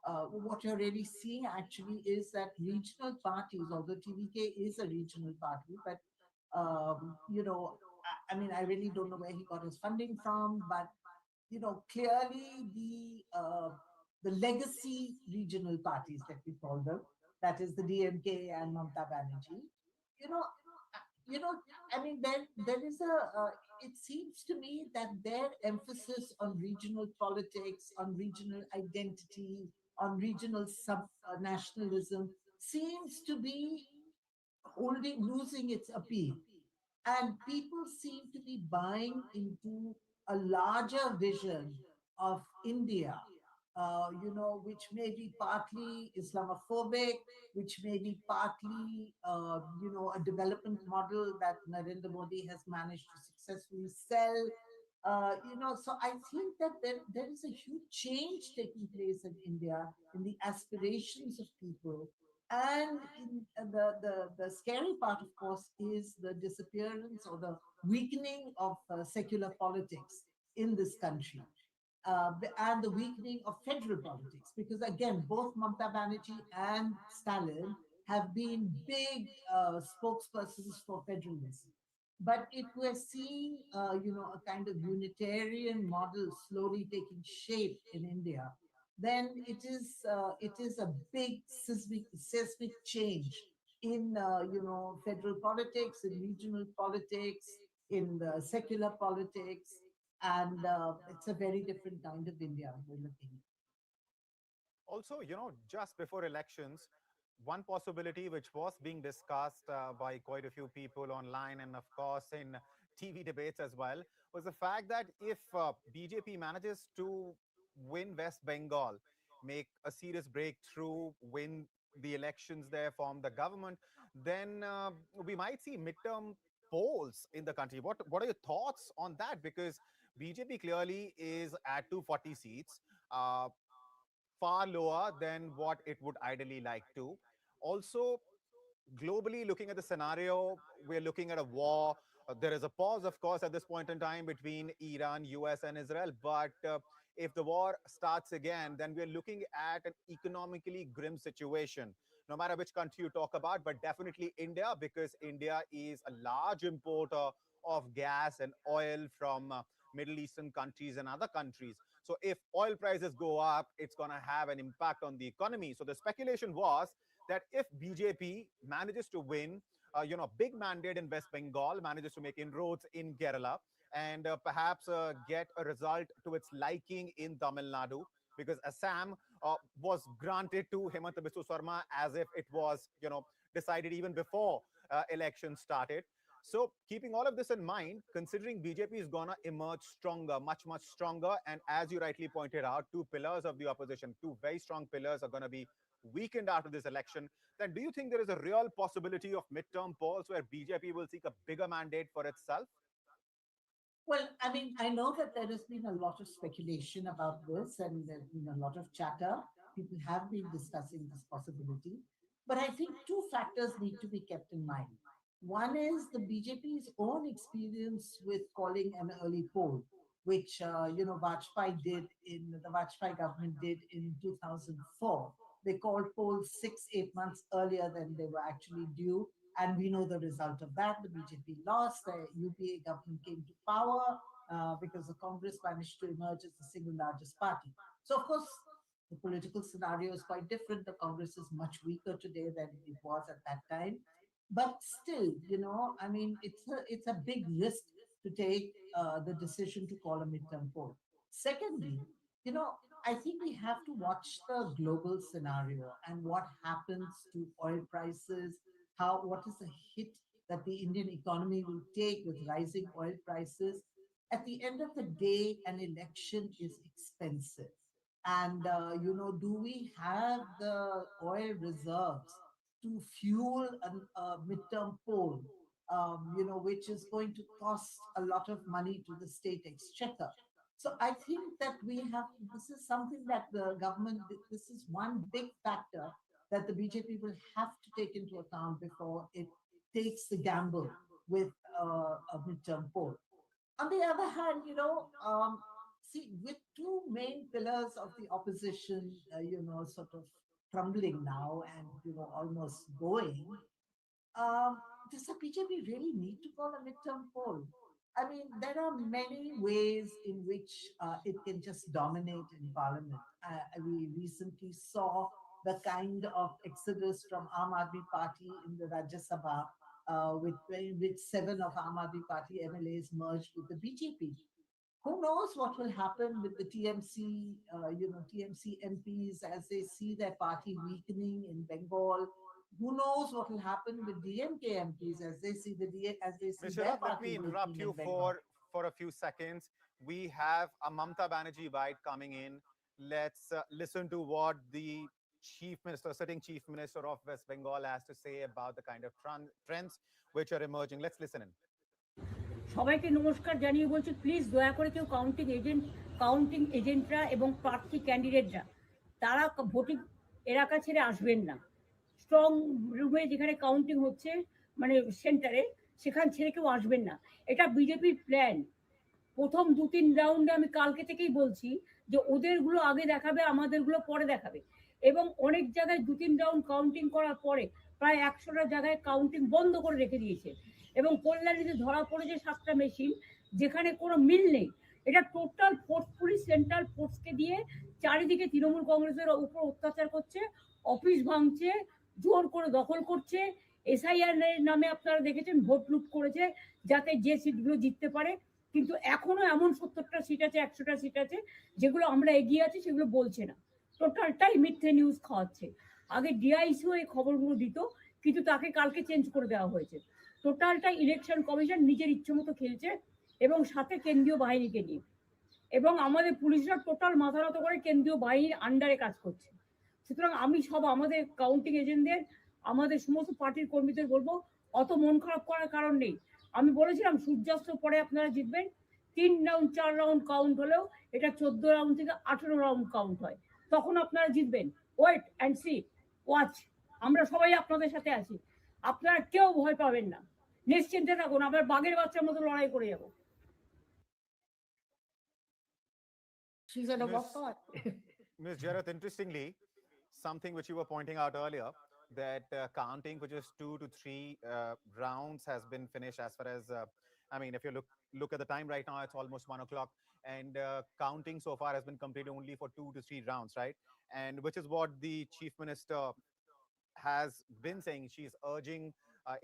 what you're really seeing actually is that regional parties, although TVK is a regional party, but I mean, I really don't know where he got his funding from, but clearly the legacy regional parties that we call them, that is the DMK and Mamta Banerjee, you know, you know, I mean, there is it seems to me that their emphasis on regional politics, on regional identity, on regional sub nationalism seems to be losing its appeal. And people seem to be buying into a larger vision of India, which may be partly Islamophobic, which may be partly, a development model that Narendra Modi has managed to successfully sell. So I think that there is a huge change taking place in India in the aspirations of people. And the scary part, of course, is the disappearance or the weakening of secular politics in this country, and the weakening of federal politics. Because again, both Mamta Banerjee and Stalin have been big spokespersons for federalism. But if we're seeing, a kind of unitarian model slowly taking shape in India, then it is a big seismic change in federal politics, in regional politics, in the secular politics, and it's a very different kind of India we're looking at. Also, just before elections, one possibility which was being discussed by quite a few people online and, of course, in TV debates as well, was the fact that if BJP manages to win West Bengal, make a serious breakthrough, win the elections there, form the government, then we might see midterm polls in the country. What are your thoughts on that? Because BJP clearly is at 240 seats. Far lower than what it would ideally like to. Also, globally, looking at the scenario, we're looking at a war. There is a pause, of course, at this point in time between Iran, US, and Israel. But if the war starts again, then we're looking at an economically grim situation, no matter which country you talk about, but definitely India, because India is a large importer of gas and oil from Middle Eastern countries and other countries. So if oil prices go up, it's going to have an impact on the economy. So the speculation was that if BJP manages to win, big mandate in West Bengal, manages to make inroads in Kerala, and perhaps get a result to its liking in Tamil Nadu, because Assam was granted to Hemant Biswa Sarma as if it was, decided even before elections started. So keeping all of this in mind, considering BJP is going to emerge stronger, much, much stronger, and as you rightly pointed out, two pillars of the opposition, two very strong pillars are going to be weakened after this election, then do you think there is a real possibility of midterm polls where BJP will seek a bigger mandate for itself? Well, I mean, I know that there has been a lot of speculation about this and there's been a lot of chatter. People have been discussing this possibility. But I think two factors need to be kept in mind. One is the BJP's own experience with calling an early poll, which, Vajpayee did the Vajpayee government did in 2004. They called polls 6, 8 months earlier than they were actually due. And we know the result of that. The BJP lost, the UPA government came to power because the Congress managed to emerge as the single largest party. So, of course, the political scenario is quite different. The Congress is much weaker today than it was at that time. But still, I mean, it's a big risk to take the decision to call a midterm poll. Secondly, you know, I think we have to watch the global scenario and what happens to oil prices, what is the hit that the Indian economy will take with rising oil prices. At the end of the day, an election is expensive. And, do we have the oil reserves to fuel a midterm poll, which is going to cost a lot of money to the state exchequer? So I think that this is something that the government, this is one big factor that the BJP will have to take into account before it takes the gamble with a midterm poll. On the other hand, see, with two main pillars of the opposition, sort of crumbling now and, almost going, does the BJP really need to call a midterm poll? I mean, there are many ways in which it can just dominate in parliament. We recently saw the kind of exodus from Aam Aadmi Party in the Rajya Sabha, with seven of Aam Aadmi Party MLAs merged with the BJP. Who knows what will happen with the TMC MPs as they see their party weakening in Bengal? Who knows what will happen with DMK MPs as they see Mr. their Rath, let party me interrupt weakening you in Bengal? for a few seconds. We have a Mamta Banerjee bite coming in. Let's listen to what the Chief Minister, sitting Chief Minister of West Bengal, has to say about the kind of trends which are emerging. Let's listen in. সবাইকে নমস্কার জানিয়ে বলছি, please দয়া করে কেউ counting এজেন্টরা এবং প্রার্থী ক্যান্ডিডেটরা তারা ভোটিং এলাকা ছেড়ে আসবেন না। স্ট্রং রুমে যেখানে কাউন্টিং হচ্ছে, মানে সেন্টারে, সেখান ছেড়ে কেউ আসবেন না। এটা বিজেপির প্ল্যান। প্রথম 2-3 রাউন্ডে আমি কালকে থেকেই বলছি যে ওদেরগুলো আগে দেখাবে, আমাদেরগুলো পরে দেখাবে। এবং অনেক জায়গায় 2-3 রাউন্ড কাউন্টিং করার পরে প্রায় 100টা জায়গায় কাউন্টিং বন্ধ করে রেখে দিয়েছে। এবং কল্যাণীতে ধরা পড়েছে 7টা মেশিন, যেখানে কোনো মিল নেই। এটা টোটাল ফোর্সফুলি সেন্ট্রাল ফোর্সকে দিয়ে চারিদিকে তৃণমূল কংগ্রেসের উপর অত্যাচার করছে, অফিস ভাঙছে, জোর করে দখল করছে। এসআইআর নামে আপনারা দেখেছেন ভোট লুট করেছে যাতে যে সিটগুলো জিততে পারে। কিন্তু এখনো এমন 70টা সিট আছে, 100টা সিট আছে যেগুলো আমরা এগিয়ে আছি, সেগুলো বলছে না। টোটালটাই মিথ্যে নিউজ খাওয়াচ্ছে। আগে ডিআইসিও এই খবরগুলো দিত, কিন্তু তাকে কালকে চেঞ্জ করে দেওয়া হয়েছে। টোটালটা ইলেকশন কমিশন নিজের ইচ্ছে মতো খেলছে, এবং সাথে কেন্দ্রীয় বাহিনীকে নিয়ে। এবং আমাদের পুলিশরা টোটাল মাথা নত করে কেন্দ্রীয় বাহিনীর আন্ডারে কাজ করছে। সুতরাং আমি আমাদের কাউন্টিং এজেন্টদের, আমাদের সমস্ত পার্টির কর্মীদের বলবো, অত মন খারাপ করার কারণ নেই। আমি বলেছিলাম সূর্যাস্তের পরে আপনারা জিতবেন। 3 রাউন্ড 4 রাউন্ড কাউন্ট হলেও এটা 14 রাউন্ড থেকে 18 রাউন্ড কাউন্ট হয়, তখন আপনারা জিতবেন। Wait and see, watch. আমরা সবাই আপনাদের সাথে আছি, আপনারা কেউ ভয় পাবেন না, নিশ্চিন্তে থাকুন। আমরা বাঘের বাচ্চার মতো লড়াই করে যাবো। Ms. Jarath, interestingly, something which you were pointing out earlier, that counting for just 2 to 3 rounds has been finished. As far as I mean, if you look at the time right now, it's almost 1 o'clock, and counting so far has been completed only for 2 to 3 rounds, right? And which is what the Chief Minister has been saying. She's urging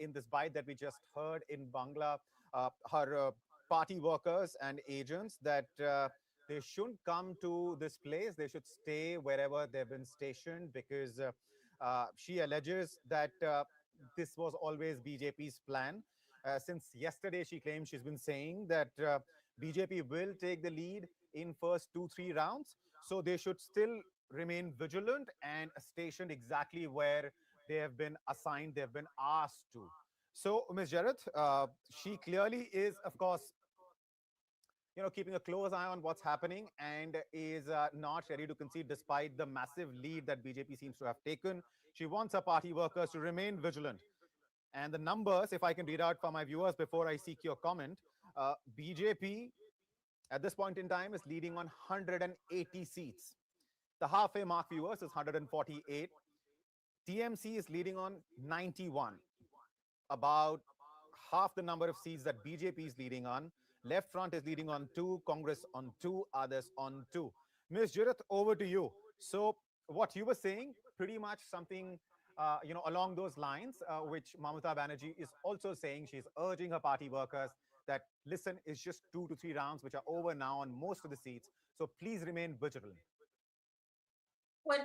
in this bite that we just heard in Bangla, her party workers and agents that they shouldn't come to this place. They should stay wherever they've been stationed, because she alleges that this was always BJP's plan. Since yesterday, she claims, she's been saying that BJP will take the lead in first 2-3 rounds. So they should still remain vigilant and stationed exactly where they have been assigned, they've been asked to. So, Ms. Jarath, she clearly is, of course, keeping a close eye on what's happening, and is not ready to concede despite the massive lead that BJP seems to have taken. She wants her party workers to remain vigilant. And the numbers, if I can read out for my viewers before I seek your comment, BJP at this point in time is leading on 180 seats. The halfway mark, viewers, is 148. TMC is leading on 91, about half the number of seats that BJP is leading on. Left Front is leading on 2, Congress on 2, others on 2. Ms. Jarath, over to you. So what you were saying, pretty much something along those lines, which Mamata Banerjee is also saying. She's urging her party workers that, listen, it's just 2 to 3 rounds, which are over now on most of the seats. So please remain vigilant. Well,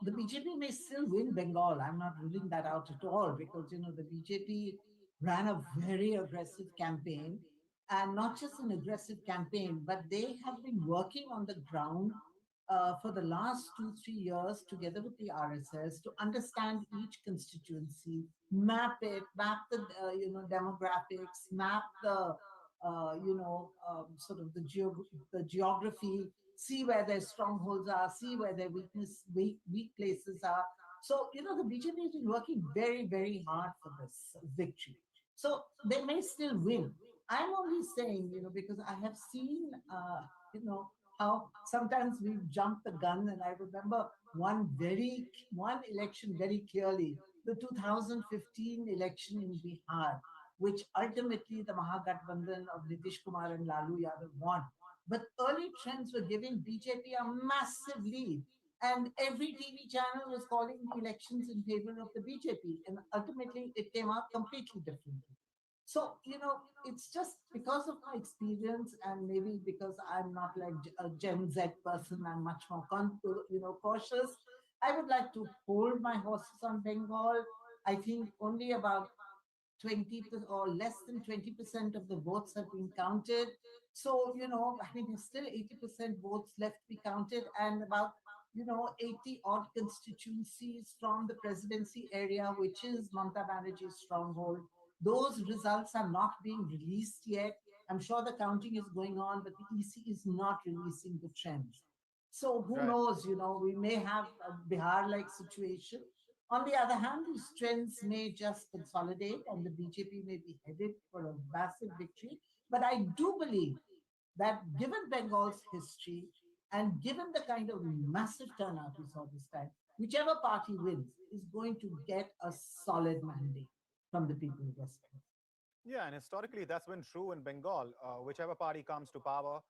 the BJP may still win Bengal. I'm not ruling that out at all, because, the BJP ran a very aggressive campaign, and not just an aggressive campaign, but they have been working on the ground for the last 2-3 years together with the RSS to understand each constituency, map the demographics, map the sort of the geography, see where their strongholds are, see where their weak places are. So the BJP has been working very, very hard for this victory. So they may still win. I'm only saying, because I have seen, how sometimes we've jumped the gun. And I remember one election very clearly, the 2015 election in Bihar, which ultimately the Mahagathbandhan of Nitish Kumar and Lalu Yadav won. But early trends were giving BJP a massive lead. And every TV channel was calling the elections in favor of the BJP. And ultimately, it came out completely differently. So, it's just because of my experience, and maybe because I'm not like a Gen Z person, I'm much more, cautious. I would like to hold my horses on Bengal. I think only about 20 or less than 20% of the votes have been counted. So, I mean, there's still 80% votes left to be counted, and about 80 odd constituencies from the presidency area, which is Mamata Banerjee's stronghold. Those results are not being released yet. I'm sure the counting is going on, but the EC is not releasing the trends. So who knows, we may have a Bihar-like situation. On the other hand, these trends may just consolidate and the BJP may be headed for a massive victory. But I do believe that given Bengal's history and given the kind of massive turnout we saw this time, whichever party wins is going to get a solid mandate from the people of West Bengal. Yeah, and historically, that's been true in Bengal. Whichever party comes to power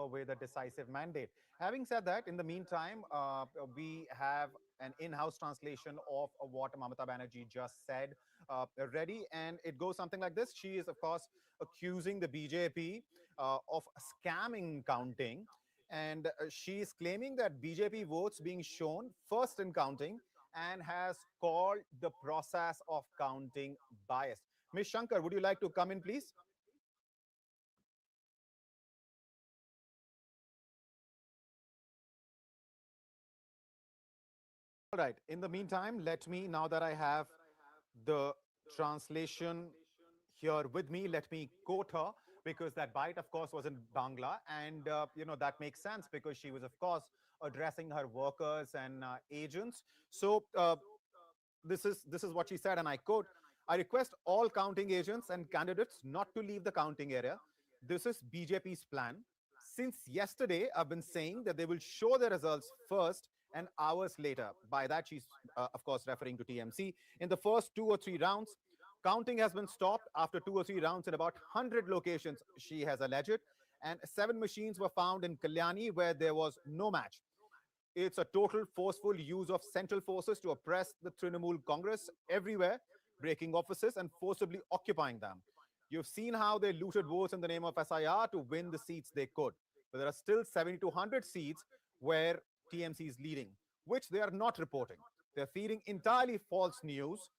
with a decisive mandate. Having said that, in the meantime, we have an in-house translation of what Mamata Banerjee just said ready, and it goes something like this. She is, of course, accusing the BJP of scamming counting, and she is claiming that BJP votes being shown first in counting and has called the process of counting biased. Ms. Shankar, would you like to come in, please? All right. In the meantime, let me, now that I have the translation here with me, let me quote her, because that bite, of course, was in Bangla. And, that makes sense because she was, of course, addressing her workers and agents. So this is what she said, and I quote, "I request all counting agents and candidates not to leave the counting area. This is BJP's plan. Since yesterday, I've been saying that they will show the results first and hours later." By that, she's, of course, referring to TMC. "In the first 2 or 3 rounds, counting has been stopped after 2 or 3 rounds in about 100 locations," she has alleged, "and 7 machines were found in Kalyani where there was no match. It's a total forceful use of central forces to oppress the Trinamool Congress everywhere, breaking offices and forcibly occupying them. You've seen how they looted votes in the name of SIR to win the seats they could. But there are still 70 to 100 seats where TMC is leading, which they are not reporting. They're feeding entirely false news.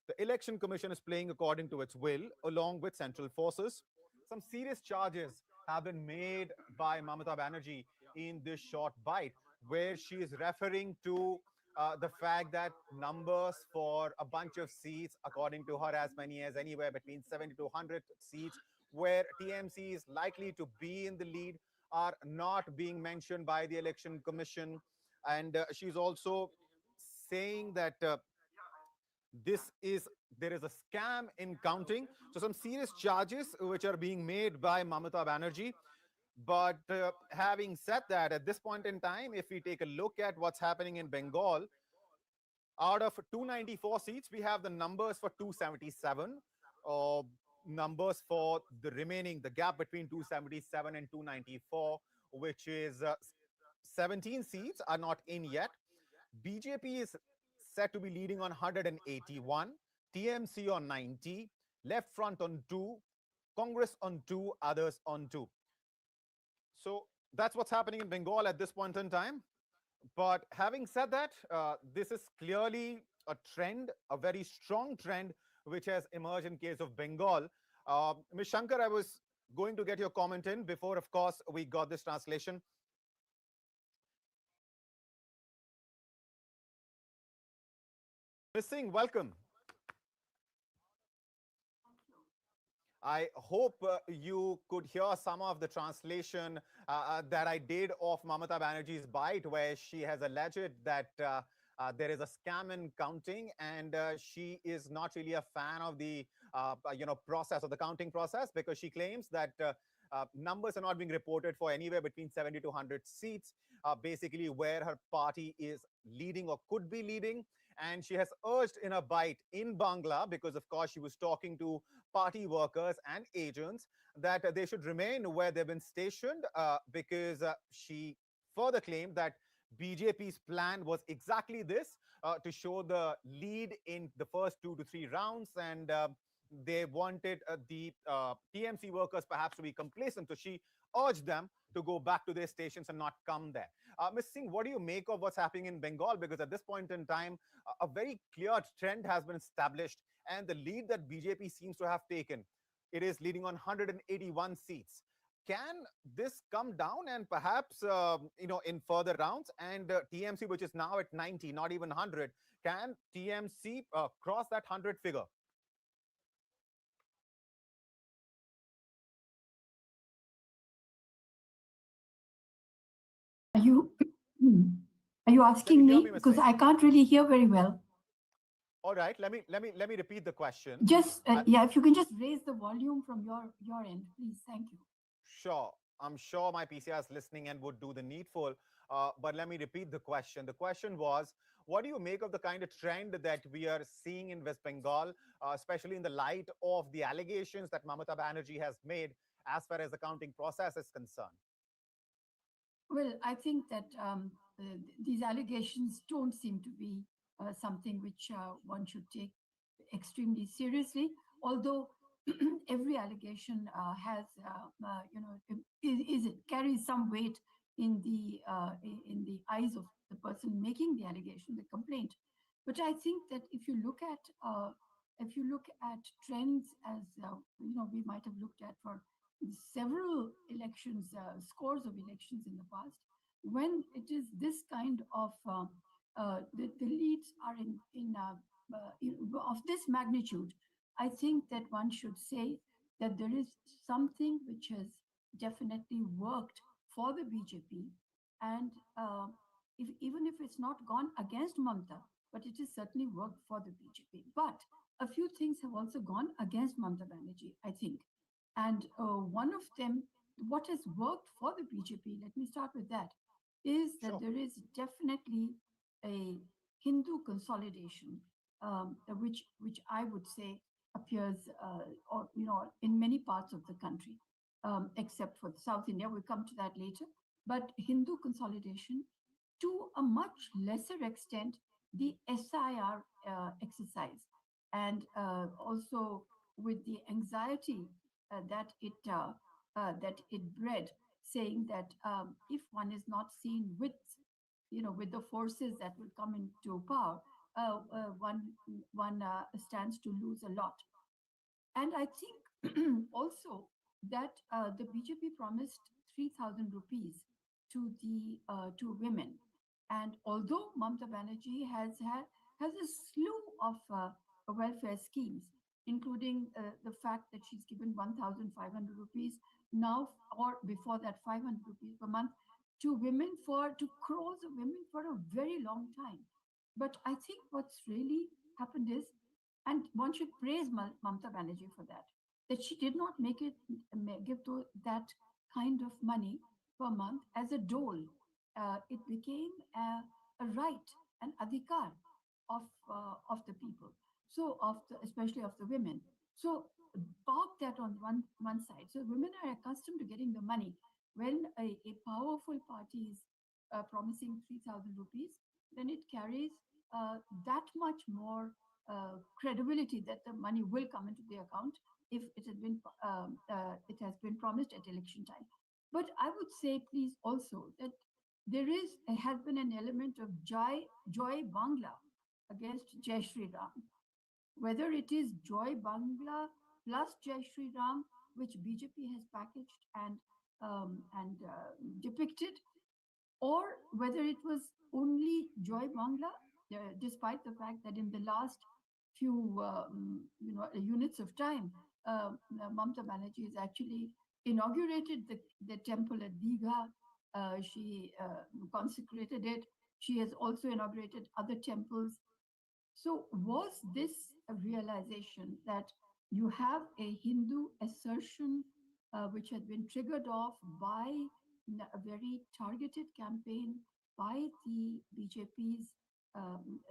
The Election Commission is playing according to its will, along with central forces. Some serious charges have been made by Mamata Banerjee in this short bite, where she is referring to the fact that numbers for a bunch of seats, according to her, as many as anywhere between 70 to 100 seats, where TMC is likely to be in the lead, are not being mentioned by the Election Commission. And she's also saying that there is a scam in counting. So some serious charges which are being made by Mamata Banerjee. But having said that, at this point in time, if we take a look at what's happening in Bengal, out of 294 seats, we have the numbers for 277, numbers for the remaining, the gap between 277 and 294, which is 17 seats are not in yet. BJP is said to be leading on 181, TMC on 90, Left Front on 2, Congress on 2, others on 2. So that's what's happening in Bengal at this point in time. But having said that, this is clearly a trend, a very strong trend, which has emerged in case of Bengal. Ms. Shankar, I was going to get your comment in before, of course, we got this translation. Ms. Singh, welcome. I hope you could hear some of the translation that I did of Mamata Banerjee's bite, where she has alleged that there is a scam in counting, and she is not really a fan of the process or the counting process, because she claims that numbers are not being reported for anywhere between 70 to 100 seats, basically where her party is leading or could be leading. And she has urged in a bite in Bangla, because of course she was talking to party workers and agents, that they should remain where they've been stationed, because she further claimed that BJP's plan was exactly this, to show the lead in the first 2 to 3 rounds, and they wanted the TMC workers perhaps to be complacent. So she urged them to go back to their stations and not come there. Ms. Singh, what do you make of what's happening in Bengal? Because at this point in time, a very clear trend has been established, and the lead that BJP seems to have taken, it is leading on 181 seats. Can this come down and perhaps, in further rounds, and TMC, which is now at 90, not even 100, can TMC cross that 100 figure? Are you asking me? Because I can't really hear very well. All right, let me repeat the question. Just if you can just raise the volume from your end, please. Thank you. Sure. I'm sure my PCR is listening and would do the needful. But let me repeat the question. The question was, what do you make of the kind of trend that we are seeing in West Bengal, especially in the light of the allegations that Mamata Banerjee has made as far as the counting process is concerned? Well, I think that these allegations don't seem to be something which one should take extremely seriously, although every allegation has, carries some weight in the eyes of the person making the allegation, the complaint. But I think that if you look at trends, as we might have looked at for several elections, scores of elections in the past, when it is this kind of the leads are of this magnitude, I think that one should say that there is something which has definitely worked for the BJP, and even if it's not gone against Mamata, but it has certainly worked for the BJP. But a few things have also gone against Mamata Banerjee, I think. And one of them, what has worked for the BJP, let me start with that, is that there is definitely a Hindu consolidation, which I would say appears, in many parts of the country, except for South India. We'll come to that later. But Hindu consolidation, to a much lesser extent, the SIR exercise, and also with the anxiety that it bred, saying that if one is not seen with the forces that will come into power, one stands to lose a lot. And I think also that the BJP promised 3,000 rupees to women, and although Mamata Banerjee has a slew of welfare schemes, including the fact that she's given 1,500 rupees now, or before that 500 rupees per month, to crores of women for a very long time. But I think what's really happened is, and one should praise Mamata Banerjee for that she did not give that kind of money per month as a dole. It became a right, an adhikar of the people, so especially of the women. So park that on one side. So women are accustomed to getting the money. When a powerful party is promising 3,000 rupees, then it carries that much more credibility that the money will come into the account if it has been promised at election time. But I would say, please, also that there has been an element of Joy Bangla against Jai Shri Ram. Whether it is Joy Bangla plus Jai Shri Ram, which BJP has packaged and depicted, or whether it was only Joy Bangla, despite the fact that in the last few units of time, Mamata Banerjee has actually inaugurated the temple at Digha. She consecrated it. She has also inaugurated other temples. So was this a realization that You have a Hindu assertion which had been triggered off by a very targeted campaign by the BJP's,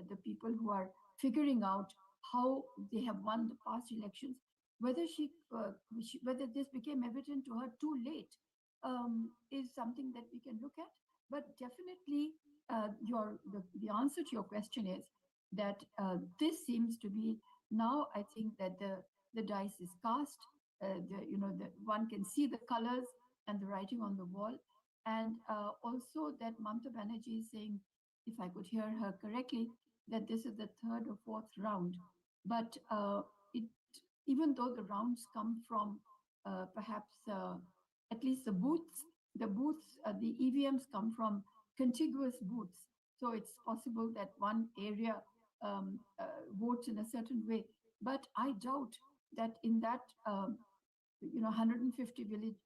the people who are figuring out how they have won the past elections. Whether this became evident to her too late is something that we can look at. But definitely, the answer to your question is that this seems to be now. I think that the dice is cast. One can see the colors and the writing on the wall, and also that Mamata Banerjee is saying, if I could hear her correctly, that this is the third or fourth round. But it, even though the rounds come from perhaps at least the EVMs come from contiguous booths. So it's possible that one area votes in a certain way. But I doubt that in that 150 village,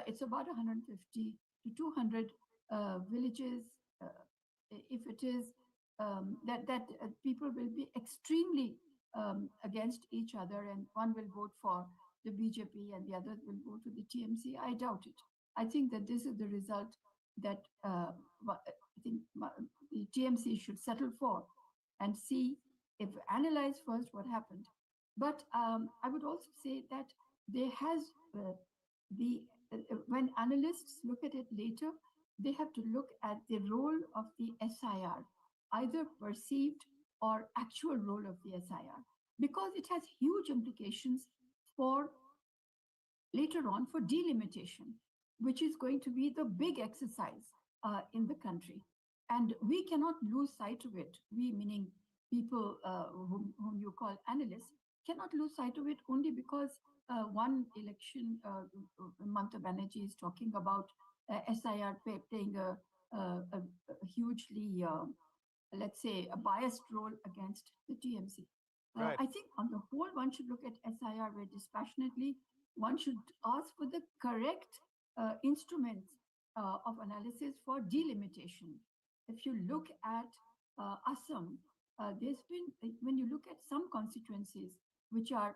it's about 150 to 200 villages. If it is that people will be extremely against each other, and one will vote for the BJP and the other will go to the TMC. I doubt it. I think that this is the result that I think the TMC should settle for and see, if analyze first what happened. But I would also say that there has when analysts look at it later, they have to look at the role of the SIR, either perceived or actual role of the SIR, because it has huge implications for later on for delimitation, which is going to be the big exercise in the country. And we cannot lose sight of it. We, meaning people whom you call analysts, cannot lose sight of it only because one election, Mamata Banerjee is talking about SIR playing a hugely, let's say, a biased role against the TMC. Right. I think on the whole, one should look at SIR very dispassionately. One should ask for the correct instruments of analysis for delimitation. If you look at Assam, there's been, when you look at some constituencies which are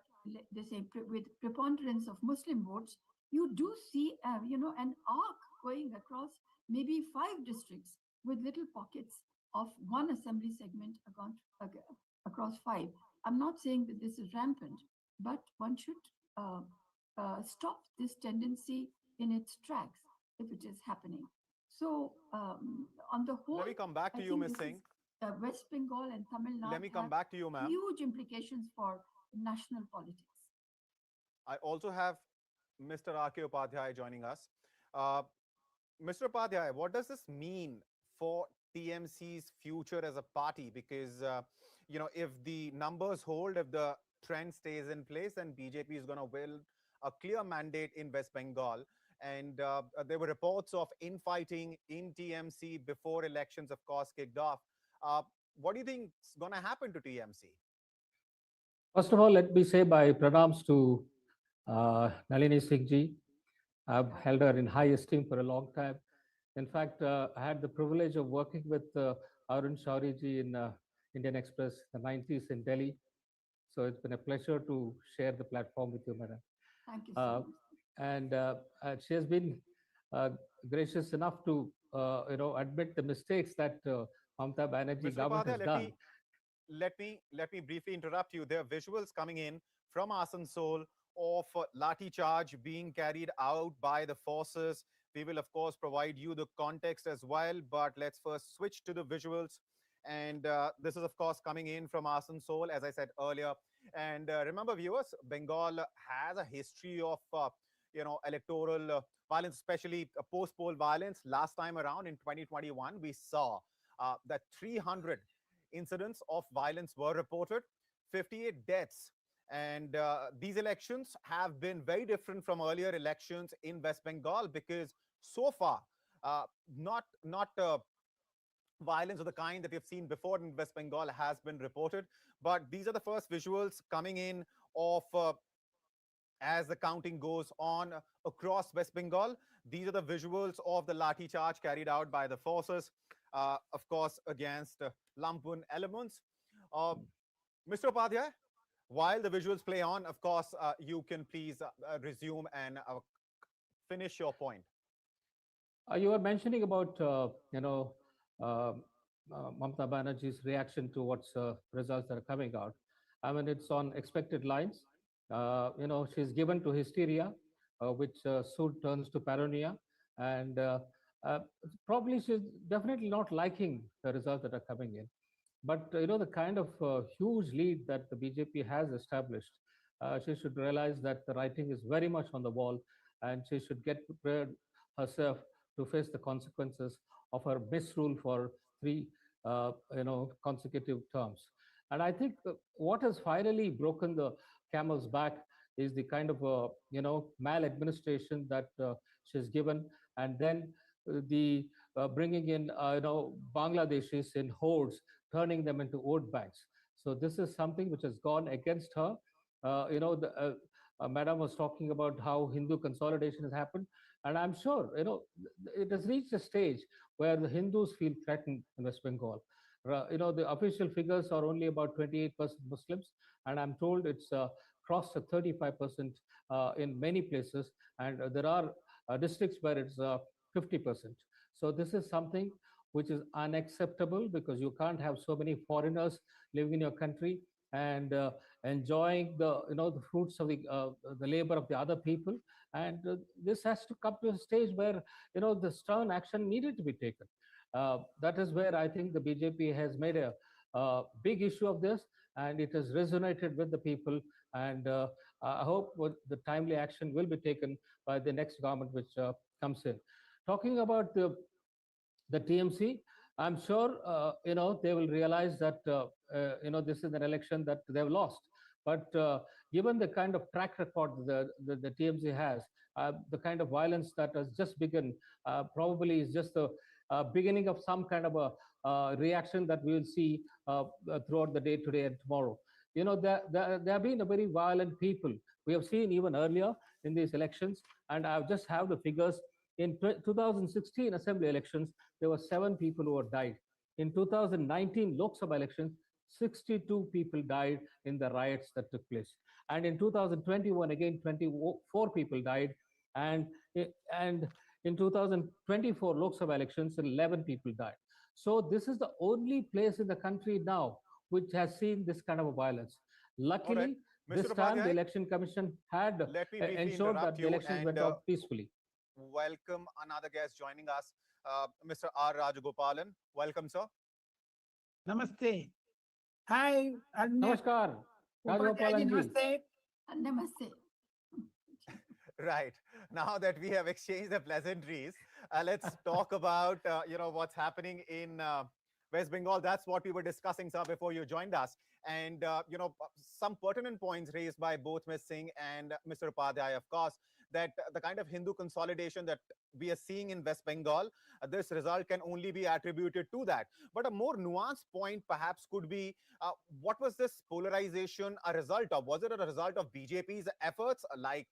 the same with preponderance of Muslim votes, you do see an arc going across maybe 5 districts with little pockets of one assembly segment across 5. I'm not saying that this is rampant, but one should stop this tendency in its tracks if it is happening. So on the whole, let me come back to you, Ms. Singh. West Bengal and Tamil Nadu. Let me come back to you, ma'am. Huge implications for national politics. I also have Mr. R.K. Upadhyay joining us. Mr. Upadhyay, what does this mean for TMC's future as a party? Because, if the numbers hold, if the trend stays in place, then BJP is going to wield a clear mandate in West Bengal. And there were reports of infighting in TMC before elections, of course, kicked off. What do you think is going to happen to TMC? First of all, let me say my pranams to Nalini Singh ji. I've held her in high esteem for a long time. In fact, I had the privilege of working with Arun Shauri ji in Indian Express in the 90s in Delhi. So it's been a pleasure to share the platform with you, madam. Thank you so much. And she has been gracious enough to, admit the mistakes that Mamata Banerjee government has done. Let me briefly interrupt you. There are visuals coming in from Asansol of lathi charge being carried out by the forces. We will, of course, provide you the context as well, but let's first switch to the visuals. And this is, of course, coming in from Asansol, as I said earlier. And remember, viewers, Bengal has a history of, electoral violence, especially post-poll violence. Last time around in 2021, we saw that 300 incidents of violence were reported, 58 deaths. And these elections have been very different from earlier elections in West Bengal because so far, not violence of the kind that we've seen before in West Bengal has been reported. But these are the first visuals coming in of as the counting goes on across West Bengal. These are the visuals of the lathi charge carried out by the forces, of course, against Lampun elements. Mr. Upadhyay, While the visuals play on, of course, you can please resume and finish your point. You were mentioning about, uh, Mamata Banerjee's reaction to what's results that are coming out. I mean, it's on expected lines. She's given to hysteria, which soon turns to paranoia. And uh, probably she's definitely not liking the results that are coming in. But the kind of huge lead that the BJP has established, she should realize that the writing is very much on the wall, and she should get prepared herself to face the consequences of her misrule for three, consecutive terms. And I think what has finally broken the camel's back is the kind of maladministration that she's given, and then the bringing in Bangladeshis in hordes, turning them into vote banks. So this is something which has gone against her. Madam was talking about how Hindu consolidation has happened, and I'm sure it has reached a stage where the Hindus feel threatened in West Bengal. The official figures are only about 28% Muslims, and I'm told it's crossed to 35% in many places, and there are districts where it's 50%. So this is something which is unacceptable, because you can't have so many foreigners living in your country and enjoying the fruits of the labor of the other people. And this has to come to a stage where the stern action needed to be taken. That is where I think the BJP has made a big issue of this, and it has resonated with the people. And I hope the timely action will be taken by the next government which comes in. Talking about the TMC, I'm sure they will realize that this is an election that they've lost. But given the kind of track record the TMC has, the kind of violence that has just begun, probably is just the beginning of some kind of a reaction that we will see throughout the day today and tomorrow. There have been a very violent people. We have seen even earlier in these elections, and I just have the figures. In 2016 assembly elections, there were 7 people who had died. In 2019 Lok Sabha elections, 62 people died in the riots that took place. And in 2021, again, 24 people died. And in 2024 Lok Sabha elections, 11 people died. So this is the only place in the country now which has seen this kind of violence. Luckily, this time the Election Commission had ensured that the elections went out peacefully. Welcome another guest joining us, Mr. R. Rajagopalan. Welcome, sir. Namaste. Hi. Namaskar. Rajagopalan ji. Namaste. Namaste. Right. Now that we have exchanged the pleasantries, let's talk about what's happening in West Bengal. That's what we were discussing, sir, before you joined us. And some pertinent points raised by both Ms. Singh and Mr. Upadhyay, of course, that the kind of Hindu consolidation that we are seeing in West Bengal, this result can only be attributed to that. But a more nuanced point perhaps could be, what was this polarization a result of? Was it a result of BJP's efforts? Like,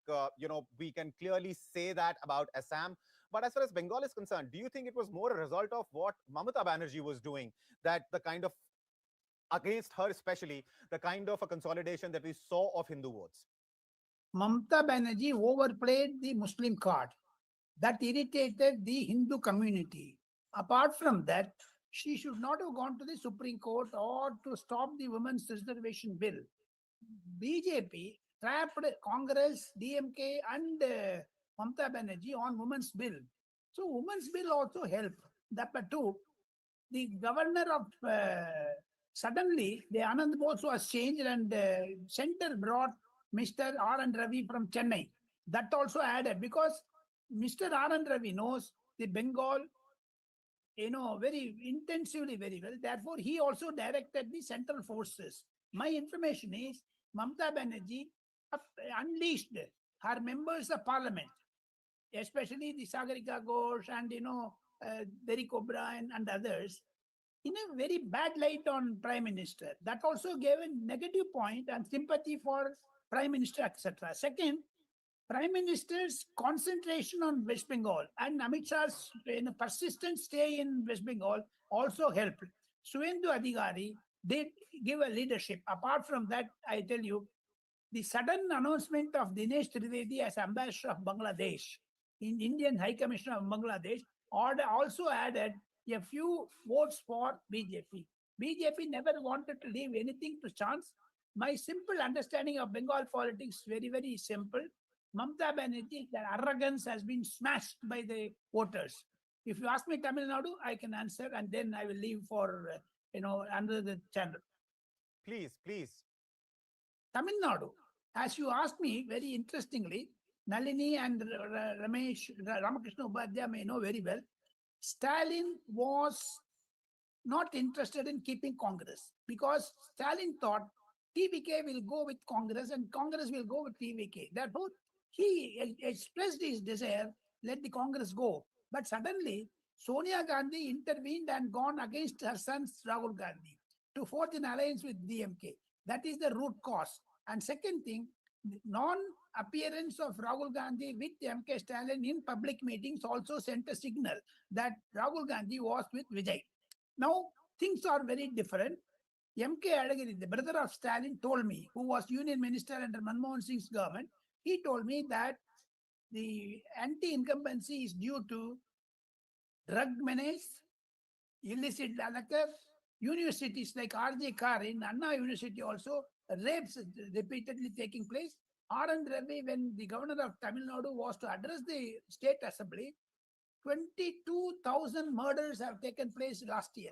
we can clearly say that about Assam. But as far as Bengal is concerned, do you think it was more a result of what Mamata Banerjee was doing, that the kind of, against her especially, the kind of a consolidation that we saw of Hindu votes? Mamata Banerjee overplayed the Muslim card. That irritated the Hindu community. Apart from that, she should not have gone to the Supreme Court or to stop the women's reservation bill. BJP trapped Congress, DMK and Mamata Banerjee on women's bill. So women's bill also helped. That too, the governor of suddenly the Anand Bose was changed, and center brought Mr. R.N. Ravi from Chennai. That also added, because Mr. R.N. Ravi knows the Bengal, very intensively, very well. Therefore, he also directed the central forces. My information is Mamata Banerjee unleashed her members of parliament, especially the Sagarika Ghosh and Derek O'Brien and others, in a very bad light on Prime Minister. That also gave a negative point and sympathy for Prime Minister, etc. Second, Prime Minister's concentration on West Bengal and Amit Shah's persistent stay in West Bengal also helped. Suvendu Adhikari did give a leadership. Apart from that, I tell you, the sudden announcement of Dinesh Trivedi as ambassador of Bangladesh in Indian High Commissioner of Bangladesh also added a few votes for BJP. BJP never wanted to leave anything to chance. My simple understanding of Bengal politics very, very simple. Mamata Banerjee, their arrogance has been smashed by the voters. If you ask me Tamil Nadu, I can answer, and then I will leave for under the channel. Please, please. Tamil Nadu, as you asked me very interestingly, Nalini and Ramakrishna Upadhyaya may know very well, Stalin was not interested in keeping Congress because Stalin thought TVK will go with Congress and Congress will go with TVK. Therefore, he expressed his desire, let the Congress go. But suddenly, Sonia Gandhi intervened and gone against her son Rahul Gandhi to forge an alliance with DMK. That is the root cause. And second thing, non-appearance of Rahul Gandhi with MK Stalin in public meetings also sent a signal that Rahul Gandhi was with Vijay. Now, things are very different. MK Adagiri, the brother of Stalin, told me, who was union minister under Manmohan Singh's government, he told me that the anti-incumbency is due to drug menace, illicit liquor, universities like RJ Kar in Anna University also, rapes repeatedly taking place. R.N. Ravi, when the governor of Tamil Nadu was to address the state assembly, 22,000 murders have taken place last year.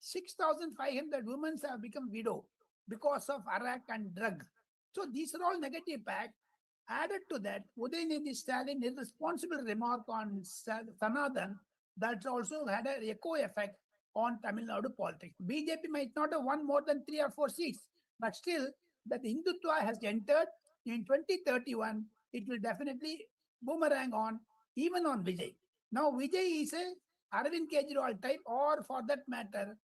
6,500 women have become widow because of arak and drug. So these are all negative facts. Added to that, Udayanidhi Stalin irresponsible remark on Sanathan that also had an echo effect on Tamil Nadu politics. BJP might not have won more than 3 or 4 seats, but still that Hindutva has entered in 2031, it will definitely boomerang on, even on Vijay. Now Vijay is a Arvind Kejriwal type, or for that matter,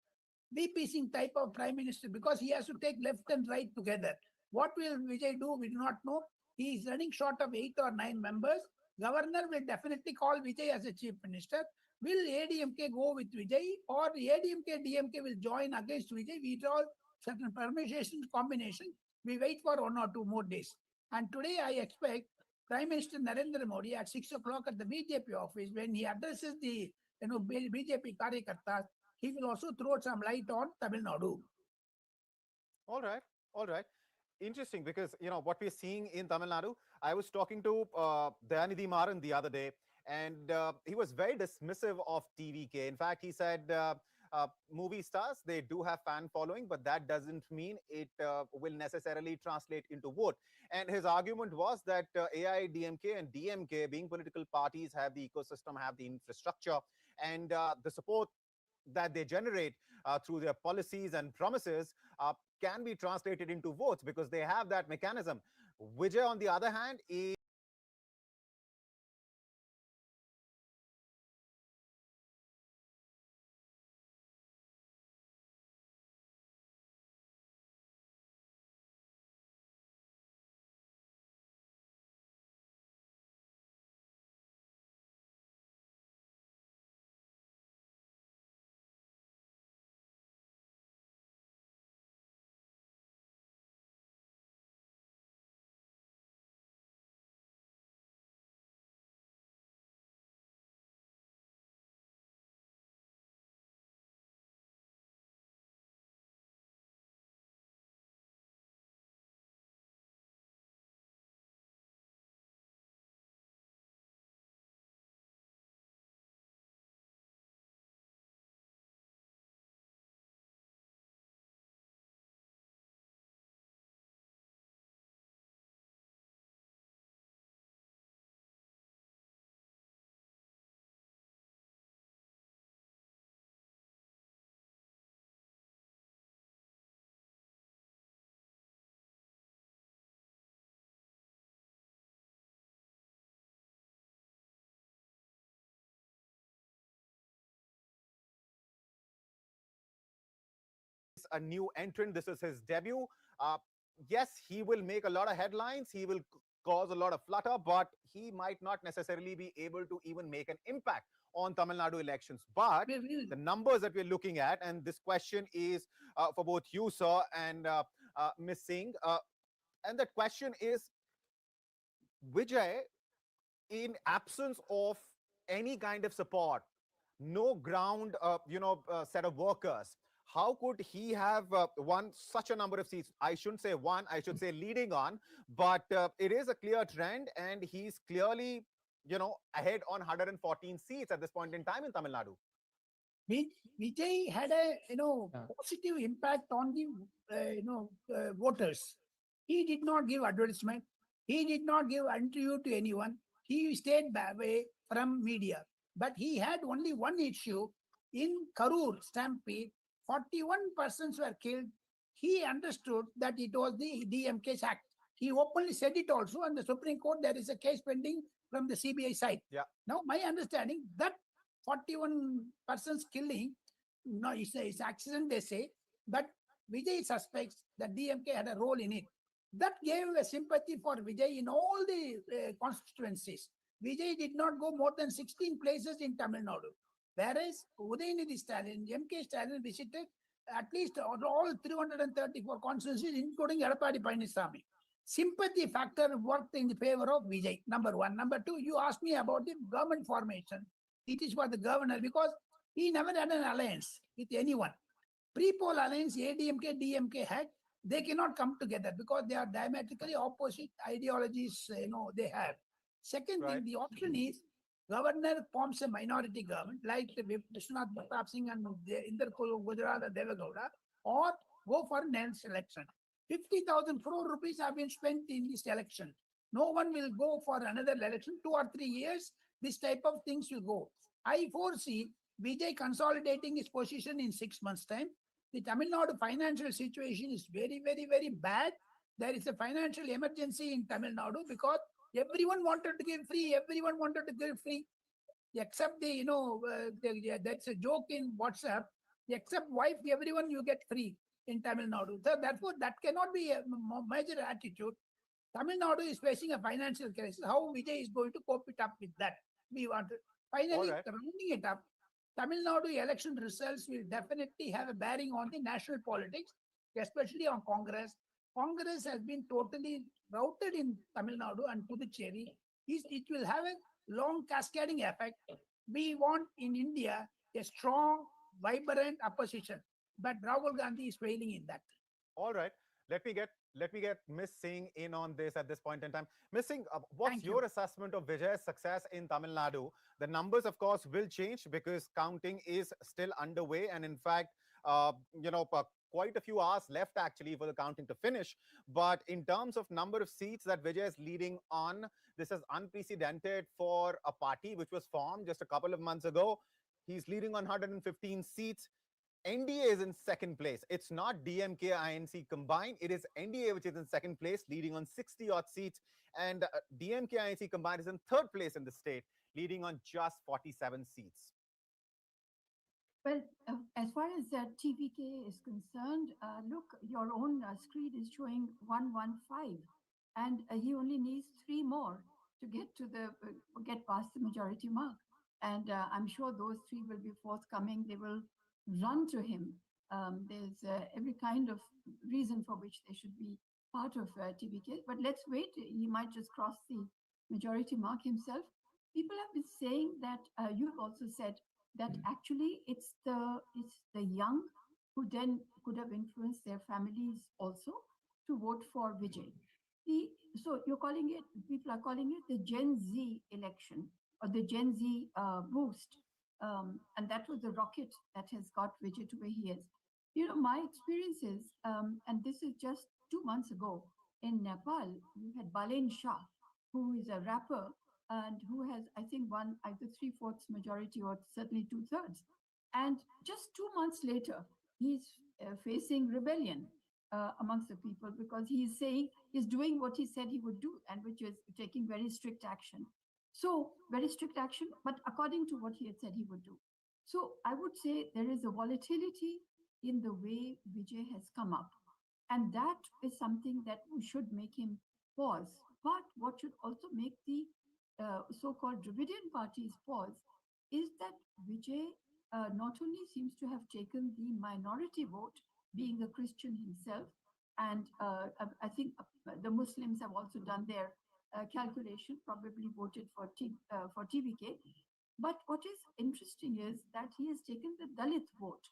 VP Singh type of prime minister, because he has to take left and right together. What will Vijay do? We do not know. He is running short of 8 or 9 members. Governor will definitely call Vijay as a chief minister. Will ADMK go with Vijay, or ADMK, DMK will join against Vijay? We draw certain permutation combination. We wait for 1 or 2 more days. And today I expect Prime Minister Narendra Modi at 6 o'clock at the BJP office, when he addresses the BJP Karyakartas, he will also throw some light on Tamil Nadu. All right, all right. Interesting, because what we're seeing in Tamil Nadu. I was talking to Dayanidhi Maran the other day, and he was very dismissive of TVK. In fact, he said movie stars, they do have fan following, but that doesn't mean it will necessarily translate into vote. And his argument was that AIDMK and DMK, being political parties, have the ecosystem, have the infrastructure, and the support that they generate through their policies and promises can be translated into votes because they have that mechanism. Vijay, on the other hand, is a new entrant. This is his debut. Yes, he will make a lot of headlines. He will cause a lot of flutter, but he might not necessarily be able to even make an impact on Tamil Nadu elections. But the numbers that we're looking at, and this question is for both you, sir, and Ms. Singh, and that question is, Vijay, in absence of any kind of support, no ground, set of workers, how could he have won such a number of seats? I shouldn't say one, I should say leading on, but it is a clear trend, and he's clearly, ahead on 114 seats at this point in time in Tamil Nadu. Vijay had a positive impact on the voters. He did not give advertisement. He did not give interview to anyone. He stayed away from media. But he had only one issue. In Karur stampede, 41 persons were killed. He understood that it was the DMK's act. He openly said it also, and the Supreme Court, there is a case pending from the CBI side. Yeah. Now, my understanding that 41 persons killing, no, it's accident, they say, but Vijay suspects that DMK had a role in it. That gave a sympathy for Vijay in all the constituencies. Vijay did not go more than 16 places in Tamil Nadu. Whereas Udayanidhi Stalin, MK Stalin visited at least all 334 constituencies, including Edappadi Palaniswamy. Sympathy factor worked in the favor of Vijay, number one. Number two, you asked me about the government formation. It is for the governor because he never had an alliance with anyone. Pre-poll alliance, ADMK, DMK had, they cannot come together because they are diametrically opposite ideologies, they have. Second thing, the option is governor forms a minority government like Vishwanath Pratap Singh and Inder Gujarat and Devagowda, or go for next election. 50,000 crore rupees have been spent in this election. No one will go for another election. 2 or 3 years, this type of things will go. I foresee Vijay consolidating his position in 6 months' time. The Tamil Nadu financial situation is very, very, very bad. There is a financial emergency in Tamil Nadu because everyone wanted to give free. Everyone wanted to give free, except that's a joke in WhatsApp. Except wife, everyone you get free in Tamil Nadu. So therefore, that cannot be a major attitude. Tamil Nadu is facing a financial crisis. How Vijay is going to cope it up with that? We want to finally rounding it up. Tamil Nadu election results will definitely have a bearing on the national politics, especially on Congress. Congress has been totally routed in Tamil Nadu and Puducherry. It will have a long cascading effect. We want in India a strong, vibrant opposition, but Rahul Gandhi is failing in that. All right. Let me get Ms. Singh in on this at this point in time. Ms. Singh, what's your assessment of Vijay's success in Tamil Nadu? The numbers, of course, will change because counting is still underway, and in fact, quite a few hours left actually for the counting to finish. But in terms of number of seats that Vijay is leading on, this is unprecedented for a party which was formed just a couple of months ago. He's leading on 115 seats. NDA is in second place. It's not DMK INC combined. It is NDA which is in second place, leading on 60 odd seats, and DMK INC combined is in third place in the state, leading on just 47 seats. Well, as far as TVK is concerned, look, your own screen is showing 115, and he only needs 3 more to get past the majority mark. And I'm sure those 3 will be forthcoming. They will run to him. There's every kind of reason for which they should be part of TVK. But let's wait. He might just cross the majority mark himself. People have been saying that, you have also said that actually it's the young who then could have influenced their families also to vote for Vijay. So you're calling it, people are calling it the Gen Z election or the Gen Z boost. And that was the rocket that has got Vijay to where he is. My experiences, and this is just 2 months ago in Nepal, you had Balen Shah, who is a rapper and who has, I think, won either 3/4 majority or certainly 2/3. And just 2 months later, he's facing rebellion amongst the people because he's saying he's doing what he said he would do, and which is taking very strict action. So very strict action, but according to what he had said he would do. So I would say there is a volatility in the way Vijay has come up. And that is something that should make him pause But what should also make the so-called Dravidian parties pause is that Vijay not only seems to have taken the minority vote, being a Christian himself, and I think the Muslims have also done their calculation, probably voted for TVK. But what is interesting is that he has taken the Dalit vote,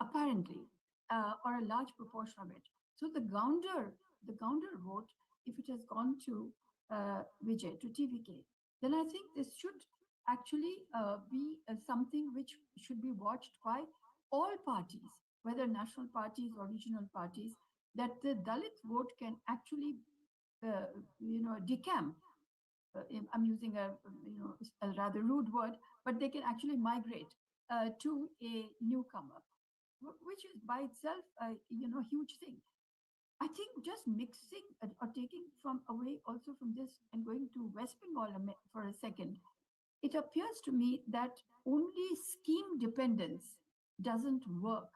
apparently, or a large proportion of it. So the Gounder vote, if it has gone to Vijay, to TVK, then I think this should actually be something which should be watched by all parties, whether national parties or regional parties, that the Dalit vote can actually, decamp. I'm using a rather rude word, but they can actually migrate to a newcomer, which is by itself a huge thing. I think just mixing or taking from away also from this and going to West Bengal for a second, it appears to me that only scheme dependence doesn't work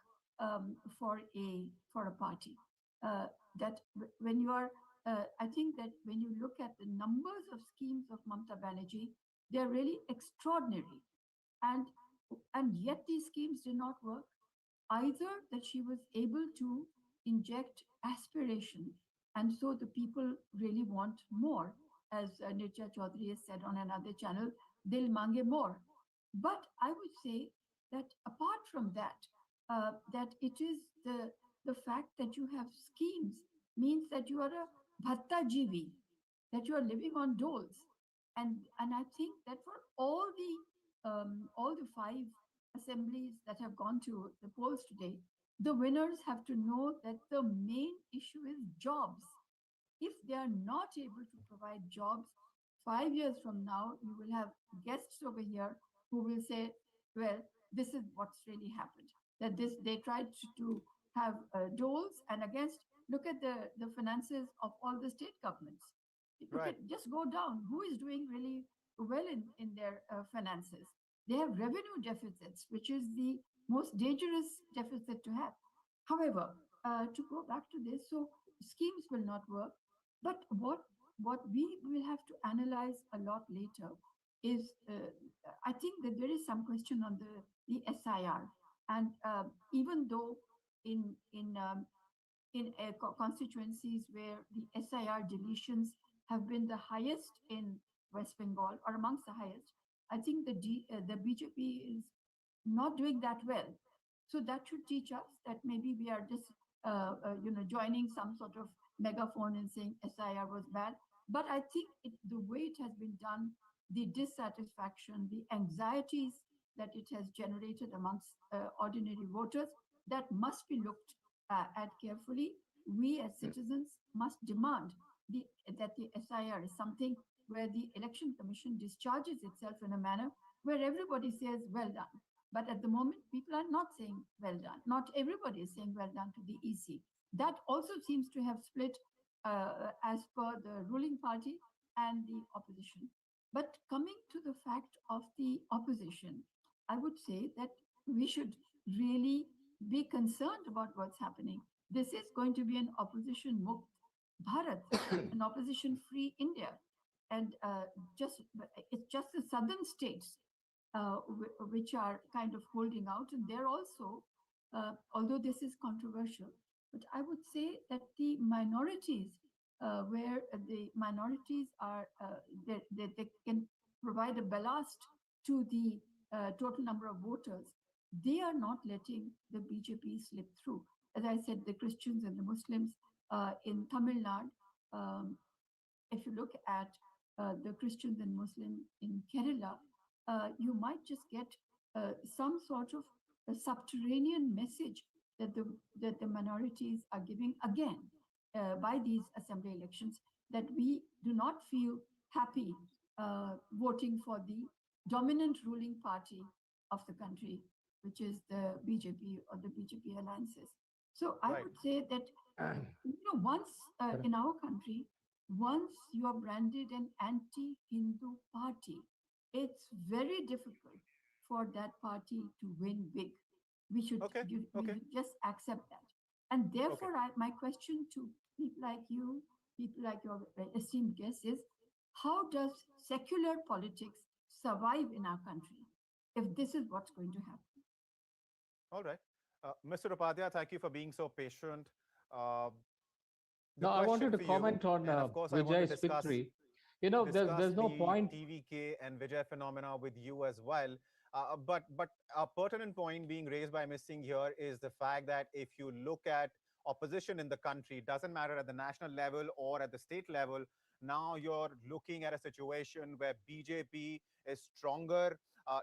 for a party. That when you are, I think that when you look at the numbers of schemes of Mamata Banerjee, they are really extraordinary, and yet these schemes did not work. Either that she was able to inject aspiration, and so the people really want more, as Nirja Chaudhary has said on another channel, they'll mange more. But I would say that apart from that, that it is the fact that you have schemes means that you are a bhatta jivi, that you are living on doles, and I think that for all the five assemblies that have gone to the polls today, the winners have to know that the main issue is jobs. If they are not able to provide jobs, 5 years from now, you will have guests over here who will say, well, this is what's really happened. That they tried to have doles, and against, look at the finances of all the state governments. Right. Just go down. Who is doing really well in their finances? They have revenue deficits, which is the most dangerous deficit to have. However, to go back to this, so schemes will not work. But what we will have to analyze a lot later is, I think that there is some question on the SIR, and even though in constituencies where the SIR deletions have been the highest in West Bengal, or amongst the highest, I think the BJP is not doing that well. So that should teach us that maybe we are just joining some sort of megaphone and saying SIR was bad. But I think the way it has been done, the dissatisfaction, the anxieties that it has generated amongst ordinary voters, that must be looked at carefully. We as citizens must demand that the SIR is something where the Election Commission discharges itself in a manner where everybody says, well done. But at the moment, people are not saying well done. Not everybody is saying well done to the EC. That also seems to have split as per the ruling party and the opposition. But coming to the fact of the opposition, I would say that we should really be concerned about what's happening. This is going to be an opposition mukt Bharat, an opposition free India. And it's just the southern states which are kind of holding out. And they're also, although this is controversial, but I would say that the minorities, where the minorities are, they can provide a ballast to the total number of voters, they are not letting the BJP slip through. As I said, the Christians and the Muslims in Tamil Nadu, if you look at the Christians and Muslims in Kerala, you might just get some sort of a subterranean message that the minorities are giving again by these assembly elections, that we do not feel happy voting for the dominant ruling party of the country, which is the BJP or the BJP alliances. So I would say that once in our country, once you are branded an anti-Hindu party, it's very difficult for that party to win big. We should we should just accept that. And therefore, my question to people like you people like your esteemed guest is, how does secular politics survive in our country if this is what's going to happen? All right. Mr. Upadhyay, thank you for being so patient. Uh, the No, I wanted question to for you, comment on and of course, I want to Vijay's discuss victory. You know, there's no the point. TVK and Vijay phenomena with you as well. But a pertinent point being raised by Ms. Singh here is the fact that if you look at opposition in the country, doesn't matter at the national level or at the state level, now you're looking at a situation where BJP is stronger.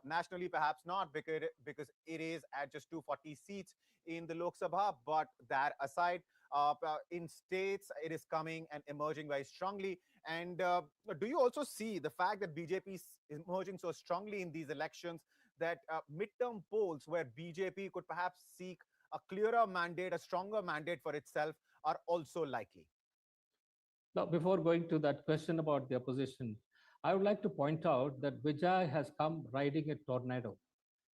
Nationally, perhaps not because it is at just 240 seats in the Lok Sabha. But that aside, in states, it is coming and emerging very strongly. And do you also see the fact that BJP is emerging so strongly in these elections that midterm polls where BJP could perhaps seek a clearer mandate, a stronger mandate for itself are also likely? Now, before going to that question about the opposition, I would like to point out that Vijay has come riding a tornado.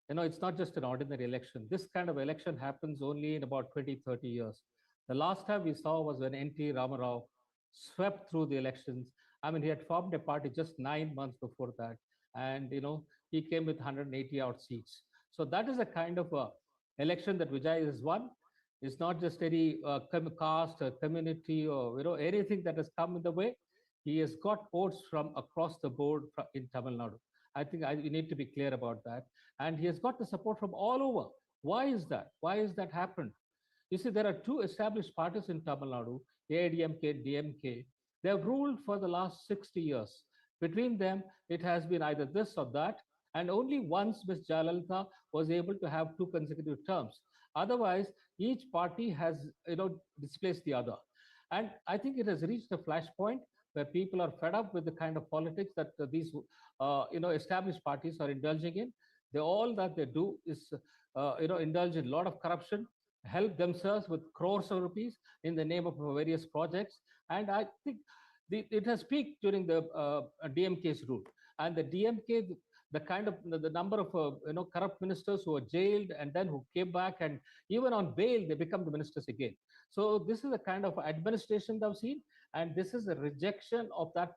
You know, it's not just an ordinary election. This kind of election happens only in about 20, 30 years. The last time we saw was when N.T. Ramarao swept through the elections. I mean, he had formed a party just 9 months before that. And, you know, he came with 180 odd seats. So that is a kind of election that Vijay has won. It's not just any caste or community or, you know, anything that has come in the way. He has got votes from across the board in Tamil Nadu. I think we need to be clear about that. And he has got the support from all over. Why is that? Why has that happened? You see, there are two established parties in Tamil Nadu, AIDMK and DMK. They have ruled for the last 60 years. Between them, it has been either this or that, and only once Ms. Jayalalitha was able to have two consecutive terms. Otherwise, each party has, you know, displaced the other. And I think it has reached a flashpoint where people are fed up with the kind of politics that these, you know, established parties are indulging in. All that they do is, you know, indulge in a lot of corruption, help themselves with crores of rupees in the name of various projects. And I think it has peaked during the DMK's rule. And the DMK, the kind of the number of you know, corrupt ministers who were jailed and then who came back, and even on bail they become the ministers again. So this is the kind of administration that I've seen, and this is a rejection of that,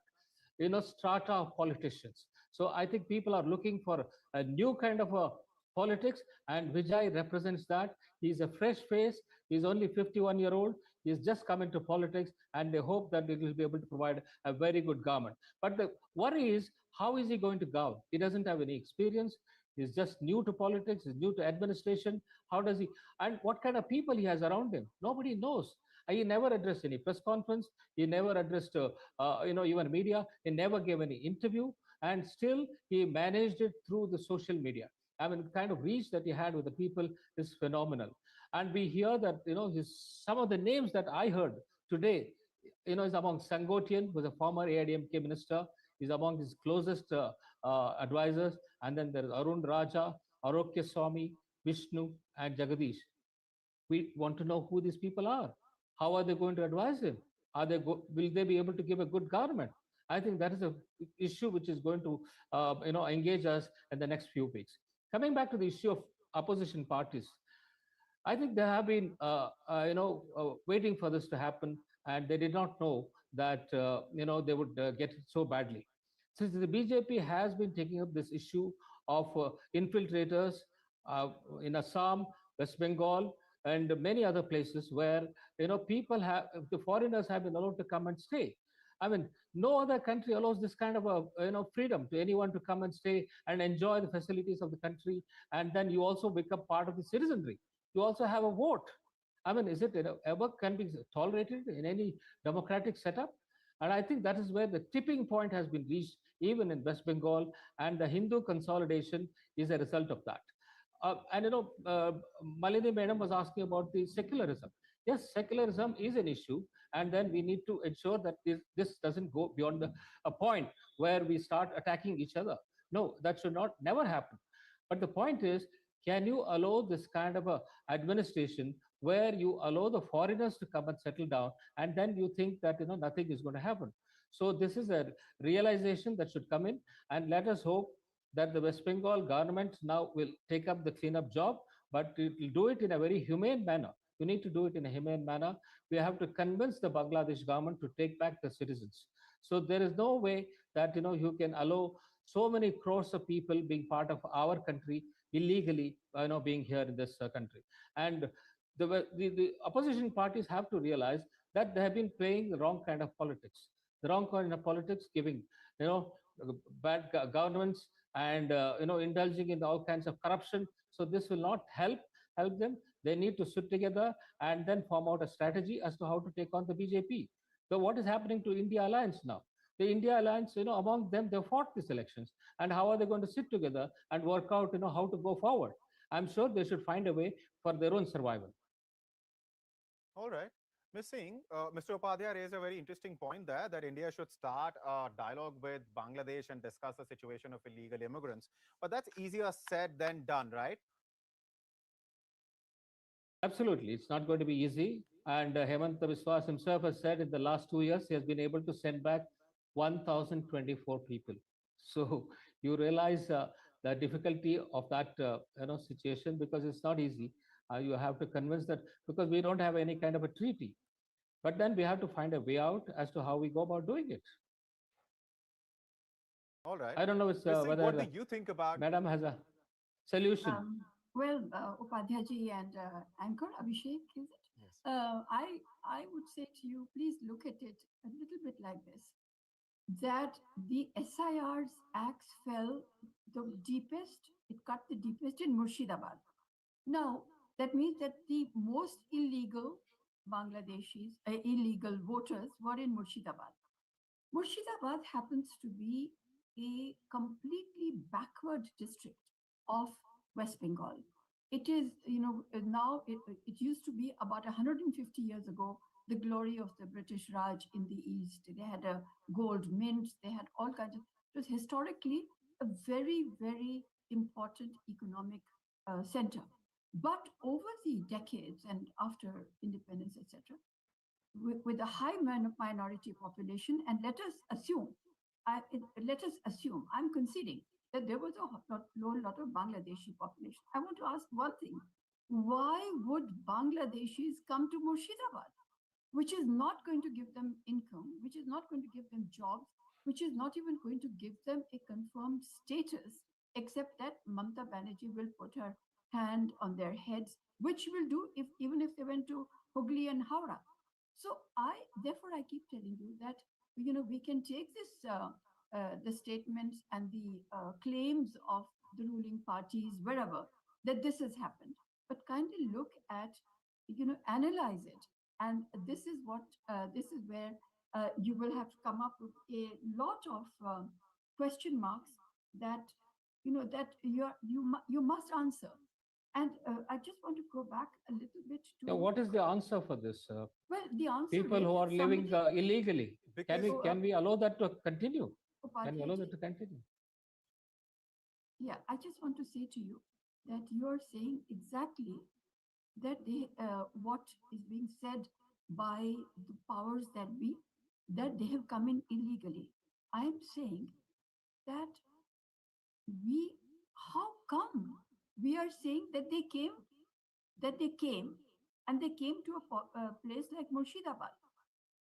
you know, strata of politicians. So I think people are looking for a new kind of a politics, and Vijay represents that. He's a fresh face. He's only 51-year-old. He's just come into politics, and they hope that he will be able to provide a very good government. But the worry is, how is he going to govern? He doesn't have any experience. He's just new to politics. He's new to administration. How does he? And what kind of people he has around him? Nobody knows. He never addressed any press conference. He never addressed, you know, even media. He never gave any interview, and still he managed it through the social media. I mean, the kind of reach that he had with the people is phenomenal. And we hear that, you know, some of the names that I heard today, you know, is among Sangotian, who was a former AIDMK minister. He's among his closest advisors. And then there is Arun Raja, Arokya Swami, Vishnu, and Jagadish. We want to know who these people are. How are they going to advise him? Will they be able to give a good government? I think that is a issue which is going to, you know, engage us in the next few weeks. Coming back to the issue of opposition parties, I think they have been, you know, waiting for this to happen, and they did not know that, you know, they would get it so badly. Since the BJP has been taking up this issue of infiltrators in Assam, West Bengal, and many other places where, you know, the foreigners have been allowed to come and stay. I mean, no other country allows this kind of a, you know, freedom to anyone to come and stay and enjoy the facilities of the country, and then you also become part of the citizenry. You also have a vote. I mean, is it, you know, ever can be tolerated in any democratic setup? And I think that is where the tipping point has been reached, even in West Bengal, and the Hindu consolidation is a result of that. And you know, Malini Madam was asking about the secularism. Yes, secularism is an issue, and then we need to ensure that this doesn't go beyond a point where we start attacking each other. No, that should never happen. But the point is, can you allow this kind of a administration where you allow the foreigners to come and settle down, and then you think that, you know, nothing is going to happen? So this is a realization that should come in, and let us hope that the West Bengal government now will take up the cleanup job, but it will do it in a very humane manner. You need to do it in a humane manner. We have to convince the Bangladesh government to take back the citizens. So there is no way that you can allow so many crores of people being part of our country illegally, being here in this country. And the opposition parties have to realize that they have been playing the wrong kind of politics, the wrong kind of politics, giving you know bad governments, and indulging in all kinds of corruption. So this will not help them. They need to sit together and then form out a strategy as to how to take on the BJP. So what is happening to India Alliance now? The India Alliance, among them, they fought these elections, and how are they going to sit together and work out, how to go forward? I'm sure they should find a way for their own survival. All right. Ms. Singh, Mr. Upadhyay raised a very interesting point there, that India should start a dialogue with Bangladesh and discuss the situation of illegal immigrants. But that's easier said than done, right? Absolutely. It's not going to be easy. And Hemant Biswas himself has said in the last 2 years, he has been able to send back 1,024 people. So you realize the difficulty of that situation, because it's not easy. You have to convince that, because we don't have any kind of a treaty. But then we have to find a way out as to how we go about doing it. All right. I don't know whether what do you think about? Madam has a solution. Upadhyayji and Anchor Abhishek, is it? Yes. I would say to you, please look at it a little bit like this: that the SIR's axe fell the deepest, it cut the deepest in Murshidabad. Now, that means that the most illegal Bangladeshis, illegal voters were in Murshidabad. Murshidabad happens to be a completely backward district of West Bengal. It is, now it used to be about 150 years ago, the glory of the British Raj in the East. They had a gold mint, they had all kinds of, it was historically a very, very important economic center. But over the decades and after independence, etc., with a high minority population, and let us assume, I'm conceding that there was a lot of Bangladeshi population. I want to ask one thing: why would Bangladeshis come to Murshidabad, which is not going to give them income, which is not going to give them jobs, which is not even going to give them a confirmed status, except that Mamata Banerjee will put her hand on their heads, which will do even if they went to Hooghly and Howrah. So therefore I keep telling you that we can take this the statements and the claims of the ruling parties wherever that this has happened, but kindly look at, analyze it, and this is where you will have to come up with a lot of question marks that that you must answer. And I just want to go back a little bit to. Now, what is the answer for this? Well, the answer people is who are living illegally. Can we allow that to continue? Can we allow that to continue? Yeah, I just want to say to you that you are saying exactly that what is being said by the powers that be, that they have come in illegally. I am saying that how come we are saying that they came and they came to a place like Murshidabad,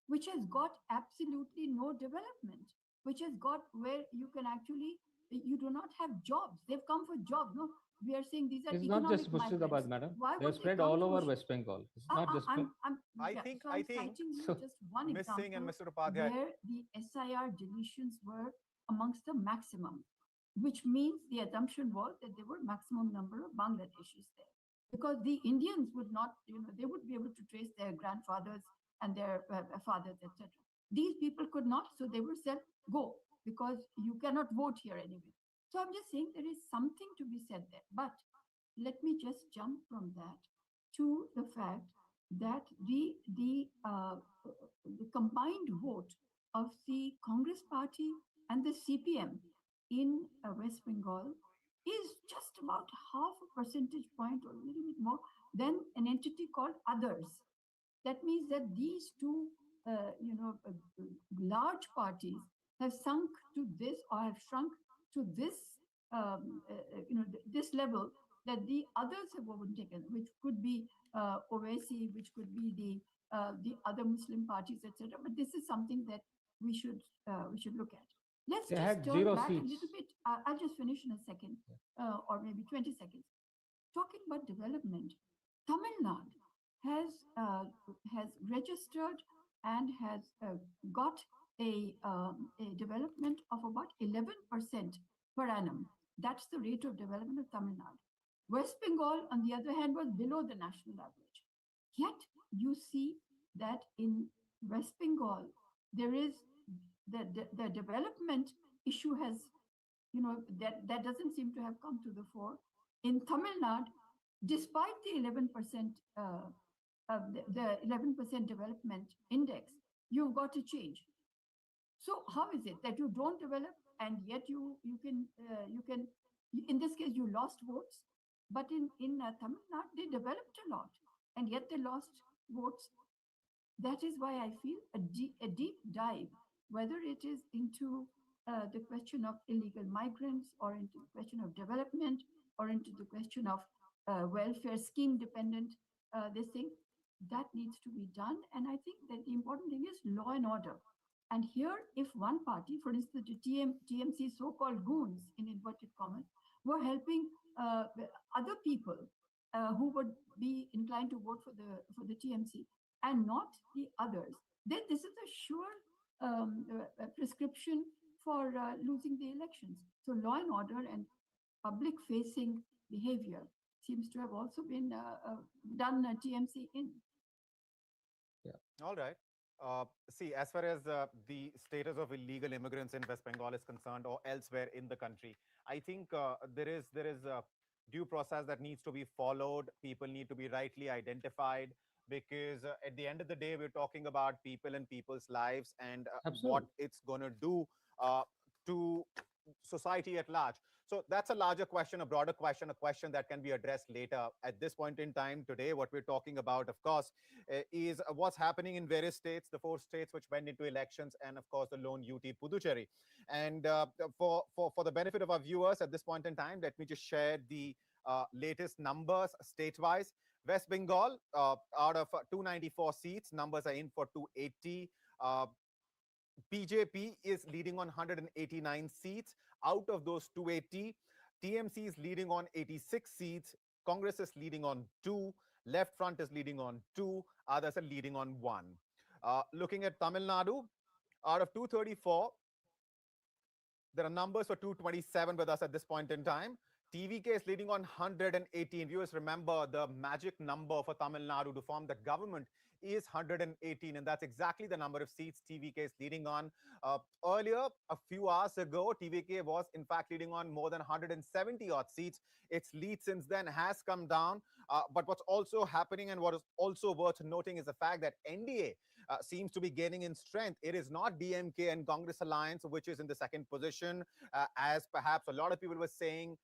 which has got absolutely no development, which has got where you can actually, you do not have jobs. They've come for jobs. No, we are saying these are It's economic not just Murshidabad, madam. They're spread all over West Bengal. It's not just. I think so just one Ms. Singh and example Mr. Upadhyay, where the SIR deletions were amongst the maximum, which means the assumption was that there were maximum number of Bangladeshis there, because the Indians would not, they would be able to trace their grandfathers and their fathers, etc. These people could not, so they were said, go, because you cannot vote here anyway. So I'm just saying there is something to be said there. But let me just jump from that to the fact that the combined vote of the Congress Party and the CPM in West Bengal is just about half a percentage point or a little bit more than an entity called Others. That means that these two, large parties have sunk to this, or have shrunk to this, this level, that the others have overtaken, which could be Owaisi, which could be the other Muslim parties, etc. But this is something that we should look at. Let's They just had turn 0 back a seats. little bit. I'll just finish in a second, or maybe 20 seconds. Talking about development, Tamil Nadu has registered and has got a development of about 11% per annum. That's the rate of development of Tamil Nadu. West Bengal, on the other hand, was below the national average. Yet you see that in West Bengal, there is the development issue has, that doesn't seem to have come to the fore. In Tamil Nadu, despite the 11% the 11% development index, you've got to change. So how is it that you don't develop and yet you can in this case you lost votes, but in Tamil Nadu they developed a lot and yet they lost votes. That is why I feel a deep dive, whether it is into the question of illegal migrants or into the question of development or into the question of welfare scheme dependent this thing, that needs to be done. And I think that the important thing is law and order. And here, if one party, for instance, the TMC so-called goons, in inverted commas, were helping other people who would be inclined to vote for the TMC and not the others, then this is a sure prescription for losing the elections. So law and order and public-facing behavior seems to have also been done TMC in. All right. See, as far as the status of illegal immigrants in West Bengal is concerned, or elsewhere in the country, I think there is a due process that needs to be followed. People need to be rightly identified, because at the end of the day, we're talking about people and people's lives and what it's going to do to society at large. So that's a larger question, a broader question, a question that can be addressed later. At this point in time today, what we're talking about, of course, is what's happening in various states, the 4 states which went into elections, and of course the lone UT Puducherry. And for the benefit of our viewers at this point in time, let me just share the latest numbers state-wise. West Bengal, out of 294 seats, numbers are in for 280. BJP is leading on 189 seats. Out of those 280, TMC is leading on 86 seats. Congress is leading on 2. Left Front is leading on 2. Others are leading on 1. Looking at Tamil Nadu, out of 234, there are numbers for 227 with us at this point in time. TVK is leading on 118. Viewers, remember the magic number for Tamil Nadu to form the government is 118, and that's exactly the number of seats TVK is leading on. Earlier, a few hours ago, TVK was in fact leading on more than 170 odd seats. Its lead since then has come down. But what's also happening and what is also worth noting is the fact that NDA seems to be gaining in strength. It is not DMK and Congress alliance which is in the second position, as perhaps a lot of people were saying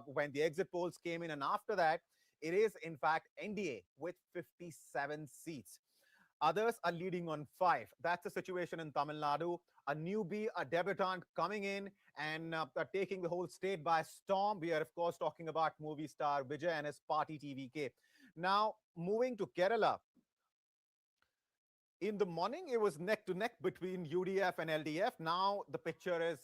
when the exit polls came in, and after that, it is in fact NDA with 57 seats. Others are leading on 5. That's the situation in Tamil Nadu. A newbie, a debutant coming in and taking the whole state by storm. We are, of course, talking about movie star Vijay and his party TVK. Now, moving to Kerala. In the morning, it was neck to neck between UDF and LDF. Now, the picture is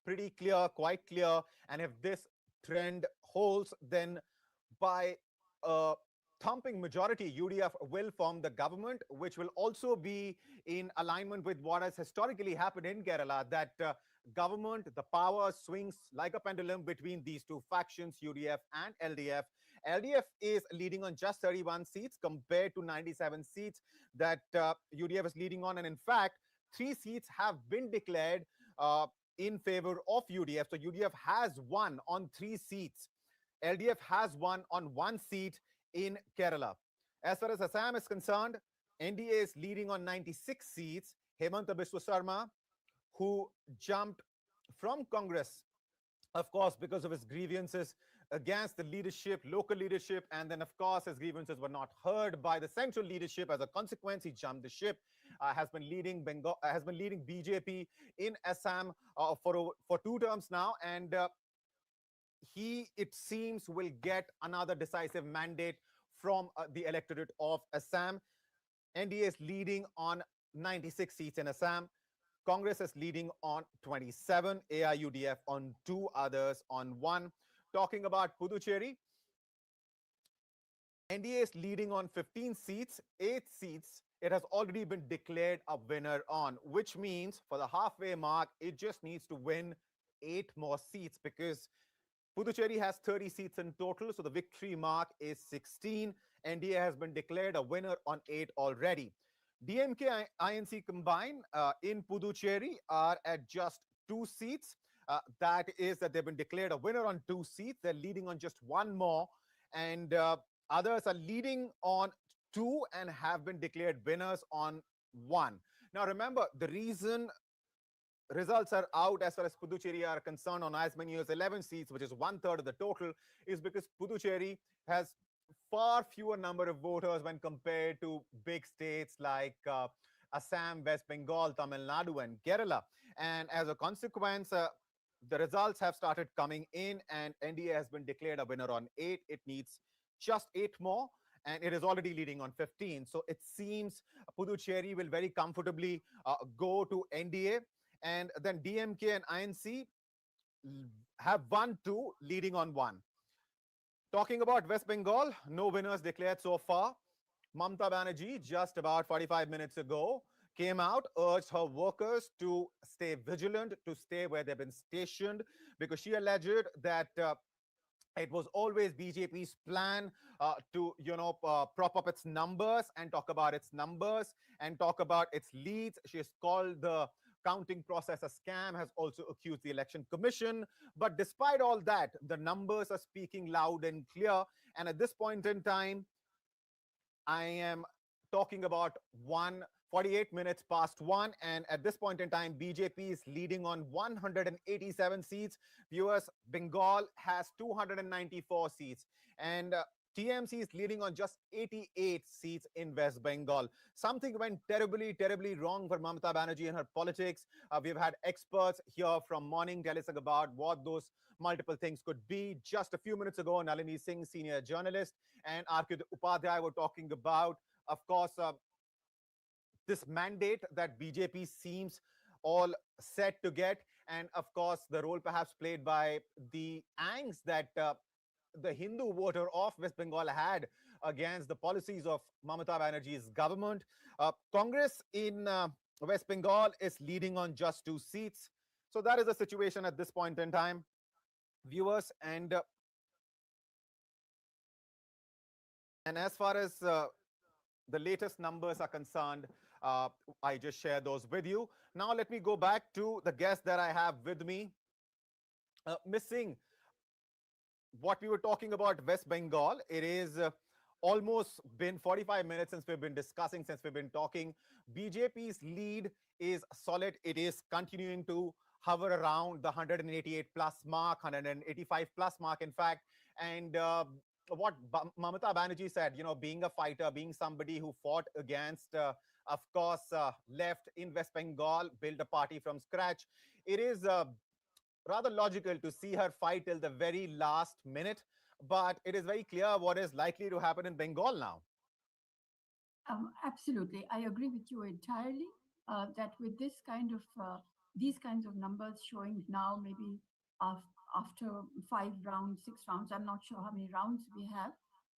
pretty clear, quite clear. And if this trend holds, then by a thumping majority, UDF will form the government, which will also be in alignment with what has historically happened in Kerala, that government, the power swings like a pendulum between these two factions, UDF and LDF. LDF is leading on just 31 seats compared to 97 seats that UDF is leading on. And in fact, 3 seats have been declared in favor of UDF. So UDF has won on 3 seats. LDF has won on 1 seat in Kerala. As far as Assam is concerned, NDA is leading on 96 seats. Hemanta Biswa Sarma, who jumped from Congress, of course, because of his grievances against the leadership, local leadership, and then, of course, his grievances were not heard by the central leadership. As a consequence, he jumped the ship. Has been leading BJP in Assam for 2 terms now, and he, it seems, will get another decisive mandate from the electorate of Assam. NDA is leading on 96 seats in Assam. Congress is leading on 27, AIUDF on 2, others on 1. Talking about Puducherry, NDA is leading on 15 seats, 8 seats. It has already been declared a winner on, which means for the halfway mark, it just needs to win 8 more seats because Puducherry has 30 seats in total, so the victory mark is 16. NDA has been declared a winner on 8 already. DMK INC combined in Puducherry are at just 2 seats. That is that they've been declared a winner on 2 seats. They're leading on just 1 more, and others are leading on 2 and have been declared winners on 1. Now remember, the reason results are out as far as Puducherry are concerned on as many as 11 seats, which is 1/3 of the total, is because Puducherry has far fewer number of voters when compared to big states like Assam, West Bengal, Tamil Nadu, and Kerala. And as a consequence, the results have started coming in, and NDA has been declared a winner on 8. It needs just 8 more, and it is already leading on 15. So it seems Puducherry will very comfortably go to NDA. And then DMK and INC have 1-2, leading on 1. Talking about West Bengal, no winners declared so far. Mamata Banerjee, just about 45 minutes ago, came out, urged her workers to stay vigilant, to stay where they've been stationed, because she alleged that it was always BJP's plan to, prop up its numbers and talk about its numbers and talk about its leads. She has called the counting process a scam, has also accused the Election Commission. But despite all that, the numbers are speaking loud and clear. And at this point in time, I am talking about 48 minutes past 1. And at this point in time, BJP is leading on 187 seats. Viewers, Bengal has 294 seats. And TMC is leading on just 88 seats in West Bengal. Something went terribly, terribly wrong for Mamata Banerjee and her politics. We've had experts here from morning tell us about what those multiple things could be. Just a few minutes ago, Nalini Singh, senior journalist, and Arkit Upadhyay were talking about, of course, this mandate that BJP seems all set to get. And of course, the role perhaps played by the angst that the Hindu voter of West Bengal had against the policies of Mamata Banerjee's government. Congress in West Bengal is leading on just 2 seats. So that is the situation at this point in time, viewers. And as far as the latest numbers are concerned, I just share those with you. Now let me go back to the guest that I have with me. Ms. Singh, what we were talking about West Bengal, it is almost been 45 minutes since we've been discussing, since we've been talking. BJP's lead is solid. It is continuing to hover around the 188 plus mark, 185 plus mark, in fact. And what Mamata Banerjee said, being a fighter, being somebody who fought against, of course, left in West Bengal, built a party from scratch. It is rather logical to see her fight till the very last minute, but it is very clear what is likely to happen in Bengal now. Absolutely, I agree with you entirely. That with this kind of these kinds of numbers showing now, maybe after 5 rounds, 6 rounds, I'm not sure how many rounds we have,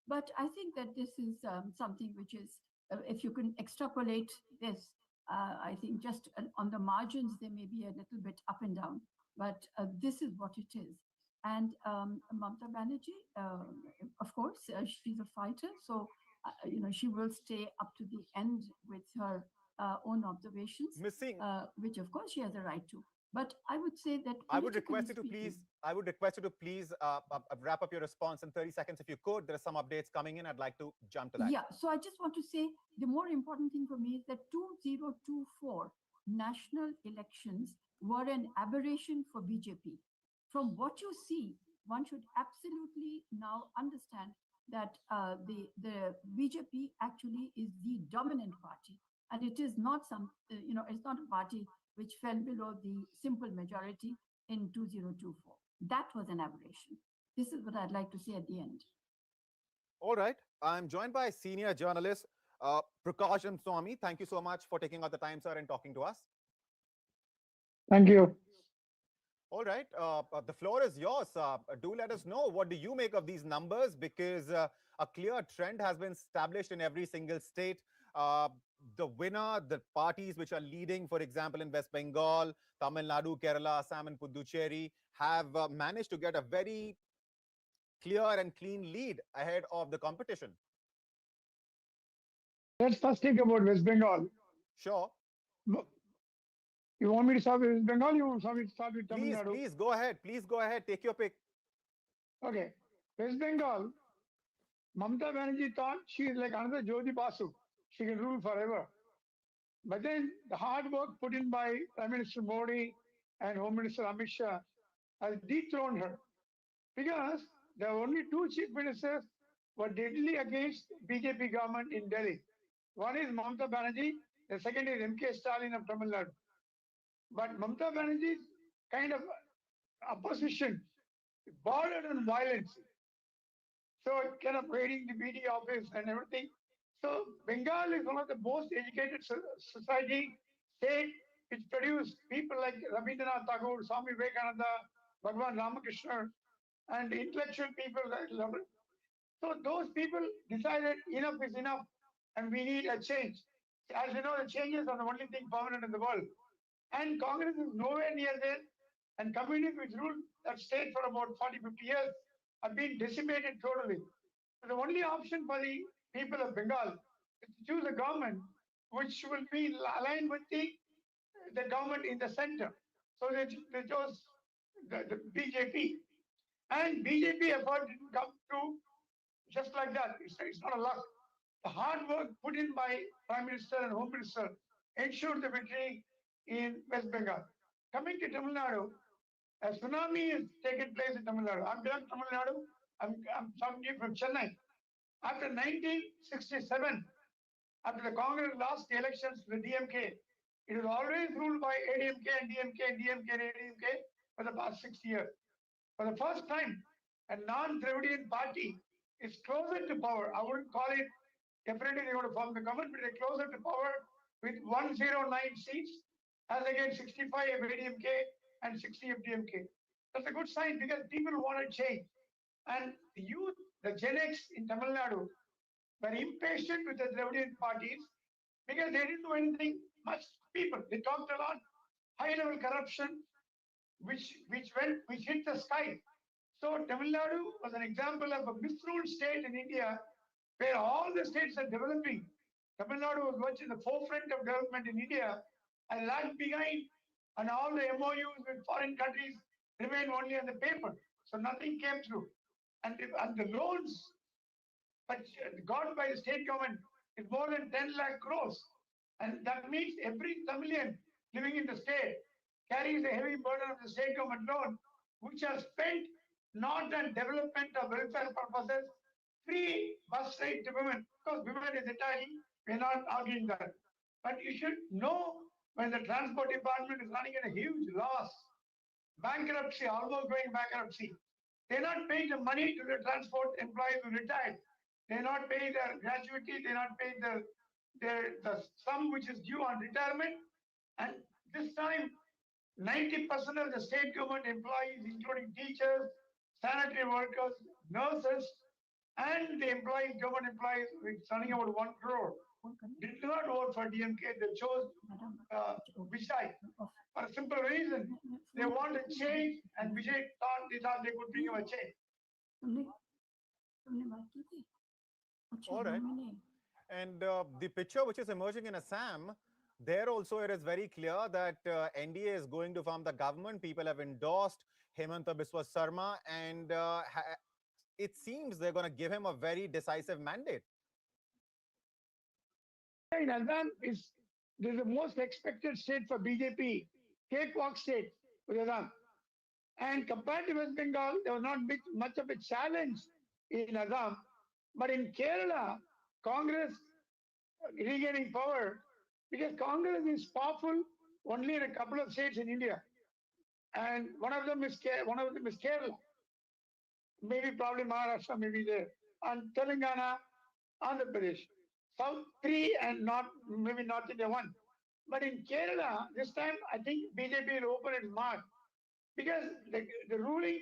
but I think that this is something which is, if you can extrapolate this, I think just on the margins there may be a little bit up and down. But this is what it is. And Mamata Banerjee, of course, she's a fighter. So, she will stay up to the end with her own observations, which of course she has a right to. But I would say that I would request you to please wrap up your response in 30 seconds if you could. There are some updates coming in. I'd like to jump to that. Yeah, so I just want to say the more important thing for me is that 2024 national elections were an aberration for BJP. From what you see, one should absolutely now understand that the BJP actually is the dominant party, and it is not it's not a party which fell below the simple majority in 2024. That was an aberration. This is what I'd like to see at the end. All right. I'm joined by senior journalist Prakash M. Swami. Thank you so much for taking out the time, sir, and talking to us. Thank you. All right. The floor is yours. Do let us know, what do you make of these numbers? Because a clear trend has been established in every single state. The winner, the parties which are leading, for example, in West Bengal, Tamil Nadu, Kerala, Assam, and Puducherry, have managed to get a very clear and clean lead ahead of the competition. Let's first think about West Bengal. Sure. You want me to start with West Bengal? You want me to start with Tamil Nadu? Please go ahead. Please go ahead. Take your pick. Okay. West Bengal, Mamata Banerjee thought she is like another Jyoti Basu. She can rule forever. But then the hard work put in by Prime Minister Modi and Home Minister Amit Shah has dethroned her. Because there are only two chief ministers who are deadly against BJP government in Delhi. One is Mamata Banerjee, the second is M.K. Stalin of Tamil Nadu. But Mamata Banerjee's kind of opposition bordered on violence. So kind of raiding the BD office and everything. So Bengal is one of the most educated society state which produced people like Rabindranath Tagore, Swami Vivekananda, Bhagwan Ramakrishna, and intellectual people that love it. So those people decided enough is enough and we need a change. As you know, the changes are the only thing permanent in the world. And Congress is nowhere near there. And communists which ruled that state for about 40, 50 years have been decimated totally. So the only option for the people of Bengal is to choose a government which will be aligned with the government in the center. So they chose the BJP. And BJP effort didn't come through just like that. It's not a luck. The hard work put in by Prime Minister and Home Minister ensured the victory in West Bengal. Coming to Tamil Nadu, a tsunami has taken place in Tamil Nadu. I'm from Tamil Nadu. I'm talking to you from Chennai. After 1967, after the Congress lost the elections to the DMK, it was always ruled by ADMK and DMK and DMK and ADMK for the past 60 years. For the first time, a non-Dravidian party is closer to power. I wouldn't call it, definitely they want to form the government, but they're closer to power with 109 seats as against 65 of ADMK and 60 of DMK. That's a good sign because people want to change. And the youth, the Gen X in Tamil Nadu, were impatient with the Dravidian parties because they didn't do anything much. People, they talked a lot, high-level corruption, which hit the sky. So Tamil Nadu was an example of a misruled state in India, where all the states are developing. Tamil Nadu was much in the forefront of development in India and lagged behind, and all the MOUs with foreign countries remained only on the paper. So nothing came through. And the loans but got by the state government is more than 10 lakh crores. And that means every Tamilian living in the state carries a heavy burden of the state government loan, which are spent not on development or welfare purposes, free bus ride to women. Because women is entitled, we're not arguing that. But you should know when the transport department is running at a huge loss, bankruptcy, almost going bankruptcy. They're not paying the money to the transport employees who retired. They're not paying their gratuity. They're not paying the sum which is due on retirement. And this time, 90% of the state government employees, including teachers, sanitary workers, nurses, and the government employees, it's running about 1 crore, did not vote for DMK. They chose Vijay for a simple reason. They want to change, and Vijay thought they could bring him a change. All right. And the picture which is emerging in Assam, there also it is very clear that NDA is going to form the government. People have endorsed Hemanta Biswa Sarma, and it seems they're going to give him a very decisive mandate. In Assam is the most expected state for BJP, cakewalk state with Assam. And compared to West Bengal, there was not much of a challenge in Assam. But in Kerala, Congress regaining power, because Congress is powerful only in a couple of states in India. And one of them is Kerala. maybe probably Maharashtra may be there, and Telangana, Andhra Pradesh. South 3 and not maybe North India 1. But in Kerala, this time I think BJP will open its mouth because the ruling,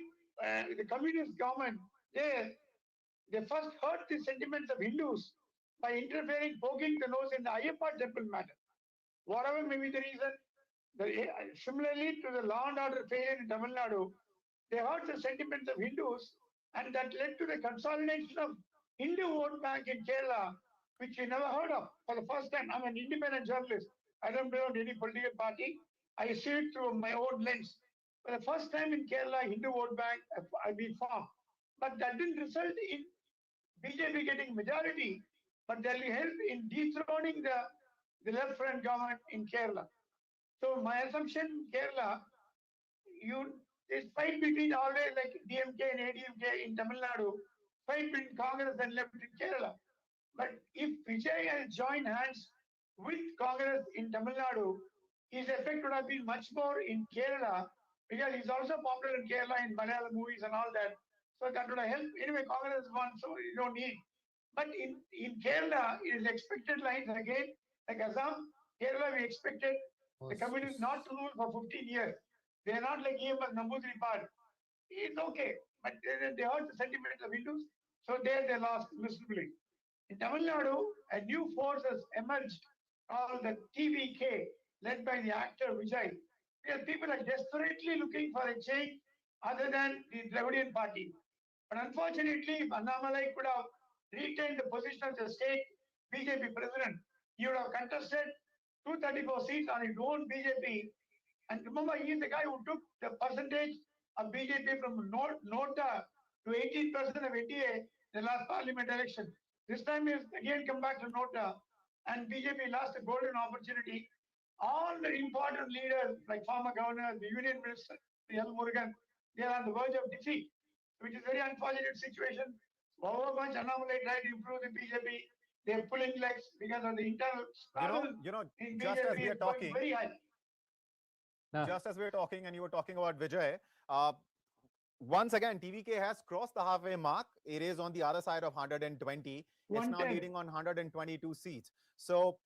the communist government there, they first hurt the sentiments of Hindus by interfering, poking the nose in the Ayyappa temple matter. Whatever may be the reason, similarly to the law and order failure in Tamil Nadu, they hurt the sentiments of Hindus, and that led to the consolidation of Hindu vote bank in Kerala, which you never heard of for the first time. I'm an independent journalist. I don't belong to any political party. I see it through my own lens. For the first time in Kerala, Hindu vote bank have been formed. But that didn't result in BJP getting majority, but that will help in dethroning the left front government in Kerala. So my assumption, Kerala, this fight between always like DMK and ADMK in Tamil Nadu, fight between Congress and left in Kerala. But if Vijay has joined hands with Congress in Tamil Nadu, his effect would have been much more in Kerala, because he's also popular in Kerala in Malayalam movies and all that. So that would have helped. Anyway, Congress won, so you don't need. But in Kerala, it is expected lines again, like Assam, Kerala, we expected the communists not to rule for 15 years. They are not like EMS Nambudiri part. It's okay, but they hurt the sentiments of Hindus, so there they lost miserably. In Tamil Nadu, a new force has emerged called the TVK, led by the actor Vijay. Because people are desperately looking for a change other than the Dravidian party. But unfortunately, if Annamalai could have retained the position of the state BJP president, he would have contested 234 seats on his own BJP. And remember, he is the guy who took the percentage of BJP from Nota to 18% of NDA in the last parliament election. This time he has again come back to Nota, and BJP lost a golden opportunity. All the important leaders, like former governors, the union minister, L. Murugan, they are on the verge of defeat, which is a very unfortunate situation. However much Annamalai tried to improve the BJP, they're pulling legs because of the internal struggle. In just BJP as we are is going talking, very high. just as we're talking, and you were talking about Vijay, once again, TVK has crossed the halfway mark. It is on the other side of 120. It's now leading on 122 seats. So,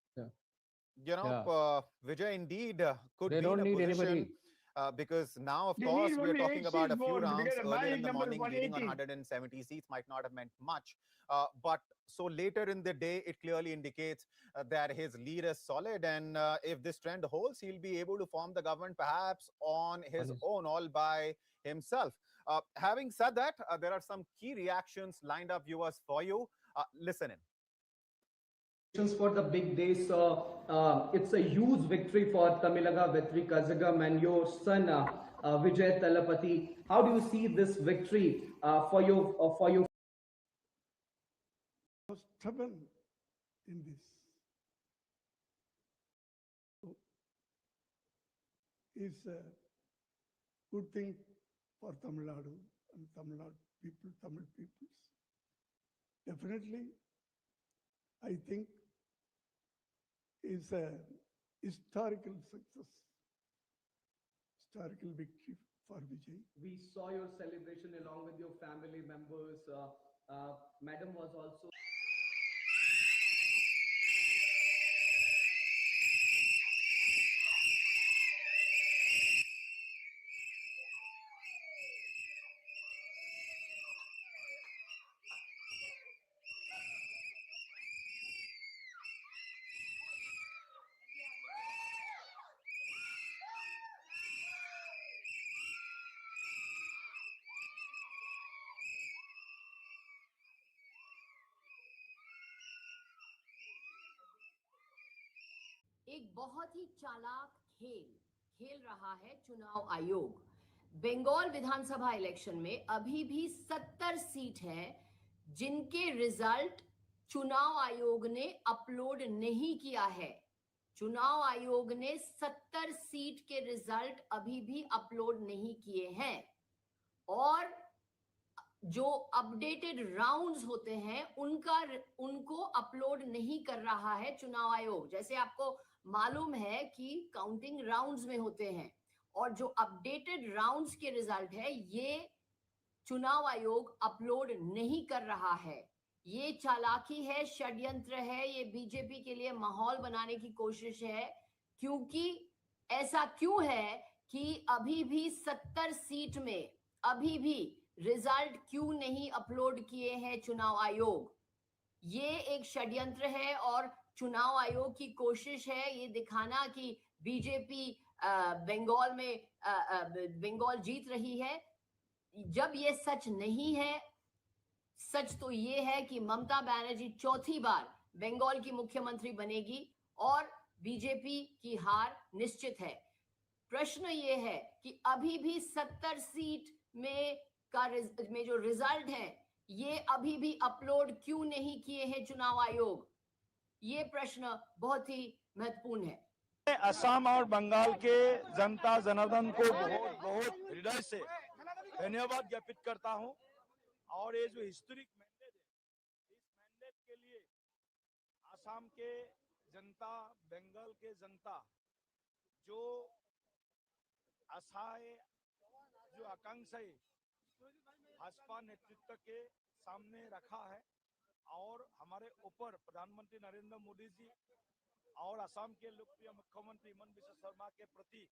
Vijay indeed could be in a position. Because now, of course, we're talking about a few rounds earlier in the morning, leading on 170 seats might not have meant much. But so later in the day, it clearly indicates that his lead is solid. And if this trend holds, he'll be able to form the government perhaps on his own, all by himself. Having said that, there are some key reactions lined up, viewers, for you. Listen in. For the big day, so it's a huge victory for Tamilaga Vetri Kazagam and your son Vijay Talapati. How do you see this victory for your stubborn in this? So it's a good thing for Tamil Nadu and Tamil peoples. Definitely, I think is a historical success, historical victory for Vijay. We saw your celebration along with your family members. Madam was also. एक बहुत ही चालाक खेल रहा है चुनाव आयोग। बंगाल विधानसभा election में अभी भी 70 सीट है जिनके रिजल्ट चुनाव आयोग ने अपलोड नहीं किया है। चुनाव आयोग ने 70 सीट के रिजल्ट अभी भी अपलोड नहीं किए हैं और जो अपडेटेड राउंड्स होते हैं उनको अपलोड नहीं कर रहा है चुनाव आयोग। जैसे आपको मालूम है कि काउंटिंग राउंड्स में होते हैं और जो अपडेटेड राउंड्स के रिजल्ट है ये चुनाव आयोग अपलोड नहीं कर रहा है। ये चालाकी है, षड्यंत्र है, ये बीजेपी के लिए माहौल बनाने की कोशिश है। क्योंकि ऐसा क्यों है कि अभी भी 70 सीट में अभी भी रिजल्ट क्यों नहीं अपलोड किए हैं चुनाव आयोग? ये एक षड्यंत्र है और चुनाव आयोग की कोशिश है ये दिखाना कि बीजेपी बंगाल में बंगाल जीत रही है, जब ये सच नहीं है। सच तो ये है कि ममता बनर्जी चौथी बार बंगाल की मुख्यमंत्री बनेगी और बीजेपी की हार निश्चित है। प्रश्न ये है कि अभी भी 70 सीट में जो रिजल्ट है ये अभी भी अपलोड क्यों नहीं किए हैं चुनाव आयोग? ये प्रश्न बहुत ही महत्वपूर्ण है। असम और बंगाल के जनता जनार्दन को बहुत बहुत हृदय से धन्यवाद ज्ञापित करता हूं। और ये जो हिस्टोरिक मैंडेट है, इस मैंडेट के लिए असम के जनता, बंगाल के जनता जो आशाएं, जो आकांक्षाएं भाजपा नेतृत्व के सामने रखा है और हमारे ऊपर प्रधानमंत्री नरेंद्र मोदी जी और असम के लोकप्रिय मुख्यमंत्री हिमंता शर्मा के प्रति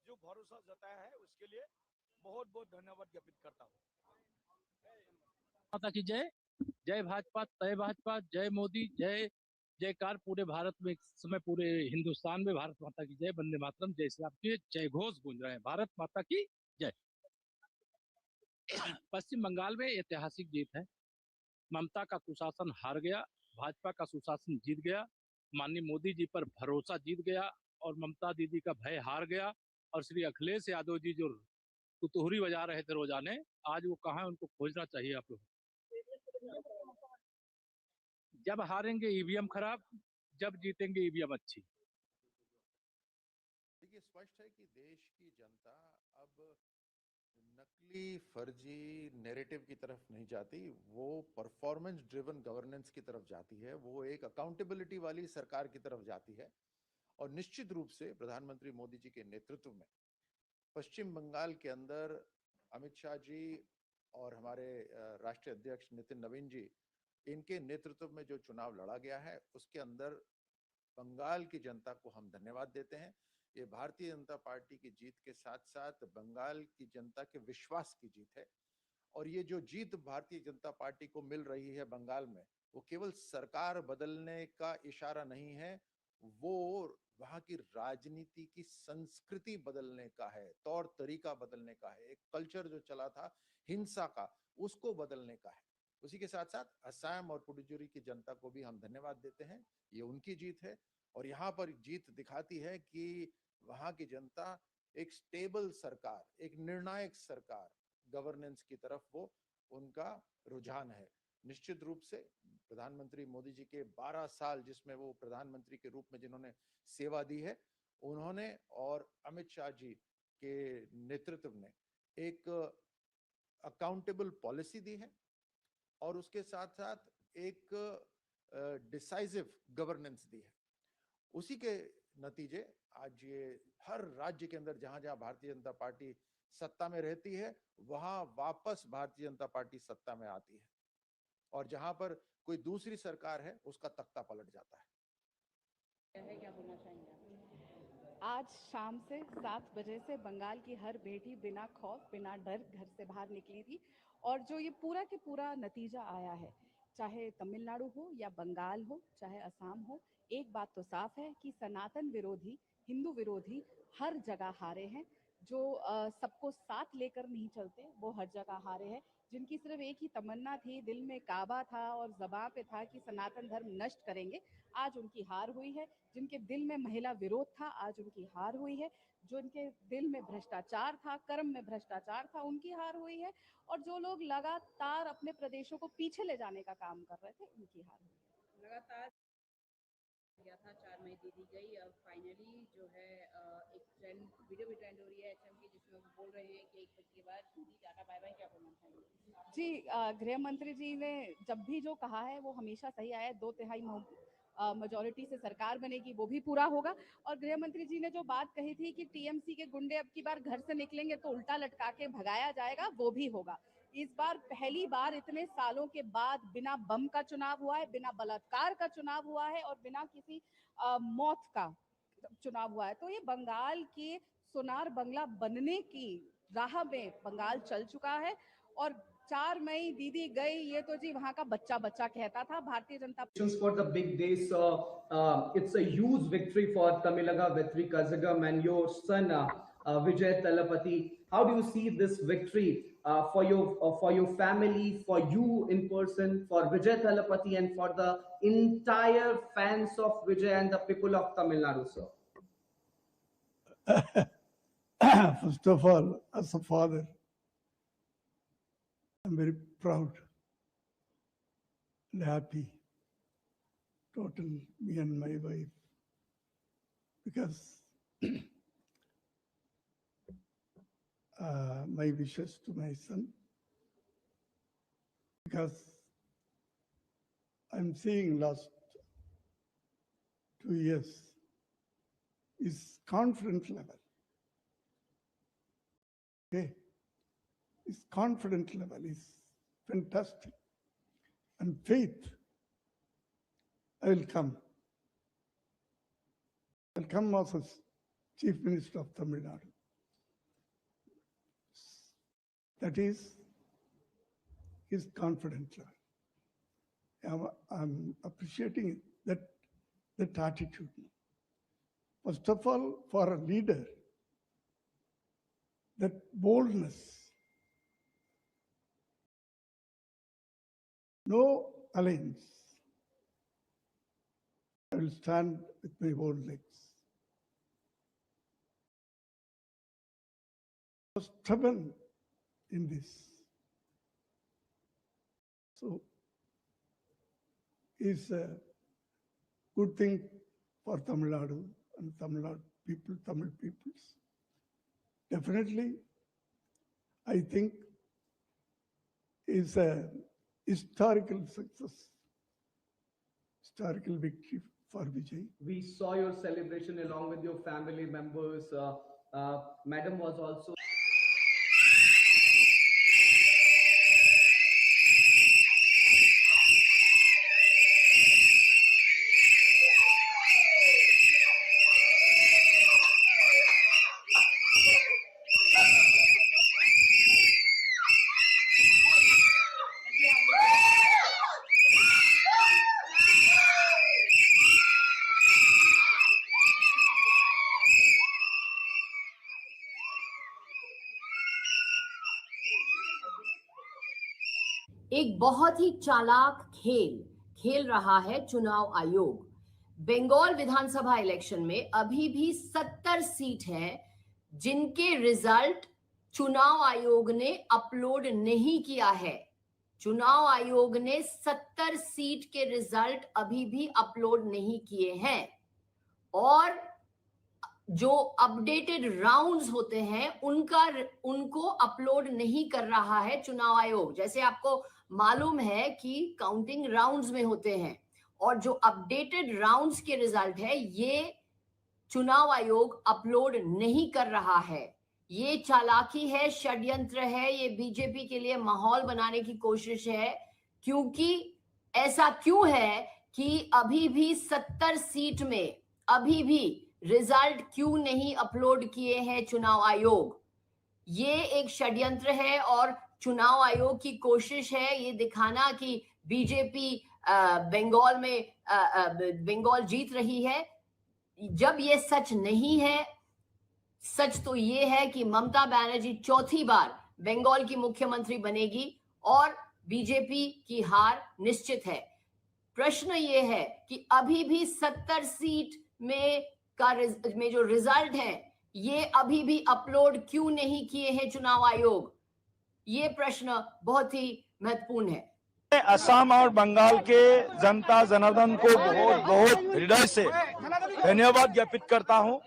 जो भरोसा जताया है उसके लिए बहुत बहुत धन्यवाद ज्ञापित करता हूँ। माता की जय। जय भाजपा, तय भाजपा, जय मोदी, जय जयकार पूरे भारत में, इस समय पूरे हिंदुस्तान में भारत माता की जय, वंदे मातरम, जय श्री राम के जय घोष गूंज रहे हैं। भारत माता की जय। पश्चिम बंगाल में ऐतिहासिक जीत है। ममता का कुशासन हार गया, भाजपा का सुशासन जीत गया, माननीय मोदी जी पर भरोसा जीत गया और ममता दीदी का भय हार गया। और श्री अखिलेश यादव जी जो तुतुहरी बजा रहे थे रोजाने, आज वो कहाँ है, उनको खोजना चाहिए आप लोग। जब हारेंगे ईवीएम खराब, जब जीतेंगे ईवीएम अच्छी। देखिए, स्पष्ट है कि देश की जनता अब नकली फर्जी नैरेटिव की तरफ नहीं जाती, वो परफॉर्मेंस ड्रिवन गवर्नेंस की तरफ जाती है, वो एक अकाउंटेबिलिटी वाली सरकार की तरफ जाती है। और निश्चित रूप से प्रधानमंत्री मोदी जी के नेतृत्व में पश्चिम बंगाल के अंदर अमित शाह जी और हमारे राष्ट्रीय अध्यक्ष नितिन नवीन जी, इनके नेतृत्व में जो चुनाव लड़ा गया है उसके अंदर बंगाल की जनता को हम धन्यवाद देते हैं। ये भारतीय जनता पार्टी की जीत के साथ साथ बंगाल की जनता के विश्वास की जीत है। और ये जो जीत भारतीय जनता पार्टी को मिल रही है बंगाल में, वो केवल सरकार बदलने का इशारा नहीं है, वो वहां की राजनीति की संस्कृति बदलने का है, तौर तरीका बदलने का है, एक कल्चर जो चला था हिंसा का, उसको बदलने का है। उसी के साथ साथ असम और पुडुचेरी की जनता को भी हम धन्यवाद देते हैं, ये उनकी जीत है। और यहाँ पर जीत दिखाती है कि वहां की जनता एक स्टेबल सरकार, एक निर्णायक सरकार, गवर्नेंस की तरफ वो उनका रुझान है। निश्चित रूप से प्रधानमंत्री मोदी जी के 12 साल जिसमें वो प्रधानमंत्री के रूप में जिन्होंने सेवा दी है, उन्होंने और अमित शाह जी के नेतृत्व में एक अकाउंटेबल पॉलिसी दी है और उसके साथ साथ एक डिसाइसिव गवर्नेंस दी है। उसी के नतीजे आज ये हर राज्य के अंदर जहां जहां भारतीय जनता पार्टी सत्ता में रहती है, वहां वापस भारतीय जनता पार्टी सत्ता में आती है और जहां पर कोई दूसरी सरकार है उसका तख्ता पलट जाता है। क्या बोलना चाहेंगे? आज शाम से 7 बजे से बंगाल की हर बेटी बिना खौफ, बिना डर घर से बाहर निकली थी और जो ये पूरा के पूरा नतीजा आया है, चाहे तमिलनाडु हो या बंगाल हो, चाहे असम हो, एक बात तो साफ है कि सनातन विरोधी, हिंदू विरोधी हर जगह हारे हैं। जो सबको साथ लेकर नहीं चलते, वो हर जगह हारे हैं। जिनकी सिर्फ एक ही तमन्ना थी, दिल में काबा था और ज़बां पे था कि सनातन धर्म नष्ट करेंगे, आज उनकी हार हुई है। जिनके दिल में महिला विरोध था, आज उनकी हार हुई है। जो उनके दिल में भ्रष्टाचार था, कर्म में भ्रष्टाचार था, उनकी हार हुई है। और जो लोग लगातार अपने प्रदेशों को पीछे ले जाने का काम कर रहे थे, उनकी हार हुई है। लगातार गया था, 4 मई दे दी गई, अब फाइनली जो है एक ट्रेंड, वीडियो भी ट्रेंड हो रही है एचएम की, जिसमें वो बोल रहे हैं कि 1 बजे के बाद हिंदी टाटा बाय बाय। क्या बोलना चाहिए? जी, गृह मंत्री जी ने जब भी जो कहा है वो हमेशा सही आया है। 2/3 मेजॉरिटी से सरकार बनेगी, वो भी पूरा होगा। और गृह मंत्री जी ने जो बात कही थी कि टीएमसी के गुंडे अब की बार घर से निकलेंगे तो उल्टा लटका के भगाया जाएगा, वो भी होगा। इस बार पहली बार इतने सालों के बाद बिना बम का चुनाव हुआ है, बिना बलात्कार का चुनाव हुआ है और बिना किसी मौत का चुनाव हुआ है। तो ये बंगाल के सोनार बंगला बनने की राह में बंगाल चल चुका है और 4 मई दीदी गई, ये तो जी वहां का बच्चा बच्चा कहता था। Bharatiya Janata for the big day, so it's a huge victory for Tamilaga Vetri Kazagam and your son Vijay Talapati. How do you see this victory for your family, for you in person, for Vijay Talapati, and for the entire fans of Vijay and the people of Tamil Nadu, sir? First of all, as a father, I'm very proud and happy, total, me and my wife, because my wishes to my son, because I'm seeing last 2 years, his confidence level. Okay, his confidence level is fantastic. And faith, I will come. I'll come as a Chief Minister of Tamil Nadu. That is his confidence level. I'm appreciating that attitude. First of all, for a leader, that boldness. No alliance. I will stand with my own legs. Stubborn in this. So, it's a good thing for Tamil Nadu and Tamil Nadu people, Tamil peoples. Definitely, I think is a historical success, historical victory for Vijay. We saw your celebration along with your family members. Madam was also. एक बहुत ही चालाक खेल रहा है चुनाव आयोग। बंगाल विधानसभा election में अभी भी 70 सीट है जिनके रिजल्ट चुनाव आयोग ने अपलोड नहीं किया है। चुनाव आयोग ने 70 सीट के रिजल्ट अभी भी अपलोड नहीं किए हैं और जो अपडेटेड राउंड्स होते हैं उनको अपलोड नहीं कर रहा है चुनाव आयोग। जैसे आपको मालूम है कि काउंटिंग राउंड्स में होते हैं और जो अपडेटेड राउंड्स के रिजल्ट है ये चुनाव आयोग अपलोड नहीं कर रहा है। ये चालाकी है, षड्यंत्र है, ये बीजेपी के लिए माहौल बनाने की कोशिश है। क्योंकि ऐसा क्यों है कि अभी भी 70 सीट में अभी भी रिजल्ट क्यों नहीं अपलोड किए हैं चुनाव आयोग? ये एक षड्यंत्र है और चुनाव आयोग की कोशिश है ये दिखाना कि बीजेपी बंगाल में बंगाल जीत रही है, जब ये सच नहीं है। सच तो ये है कि ममता बनर्जी चौथी बार बंगाल की मुख्यमंत्री बनेगी और बीजेपी की हार निश्चित है। प्रश्न ये है कि अभी भी 70 सीट में जो रिजल्ट है ये अभी भी अपलोड क्यों नहीं किए हैं चुनाव आयोग? ये प्रश्न बहुत ही महत्वपूर्ण है। असम और बंगाल के जनता जनार्दन को बहुत बहुत हृदय से धन्यवाद ज्ञापित करता हूं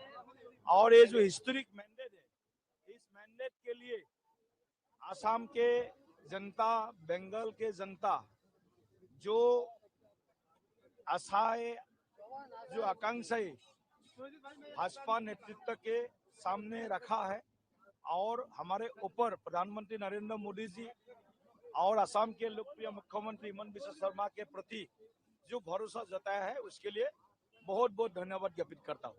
और ये जो हिस्टोरिक मैंडेट है इस मैंडेट के लिए असम के जनता, बंगाल के जनता जो आशाएं, जो आकांक्षाएं भाजपा नेतृत्व के सामने रखा है और हमारे ऊपर प्रधानमंत्री नरेंद्र मोदी जी और असम के लोकप्रिय मुख्यमंत्री हिमंत बिश्व शर्मा के प्रति जो भरोसा जताया है उसके लिए बहुत बहुत धन्यवाद ज्ञापित करता हूँ।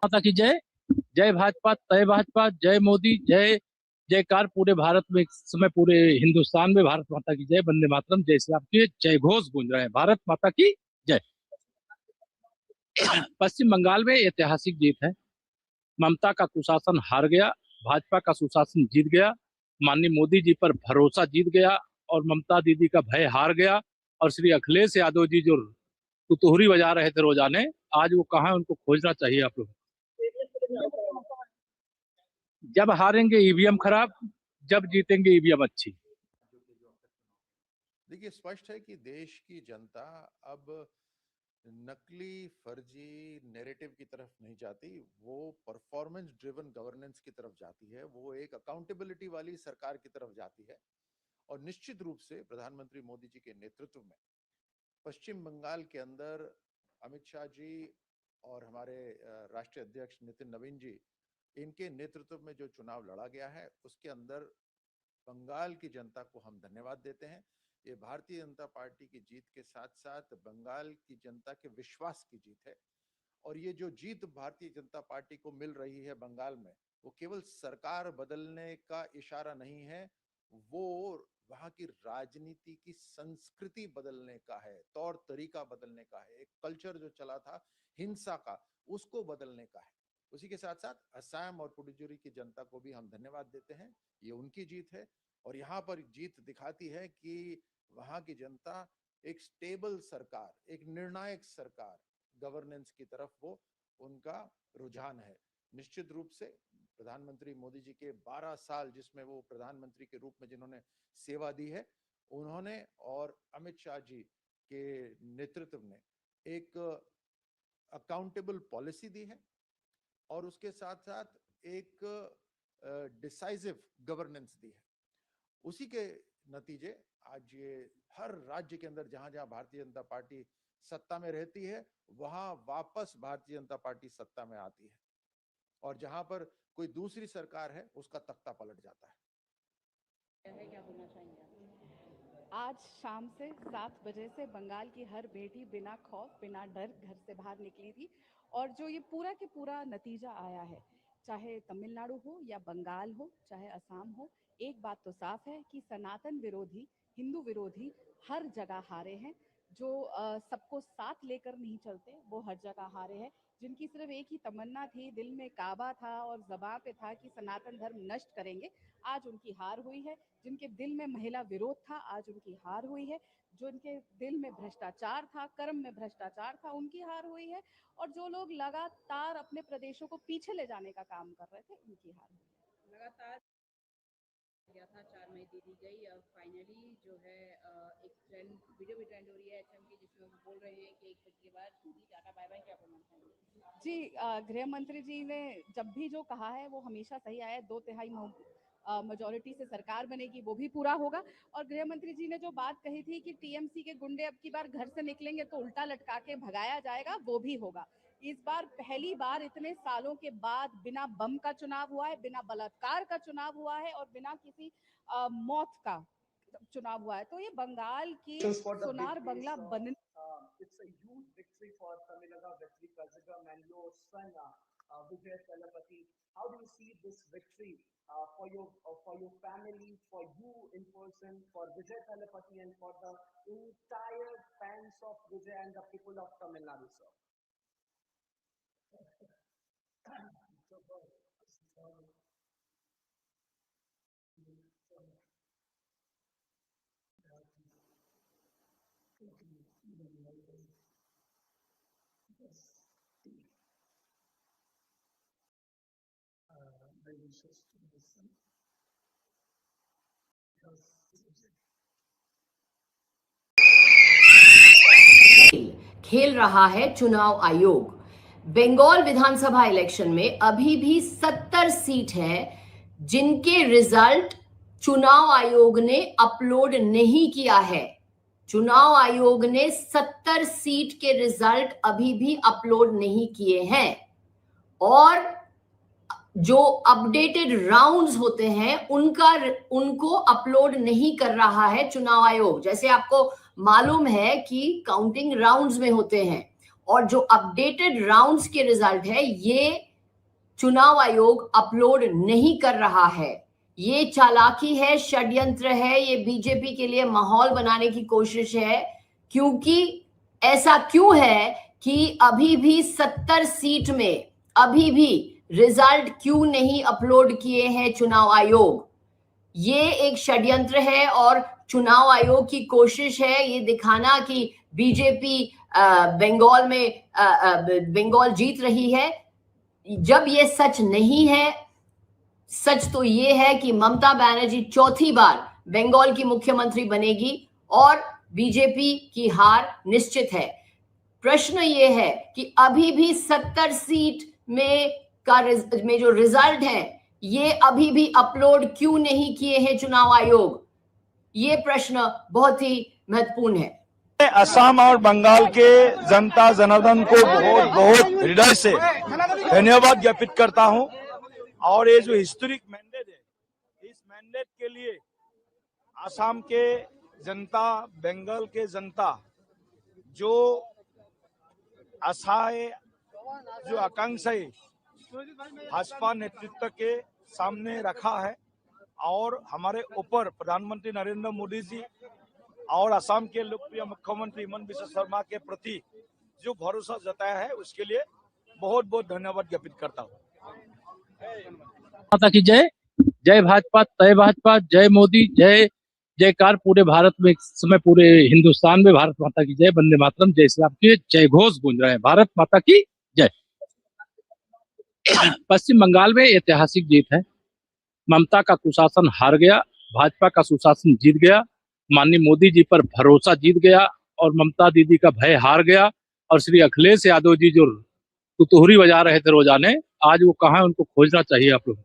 माता की जय। जय भाजपा, तय भाजपा, जय मोदी, जय जयकार पूरे भारत में, इस समय पूरे हिंदुस्तान में भारत माता की जय, वंदे मातरम, जय श्री राम के जय घोष गूंज रहे हैं। भारत माता की जय। पश्चिम बंगाल में ऐतिहासिक जीत है। ममता का कुशासन हार गया, भाजपा का सुशासन जीत गया, माननीय मोदी जी पर भरोसा जीत गया और ममता दीदी का भय हार गया। और श्री अखिलेश यादव जी जो तुतुहरी बजा रहे थे रोजाने, आज वो कहाँ है, उनको खोजना चाहिए आप लोग। जब हारेंगे ईवीएम खराब, जब जीतेंगे ईवीएम अच्छी। देखिए, स्पष्ट है कि देश की जनता अब नकली फर्जी नैरेटिव की तरफ नहीं जाती, वो परफॉर्मेंस ड्रिवन गवर्नेंस की तरफ जाती है, वो एक अकाउंटेबिलिटी वाली सरकार की तरफ जाती है। और निश्चित रूप से प्रधानमंत्री मोदी जी के नेतृत्व में पश्चिम बंगाल के अंदर अमित शाह जी और हमारे राष्ट्रीय अध्यक्ष नितिन नवीन जी, इनके नेतृत्व में जो चुनाव लड़ा गया है उसके अंदर बंगाल की जनता को हम धन्यवाद देते हैं। ये भारतीय जनता पार्टी की जीत के साथ साथ बंगाल की जनता के विश्वास की जीत है। और ये जो जीत भारतीय जनता पार्टी को मिल रही है बंगाल में, वो केवल सरकार बदलने का इशारा नहीं है, वो वहां की राजनीति की संस्कृति बदलने का है, तौर तरीका बदलने का है, एक कल्चर जो चला था हिंसा का, उसको बदलने का है। उसी के साथ साथ असम और पुडुचेरी की जनता को भी हम धन्यवाद देते हैं, ये उनकी जीत है। और यहाँ पर जीत दिखाती है कि वहां की जनता एक स्टेबल सरकार, एक निर्णायक सरकार, गवर्नेंस की तरफ वो उनका रुझान है। निश्चित रूप से प्रधानमंत्री मोदी जी के 12 साल जिसमें वो प्रधानमंत्री के रूप में जिन्होंने सेवा दी है, उन्होंने और अमित शाह जी के नेतृत्व में एक अकाउंटेबल पॉलिसी दी है और उसके साथ साथ एक डिसाइसिव गवर्नेंस दी है। उसी के नतीजे आज ये हर राज्य के अंदर जहां जहां भारतीय जनता पार्टी सत्ता में रहती है, वहां वापस भारतीय जनता पार्टी सत्ता में आती है, और जहां पर कोई दूसरी सरकार है उसका तख्ता पलट जाता है। क्या बोलना चाहेंगे आज शाम से 7 बजे से बंगाल की हर बेटी बिना खौफ बिना डर घर से बाहर निकली थी, और जो ये पूरा के पूरा नतीजा आया है, चाहे तमिलनाडु हो या बंगाल हो, चाहे असम हो, एक बात तो साफ है कि सनातन विरोधी, हिंदू विरोधी हर जगह हारे हैं। जो सबको साथ लेकर नहीं चलते वो हर जगह हारे हैं। जिनकी सिर्फ एक ही तमन्ना थी, दिल में काबा था और ज़बां पे था कि सनातन धर्म नष्ट करेंगे, आज उनकी हार हुई है। जिनके दिल में महिला विरोध था, आज उनकी हार हुई है। जो उनके दिल में भ्रष्टाचार था, कर्म में भ्रष्टाचार था, उनकी हार हुई है। और जो लोग लगातार अपने प्रदेशों को पीछे ले जाने का काम कर रहे थे, उनकी हार हुई है। लगातार गया था, 4 मई दे दी गई, अब फाइनली जो है एक ट्रेंड, वीडियो भी ट्रेंड हो रही है एचएम की, जिसमें वो बोल रहे हैं कि 1 बजे के बाद टाटा बाय बाय। क्या बोलना चाहिए जी? गृह मंत्री जी ने जब भी जो कहा है वो हमेशा सही आया है। 2/3 मेजॉरिटी से सरकार बनेगी, वो भी पूरा होगा। और गृह मंत्री जी ने जो बात कही थी कि टीएमसी के गुंडे अब की बार घर से निकलेंगे तो उल्टा लटका के भगाया जाएगा, वो भी होगा। इस बार पहली बार इतने सालों के बाद बिना बम का चुनाव हुआ है, बिना बलात्कार का चुनाव हुआ है और बिना किसी मौत का चुनाव हुआ है। तो ये बंगाल की सोनार बंगला बनने It's a huge victory for Tamilaga, Vetri Kazhagam and your son Vijay Talapati. How do you see this victory for your family, for you in person, for Vijay Talapati and for the entire fans of Vijay and the people of Tamil Nadu, sir? खेल रहा है चुनाव आयोग। बंगाल विधानसभा election में अभी भी 70 seat है जिनके रिजल्ट चुनाव आयोग ने अपलोड नहीं किया है। चुनाव आयोग ने 70 सीट के रिजल्ट अभी भी अपलोड नहीं किए हैं। और जो अपडेटेड राउंड्स होते हैं उनको अपलोड नहीं कर रहा है चुनाव आयोग। जैसे आपको मालूम है कि काउंटिंग राउंड्स में होते हैं, और जो अपडेटेड राउंड्स के रिजल्ट है ये चुनाव आयोग अपलोड नहीं कर रहा है। ये चालाकी है, षड्यंत्र है, ये बीजेपी के लिए माहौल बनाने की कोशिश है। क्योंकि ऐसा क्यों है कि अभी भी 70 सीट में अभी भी रिजल्ट क्यों नहीं अपलोड किए हैं चुनाव आयोग? ये एक षड्यंत्र है और चुनाव आयोग की कोशिश है ये दिखाना कि बीजेपी बंगाल में बंगाल जीत रही है, जब ये सच नहीं है। सच तो ये है कि ममता बनर्जी चौथी बार बंगाल की मुख्यमंत्री बनेगी और बीजेपी की हार निश्चित है। प्रश्न ये है कि अभी भी 70 सीट में जो रिजल्ट है ये अभी भी अपलोड क्यों नहीं किए हैं चुनाव आयोग? ये प्रश्न बहुत ही महत्वपूर्ण है। असम और बंगाल के जनता जनार्दन को बहुत बहुत हृदय से धन्यवाद ज्ञापित करता हूं। और ये जो हिस्टोरिक मैंडेट है, इस मैंडेट के लिए असम के जनता, बंगाल के जनता जो आशाएं, जो आकांक्षाएं भाजपा नेतृत्व के सामने रखा है, और हमारे ऊपर प्रधानमंत्री नरेंद्र मोदी जी और असम के लोकप्रिय मुख्यमंत्री हिमंत शर्मा के प्रति जो भरोसा जताया है, उसके लिए बहुत बहुत धन्यवाद ज्ञापित करता हूँ। माता की जय। जय भाजपा, तय भाजपा, जय मोदी, जय जयकार पूरे भारत में, इस समय पूरे हिंदुस्तान में भारत माता की जय, वंदे मातरम, जय श्री राम के जय घोष गूंज रहे हैं। भारत माता की जय। पश्चिम बंगाल में ऐतिहासिक जीत है। ममता का कुशासन हार गया, भाजपा का सुशासन जीत गया, माननीय मोदी जी पर भरोसा जीत गया और ममता दीदी का भय हार गया। और श्री अखिलेश यादव जी जो तुतुहरी बजा रहे थे रोजाने, आज वो कहाँ है, उनको खोजना चाहिए आप लोग।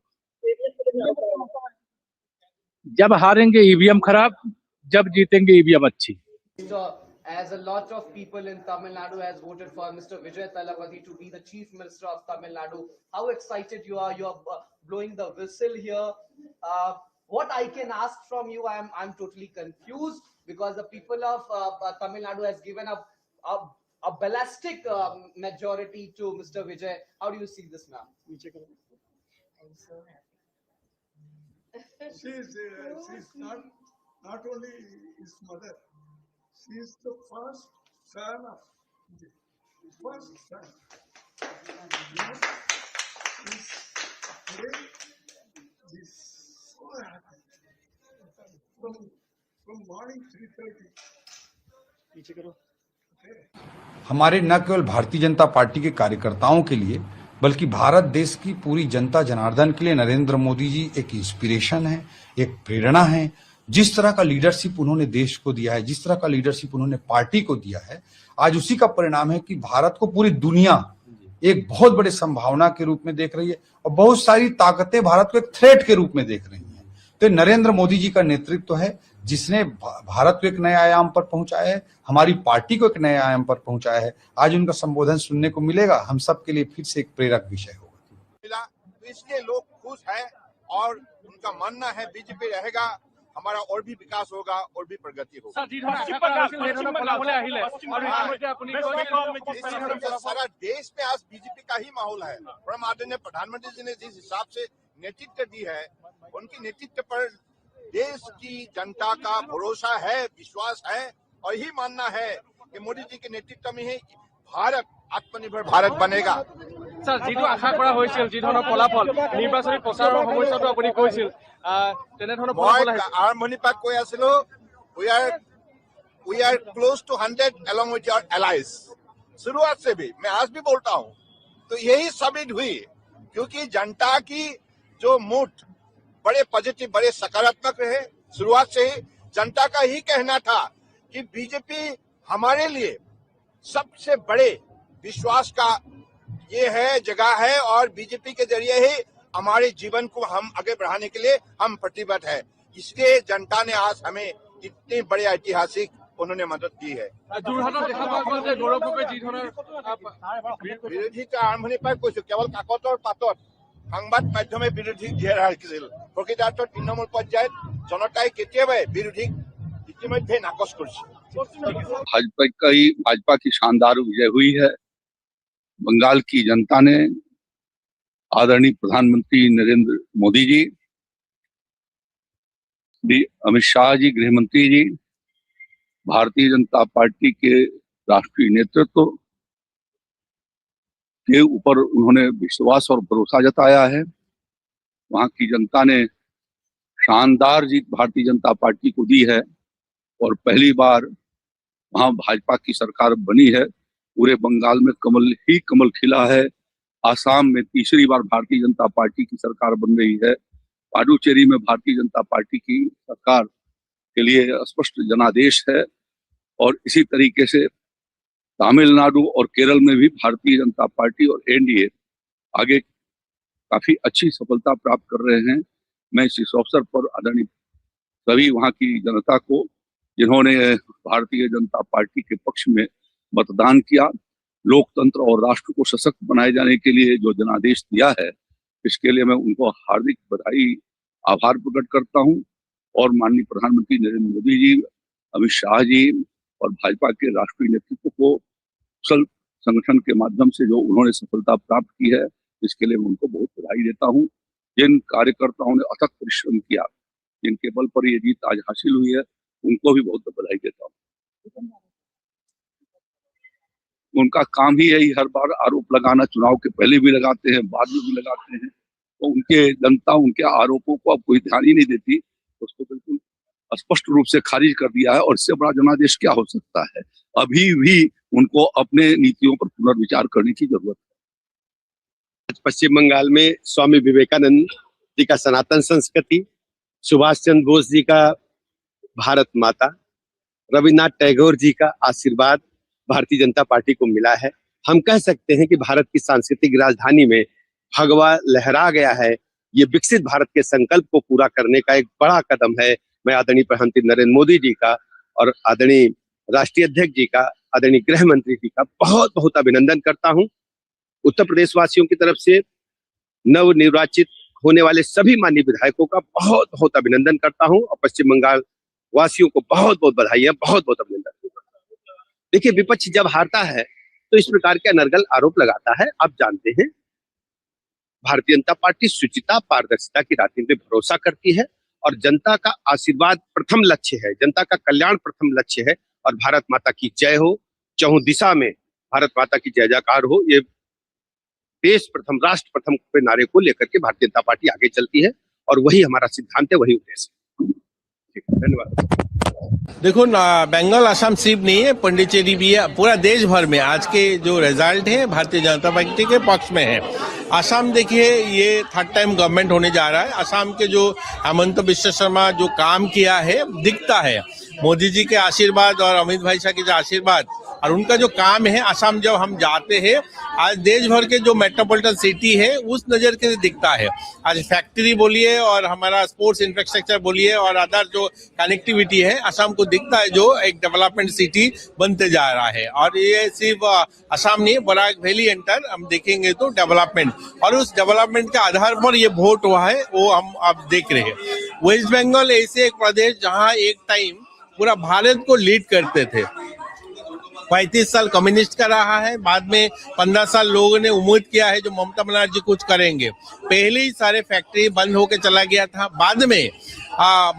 जब हारेंगे ईवीएम खराब, जब जीतेंगे ईवीएम अच्छी। As a lot of people in Tamil Nadu has voted for Mr. Vijay Thalapathy to be the Chief Minister of Tamil Nadu, how excited you are? You are blowing the whistle here. What I can ask from you, I'm totally confused because the people of Tamil Nadu has given a ballistic majority to Mr. Vijay. How do you see this, ma'am? I'm so happy. She's not only his mother. She is the first son of the first son. He's so happy. From morning 3:30. हमारे न केवल Bharatiya Janata party के कार्यकर्ताओं के लिए बल्कि भारत देश की पूरी जनता जनार्दन के लिए नरेंद्र मोदी जी एक इंस्पिरेशन है, एक प्रेरणा है। जिस तरह का लीडरशिप उन्होंने देश को दिया है, जिस तरह का लीडरशिप उन्होंने पार्टी को दिया है, आज उसी का परिणाम है कि भारत को पूरी दुनिया एक बहुत बड़े संभावना के रूप में देख रही है और बहुत सारी ताकतें भारत को एक थ्रेट के रूप में देख रही हैं। तो नरेंद्र मोदी जी का नेतृत्व है जिसने भारत को एक नए आयाम पर पहुंचाया है, हमारी पार्टी को एक नए आयाम पर पहुंचाया है। आज उनका संबोधन सुनने को मिलेगा, हम सब के लिए फिर से एक प्रेरक विषय होगा। इसलिए लोग खुश हैं और उनका मानना है बीजेपी रहेगा, हमारा और भी विकास होगा और भी प्रगति होगा। सारा देश में आज बीजेपी का ही माहौल है। परम आदरणीय प्रधानमंत्री जी ने जिस हिसाब से नेतृत्व दी है, उनकी नेतृत्व पर देश की जनता का भरोसा है, विश्वास है और यही मानना है कि मोदी जी के नेतृत्व में ही भारत आत्मनिर्भर भारत बनेगा। सर, जितु आशा কৰা হৈছিল, যি ধৰণৰ ফলাফল নিৰ্বাচনী প্ৰচাৰৰ সময়তো আপুনি কৈছিল, তেনে ধৰণৰ ফলাফল আহিছে। আৰম্ভণি পৰা কৈ আছিলো, we are close to 100 along with your allies। शुरुआत से भी मैं आज भी बोलता हूँ, तो यही साबित हुई क्योंकि जनता की जो मूड बड़े पॉजिटिव, बड़े सकारात्मक रहे। शुरुआत से ही जनता का ही कहना था कि बीजेपी हमारे लिए सबसे बड़े विश्वास का ये है, जगह है और बीजेपी के जरिए ही हमारे जीवन को हम आगे बढ़ाने के लिए हम प्रतिबद्ध है। इसलिए जनता ने आज हमें इतनी बड़े ऐतिहासिक उन्होंने मदद की है। বিৰোধী আৰম্ভণিৰ পৰা কৈছো, কেৱল কাকতৰ পাতত সংবাদ মাধ্যমে বিৰোধীক ঘেৰা ৰাখিছিল। প্ৰকৃতাৰ্থত তৃণমূল পৰ্যায়ত জনতাই কেতিয়াবাই বিৰোধীক ইতিমধ্যে নাকচ কৰিছে। भाजपा की शानदार विजय हुई है। बंगाल की जनता ने आदरणीय प्रधानमंत्री नरेंद्र मोदी जी, अमित शाह जी गृह मंत्री जी, भारतीय जनता पार्टी के राष्ट्रीय नेतृत्व के ऊपर उन्होंने विश्वास और भरोसा जताया है। वहां की जनता ने शानदार जीत भारतीय जनता पार्टी को दी है और पहली बार वहां भाजपा की सरकार बनी है। पूरे बंगाल में कमल ही कमल खिला है। आसाम में तीसरी बार भारतीय जनता पार्टी की सरकार बन रही है। पुडुचेरी में भारतीय जनता पार्टी की सरकार के लिए स्पष्ट जनादेश है और इसी तरीके से तमिलनाडु और केरल में भी भारतीय जनता पार्टी और एनडीए आगे काफी अच्छी सफलता प्राप्त कर रहे हैं। मैं इस अवसर पर आदरणीय सभी वहां की जनता को, जिन्होंने भारतीय जनता पार्टी के पक्ष में मतदान किया, लोकतंत्र और राष्ट्र को सशक्त बनाए जाने के लिए जो जनादेश दिया है, इसके लिए मैं उनको हार्दिक बधाई, आभार प्रकट करता हूं। और माननीय प्रधानमंत्री नरेंद्र मोदी जी, अमित शाह जी और भाजपा के राष्ट्रीय नेतृत्व को कुशल संगठन के माध्यम से जो उन्होंने सफलता प्राप्त की है, इसके लिए मैं उनको बहुत बधाई देता हूं। जिन कार्यकर्ताओं ने अथक परिश्रम किया, जिनके बल पर ये जीत आज हासिल हुई है, उनको भी बहुत बधाई देता हूं। उनका काम ही यही हर बार आरोप लगाना, चुनाव के पहले भी लगाते हैं, बाद में भी लगाते हैं। तो उनके जनता उनके आरोपों को अब कोई ध्यान ही नहीं देती, उसको बिल्कुल स्पष्ट रूप से खारिज कर दिया है। और इससे बड़ा जनादेश क्या हो सकता है? अभी भी उनको अपने नीतियों पर पुनर्विचार करने की जरूरत है। पश्चिम बंगाल में स्वामी विवेकानंद जी का सनातन संस्कृति, सुभाष चंद्र बोस जी का भारत माता, रविन्द्रनाथ टैगोर जी का आशीर्वाद भारतीय जनता पार्टी को मिला है। हम कह सकते हैं कि भारत की सांस्कृतिक राजधानी में भगवा लहरा गया है। ये विकसित भारत के संकल्प को पूरा करने का एक बड़ा कदम है। मैं आदरणीय प्रधानमंत्री नरेंद्र मोदी जी का और आदरणीय राष्ट्रीय अध्यक्ष जी का, आदरणीय गृह मंत्री जी का बहुत बहुत अभिनंदन करता हूं। उत्तर प्रदेश वासियों की तरफ से नवनिर्वाचित होने वाले सभी माननीय विधायकों का बहुत बहुत अभिनंदन करता हूं और पश्चिम बंगाल वासियों को बहुत बहुत बधाई, बहुत बहुत अभिनंदन। देखिए, विपक्ष जब हारता है तो इस प्रकार के अनर्गल आरोप लगाता है। आप जानते हैं, भारतीय जनता पार्टी शुचिता, पारदर्शिता की राजनीति में भरोसा करती है और जनता का आशीर्वाद प्रथम लक्ष्य है, जनता का कल्याण प्रथम लक्ष्य है। और भारत माता की जय हो, चहुं दिशा में भारत माता की जय जयकार हो। ये देश प्रथम, राष्ट्र प्रथम के नारे को लेकर के भारतीय जनता पार्टी आगे चलती है और वही हमारा सिद्धांत है, वही उद्देश्य है। धन्यवाद। देखो ना, बंगाल असम सिर्फ नहीं है, पुडुचेरी भी है। पूरा देश भर में आज के जो रिजल्ट है भारतीय जनता पार्टी के पक्ष में है। असम देखिए, ये थर्ड टाइम गवर्नमेंट होने जा रहा है। असम के जो हेमंत बिश्व शर्मा जो काम किया है दिखता है। मोदी जी के आशीर्वाद और अमित भाई शाह के जो आशीर्वाद और उनका जो काम है, असम जब हम जाते हैं, आज देश भर के जो मेट्रोपोलिटन सिटी है उस नजर के दिखता है। आज फैक्ट्री बोलिए और हमारा स्पोर्ट्स इंफ्रास्ट्रक्चर बोलिए और अदर जो कनेक्टिविटी है, असम को दिखता है जो एक डेवलपमेंट सिटी बनते जा रहा है। और ये सिर्फ असम नहीं, बराक वैली एंटर हम देखेंगे तो डेवलपमेंट, और उस डेवलपमेंट के आधार पर ये वोट हुआ है, वो हम अब देख रहे हैं। वेस्ट बंगाल ऐसे एक प्रदेश जहाँ एक टाइम पूरा भारत को लीड करते थे। 35 साल कम्युनिस्ट का रहा है, बाद में 15 साल लोगों ने उम्मीद किया है जो ममता बनर्जी कुछ करेंगे। पहले ही सारे फैक्ट्री बंद होके चला गया था। बाद में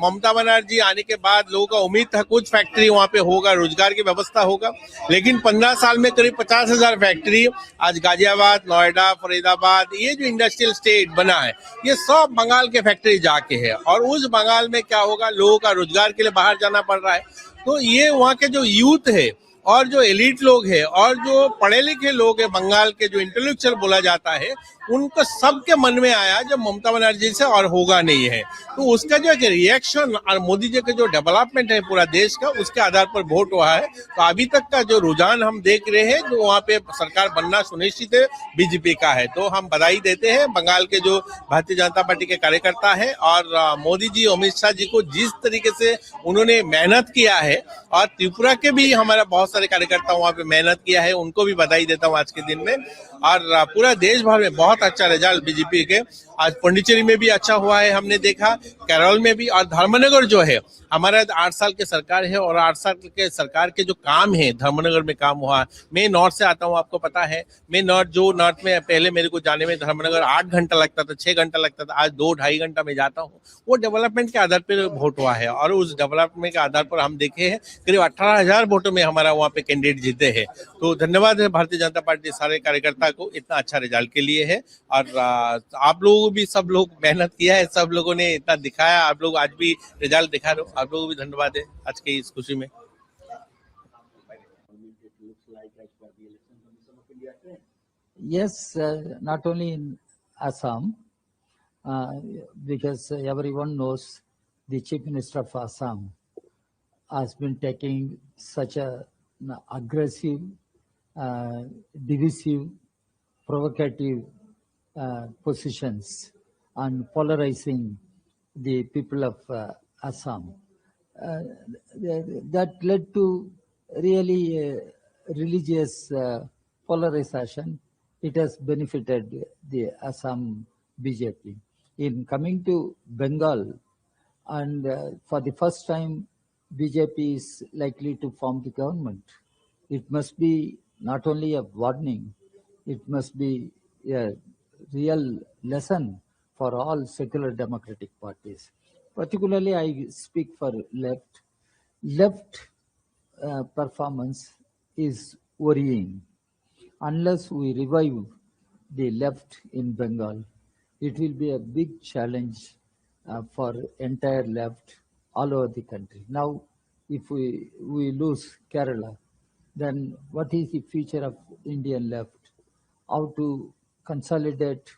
ममता बनर्जी आने के बाद लोगों का उम्मीद था कुछ फैक्ट्री वहाँ पे होगा, रोजगार की व्यवस्था होगा। लेकिन 15 साल में करीब 50,000 फैक्ट्री आज गाजियाबाद, नोएडा, फरीदाबाद, ये जो इंडस्ट्रियल स्टेट बना है, ये सब बंगाल के फैक्ट्री जाके है। और उस बंगाल में क्या होगा, लोगों का रोजगार के लिए बाहर जाना पड़ रहा है। तो ये वहाँ के जो यूथ है और जो एलिट लोग हैं और जो पढ़े लिखे लोग हैं, बंगाल के जो इंटेलेक्चुअल बोला जाता है, उनको सबके मन में आया जो ममता बनर्जी से और होगा नहीं है। तो उसका जो एक रिएक्शन और मोदी जी का जो डेवलपमेंट है पूरा देश का, उसके आधार पर वोट हुआ है। तो अभी तक का जो रुझान हम देख रहे हैं, जो वहाँ पे सरकार बनना सुनिश्चित है, बीजेपी का है। तो हम बधाई देते हैं बंगाल के जो भारतीय जनता पार्टी के कार्यकर्ता है और मोदी जी, अमित शाह जी को जिस तरीके से उन्होंने मेहनत किया है, और त्रिपुरा के भी हमारा बहुत सारे कार्यकर्ता वहाँ पे मेहनत किया है, उनको भी बधाई देता हूँ आज के दिन में। और पूरा देश भर में बहुत बहुत अच्छा रिजल्ट बीजेपी के। आज पुडुचेरी में भी अच्छा हुआ है, हमने देखा केरल में भी, और धर्मनगर जो है हमारा 8 साल की सरकार है और 8 साल के सरकार के जो काम है धर्मनगर में काम हुआ। मैं नॉर्थ से आता हूँ, आपको पता है, मैं नॉर्थ में पहले मेरे को जाने में धर्मनगर 8 घंटा लगता था, 6 घंटा लगता था, आज 2-2.5 घंटा में जाता हूँ। वो डेवलपमेंट के आधार पर वोट हुआ है और उस डेवलपमेंट के आधार पर हम देखे हैं करीब 18,000 वोटों में हमारा वहाँ पे कैंडिडेट जीते हैं। तो धन्यवाद है भारतीय जनता पार्टी सारे कार्यकर्ता को इतना अच्छा रिजल्ट के लिए है। और आप लोगों भी सब लोग मेहनत किया है, सब लोगों ने इतना दिखाया, आप लोग आज भी रिजल्ट दिखा रहे हो, आप लोगों को भी धन्यवाद है आज की इस खुशी में। Yes, not only in Assam, because everyone knows the Chief Minister of Assam has been taking such a aggressive, divisive, provocative positions on polarizing the people of Assam. That led to really religious polarization. It has benefited the Assam BJP. In coming to Bengal, and for the first time, BJP is likely to form the government. It must be not only a warning, it must be a real lesson for all secular democratic parties. Particularly, I speak for left. Left performance is worrying. Unless we revive the left in Bengal, it will be a big challenge for entire left all over the country. Now, if we lose Kerala, then what is the future of Indian left? How to consolidate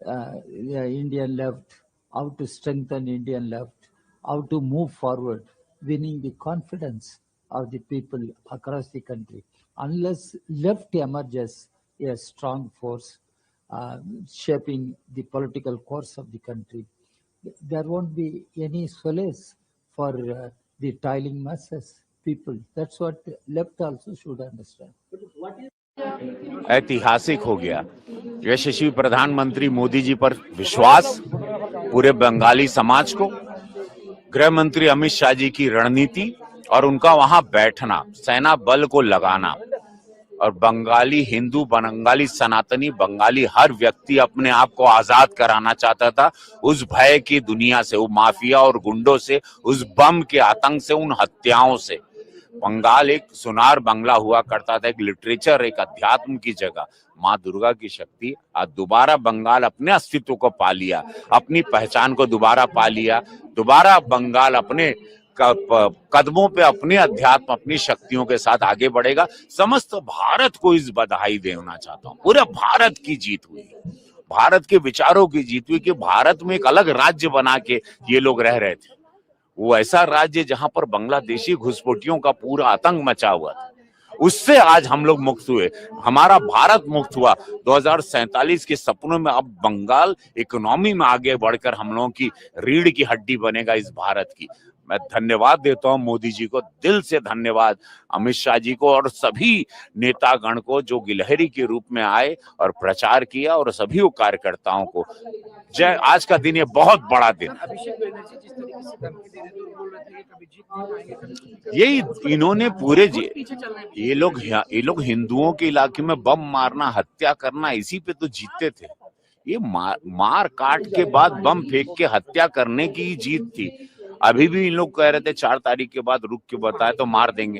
Indian left, how to strengthen Indian left, how to move forward, winning the confidence of the people across the country. Unless left emerges a strong force shaping the political course of the country, there won't be any solace for the toiling masses, people. That's what left also should understand. ऐतिहासिक हो गया। यशस्वी प्रधानमंत्री मोदी जी पर विश्वास पूरे बंगाली समाज को, गृह मंत्री अमित शाह जी की रणनीति और उनका वहां बैठना, सेना बल को लगाना, और बंगाली हिंदू, बंगाली सनातनी, बंगाली हर व्यक्ति अपने आप को आजाद कराना चाहता था उस भय की दुनिया से, वो माफिया और गुंडों से, उस बम के आतंक से, उन हत्याओं से। बंगाल एक सुनार बंगला हुआ करता था, एक लिटरेचर, एक अध्यात्म की जगह। माँ दुर्गा की शक्ति आज दोबारा बंगाल अपने अस्तित्व को पा लिया, अपनी पहचान को दोबारा पा लिया। दोबारा बंगाल अपने कदमों पे अपने अध्यात्म, अपनी शक्तियों के साथ आगे बढ़ेगा। समस्त भारत को इस बधाई देना चाहता हूँ। पूरे भारत की जीत हुई, भारत के विचारों की जीत हुई कि भारत में एक अलग राज्य बना के ये लोग रह रहे थे। वो ऐसा राज्य जहां पर बांग्लादेशी घुसपैठियों का पूरा आतंक मचा हुआ था, उससे आज हम लोग मुक्त हुए, हमारा भारत मुक्त हुआ। 2047 के सपनों में अब बंगाल इकोनॉमी में आगे बढ़कर हम लोगों की रीढ़ की हड्डी बनेगा इस भारत की। मैं धन्यवाद देता हूं मोदी जी को, दिल से धन्यवाद अमित शाह जी को और सभी नेतागण को जो गिलहरी के रूप में आए और प्रचार किया, और सभी कार्यकर्ताओं को जय। आज का दिन ये बहुत बड़ा दिन, यही इन्होंने पूरे ये लोग हिंदुओं के इलाके में बम मारना, हत्या करना, इसी पे तो जीतते थे। ये मार काट के बाद बम फेंक के हत्या करने की जीत थी। अभी भी इन लोग कह रहे थे 4 तारीख के बाद रुक के बताए तो मार देंगे,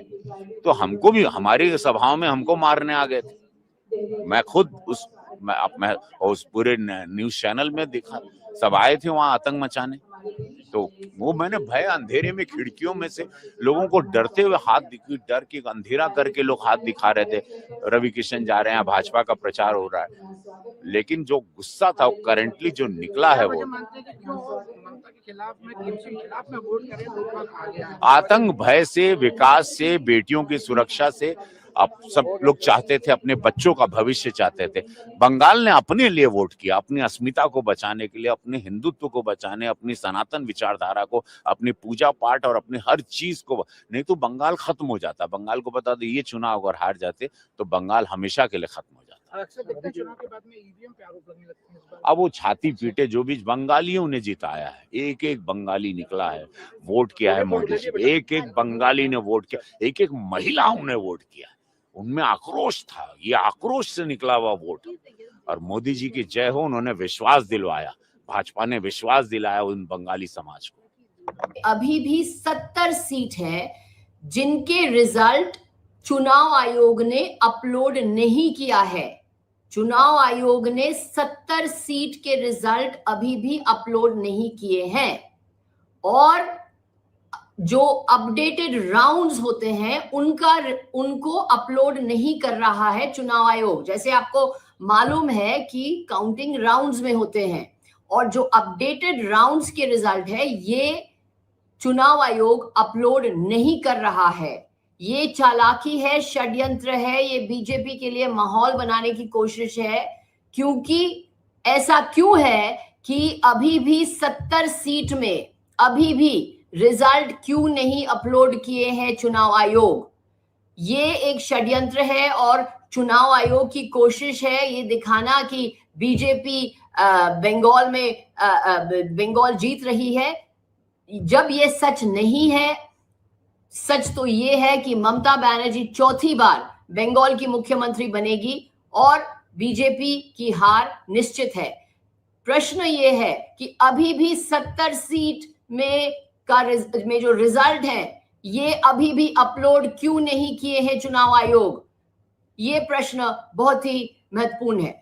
तो हमको भी हमारी सभाओं में हमको मारने आ गए थे। मैं खुद उस पूरे न्यूज चैनल में देखा, सब आए थे वहां आतंक मचाने। तो वो मैंने भय, अंधेरे में खिड़कियों में से लोगों को डरते हुए डर के अंधेरा करके लोग हाथ दिखा रहे थे। रवि किशन जा रहे हैं, भाजपा का प्रचार हो रहा है, लेकिन जो गुस्सा था वो करेंटली जो निकला है वो आतंक भय से, विकास से, बेटियों की सुरक्षा से। अब सब लोग चाहते थे, अपने बच्चों का भविष्य चाहते थे। बंगाल ने अपने लिए वोट किया, अपनी अस्मिता को बचाने के लिए, अपने हिंदुत्व को बचाने, अपनी सनातन विचारधारा को, अपनी पूजा पाठ और अपनी हर चीज को। नहीं तो बंगाल खत्म हो जाता। बंगाल को बता दो ये चुनाव अगर हार जाते तो बंगाल हमेशा के लिए खत्म हो जाता। अक्सर देखते हैं चुनाव के बाद में ईवीएम पे आरोप लगने लगते हैं इस बार। अब वो छाती पीटे जो भी बंगालियों ने जिताया है, एक एक बंगाली निकला है, वोट किया है मोदी जी, एक एक बंगाली ने वोट किया, एक एक महिलाओं ने वोट किया, उनमें आक्रोश था, ये आक्रोश से निकला हुआ वोट। और मोदी जी की जय हो, उन्होंने विश्वास दिलवाया, भाजपा ने विश्वास दिलाया उन बंगाली समाज को। अभी भी 70 सीट है जिनके रिजल्ट चुनाव आयोग ने अपलोड नहीं किया है। चुनाव आयोग ने 70 सीट के रिजल्ट अभी भी अपलोड नहीं किए हैं और जो अपडेटेड राउंड्स होते हैं उनको अपलोड नहीं कर रहा है चुनाव आयोग। जैसे आपको मालूम है कि काउंटिंग राउंड्स में होते हैं और जो अपडेटेड राउंड्स के रिजल्ट है ये चुनाव आयोग अपलोड नहीं कर रहा है। ये चालाकी है, षड्यंत्र है, ये बीजेपी के लिए माहौल बनाने की कोशिश है। क्योंकि ऐसा क्यों है कि अभी भी 70 सीट में अभी भी रिजल्ट क्यों नहीं अपलोड किए हैं चुनाव आयोग? ये एक षड्यंत्र है और चुनाव आयोग की कोशिश है ये दिखाना कि बीजेपी बंगाल में बंगाल जीत रही है, जब ये सच नहीं है। सच तो ये है कि ममता बनर्जी चौथी बार बंगाल की मुख्यमंत्री बनेगी और बीजेपी की हार निश्चित है। प्रश्न ये है कि अभी भी 70 सीट में जो रिजल्ट है ये अभी भी अपलोड क्यों नहीं किए हैं चुनाव आयोग? ये प्रश्न बहुत ही महत्वपूर्ण है।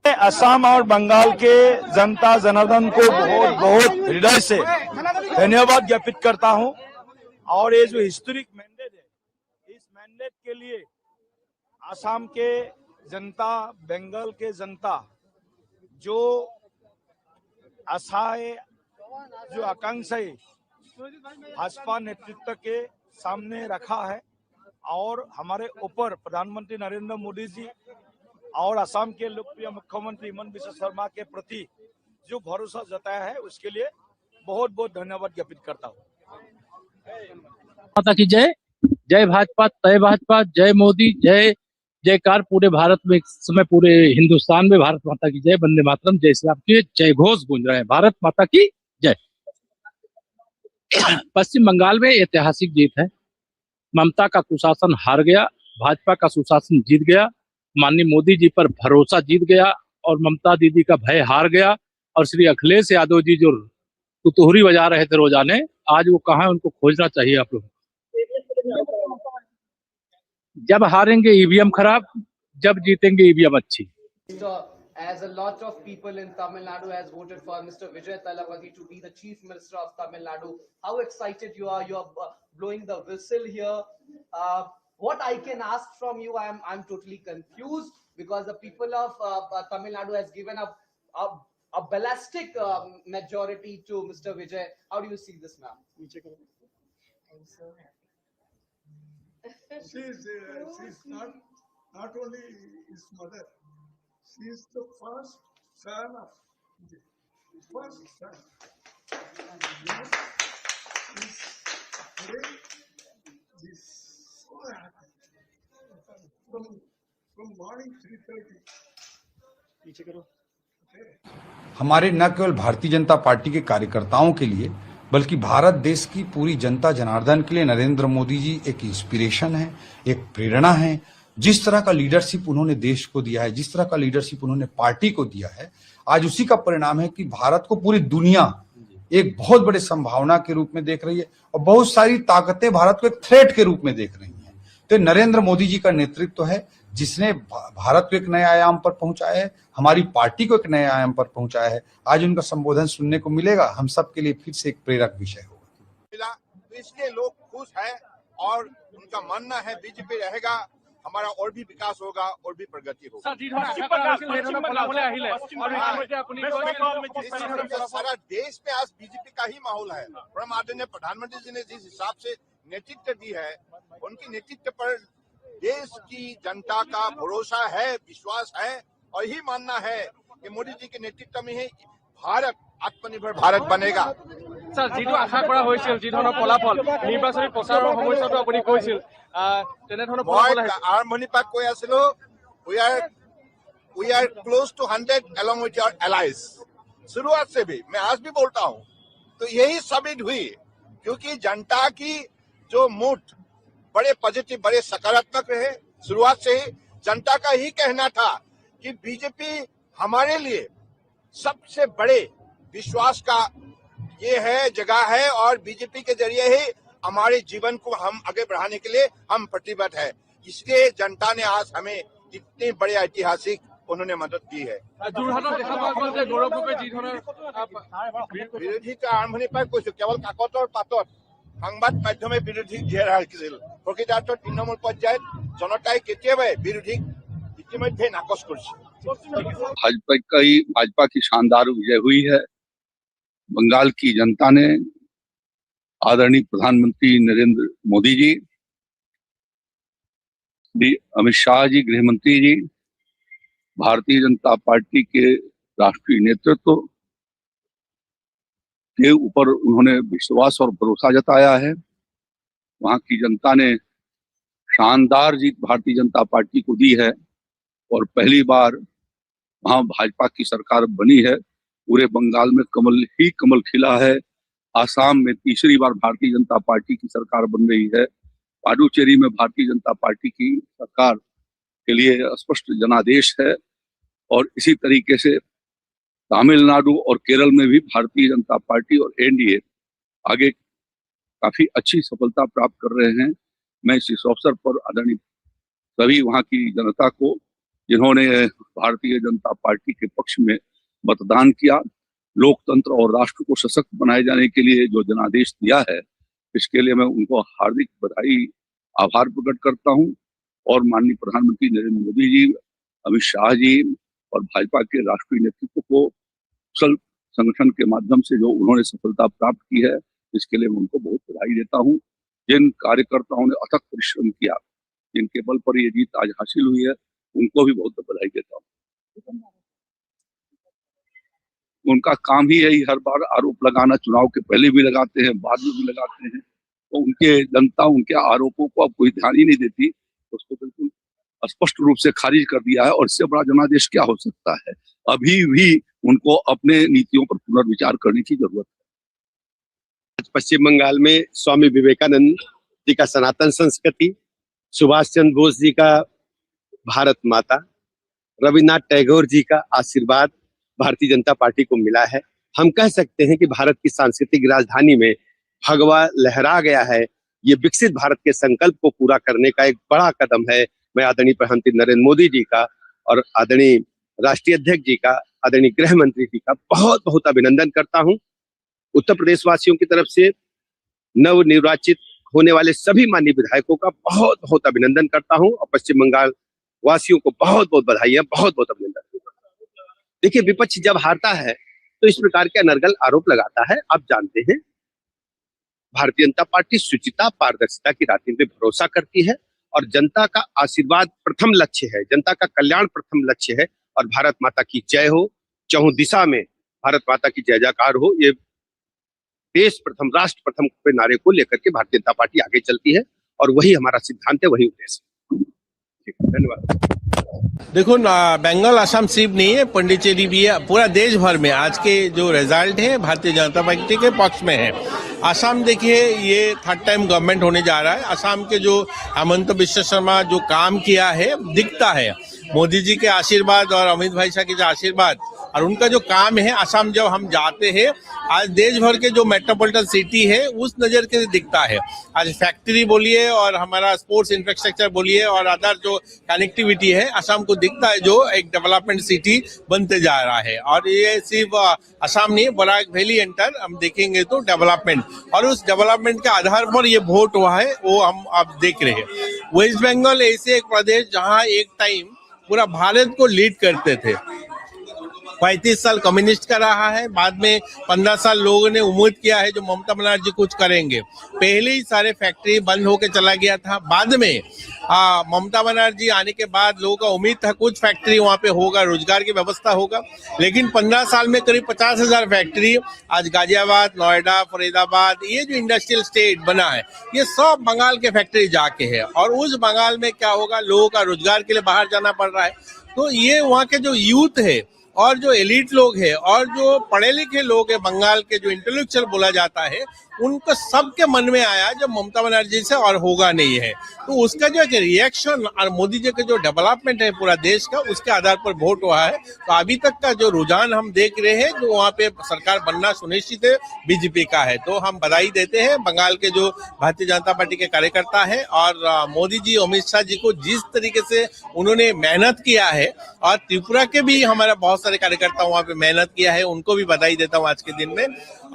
असम और बंगाल के जनता जनार्दन को बहुत बहुत हृदय से धन्यवाद ज्ञापित करता हूं और ये जो हिस्टोरिक मैंडेट है इस मैंडेट के लिए असम के जनता, बंगाल के जनता जो आशाएं, जो आकांक्षाएं भाजपा नेतृत्व के सामने रखा है और हमारे ऊपर प्रधानमंत्री नरेंद्र मोदी जी और असम के लोकप्रिय मुख्यमंत्री हिमंत शर्मा के प्रति जो भरोसा जताया है उसके लिए बहुत बहुत धन्यवाद ज्ञापित करता हूँ। माता की जय, जय भाजपा, तय भाजपा, जय मोदी, जय जयकार पूरे भारत में, इस समय पूरे हिंदुस्तान में भारत माता की जय, वंदे मातरम, जय श्री राम के जय घोष गूंज रहे हैं। भारत माता की जय। पश्चिम बंगाल में ऐतिहासिक जीत है। ममता का कुशासन हार गया, भाजपा का सुशासन जीत गया, माननीय मोदी जी पर भरोसा जीत गया और ममता दीदी का भय हार गया। और श्री अखिलेश यादव जी जो तुतुहरी बजा रहे थे रोजाने, आज वो कहाँ है, उनको खोजना चाहिए आप लोग। जब हारेंगे ईवीएम खराब, जब जीतेंगे ईवीएम अच्छी। As a lot of people in Tamil Nadu has voted for Mr. Vijay Thalapathy to be the Chief Minister of Tamil Nadu, how excited you are? You are blowing the whistle here. What I can ask from you, I'm totally confused because the people of Tamil Nadu has given a ballistic majority to Mr. Vijay. How do you see this, ma'am? I'm so happy. She's not only his mother. She is the first son of the first son. He's so happy. From morning 3:30. हमारे न केवल Bharatiya Janata party के कार्यकर्ताओं के लिए बल्कि भारत देश की पूरी जनता जनार्दन के लिए नरेंद्र मोदी जी एक इंस्पिरेशन है, एक प्रेरणा है। जिस तरह का लीडरशिप उन्होंने देश को दिया है, जिस तरह का लीडरशिप उन्होंने पार्टी को दिया है, आज उसी का परिणाम है कि भारत को पूरी दुनिया एक बहुत बड़े संभावना के रूप में देख रही है और बहुत सारी ताकतें भारत को एक थ्रेट के रूप में देख रही हैं। तो नरेंद्र मोदी जी का नेतृत्व है जिसने भारत को एक नए आयाम पर पहुंचाया है, हमारी पार्टी को एक नए आयाम पर पहुंचाया है। आज उनका संबोधन सुनने को मिलेगा, हम सब के लिए फिर से एक प्रेरक विषय होगा। तो इसलिए लोग खुश हैं और उनका मानना है बीजेपी रहेगा, हमारा और भी विकास होगा और भी प्रगति होगी। सारा देश में आज बीजेपी का ही माहौल है। परम आदरणीय प्रधानमंत्री जी ने जिस हिसाब से नेतृत्व दी है, उनकी नेतृत्व पर देश की जनता का भरोसा है, विश्वास है और यही मानना है कि मोदी जी के नेतृत्व में ही भारत आत्मनिर्भर भारत बनेगा। सर, जितो आशा करा হৈছিল, যি ধৰণৰ ফলাফল নিৰ্বাচনী প্ৰচাৰৰ সময়তো আপুনি কৈছিল, তেনে ধৰণৰ ফলাফল আহিছে। আৰম্ভণিৰ পৰা কৈ আছিলো, we are we are close to 100 along with our allies. शुरुआत से भी मैं आज भी बोलता हूं, तो यही साबित हुई क्योंकि जनता की जो मूड बड़े पॉजिटिव, बड़े सकारात्मक रहे। शुरुआत से ही जनता का ही कहना था कि बीजेपी हमारे लिए सबसे बड़े विश्वास का ये है, जगह है, और बीजेपी के जरिए ही हमारे जीवन को हम आगे बढ़ाने के लिए हम प्रतिबद्ध है। इसलिए जनता ने आज हमें इतनी बड़े ऐतिहासिक उन्होंने मदद दी है। বিৰোধী আৰম্ভণিৰ পৰাই কৈছো, কেৱল কাকতৰ পাতত সংবাদ মাধ্যমে বিৰোধীক জীয়াই ৰাখিছিল। প্ৰকৃতাৰ্থত তৃণমূল পৰ্যায়ত জনতাই কেতিয়াবাই বিৰোধীক ইতিমধ্যে নাকচ কৰিছে। भाजपा की शानदार विजय हुई है। बंगाल की जनता ने आदरणीय प्रधानमंत्री नरेंद्र मोदी जी, अमित शाह जी गृह मंत्री जी, भारतीय जनता पार्टी के राष्ट्रीय नेतृत्व के ऊपर उन्होंने विश्वास और भरोसा जताया है। वहां की जनता ने शानदार जीत भारतीय जनता पार्टी को दी है और पहली बार वहां भाजपा की सरकार बनी है। पूरे बंगाल में कमल ही कमल खिला है। आसाम में तीसरी बार भारतीय जनता पार्टी की सरकार बन रही है। पुडुचेरी में भारतीय जनता पार्टी की सरकार के लिए स्पष्ट जनादेश है और इसी तरीके से तमिलनाडु और केरल में भी भारतीय जनता पार्टी और एनडीए आगे काफी अच्छी सफलता प्राप्त कर रहे हैं। मैं इस अवसर पर आदरणीय सभी वहां की जनता को, जिन्होंने भारतीय जनता पार्टी के पक्ष में मतदान किया, लोकतंत्र और राष्ट्र को सशक्त बनाए जाने के लिए जो जनादेश दिया है, इसके लिए मैं उनको हार्दिक बधाई, आभार प्रकट करता हूं। और माननीय प्रधानमंत्री नरेंद्र मोदी जी, अमित शाह जी और भाजपा के राष्ट्रीय नेतृत्व को कुशल संगठन के माध्यम से जो उन्होंने सफलता प्राप्त की है, इसके लिए मैं उनको बहुत बधाई देता हूं। जिन कार्यकर्ताओं ने अथक परिश्रम किया, जिनके बल पर ये जीत आज हासिल हुई है, उनको भी बहुत बधाई देता हूं। उनका काम ही यही हर बार आरोप लगाना, चुनाव के पहले भी लगाते हैं, बाद में भी लगाते हैं। तो उनके जनता उनके आरोपों को अब कोई ध्यान ही नहीं देती, उसको बिल्कुल स्पष्ट रूप से खारिज कर दिया है। और इससे बड़ा जनादेश क्या हो सकता है। अभी भी उनको अपने नीतियों पर पुनर्विचार करने की जरूरत है। पश्चिम बंगाल में स्वामी विवेकानंद जी का सनातन संस्कृति, सुभाष चंद्र बोस जी का भारत माता, रविन्द्रनाथ टैगोर जी का आशीर्वाद भारतीय जनता पार्टी को मिला है। हम कह सकते हैं कि भारत की सांस्कृतिक राजधानी में भगवा लहरा गया है। ये विकसित भारत के संकल्प को पूरा करने का एक बड़ा कदम है। मैं आदरणीय प्रधानमंत्री नरेंद्र मोदी जी का और आदरणीय राष्ट्रीय अध्यक्ष जी का, आदरणीय गृह मंत्री जी का बहुत बहुत अभिनंदन करता हूं। उत्तर प्रदेश वासियों की तरफ से नव निर्वाचित होने वाले सभी माननीय विधायकों का बहुत बहुत अभिनंदन करता हूं और पश्चिम बंगाल वासियों को बहुत बहुत बधाई, बहुत बहुत अभिनंदन। देखिए, विपक्ष जब हारता है तो इस प्रकार के अनर्गल आरोप लगाता है। आप जानते हैं, भारतीय जनता पार्टी शुचिता, पारदर्शिता की राजनीति में भरोसा करती है और जनता का आशीर्वाद प्रथम लक्ष्य है, जनता का कल्याण प्रथम लक्ष्य है। और भारत माता की जय हो, चहुं दिशा में भारत माता की जय जयकार हो। ये देश प्रथम, राष्ट्र प्रथम के नारे को लेकर के भारतीय जनता पार्टी आगे चलती है और वही हमारा सिद्धांत है, वही उद्देश्य है। धन्यवाद। देखो, बंगाल असम सिर्फ नहीं है, पुडुचेरी भी है। पूरा देश भर में आज के जो रिजल्ट है भारतीय जनता पार्टी के पक्ष में है। असम देखिए, ये थर्ड टाइम गवर्नमेंट होने जा रहा है। असम के जो हेमंत बिश्व शर्मा जो काम किया है दिखता है। मोदी जी के आशीर्वाद और अमित भाई शाह के जो आशीर्वाद और उनका जो काम है, असम जब हम जाते हैं, आज देश भर के जो मेट्रोपोलिटन सिटी है उस नजर के दिखता है। आज फैक्ट्री बोलिए और हमारा स्पोर्ट्स इंफ्रास्ट्रक्चर बोलिए और अदर जो कनेक्टिविटी है, असम को दिखता है जो एक डेवलपमेंट सिटी बनते जा रहा है। और ये सिर्फ असम नहीं, बराक वैली एंटर हम देखेंगे तो डेवलपमेंट, और उस डेवलपमेंट के आधार पर ये वोट हुआ है, वो हम अब देख रहे हैं। वेस्ट बंगाल ऐसे एक प्रदेश जहाँ एक टाइम पूरा भारत को लीड करते थे। 35 साल कम्युनिस्ट का रहा है, बाद में 15 साल लोगों ने उम्मीद किया है जो ममता बनर्जी कुछ करेंगे। पहले ही सारे फैक्ट्री बंद होकर चला गया था। बाद में ममता बनर्जी आने के बाद लोगों का उम्मीद था कुछ फैक्ट्री वहाँ पे होगा, रोजगार की व्यवस्था होगा। लेकिन 15 साल में करीब 50,000 फैक्ट्री आज गाजियाबाद, नोएडा, फरीदाबाद, ये जो इंडस्ट्रियल स्टेट बना है, ये सब बंगाल के फैक्ट्री जाके है। और उस बंगाल में क्या होगा, लोगों का रोजगार के लिए बाहर जाना पड़ रहा है। तो ये वहाँ के जो यूथ है और जो एलिट लोग हैं और जो पढ़े लिखे लोग हैं, बंगाल के जो इंटेलेक्चुअल बोला जाता है, उनको सबके मन में आया जब ममता बनर्जी से और होगा नहीं है, तो उसका जो एक रिएक्शन और मोदी जी का जो डेवलपमेंट है पूरा देश का, उसके आधार पर वोट हुआ है। तो अभी तक का जो रुझान हम देख रहे हैं, जो वहाँ पे सरकार बनना सुनिश्चित है बीजेपी का है। तो हम बधाई देते हैं बंगाल के जो भारतीय जनता पार्टी के कार्यकर्ता है और मोदी जी, अमित शाह जी को जिस तरीके से उन्होंने मेहनत किया है, और त्रिपुरा के भी हमारा बहुत सारे कार्यकर्ता वहाँ पे मेहनत किया है, उनको भी बधाई देता हूँ आज के दिन में।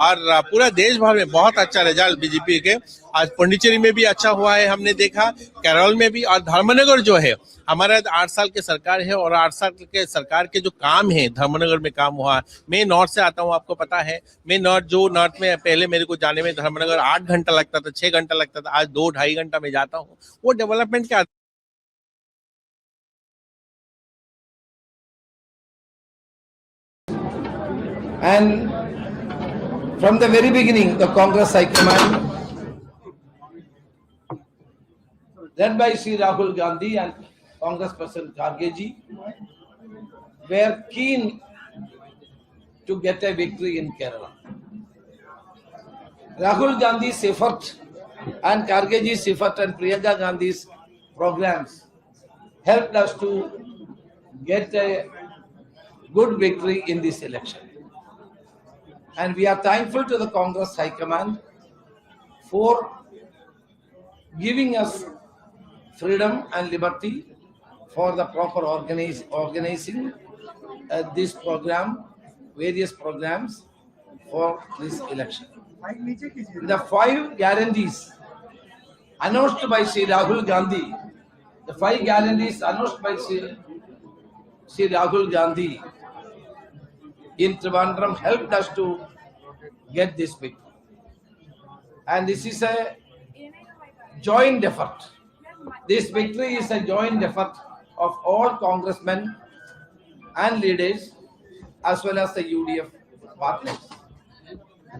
और पूरा देश भर में बहुत अच्छा रिजल्ट बीजेपी के। आज पुडुचेरी में भी अच्छा हुआ है, हमने देखा, केरल में भी, और धर्मनगर जो है हमारा 8 साल की सरकार है और 8 साल के सरकार के जो काम है धर्मनगर में काम हुआ। मैं नॉर्थ से आता हूँ, आपको पता है, मैं नॉर्थ में पहले मेरे को जाने में धर्मनगर 8 घंटा लगता था, 6 घंटा लगता था, आज 2-2.5 घंटा में जाता हूँ। वो डेवलपमेंट क्या And from the very beginning, the Congress High Command, led by Sri Rahul Gandhi and Congress President Kharge ji, were keen to get a victory in Kerala. Rahul Gandhi's effort and Kharge ji's effort and Priyanka Gandhi's programs helped us to get a good victory in this election. And we are thankful to the Congress High Command for giving us freedom and liberty for the proper organizing this program, various programs for this election. The 5 guarantees announced by Sri Rahul Gandhi, the 5 guarantees announced by Sri Rahul Gandhi in Trivandrum helped us to get this victory. And this is a joint effort. This victory is a joint effort of all congressmen and leaders as well as the UDF partners.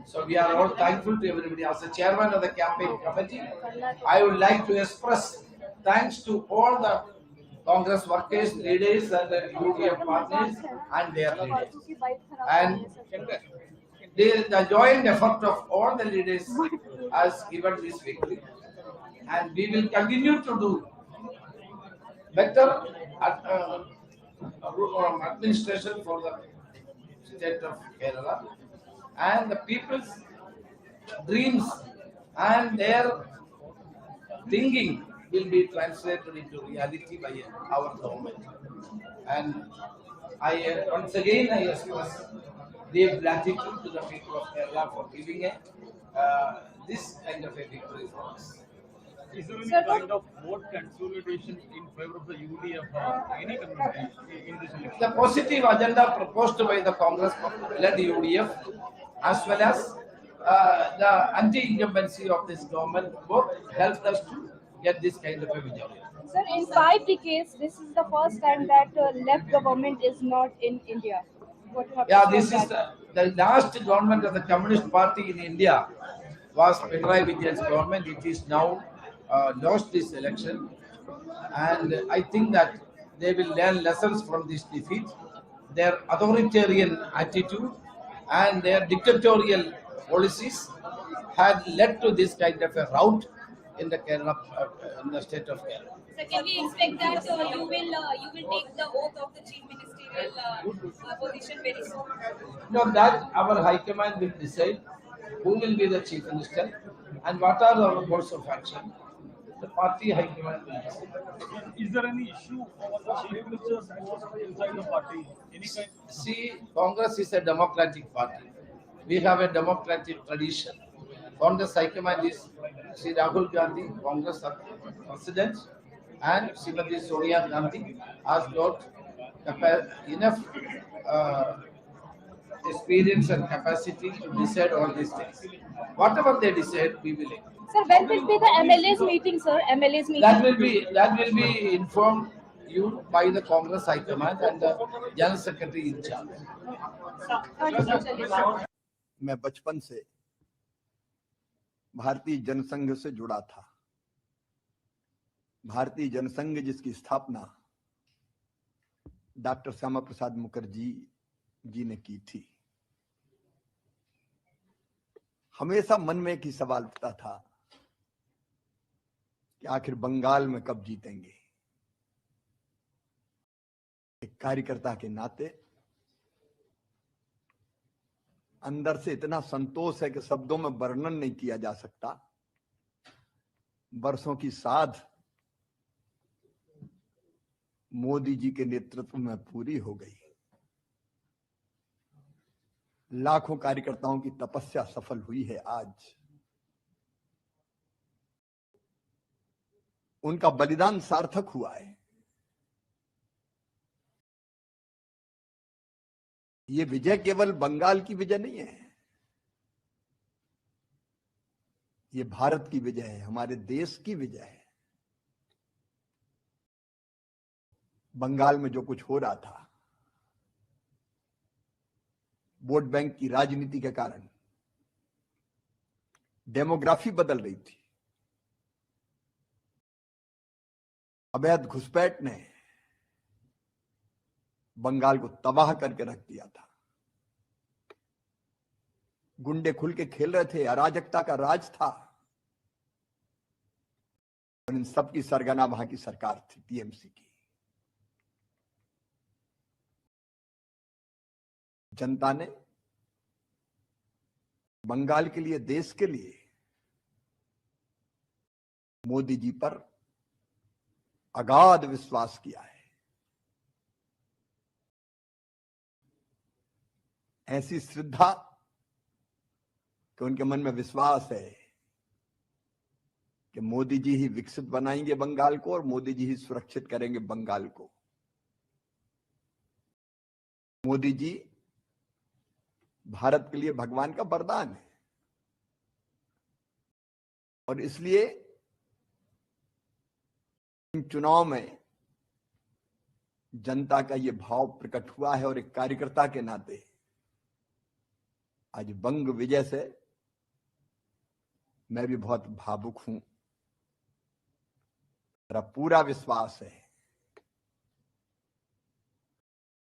So we are all thankful to everybody. As the chairman of the campaign committee, I would like to express thanks to all the Congress workers, leaders and the UDF partners and their leaders. And the joint effort of all the leaders has given this victory. And we will continue to do better administration for the state of Kerala, and the people's dreams and their thinking will be translated into reality by our government. And I once again I express deep gratitude to the people of Kerala for giving this kind of a victory for us. Is there any kind of vote consolidation in favor of the UDF or any community in this election? The positive agenda proposed by the Congress-led UDF as well as the anti-incumbency of this government both helped us to get this kind of a victory. Sir, in 5 decades, this is the first time that left government is not in India. This is the last government of the Communist Party in India was Pinarayi Vijay's government. It is now lost this election, and I think that they will learn lessons from this defeat. Their authoritarian attitude and their dictatorial policies had led to this kind of a rout in the Kerala, in the state of Kerala. So can we expect that you will take the oath of the chief ministerial position very soon? No, that our High Command will decide who will be the chief minister and what are our course of action. The party High Command will decide. Is there any issue over the chief minister's post inside the party? Any kind? See, Congress is a democratic party. We have a democratic tradition. Congress High Command is Sri Rahul Gandhi, Congress President, and Srimati Sonia Gandhi has got enough experience and capacity to decide all these things. Whatever they decide, we will agree. Sir, when will be the MLA's meeting, sir? MLA's meeting? That will be informed you by the Congress High Command and the General Secretary in charge. मैं बचपन से भारतीय जनसंघ से जुड़ा था। भारतीय जनसंघ जिसकी स्थापना डॉक्टर श्यामा प्रसाद मुखर्जी जी ने की थी। हमेशा मन में एक ही सवाल उठता था कि आखिर बंगाल में कब जीतेंगे। एक कार्यकर्ता के नाते अंदर से इतना संतोष है कि शब्दों में वर्णन नहीं किया जा सकता। वर्षों की साध मोदी जी के नेतृत्व में पूरी हो गई। लाखों कार्यकर्ताओं की तपस्या सफल हुई है। आज उनका बलिदान सार्थक हुआ है। ये विजय केवल बंगाल की विजय नहीं है, ये भारत की विजय है, हमारे देश की विजय है। बंगाल में जो कुछ हो रहा था, वोट बैंक की राजनीति के कारण डेमोग्राफी बदल रही थी। अवैध घुसपैठ ने बंगाल को तबाह करके रख दिया था। गुंडे खुल के खेल रहे थे, अराजकता का राज था। और इन सबकी सरगना वहां की सरकार थी, टीएमसी की। जनता ने बंगाल के लिए, देश के लिए मोदी जी पर अगाध विश्वास किया है। ऐसी श्रद्धा कि उनके मन में विश्वास है कि मोदी जी ही विकसित बनाएंगे बंगाल को और मोदी जी ही सुरक्षित करेंगे बंगाल को। मोदी जी भारत के लिए भगवान का वरदान है और इसलिए इन चुनाव में जनता का ये भाव प्रकट हुआ है। और एक कार्यकर्ता के नाते आज बंग विजय से मैं भी बहुत भावुक हूं। मेरा पूरा विश्वास है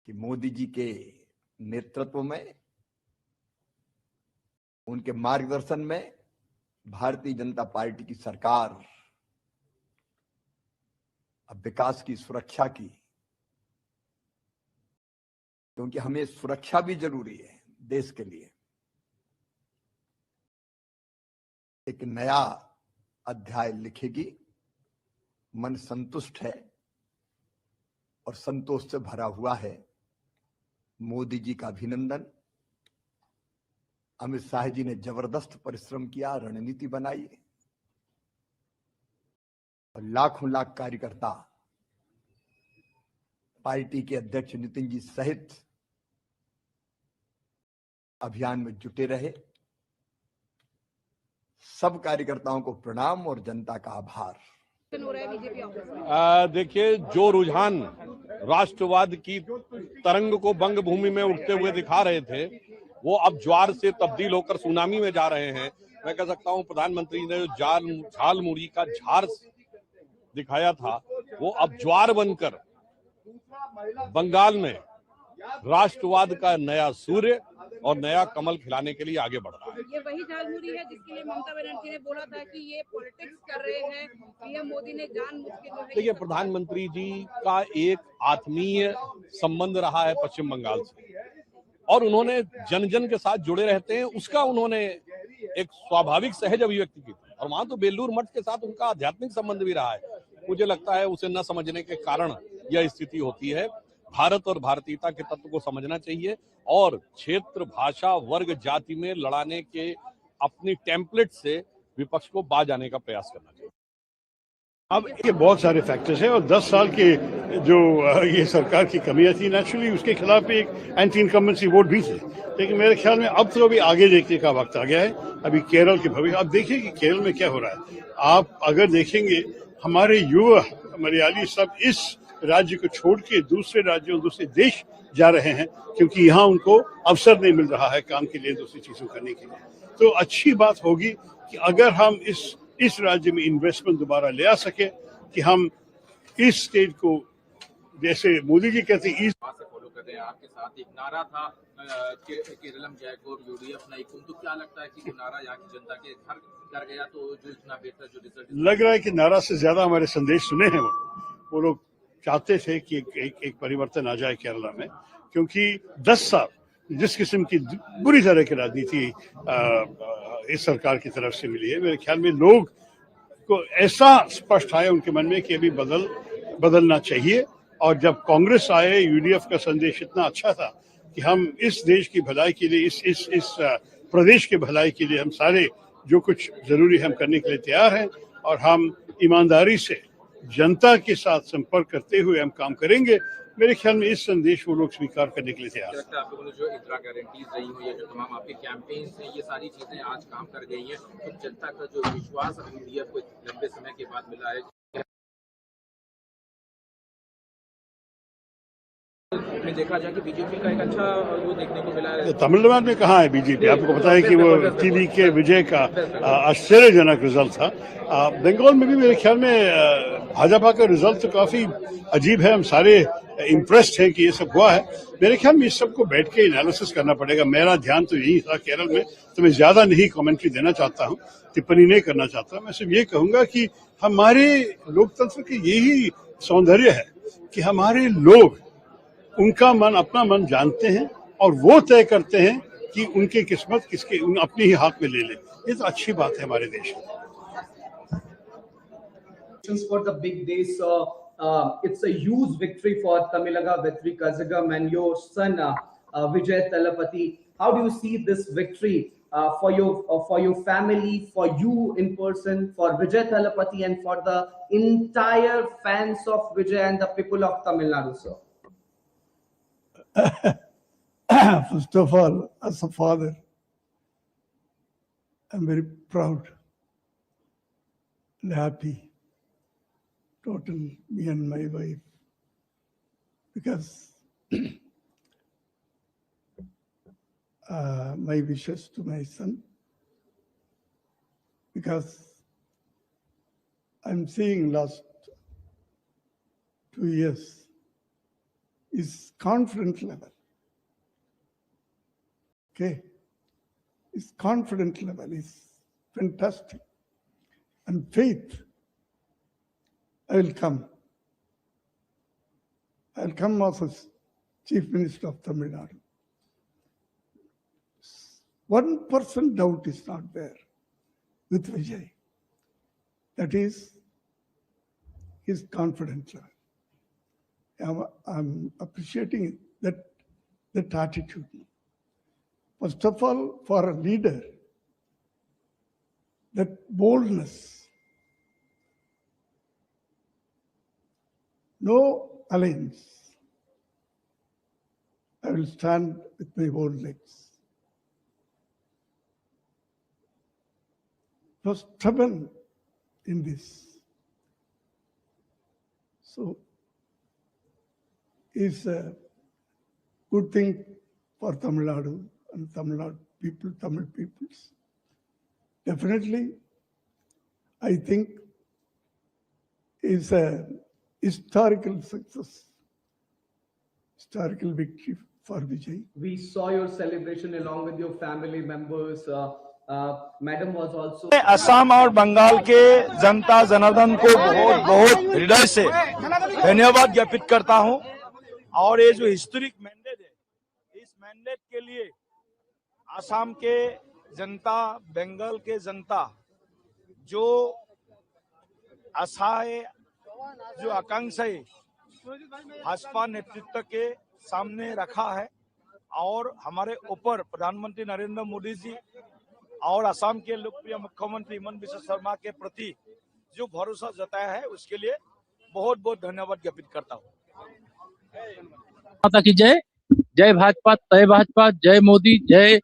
कि मोदी जी के नेतृत्व में, उनके मार्गदर्शन में भारतीय जनता पार्टी की सरकार अब विकास की, सुरक्षा की, क्योंकि हमें सुरक्षा भी जरूरी है देश के लिए, एक नया अध्याय लिखेगी। मन संतुष्ट है और संतोष से भरा हुआ है। मोदी जी का अभिनंदन। अमित शाह जी ने जबरदस्त परिश्रम किया, रणनीति बनाई और लाखों लाख कार्यकर्ता पार्टी के अध्यक्ष नितिन जी सहित अभियान में जुटे रहे। सब कार्यकर्ताओं को प्रणाम और जनता का आभार। देखिए, जो रुझान राष्ट्रवाद की तरंग को बंग भूमि में उठते हुए दिखा रहे थे, वो अब ज्वार से तब्दील होकर सुनामी में जा रहे हैं। मैं कह सकता हूं प्रधानमंत्री ने जो झाल मुड़ी का झार दिखाया था, वो अब ज्वार बनकर बंगाल में राष्ट्रवाद का नया सूर्य और नया कमल खिलाने के लिए आगे बढ़ रहा है। ये वही झालमुड़ी है जिसके लिए ममता बनर्जी ने बोला था कि ये पॉलिटिक्स कर रहे हैं, पीएम मोदी ने जानबूझ के जो है। देखिए, प्रधानमंत्री जी का एक आत्मीय संबंध रहा है पश्चिम बंगाल से और उन्होंने जन जन के साथ जुड़े रहते हैं, उसका उन्होंने एक स्वाभाविक सहज अभिव्यक्ति की थी। और वहां तो बेलूर मठ के साथ उनका आध्यात्मिक संबंध भी रहा है। मुझे लगता है उसे न समझने के कारण यह स्थिति होती है। भारत और भारतीयता के तत्व को समझना चाहिए और क्षेत्र, भाषा, वर्ग, जाति में लड़ाने के अपनी टेम्पलेट से विपक्ष को बाज आने का प्रयास करना चाहिए। अब ये बहुत सारे फैक्टर्स हैं और 10 साल के जो ये सरकार की कमियां थी, नेचुरली उसके खिलाफ एक एंटी इनकम्बेंसी वोट भी थे। लेकिन मेरे ख्याल में अब तो अभी आगे देखने का वक्त आ गया है। अभी केरल के भविष्य, अब देखिए कि केरल में क्या हो रहा है। आप अगर देखेंगे, हमारे युवा मलयाली सब इस राज्य को छोड़ के दूसरे राज्यों, दूसरे देश जा रहे हैं क्योंकि यहाँ उनको अवसर नहीं मिल रहा है काम के लिए, दूसरी चीजों करने के लिए। तो अच्छी बात होगी कि अगर हम इस राज्य में इन्वेस्टमेंट दोबारा ले आ सके, कि हम इस स्टेट को जैसे मोदी जी कहते ईस्ट फॉलो कर रहे हैं आपके साथ एक नारा था केरलम जयपुर यूडीएफ नहीं, तो क्या लगता है कि वो नारा यहाँ की जनता के घर कर गया तो जो इतना बेहतर जो रिजल्ट लग रहा है कि नारा से ज्यादा हमारे संदेश सुने हैं वो लोग चाहते थे कि एक परिवर्तन आ जाए केरला में, क्योंकि 10 साल जिस किस्म की बुरी तरह की राजनीति इस सरकार की तरफ से मिली है, मेरे ख्याल में लोग को ऐसा स्पष्ट आया उनके मन में कि अभी बदलना चाहिए। और जब कांग्रेस आए, यूडीएफ का संदेश इतना अच्छा था कि हम इस देश की भलाई के लिए, इस प्रदेश के भलाई के लिए हम सारे जो कुछ जरूरी हम करने के लिए तैयार हैं और हम ईमानदारी से जनता के साथ संपर्क करते हुए हम काम करेंगे। मेरे ख्याल में इस संदेश वो लोग स्वीकार करने के लिए तैयार हैं। आप लोगों ने जो इंदिरा गारंटीज रही हो या जो तमाम आपके कैंपेन्स हैं, ये सारी चीजें आज काम कर गई हैं, तो जनता का जो विश्वास यूडीएफ को लंबे समय के बाद मिला है में देखा जाए कि बीजेपी का एक अच्छा वो देखने को मिला है। तमिलनाडु में कहाँ है बीजेपी? आपको पता है कि वो टीवी के विजय का आश्चर्यजनक रिजल्ट था। बंगाल में भी मेरे ख्याल में भाजपा का रिजल्ट तो काफी अजीब है। हम सारे इम्प्रेस्ड हैं कि ये सब हुआ है। मेरे ख्याल में इस सबको बैठ के एनालिसिस करना पड़ेगा। मेरा ध्यान तो यही था केरल में, तो मैं ज्यादा नहीं कमेंट्री देना चाहता हूँ, टिप्पणी नहीं करना चाहता। मैं सिर्फ ये कहूंगा कि हमारे लोकतंत्र की यही सौंदर्य है कि हमारे लोग उनका मन, अपना मन जानते हैं और वो तय करते हैं कि उनकी किस्मत किसके अपने ही हाथ में ले ले। ये तो अच्छी बात है हमारे देश में। For the big day, so it's a huge victory for Tamilaga Vetri Kazagam and your son Vijay Talapati. How do you see this victory for your family, for you in person, for Vijay Talapati, and for the entire fans of Vijay and the people of Tamil Nadu, sir? First of all, as a father, I'm very proud and happy, total, me and my wife, because my wishes to my son, because I'm seeing last 2 years, his confidence level. Okay, his confidence level is fantastic. And faith, I will come as Chief Minister of Tamil Nadu. 1% doubt is not there with Vijay. That is his confidence level. I'm appreciating that attitude. First of all, for a leader, that boldness, no alliance. I will stand with my own legs. Was stubborn in this. So, it's a good thing for Tamil Nadu and Tamil Nadu people, Tamil peoples. Definitely, I think it's a historical success, historical victory for Vijay. We saw your celebration along with your family members. Madam was also. Assam और बंगाल के जनता जनार्दन को बहुत बहुत हृदय से धन्यवाद ज्ञापित करता हूं। और ये जो हिस्टोरिक मैंडेट है, इस मैंडेट के लिए असम के जनता, बंगाल के जनता, जो आशाएं, जो आकांक्षाएं भाजपा नेतृत्व के सामने रखा है और हमारे ऊपर प्रधानमंत्री नरेंद्र मोदी जी और असम के लोकप्रिय मुख्यमंत्री हिमंत बिस्वा शर्मा के प्रति जो भरोसा जताया है, उसके लिए बहुत बहुत धन्यवाद ज्ञापित करता हूँ। माता की जय, जय भाजपा, तय भाजपा, जय मोदी, जय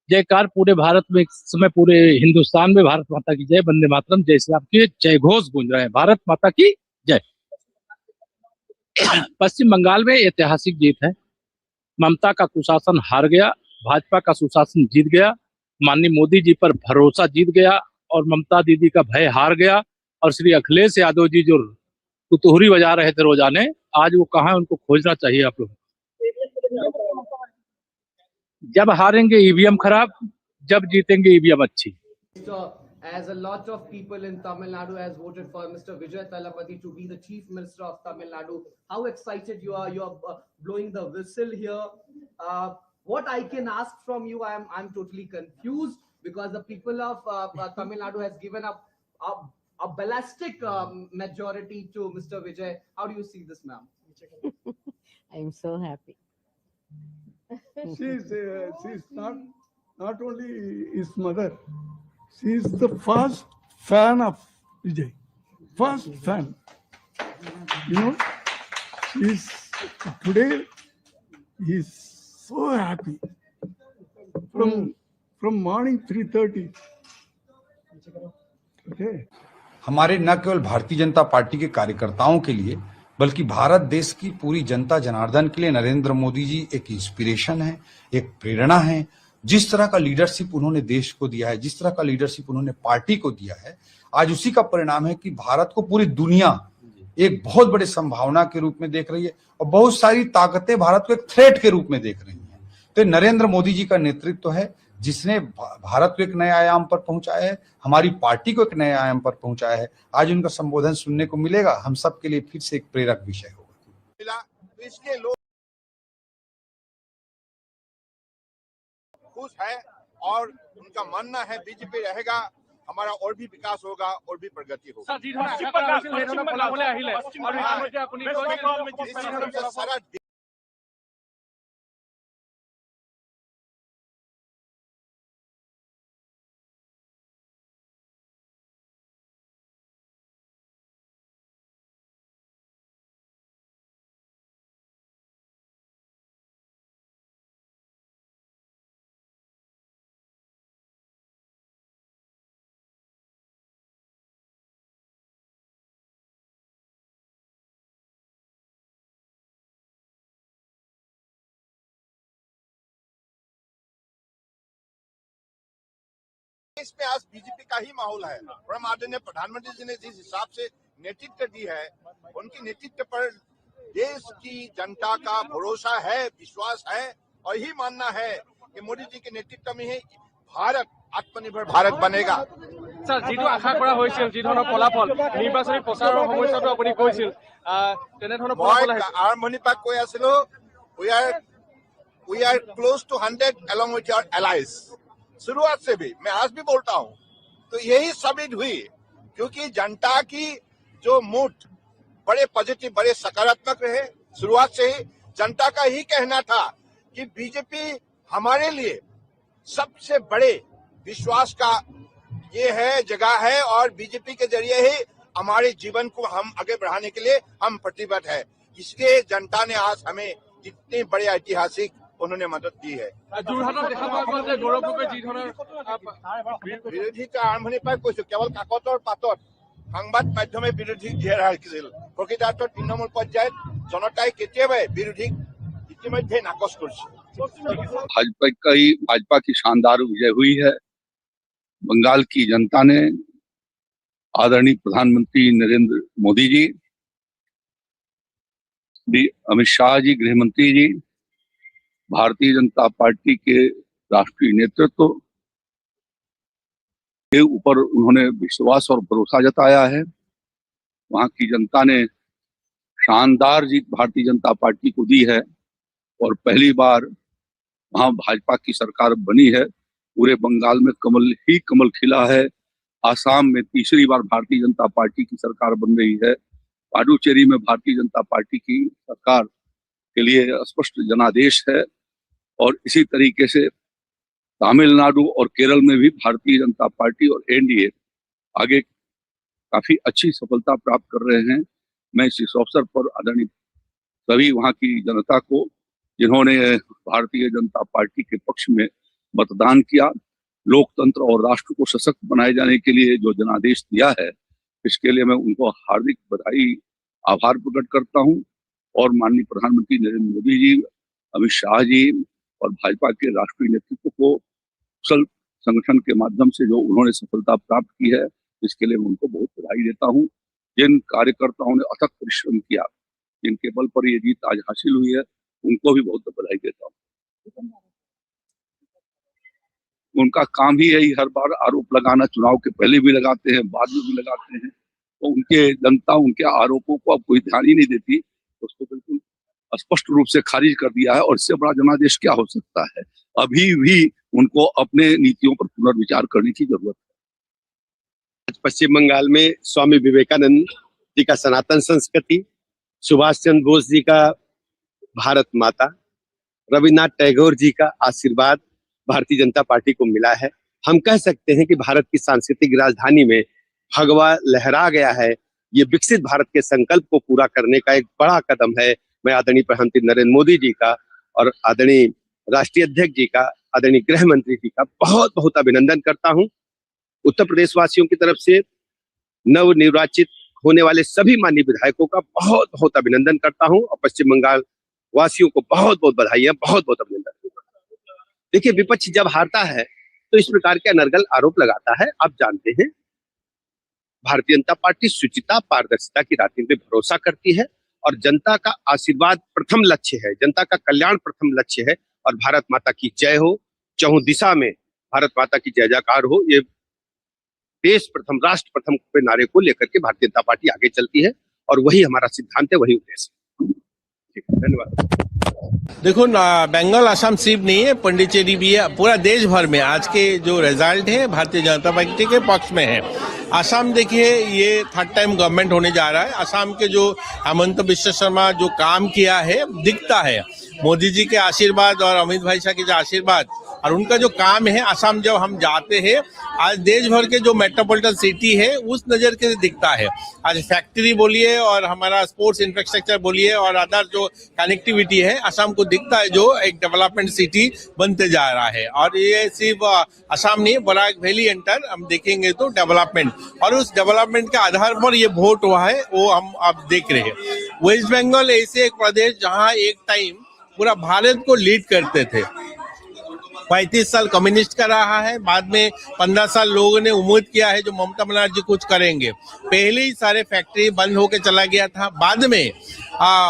जयकार पूरे भारत में, इस समय पूरे हिंदुस्तान में भारत माता की जय, वंदे मातरम, जय श्री राम के जय घोष गूंज रहे हैं। भारत माता की जय। पश्चिम बंगाल में ऐतिहासिक जीत है। ममता का कुशासन हार गया, भाजपा का सुशासन जीत गया, माननीय मोदी जी पर भरोसा जीत गया और ममता दीदी का भय हार गया और श्री अखिलेश यादव जी जो तुतुहरी बजा रहे थे रोजाने, आज वो कहाँ है, उनको खोजना चाहिए आप लोग। जब हारेंगे ईवीएम खराब, जब जीतेंगे ईवीएम अच्छी। As a lot of people in Tamil Nadu has voted for Mr. Vijay Thalapathy to be the Chief Minister of Tamil Nadu, how excited you are? You are blowing the whistle here. What I can ask from you, I'm totally confused because the people of Tamil Nadu has given up a ballistic majority to Mr. Vijay. How do you see this, ma'am? I'm so happy. She's not only his mother, she is the first fan of Vijay. First fan. You know, today he's so happy. From morning 3:30. Okay. हमारे न केवल Bharatiya Janata party के कार्यकर्ताओं के लिए बल्कि भारत देश की पूरी जनता जनार्दन के लिए नरेंद्र मोदी जी एक इंस्पिरेशन है, एक प्रेरणा है। जिस तरह का लीडरशिप उन्होंने देश को दिया है, जिस तरह का लीडरशिप उन्होंने पार्टी को दिया है, आज उसी का परिणाम है कि भारत को पूरी दुनिया एक बहुत बड़े संभावना के रूप में देख रही है और बहुत सारी ताकतें भारत को एक थ्रेट के रूप में देख रही हैं। तो नरेंद्र मोदी जी का नेतृत्व है जिसने भारत को एक नए आयाम पर पहुंचाया है, हमारी पार्टी को एक नए आयाम पर पहुंचाया है। आज उनका संबोधन सुनने को मिलेगा, हम सब के लिए फिर से एक प्रेरक विषय होगा। इसके लोग खुश है और उनका मानना है बीजेपी रहेगा, हमारा और भी विकास होगा और भी प्रगति होगा। सारा इसमें आज बीजेपी का ही माहौल है। परम आदरणीय प्रधानमंत्री जी ने जिस हिसाब से नेतृत्व दी है, उनके नेतृत्व पर देश की जनता का भरोसा है, विश्वास है और यही मानना है कि मोदी जी के नेतृत्व में ही भारत आत्मनिर्भर भारत बनेगा। सर, जितो आशा करा হৈছিল, যি ধৰণৰ ফলাফল নিৰ্বাচনী প্ৰচাৰৰ সময়তো আপুনি কৈছিল, তেনে ধৰণৰ ফলাফল আহিছে। আৰম্ভণিৰ পৰা কৈ আছিলো, we are close to 100 along with your allies। शुरुआत से भी मैं आज भी बोलता हूं, तो यही साबित हुई क्योंकि जनता की जो मूड बड़े पॉजिटिव, बड़े सकारात्मक रहे। शुरुआत से ही जनता का ही कहना था कि बीजेपी हमारे लिए सबसे बड़े विश्वास का ये है, जगह है और बीजेपी के जरिए ही हमारे जीवन को हम आगे बढ़ाने के लिए हम प्रतिबद्ध है। इसलिए जनता ने आज हमें इतने बड़े ऐतिहासिक उन्होंने मदद दी है। বিৰোধী আৰম্ভণিৰ পৰা কৈছো, কেৱল কাকতৰ পাতত সংবাদ মাধ্যমে বিৰোধীক ঘেৰা ৰাখিছিল। প্ৰকৃতাৰ্থত তৃণমূল পৰ্যায়ত জনতাই কেতিয়াবাই বিৰোধীক ইতিমধ্যে নাকচ কৰিছে। भाजपा की शानदार विजय हुई है। बंगाल की जनता ने आदरणीय प्रधानमंत्री नरेंद्र मोदी जी, अमित शाह जी गृह मंत्री जी, भारतीय जनता पार्टी के राष्ट्रीय नेतृत्व के ऊपर उन्होंने विश्वास और भरोसा जताया है। वहां की जनता ने शानदार जीत भारतीय जनता पार्टी को दी है और पहली बार वहां भाजपा की सरकार बनी है। पूरे बंगाल में कमल ही कमल खिला है। आसाम में तीसरी बार भारतीय जनता पार्टी की सरकार बन रही है। पुडुचेरी में भारतीय जनता पार्टी की सरकार के लिए स्पष्ट जनादेश है और इसी तरीके से तमिलनाडु और केरल में भी भारतीय जनता पार्टी और एनडीए आगे काफी अच्छी सफलता प्राप्त कर रहे हैं। मैं इस अवसर पर आदरणीय सभी वहां की जनता को, जिन्होंने भारतीय जनता पार्टी के पक्ष में मतदान किया, लोकतंत्र और राष्ट्र को सशक्त बनाए जाने के लिए जो जनादेश दिया है, इसके लिए मैं उनको हार्दिक बधाई, आभार प्रकट करता हूं। और माननीय प्रधानमंत्री नरेंद्र मोदी जी, अमित शाह जी और भाजपा के राष्ट्रीय नेतृत्व को कुशल संगठन के माध्यम से जो उन्होंने सफलता प्राप्त की है, इसके लिए मैं उनको बहुत बधाई देता हूं। जिन कार्यकर्ताओं ने अथक परिश्रम किया, जिनके बल पर ये जीत आज हासिल हुई है, उनको भी बहुत बधाई देता हूँ। उनका काम ही यही हर बार आरोप लगाना, चुनाव के पहले भी लगाते हैं, बाद में भी लगाते हैं। तो उनके जनता उनके आरोपों को अब कोई ध्यान ही नहीं देती, उसको बिल्कुल स्पष्ट रूप से खारिज कर दिया है। और इससे बड़ा जनादेश क्या हो सकता है? अभी भी उनको अपने नीतियों पर पुनर्विचार करने की जरूरत है। पश्चिम बंगाल में स्वामी विवेकानंद जी का सनातन संस्कृति, सुभाष चंद्र बोस जी का भारत माता, रविन्द्रनाथ टैगोर जी का आशीर्वाद भारतीय जनता पार्टी को मिला है। हम कह सकते हैं कि भारत की सांस्कृतिक राजधानी में भगवा लहरा गया है। ये विकसित भारत के संकल्प को पूरा करने का एक बड़ा कदम है। मैं आदरणीय प्रधानमंत्री नरेंद्र मोदी जी का और आदरणीय राष्ट्रीय अध्यक्ष जी का, आदरणीय गृह मंत्री जी का बहुत बहुत अभिनंदन करता हूं। उत्तर प्रदेश वासियों की तरफ से नव निर्वाचित होने वाले सभी माननीय विधायकों का बहुत बहुत अभिनंदन करता हूं और पश्चिम बंगाल वासियों को बहुत बहुत बधाई है, बहुत बहुत अभिनंदन। देखिए, विपक्ष जब हारता है तो इस प्रकार के अनर्गल आरोप लगाता है। आप जानते हैं, भारतीय जनता पार्टी शुचिता, पारदर्शिता की राजनीति में भरोसा करती है और जनता का आशीर्वाद प्रथम लक्ष्य है, जनता का कल्याण प्रथम लक्ष्य है। और भारत माता की जय हो, चहुं दिशा में भारत माता की जय जयकार हो। ये देश प्रथम, राष्ट्र प्रथम के नारे को लेकर के भारतीय जनता पार्टी आगे चलती है और वही हमारा सिद्धांत है, वही उद्देश्य है। धन्यवाद। देखो, बंगाल असम सिर्फ नहीं है, पुडुचेरी भी है। पूरा देश भर में आज के जो रिजल्ट है भारतीय जनता पार्टी के पक्ष में है। असम देखिए, ये थर्ड टाइम गवर्नमेंट होने जा रहा है। असम के जो हेमंत बिश्व शर्मा जो काम किया है दिखता है। मोदी जी के आशीर्वाद और अमित भाई शाह के जो आशीर्वाद और उनका जो काम है, असम जब हम जाते हैं, आज देश भर के जो मेट्रोपोलिटन सिटी है उस नजर के दिखता है। आज फैक्ट्री बोलिए और हमारा स्पोर्ट्स इंफ्रास्ट्रक्चर बोलिए और अदर जो कनेक्टिविटी है, असम को दिखता है जो एक डेवलपमेंट सिटी बनते जा रहा है। और ये सिर्फ असम नहीं, बराक वैली एंटर हम देखेंगे तो डेवलपमेंट, और उस डेवलपमेंट के आधार पर ये वोट हुआ है, वो हम अब देख रहे हैं। वेस्ट बंगाल ऐसे एक प्रदेश जहाँ एक टाइम पूरा भारत को लीड करते थे। 35 साल कम्युनिस्ट का रहा है, बाद में 15 साल लोगों ने उम्मीद किया है जो ममता बनर्जी कुछ करेंगे। पहले ही सारे फैक्ट्री बंद होके चला गया था। बाद में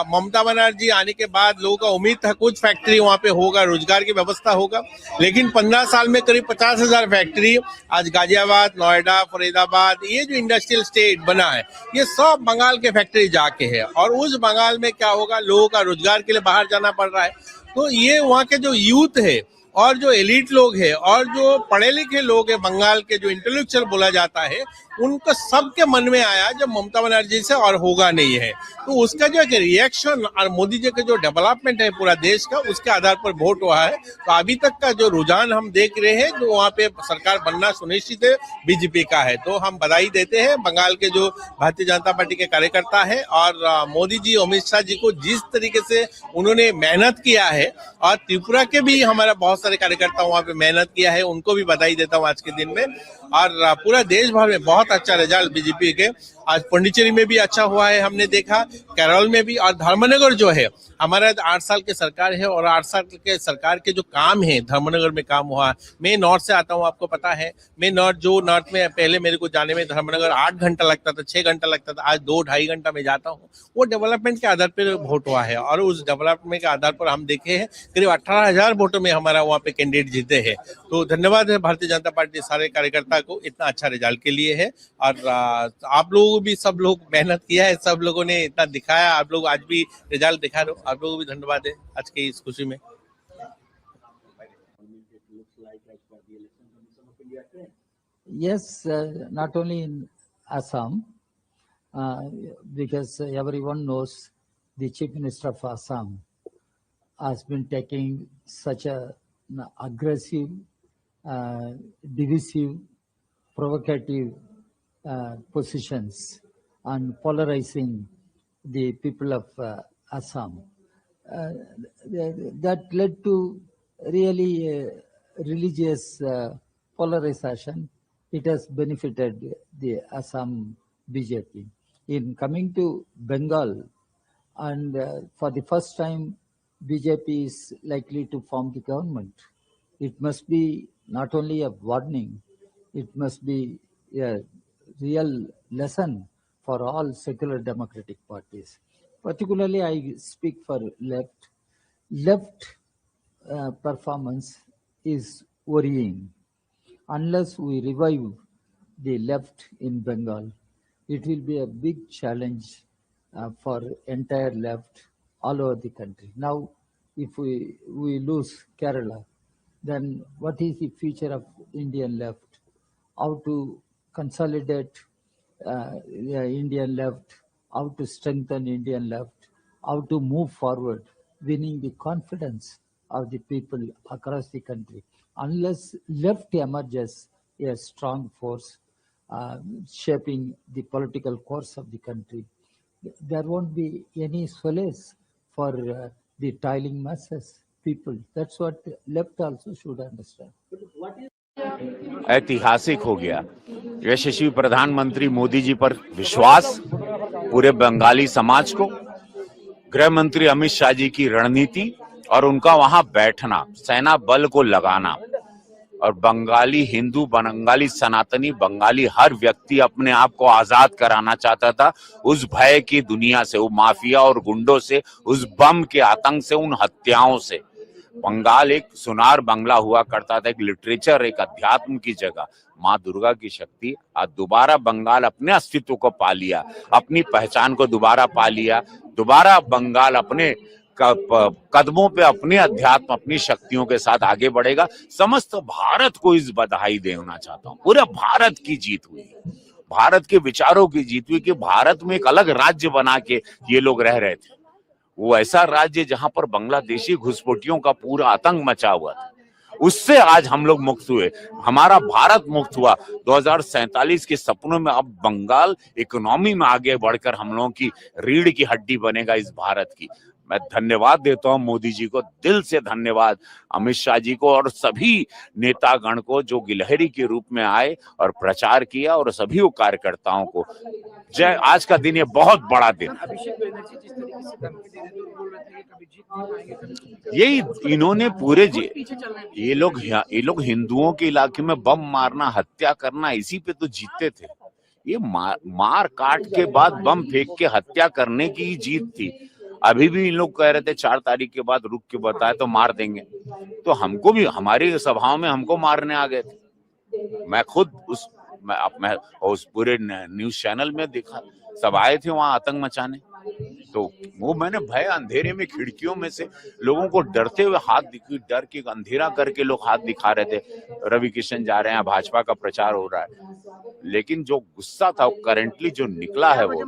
ममता बनर्जी आने के बाद लोगों का उम्मीद था कुछ फैक्ट्री वहां पे होगा, रोजगार की व्यवस्था होगा। लेकिन 15 साल में करीब 50,000 फैक्ट्री आज गाजियाबाद, नोएडा, फरीदाबाद, ये जो इंडस्ट्रियल स्टेट बना है, ये सब बंगाल के फैक्ट्री जाके है। और उस बंगाल में क्या होगा, लोगों का रोजगार के लिए बाहर जाना पड़ रहा है। तो ये वहाँ के जो यूथ है और जो एलिट लोग हैं और जो पढ़े लिखे लोग हैं, बंगाल के जो इंटेलेक्चुअल बोला जाता है, उनको सबके मन में आया जब ममता बनर्जी से और होगा नहीं है। तो उसका जो एक रिएक्शन और मोदी जी का जो डेवलपमेंट है पूरा देश का, उसके आधार पर वोट हुआ है। तो अभी तक का जो रुझान हम देख रहे हैं, जो वहाँ पे सरकार बनना सुनिश्चित है, बीजेपी का है। तो हम बधाई देते हैं बंगाल के जो भारतीय जनता पार्टी के कार्यकर्ता है और मोदी जी, अमित शाह जी को जिस तरीके से उन्होंने मेहनत किया है, और त्रिपुरा के भी हमारा बहुत सारे कार्यकर्ता वहाँ पे मेहनत किया है, उनको भी बधाई देता हूँ आज के दिन में। और पूरा देश भर में बहुत अच्छा रिजल्ट बीजेपी के। आज पुडुचेरी में भी अच्छा हुआ है, हमने देखा, केरल में भी। और धर्मनगर जो है, हमारा 8 साल की सरकार है और 8 साल के सरकार के जो काम है धर्मनगर में काम हुआ। मैं नॉर्थ से आता हूँ, आपको पता है। मैं नॉर्थ में पहले मेरे को जाने में धर्मनगर 8 घंटा लगता था, 6 घंटा लगता था, आज 2-2.5 घंटा में जाता हूँ। वो डेवलपमेंट के आधार पर वोट हुआ है और उस डेवलपमेंट के आधार पर हम देखे हैं करीब 18,000 वोटों में हमारा वहाँ पे कैंडिडेट जीते हैं। तो धन्यवाद है भारतीय जनता पार्टी सारे कार्यकर्ता को इतना अच्छा रिजल्ट के लिए है। और आप लोगों भी, सब लोग मेहनत किया है, सब लोगों ने इतना दिखाया, आप लोग आज भी रिजल्ट दिखा रहे हो, आप लोगों को भी धन्यवाद है आज की इस खुशी में। Yes, not only in Assam, because everyone knows the Chief Minister of Assam has been taking such a aggressive, divisive, provocative positions on polarizing the people of Assam. That led to really religious polarization. It has benefited the Assam BJP. In coming to Bengal, and for the first time, BJP is likely to form the government. It must be not only a warning, it must be a real lesson for all secular democratic parties. particularly I speak for left. Left performance is worrying. Unless we revive the left in Bengal, it will be a big challenge for entire left all over the country. Now, if we lose Kerala, then what is the future of Indian left? How to consolidate Indian left, how to strengthen Indian left, how to move forward, winning the confidence of the people across the country. Unless left emerges a strong force shaping the political course of the country, there won't be any solace for the toiling masses, people. That's what left also should understand. ऐतिहासिक हो गया। यशस्वी प्रधानमंत्री मोदी जी पर विश्वास पूरे बंगाली समाज को, गृह मंत्री अमित शाह जी की रणनीति और उनका वहां बैठना, सेना बल को लगाना, और बंगाली हिंदू, बंगाली सनातनी, बंगाली हर व्यक्ति अपने आप को आजाद कराना चाहता था उस भय की दुनिया से, वो माफिया और गुंडों से, उस बम के आतंक से, उन हत्याओं से। बंगाल एक सुनार बंगला हुआ करता था, एक लिटरेचर, एक अध्यात्म की जगह। माँ दुर्गा की शक्ति आज दोबारा बंगाल अपने अस्तित्व को पा लिया, अपनी पहचान को दोबारा पा लिया। दोबारा बंगाल अपने कदमों पे अपने अध्यात्म, अपनी शक्तियों के साथ आगे बढ़ेगा। समस्त भारत को इस बधाई देना चाहता हूँ। पूरे भारत की जीत हुई, भारत के विचारों की जीत हुई कि भारत में एक अलग राज्य बना के ये लोग रह रहे थे। वो ऐसा राज्य जहां पर बांग्लादेशी घुसपैठियों का पूरा आतंक मचा हुआ था, उससे आज हम लोग मुक्त हुए, हमारा भारत मुक्त हुआ। 2047 के सपनों में अब बंगाल इकोनॉमी में आगे बढ़कर हम लोगों की रीढ़ की हड्डी बनेगा इस भारत की। मैं धन्यवाद देता हूं मोदी जी को, दिल से धन्यवाद अमित शाह जी को और सभी नेतागण को जो गिलहरी के रूप में आए और प्रचार किया, और सभी कार्यकर्ताओं को जय। आज का दिन ये बहुत बड़ा दिन, यही इन्होंने पूरे ये लोग हिंदुओं के इलाके में बम मारना, हत्या करना, इसी पे तो जीतते थे। ये मार काट के बाद बम फेंक के हत्या करने की ही जीत थी। अभी भी इन लोग कह रहे थे 4 तारीख के बाद रुक के बताए तो मार देंगे, तो हमको भी हमारी सभाओं में हमको मारने आ गए थे। मैं खुद मैं उस पूरे न्यूज चैनल में देखा, सब आए थे वहां आतंक मचाने, तो वो मैंने भय अंधेरे में खिड़कियों में से लोगों को डरते हुए डर के अंधेरा करके लोग हाथ दिखा रहे थे। रवि किशन जा रहे हैं, भाजपा का प्रचार हो रहा है, लेकिन जो गुस्सा था वो करेंटली जो निकला है वो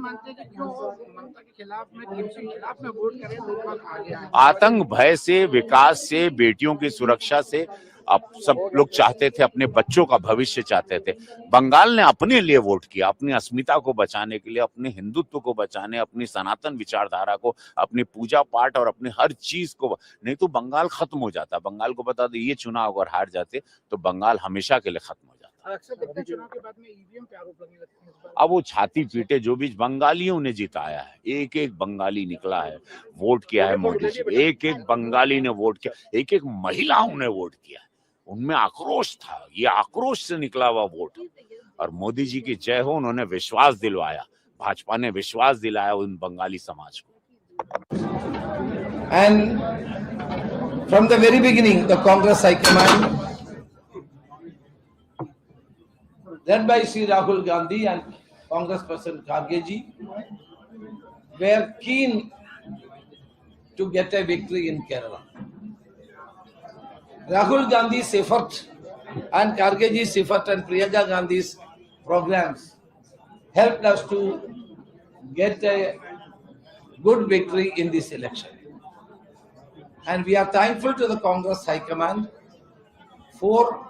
आतंक भय से, विकास से, बेटियों की सुरक्षा से। अब सब लोग चाहते थे, अपने बच्चों का भविष्य चाहते थे। बंगाल ने अपने लिए वोट किया, अपनी अस्मिता को बचाने के लिए, अपने हिंदुत्व को बचाने, अपनी सनातन विचारधारा को, अपनी पूजा पाठ और अपने हर चीज को। नहीं तो बंगाल खत्म हो जाता। बंगाल को बता दो, ये चुनाव अगर हार जाते तो बंगाल हमेशा के लिए खत्म हो जाता। चुनाव के बाद में ईवीएम पे आरोप लगने लगते हैं। अब वो छाती पीटे, जो भी बंगालियों ने जिताया है, एक एक बंगाली निकला है, वोट किया है मोदी जी, एक एक बंगाली ने वोट किया, एक एक महिलाओं ने वोट किया। उनमें आक्रोश था, ये आक्रोश से निकला हुआ वोट। और मोदी जी की जय हो, उन्होंने विश्वास दिलवाया, भाजपा ने विश्वास दिलाया उन बंगाली समाज को। And from the very beginning, the Congress High Command, led by Sri Rahul Gandhi and Congress President Kharge ji, were keen to get a victory in Kerala. Rahul Gandhi's effort and Kharge ji's effort and Priyanka Gandhi's programs helped us to get a good victory in this election. And we are thankful to the Congress High Command for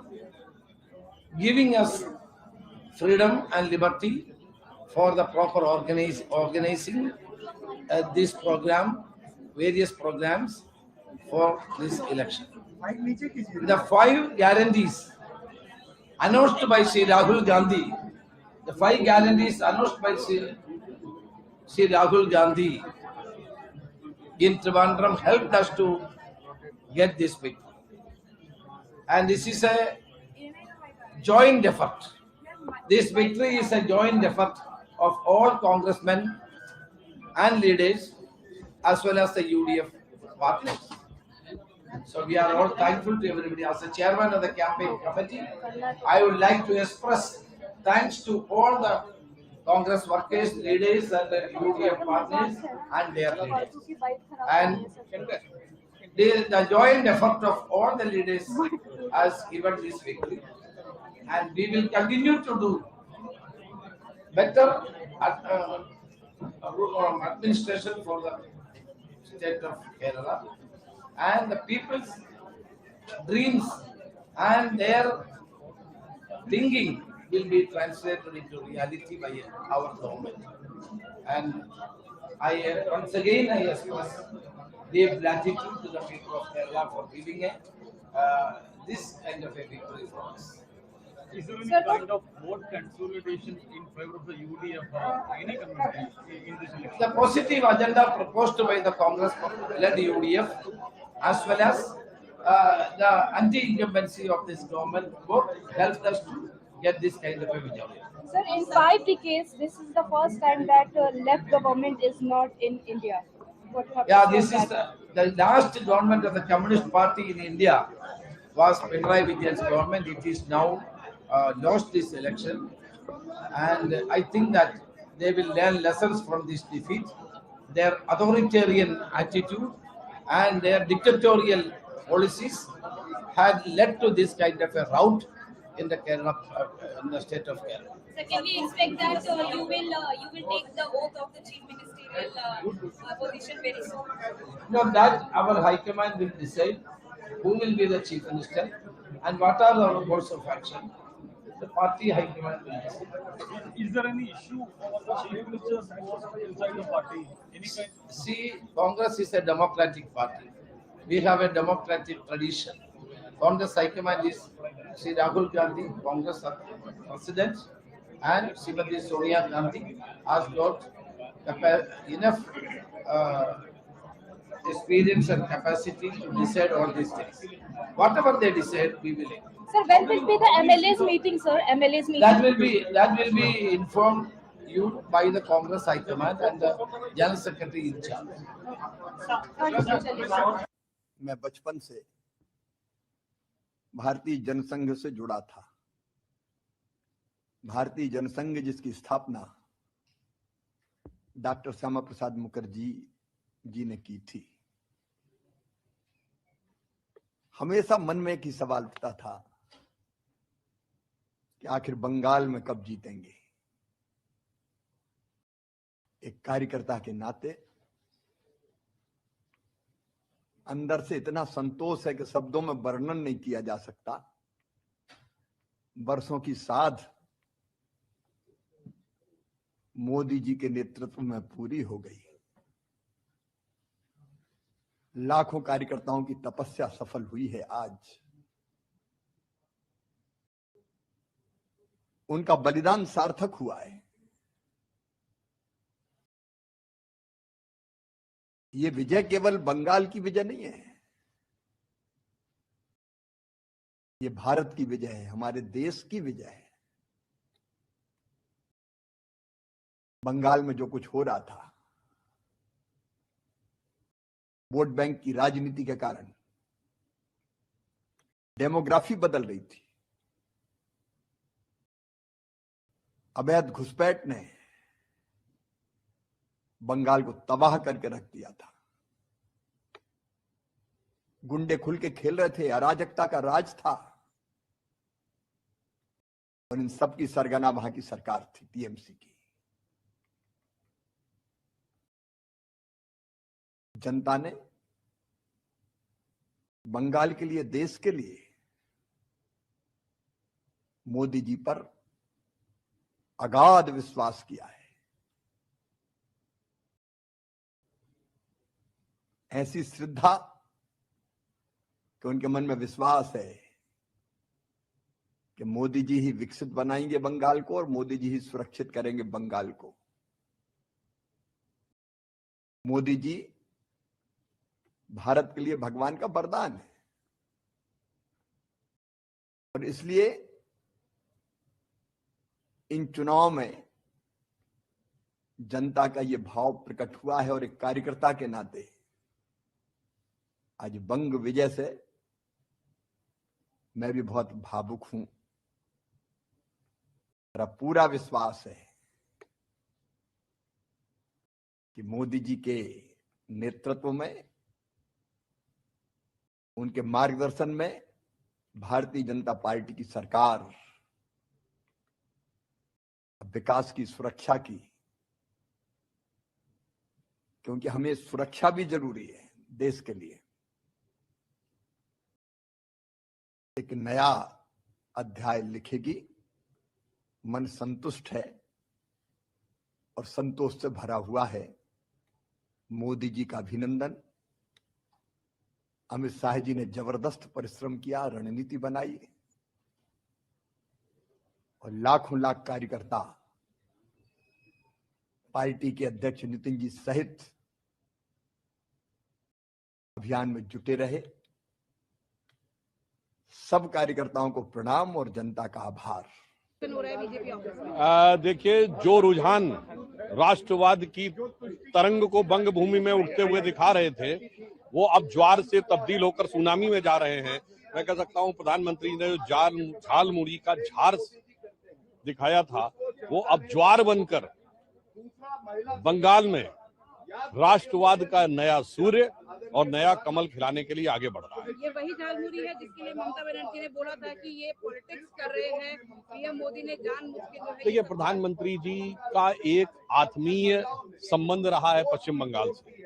giving us freedom and liberty for the proper organizing this program, various programs for this election. The 5 guarantees announced by Sri Rahul Gandhi, the 5 guarantees announced by Sri Rahul Gandhi in Trivandrum helped us to get this victory. And this is a joint effort. This victory is a joint effort of all congressmen and leaders as well as the UDF partners. So we are all thankful to everybody. As the chairman of the campaign committee, I would like to express thanks to all the Congress workers, leaders, and the UDF partners and their leaders. And the joint effort of all the leaders has given this victory. And we will continue to do better administration for the state of Kerala, and the people's dreams and their thinking will be translated into reality by our government. And I once again I express deep gratitude to the people of Kerala for giving this kind of a victory for us. Is there any kind of vote consolidation in favor of the UDF or any community in this election? The positive agenda proposed by the Congress-led UDF, as well as the anti-incumbency of this government, both helped us to get this kind of a majority. Sir, in 5 decades, this is the first time that left government is not in India. Yeah, this is the last government of the Communist Party in India was Pinarayi Vijayan's government. It is now lost this election, and I think that they will learn lessons from this defeat. Their authoritarian attitude and their dictatorial policies had led to this kind of a rout in the Kerala, in the state of Kerala. So can we expect that you will take the oath of the chief ministerial position very soon? No, that our High Command will decide who will be the chief minister and what are our course of action. The party High Command will decide. Is there any issue for the chief minister's post inside the party? Any kind? See, Congress is a democratic party. We have a democratic tradition. Congress High Command is Sri Rahul Gandhi, Congress President, and Srimati Sonia Gandhi has got enough experience and capacity to decide all these things. Whatever they decide, we will. Sir, when will be the MLA's meeting, sir? MLA's meeting. That will be informed you by the Congress High Command and the General Secretary in charge. मैं बचपन से भारतीय जनसंघ से जुड़ा था। भारतीय जनसंघ जिसकी स्थापना डॉक्टर श्यामा प्रसाद मुखर्जी जी ने की थी। हमेशा मन में एक ही सवाल उठता था कि आखिर बंगाल में कब जीतेंगे। एक कार्यकर्ता के नाते अंदर से इतना संतोष है कि शब्दों में वर्णन नहीं किया जा सकता। वर्षों की साध मोदी जी के नेतृत्व में पूरी हो गई। लाखों कार्यकर्ताओं की तपस्या सफल हुई है। आज उनका बलिदान सार्थक हुआ है। ये विजय केवल बंगाल की विजय नहीं है, ये भारत की विजय है, हमारे देश की विजय है। बंगाल में जो कुछ हो रहा था, वोट बैंक की राजनीति के कारण डेमोग्राफी बदल रही थी। अवैध घुसपैठ ने बंगाल को तबाह करके रख दिया था। गुंडे खुल के खेल रहे थे, अराजकता का राज था, और इन सब की सरगना वहां की सरकार थी, टीएमसी की। जनता ने बंगाल के लिए, देश के लिए मोदी जी पर अगाध विश्वास किया है। ऐसी श्रद्धा कि उनके मन में विश्वास है कि मोदी जी ही विकसित बनाएंगे बंगाल को और मोदी जी ही सुरक्षित करेंगे बंगाल को। मोदी जी भारत के लिए भगवान का वरदान है, और इसलिए इन चुनाव में जनता का ये भाव प्रकट हुआ है और एक कार्यकर्ता के नाते आज बंग विजय से मैं भी बहुत भावुक हूं। मेरा पूरा विश्वास है कि मोदी जी के नेतृत्व में, उनके मार्गदर्शन में भारतीय जनता पार्टी की सरकार विकास की, सुरक्षा की, क्योंकि हमें सुरक्षा भी जरूरी है देश के लिए, एक नया अध्याय लिखेगी। मन संतुष्ट है और संतोष से भरा हुआ है। मोदी जी का अभिनंदन। अमित शाह जी ने जबरदस्त परिश्रम किया, रणनीति बनाई और लाखों लाख कार्यकर्ता पार्टी के अध्यक्ष नितिन जी सहित अभियान में जुटे रहे। सब कार्यकर्ताओं को प्रणाम और जनता का आभार। देखिए, जो रुझान राष्ट्रवाद की तरंग को बंग भूमि में उठते हुए दिखा रहे थे, वो अब ज्वार से तब्दील होकर सुनामी में जा रहे हैं। मैं कह सकता हूं प्रधानमंत्री ने जो झाल मुड़ी का झार दिखाया था, वो अब ज्वार बनकर बंगाल में राष्ट्रवाद का नया सूर्य और नया कमल खिलाने के लिए आगे बढ़ रहा है। ये वही झालमुड़ी है जिसके लिए ममता बनर्जी ने बोला था कि ये पॉलिटिक्स कर रहे हैं, पीएम मोदी ने जानबूझ के जो है। देखिए, प्रधानमंत्री जी का एक आत्मीय संबंध रहा है पश्चिम बंगाल से,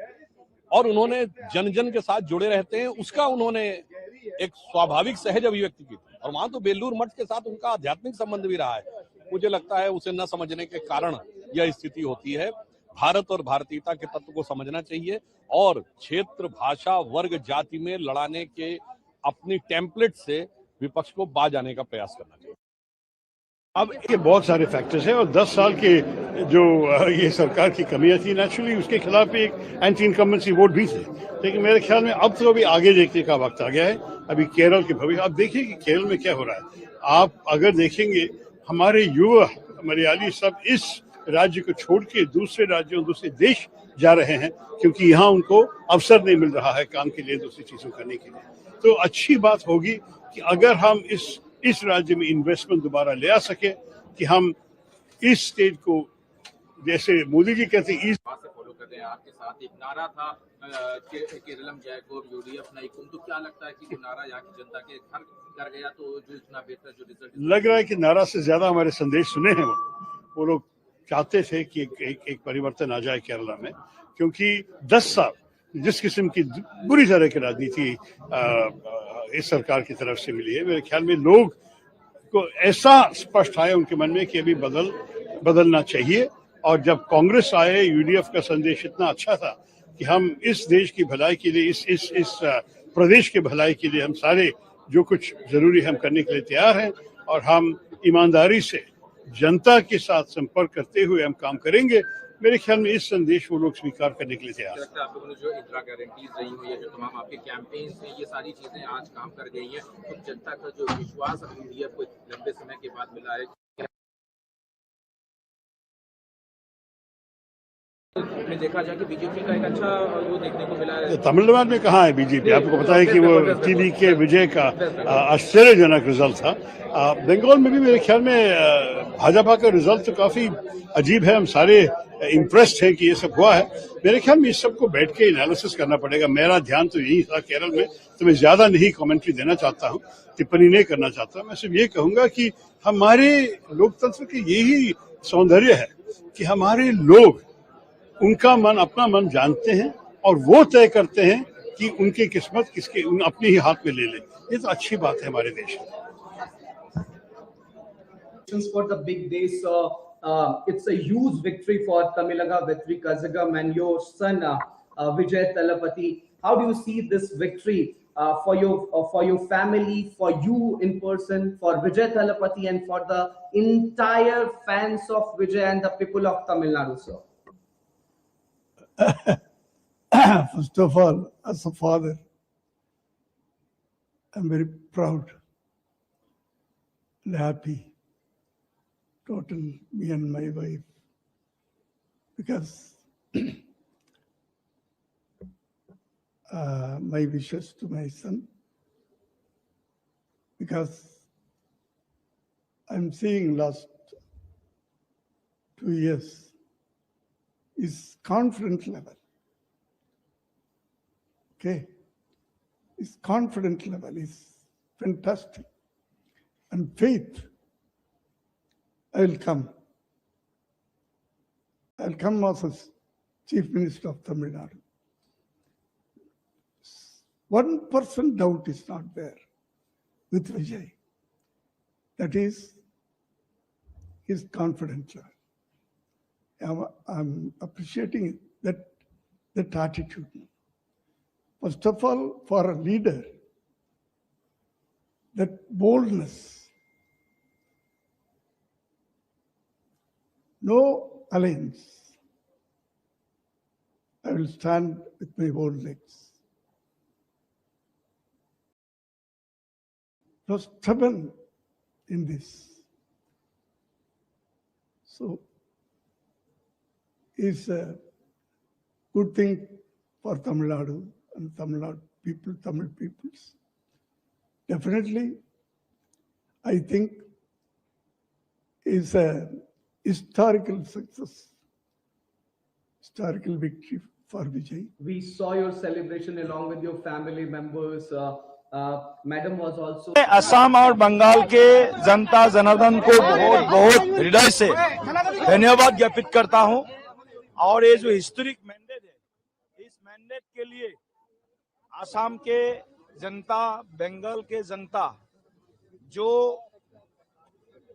और उन्होंने जन जन के साथ जुड़े रहते हैं, उसका उन्होंने एक स्वाभाविक सहज अभिव्यक्ति की थी। और वहां तो बेलूर मठ के साथ उनका आध्यात्मिक संबंध भी रहा है। मुझे लगता है उसे न समझने के कारण यह स्थिति होती है। भारत और भारतीयता के तत्व को समझना चाहिए और क्षेत्र, भाषा, वर्ग, जाति में लड़ाने के अपनी टेम्पलेट से विपक्ष को बाज आने का प्रयास करना चाहिए। अब ये बहुत सारे फैक्टर्स हैं और 10 साल के जो ये सरकार की कमियां थी, नेचुरली उसके खिलाफ एक एंटी इनकम्बेंसी वोट भी थे। लेकिन मेरे ख्याल में अब तो अभी आगे देखने का वक्त आ गया है। अभी केरल के भविष्य, आप देखिए कि केरल में क्या हो रहा है। आप अगर देखेंगे, हमारे युवा मलयाली सब इस राज्य को छोड़ के दूसरे राज्यों, दूसरे देश जा रहे हैं, क्योंकि यहाँ उनको अवसर नहीं मिल रहा है काम के लिए, दूसरी चीजों करने के लिए। तो अच्छी बात होगी कि अगर हम इस राज्य में इन्वेस्टमेंट दोबारा ले आ सके, कि हम इस स्टेट को, जैसे मोदी जी कहते हैं, फॉलो कर रहे हैं। आपके साथ एक नारा था केरलम जयकोर यूडीएफ नाइकुम, तो क्या लगता है कि वो नारा यहाँ की जनता के घर कर गया, तो जो इतना बेहतर जो रिजल्ट लग रहा है कि नारा से ज्यादा हमारे संदेश सुने हैं वो लोग चाहते थे कि एक परिवर्तन आ जाए केरला में, क्योंकि 10 साल जिस किस्म की बुरी तरह की राजनीति इस सरकार की तरफ से मिली है, मेरे ख्याल में लोग को ऐसा स्पष्ट आया उनके मन में कि अभी बदलना चाहिए। और जब कांग्रेस आए, यूडीएफ का संदेश इतना अच्छा था कि हम इस देश की भलाई के लिए, इस प्रदेश के भलाई के लिए हम सारे जो कुछ जरूरी हम करने के लिए तैयार हैं, और हम ईमानदारी से जनता के साथ संपर्क करते हुए हम काम करेंगे। मेरे ख्याल में इस संदेश को लोग स्वीकार करने के लिए तैयार हैं। आप लोगों ने जो इंदिरा गारंटीज रही हो या जो तमाम आपके कैंपेन्स हैं, ये सारी चीजें आज काम कर गई हैं, तो जनता का जो विश्वास अब यूडीएफ को लंबे समय के बाद मिला है, में देखा जाए कि बीजेपी का एक अच्छा वो देखने को मिला है। तमिलनाडु में कहाँ है बीजेपी? आपको पता है कि वो टीवी के विजय का आश्चर्यजनक रिजल्ट था। बंगाल में भी मेरे ख्याल में भाजपा का रिजल्ट तो काफी अजीब है। हम सारे इम्प्रेस्ड हैं कि ये सब हुआ है। मेरे ख्याल में इस सबको बैठ के एनालिसिस करना पड़ेगा। मेरा ध्यान तो यही था केरल में, तो मैं ज्यादा नहीं कमेंट्री देना चाहता हूँ, टिप्पणी नहीं करना चाहता। मैं सिर्फ ये कहूंगा कि हमारे लोकतंत्र के यही सौंदर्य है कि हमारे लोग उनका मन, अपना मन जानते हैं और वो तय करते हैं कि उनकी किस्मत किसके अपने ही हाथ में ले लें। ये तो अच्छी बात है हमारे देश में। For the big day, so it's a huge victory for Tamilaga Vetri Kazagam and your son Vijay Talapati. How do you see this victory for your family, for you in person, for Vijay Talapati, and for the entire fans of Vijay and the people of Tamil Nadu, sir? First of all, as a father, I'm very proud and happy. Total, me and my wife, because my wishes to my son, because I'm seeing last 2 years is confidence level. Okay, his confidence level is fantastic, and faith. I'll come as Chief Minister of Tamil Nadu. 1% doubt is not there with Vijay. That is his confidence level. I'm appreciating that attitude. First of all, for a leader, that boldness, no alliance. I will stand with my own legs. Was stubborn in this. So it's a good thing for Tamil Nadu and Tamil Nadu people, Tamil peoples. Definitely, I think is a historical success, historical victory for Vijay. We saw your celebration along with your family members. Madam was also. Assam और बंगाल के जनता जनार्दन को बहुत बहुत हृदय से धन्यवाद ज्ञापित करता हूं। और ये जो हिस्टोरिक मैंडेट है, इस मैंडेट के लिए असम के जनता, बंगाल के जनता जो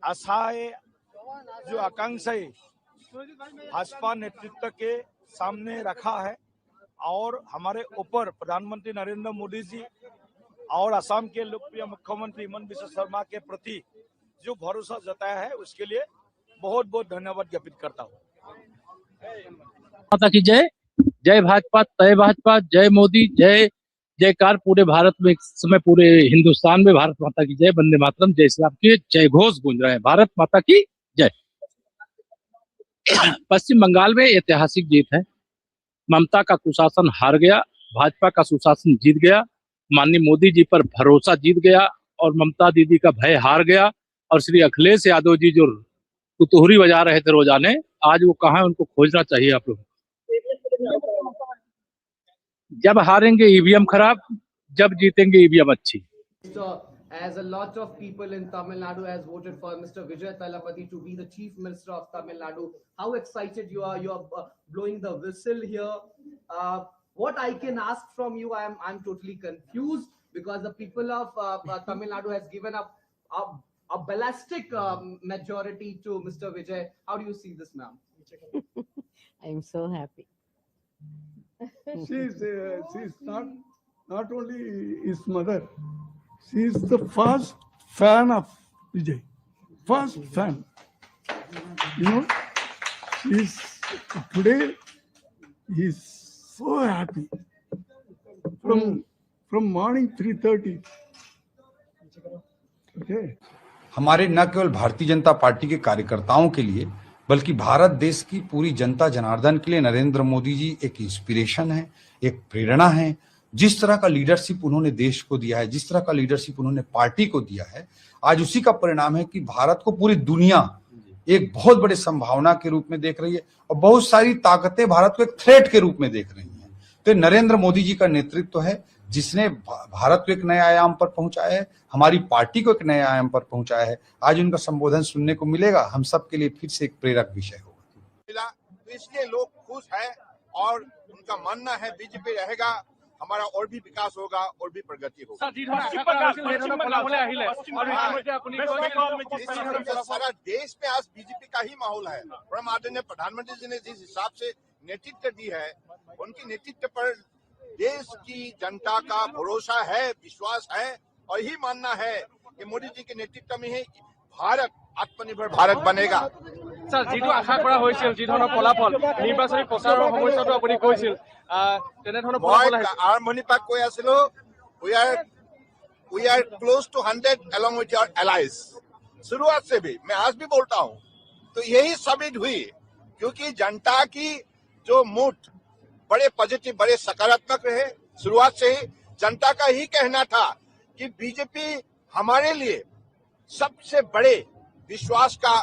आशाएं, जो आकांक्षाएं भाजपा नेतृत्व के सामने रखा है और हमारे ऊपर प्रधानमंत्री नरेंद्र मोदी जी और असम के लोकप्रिय मुख्यमंत्री हिमंत बिस्वा शर्मा के प्रति जो भरोसा जताया है, उसके लिए बहुत बहुत धन्यवाद ज्ञापित करता हूँ। माता की जय, जय भाजपा, तय भाजपा, जय मोदी, जय जयकार पूरे भारत में, इस समय पूरे हिंदुस्तान में भारत माता की जय, वंदे मातरम, जय श्री राम के जय घोष गूंज रहे हैं। भारत माता की जय। पश्चिम बंगाल में ऐतिहासिक जीत है। ममता का कुशासन हार गया, भाजपा का सुशासन जीत गया, माननीय मोदी जी पर भरोसा जीत गया और ममता दीदी का भय हार गया। और श्री अखिलेश यादव जी जो कुतूहरी बजा रहे थे रोजाने, आज वो कहाँ है, उनको खोजना चाहिए आप लोग। जब हारेंगे ईवीएम खराब, जब जीतेंगे ईवीएम अच्छी। As a lot of people in Tamil Nadu has voted for Mr. Vijay Thalapathy to be the Chief Minister of Tamil Nadu, how excited you are? You are blowing the whistle here. What I can ask from you, I'm totally confused because the people of Tamil Nadu has given up a ballistic majority to Mr. Vijay. How do you see this, ma'am? I'm so happy. She's not only his mother. She is the first fan of Vijay. First fan. You know, today he's so happy. From morning 3:30. Okay. हमारे न केवल Bharatiya Janata party के कार्यकर्ताओं के लिए बल्कि भारत देश की पूरी जनता जनार्दन के लिए नरेंद्र मोदी जी एक इंस्पिरेशन है, एक प्रेरणा है। जिस तरह का लीडरशिप उन्होंने देश को दिया है, जिस तरह का लीडरशिप उन्होंने पार्टी को दिया है, आज उसी का परिणाम है कि भारत को पूरी दुनिया एक बहुत बड़े संभावना के रूप में देख रही है और बहुत सारी ताकतें भारत को एक थ्रेट के रूप में देख रही हैं। तो नरेंद्र मोदी जी का नेतृत्व है जिसने भारत को एक नए आयाम पर पहुंचाया है, हमारी पार्टी को एक नए आयाम पर पहुंचाया है। आज उनका संबोधन सुनने को मिलेगा, हम सब के लिए फिर से एक प्रेरक विषय होगा। तो इसलिए लोग खुश हैं और उनका मानना है बीजेपी रहेगा, हमारा और भी विकास होगा और भी प्रगति होगा। सारा देश में आज बीजेपी का ही माहौल है। परम आदरणीय प्रधानमंत्री जी ने जिस हिसाब से नेतृत्व दी है, उनकी नेतृत्व पर देश की जनता का भरोसा है, विश्वास है और यही मानना है कि मोदी जी के नेतृत्व में ही भारत आत्मनिर्भर भारत बनेगा। सर, जिটো आशा কৰা হৈছিল, যি ধৰণৰ ফলাফল নিৰ্বাচনী প্ৰচাৰৰ সময়তো আপুনি কৈছিল, তেনে ধৰণৰ ফলাফল আহিছে। আৰম্ভণিৰ পৰা কৈ আছিলো, we are close to 100 along with your allies। शुरुआत से भी मैं आज भी बोलता हूँ, तो यही साबित हुई क्योंकि जनता की जो मूड बड़े पॉजिटिव, बड़े सकारात्मक रहे। शुरुआत से ही जनता का ही कहना था कि बीजेपी हमारे लिए सबसे बड़े विश्वास का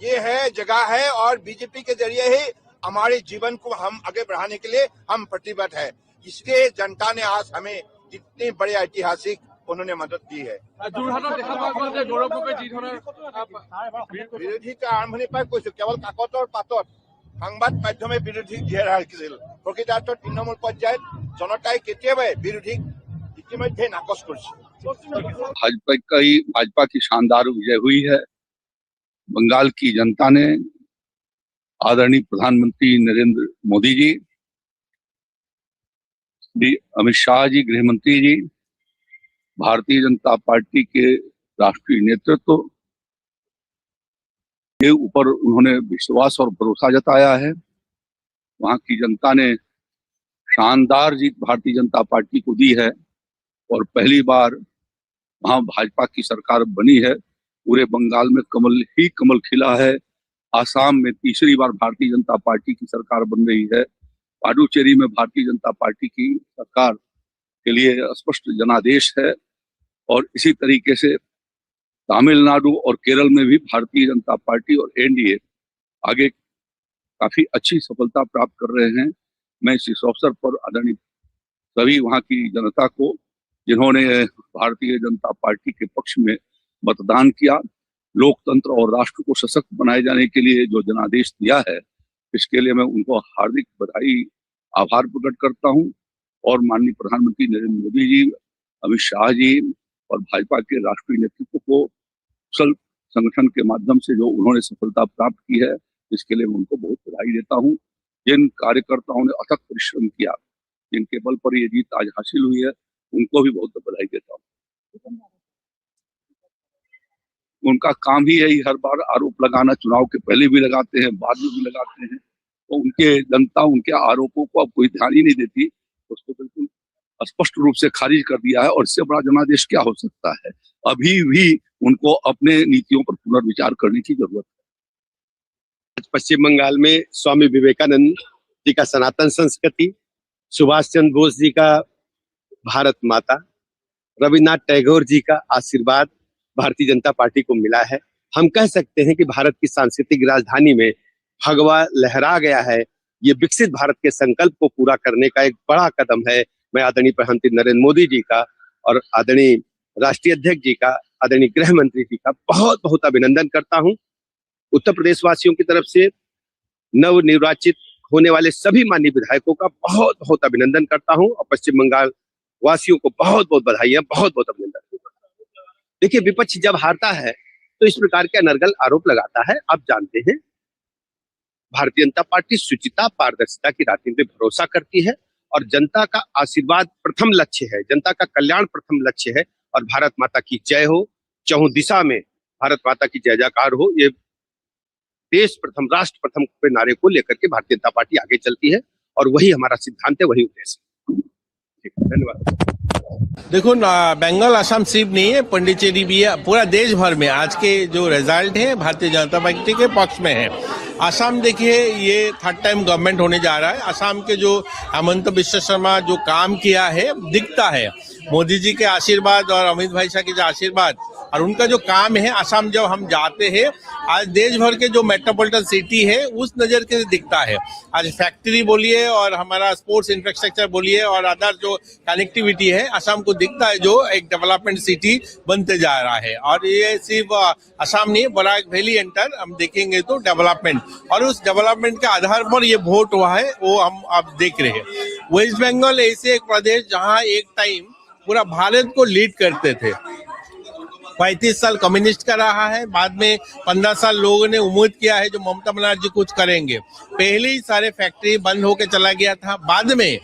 ये है, जगह है, और बीजेपी के जरिए ही हमारे जीवन को हम आगे बढ़ाने के लिए हम प्रतिबद्ध है। इसलिए जनता ने आज हमें इतनी बड़ी ऐतिहासिक उन्होंने मदद दी है। বিৰোধী আৰম্ভণিৰ পৰাই কৈছো, কেৱল কাকতৰ পাতত সংবাদ মাধ্যমে বিৰোধীক জীয়াই ৰাখিছিল। প্ৰকৃতাৰ্থত তৃণমূল পৰ্যায়ত জনতাই কেতিয়াবাই বিৰোধীক ইতিমধ্যে নাকচ কৰিছে। भाजपा की शानदार विजय हुई है। बंगाल की जनता ने आदरणीय प्रधानमंत्री नरेंद्र मोदी जी, श्री अमित शाह जी गृह मंत्री जी, भारतीय जनता पार्टी के राष्ट्रीय नेतृत्व के ऊपर उन्होंने विश्वास और भरोसा जताया है। वहां की जनता ने शानदार जीत भारतीय जनता पार्टी को दी है और पहली बार वहां भाजपा की सरकार बनी है। पूरे बंगाल में कमल ही कमल खिला है। आसाम में तीसरी बार भारतीय जनता पार्टी की सरकार बन रही है। पुडुचेरी में भारतीय जनता पार्टी की सरकार के लिए स्पष्ट जनादेश है और इसी तरीके से तमिलनाडु और केरल में भी भारतीय जनता पार्टी और एनडीए आगे काफी अच्छी सफलता प्राप्त कर रहे हैं। मैं इस अवसर पर आदरणीय सभी वहां की जनता को, जिन्होंने भारतीय जनता पार्टी के पक्ष में मतदान किया, लोकतंत्र और राष्ट्र को सशक्त बनाए जाने के लिए जो जनादेश दिया है, इसके लिए मैं उनको हार्दिक बधाई, आभार प्रकट करता हूं। और माननीय प्रधानमंत्री नरेंद्र मोदी जी, अमित शाह जी और भाजपा के राष्ट्रीय नेतृत्व को कुशल संगठन के माध्यम से जो उन्होंने सफलता प्राप्त की है, इसके लिए मैं उनको बहुत बधाई देता हूं। जिन कार्यकर्ताओं ने अथक परिश्रम किया, जिनके बल पर ये जीत आज हासिल हुई है, उनको भी बहुत बधाई देता हूँ। उनका काम ही यही हर बार आरोप लगाना, चुनाव के पहले भी लगाते हैं, बाद में भी लगाते हैं। तो उनके जनता उनके आरोपों को अब कोई ध्यान ही नहीं देती, उसको बिल्कुल स्पष्ट रूप से खारिज कर दिया है। और इससे बड़ा जनादेश क्या हो सकता है। अभी भी उनको अपने नीतियों पर पुनर्विचार करने की जरूरत है। पश्चिम बंगाल में स्वामी विवेकानंद जी का सनातन संस्कृति, सुभाष चंद्र बोस जी का भारत माता, रविन्द्रनाथ टैगोर जी का आशीर्वाद भारतीय जनता पार्टी को मिला है। हम कह सकते हैं कि भारत की सांस्कृतिक राजधानी में भगवा लहरा गया है। ये विकसित भारत के संकल्प को पूरा करने का एक बड़ा कदम है। मैं आदरणीय प्रधानमंत्री नरेंद्र मोदी जी का और आदरणीय राष्ट्रीय अध्यक्ष जी का, आदरणीय गृह मंत्री जी का बहुत बहुत अभिनंदन करता हूं। उत्तर प्रदेश वासियों की तरफ से नव निर्वाचित होने वाले सभी माननीय विधायकों का बहुत बहुत अभिनंदन करता हूं और पश्चिम बंगाल वासियों को बहुत बहुत बधाई, बहुत बहुत अभिनंदन। देखिए, विपक्ष जब हारता है तो इस प्रकार के अनर्गल आरोप लगाता है। आप जानते हैं, भारतीय जनता पार्टी शुचिता, पारदर्शिता की राजनीति पे भरोसा करती है और जनता का आशीर्वाद प्रथम लक्ष्य है, जनता का कल्याण प्रथम लक्ष्य है। और भारत माता की जय हो, चहुं दिशा में भारत माता की जय जयकार हो। ये देश प्रथम, राष्ट्र प्रथम के नारे को लेकर के भारतीय जनता पार्टी आगे चलती है और वही हमारा सिद्धांत है, वही उद्देश्य है। धन्यवाद। देखो, बंगाल असम सिर्फ नहीं है, पुडुचेरी भी है। पूरा देश भर में आज के जो रिजल्ट है भारतीय जनता पार्टी के पक्ष में है। असम देखिए, ये थर्ड टाइम गवर्नमेंट होने जा रहा है। असम के जो हेमंत बिश्व शर्मा जो काम किया है दिखता है। मोदी जी के आशीर्वाद और अमित भाई शाह के जो आशीर्वाद और उनका जो काम है, असम जब हम जाते हैं, आज देश भर के जो मेट्रोपोलिटन सिटी है उस नजर के दिखता है। आज फैक्ट्री बोलिए और हमारा स्पोर्ट्स इंफ्रास्ट्रक्चर बोलिए और अदर जो कनेक्टिविटी है, असम को दिखता है जो एक डेवलपमेंट सिटी बनते जा रहा है। और ये सिर्फ असम नहीं, बराक वैली एंटर हम देखेंगे तो डेवलपमेंट, और उस डेवलपमेंट के आधार पर ये वोट हुआ है, वो हम अब देख रहे हैं। वेस्ट बंगाल ऐसे एक प्रदेश जहाँ एक टाइम पूरा भारत को लीड करते थे। 35 साल कम्युनिस्ट का रहा है, बाद में 15 साल लोगों ने उम्मीद किया है जो ममता बनर्जी कुछ करेंगे। पहले ही सारे फैक्ट्री बंद होके चला गया था। बाद में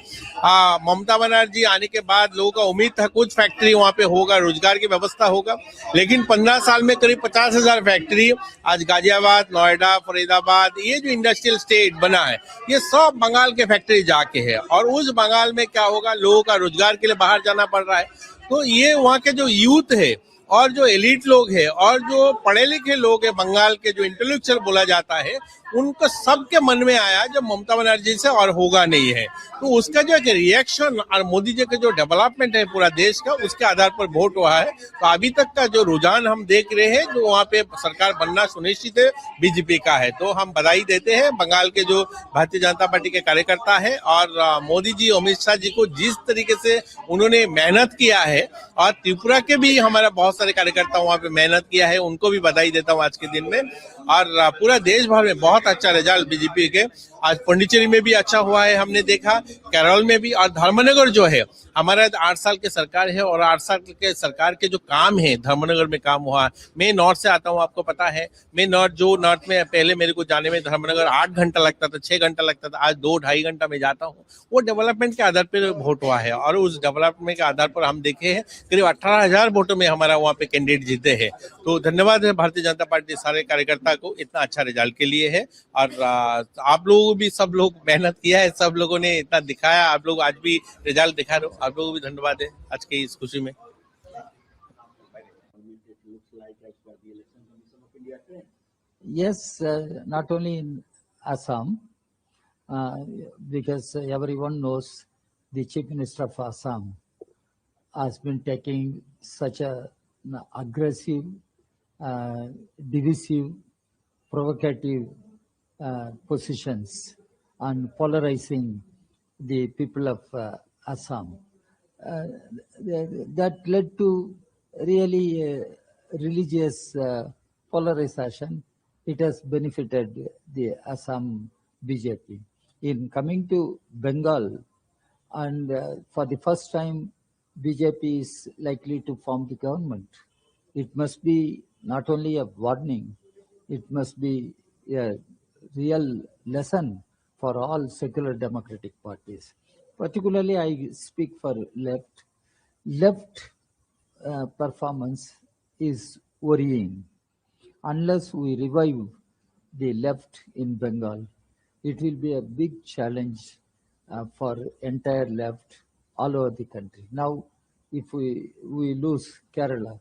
ममता बनर्जी आने के बाद लोगों का उम्मीद था कुछ फैक्ट्री वहां पे होगा, रोजगार की व्यवस्था होगा। लेकिन 15 साल में करीब 50,000 फैक्ट्री आज गाजियाबाद, नोएडा, फरीदाबाद, ये जो इंडस्ट्रियल स्टेट बना है, ये सब बंगाल के फैक्ट्री जाके है। और उस बंगाल में क्या होगा, लोगों का रोजगार के लिए बाहर जाना पड़ रहा है। तो ये वहाँ के जो यूथ है और जो एलिट लोग हैं और जो पढ़े लिखे लोग हैं, बंगाल के जो इंटेलेक्चुअल बोला जाता है, उनको सबके मन में आया जब ममता बनर्जी से और होगा नहीं है। तो उसका जो एक रिएक्शन और मोदी जी का जो डेवलपमेंट है पूरा देश का, उसके आधार पर वोट हुआ है। तो अभी तक का जो रुझान हम देख रहे हैं, जो वहाँ पे सरकार बनना सुनिश्चित है बीजेपी का है। तो हम बधाई देते हैं बंगाल के जो भारतीय जनता पार्टी के कार्यकर्ता है और मोदी जी अमित शाह जी को जिस तरीके से उन्होंने मेहनत किया है, और त्रिपुरा के भी हमारा बहुत सारे कार्यकर्ता वहाँ पे मेहनत किया है, उनको भी बधाई देता हूँ आज के दिन में। और पूरा देश भर में बहुत अच्छा रिजल्ट बीजेपी के। आज पुडुचेरी में भी अच्छा हुआ है, हमने देखा केरल में भी, और धर्मनगर जो है हमारा 8 साल के सरकार है और 8 साल के सरकार के जो काम है धर्मनगर में काम हुआ। मैं नॉर्थ से आता हूँ, आपको पता है। मैं नॉर्थ में पहले मेरे को जाने में धर्मनगर 8 घंटा लगता था, 6 घंटा लगता था, आज 2-2.5 घंटा में जाता हूँ। वो डेवलपमेंट के आधार पर वोट हुआ है और उस डेवलपमेंट के आधार पर हम देखे हैं करीब 18,000 वोटों में हमारा वहाँ पे कैंडिडेट जीते हैं। तो धन्यवाद है भारतीय जनता पार्टी सारे कार्यकर्ता को इतना अच्छा रिजल्ट के लिए है। और आप लोग भी, सब लोग मेहनत किया है, सब लोगों ने इतना दिखाया, आप लोग आज भी रिजल्ट दिखा रहे हो, आप लोगों को भी धन्यवाद है आज की इस खुशी में। Yes, not only in Assam, because everyone knows the Chief Minister of Assam has been taking such an aggressive, divisive, provocative positions on polarizing the people of Assam. That led to really religious polarization. It has benefited the Assam BJP. In coming to Bengal, and for the first time, BJP is likely to form the government. It must be not only a warning, it must be a real lesson for all secular democratic parties. Particularly, I speak for left. Left performance is worrying. Unless we revive the left in Bengal, it will be a big challenge for entire left all over the country. Now, if we lose Kerala,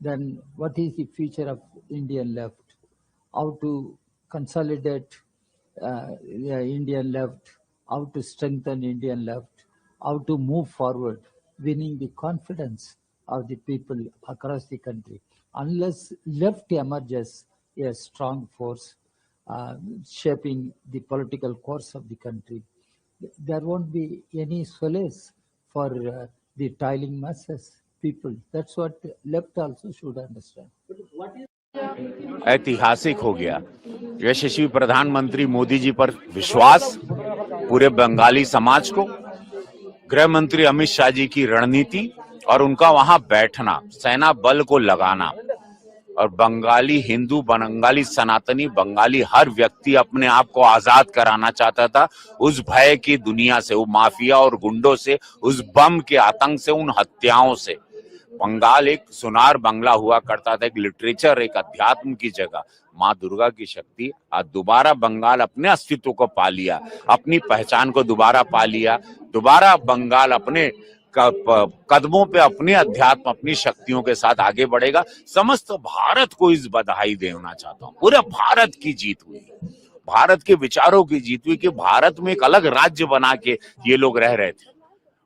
then what is the future of Indian left? How to consolidate Indian left, how to strengthen Indian left, how to move forward, winning the confidence of the people across the country. Unless left emerges a strong force shaping the political course of the country, there won't be any solace for the toiling masses, people. That's what left also should understand. ऐतिहासिक हो गया। यशस्वी प्रधानमंत्री मोदी जी पर विश्वास, पूरे बंगाली समाज को, गृह मंत्री अमित शाह जी की रणनीति और उनका वहां बैठना, सेना बल को लगाना, और बंगाली हिंदू, बंगाली सनातनी, बंगाली हर व्यक्ति अपने आप को आजाद कराना चाहता था उस भय की दुनिया से, वो माफिया और गुंडों से, उस बम के आतंक से, उन हत्याओं से। बंगाल एक सुनार बंगला हुआ करता था, एक लिटरेचर, एक अध्यात्म की जगह। माँ दुर्गा की शक्ति आज दोबारा बंगाल अपने अस्तित्व को पा लिया, अपनी पहचान को दोबारा पा लिया। दोबारा बंगाल अपने कदमों पे, अपने अध्यात्म, अपनी शक्तियों के साथ आगे बढ़ेगा। समस्त भारत को इस बधाई देना चाहता हूँ। पूरे भारत की जीत हुई, भारत के विचारों की जीत हुई कि भारत में एक अलग राज्य बना के ये लोग रह रहे थे।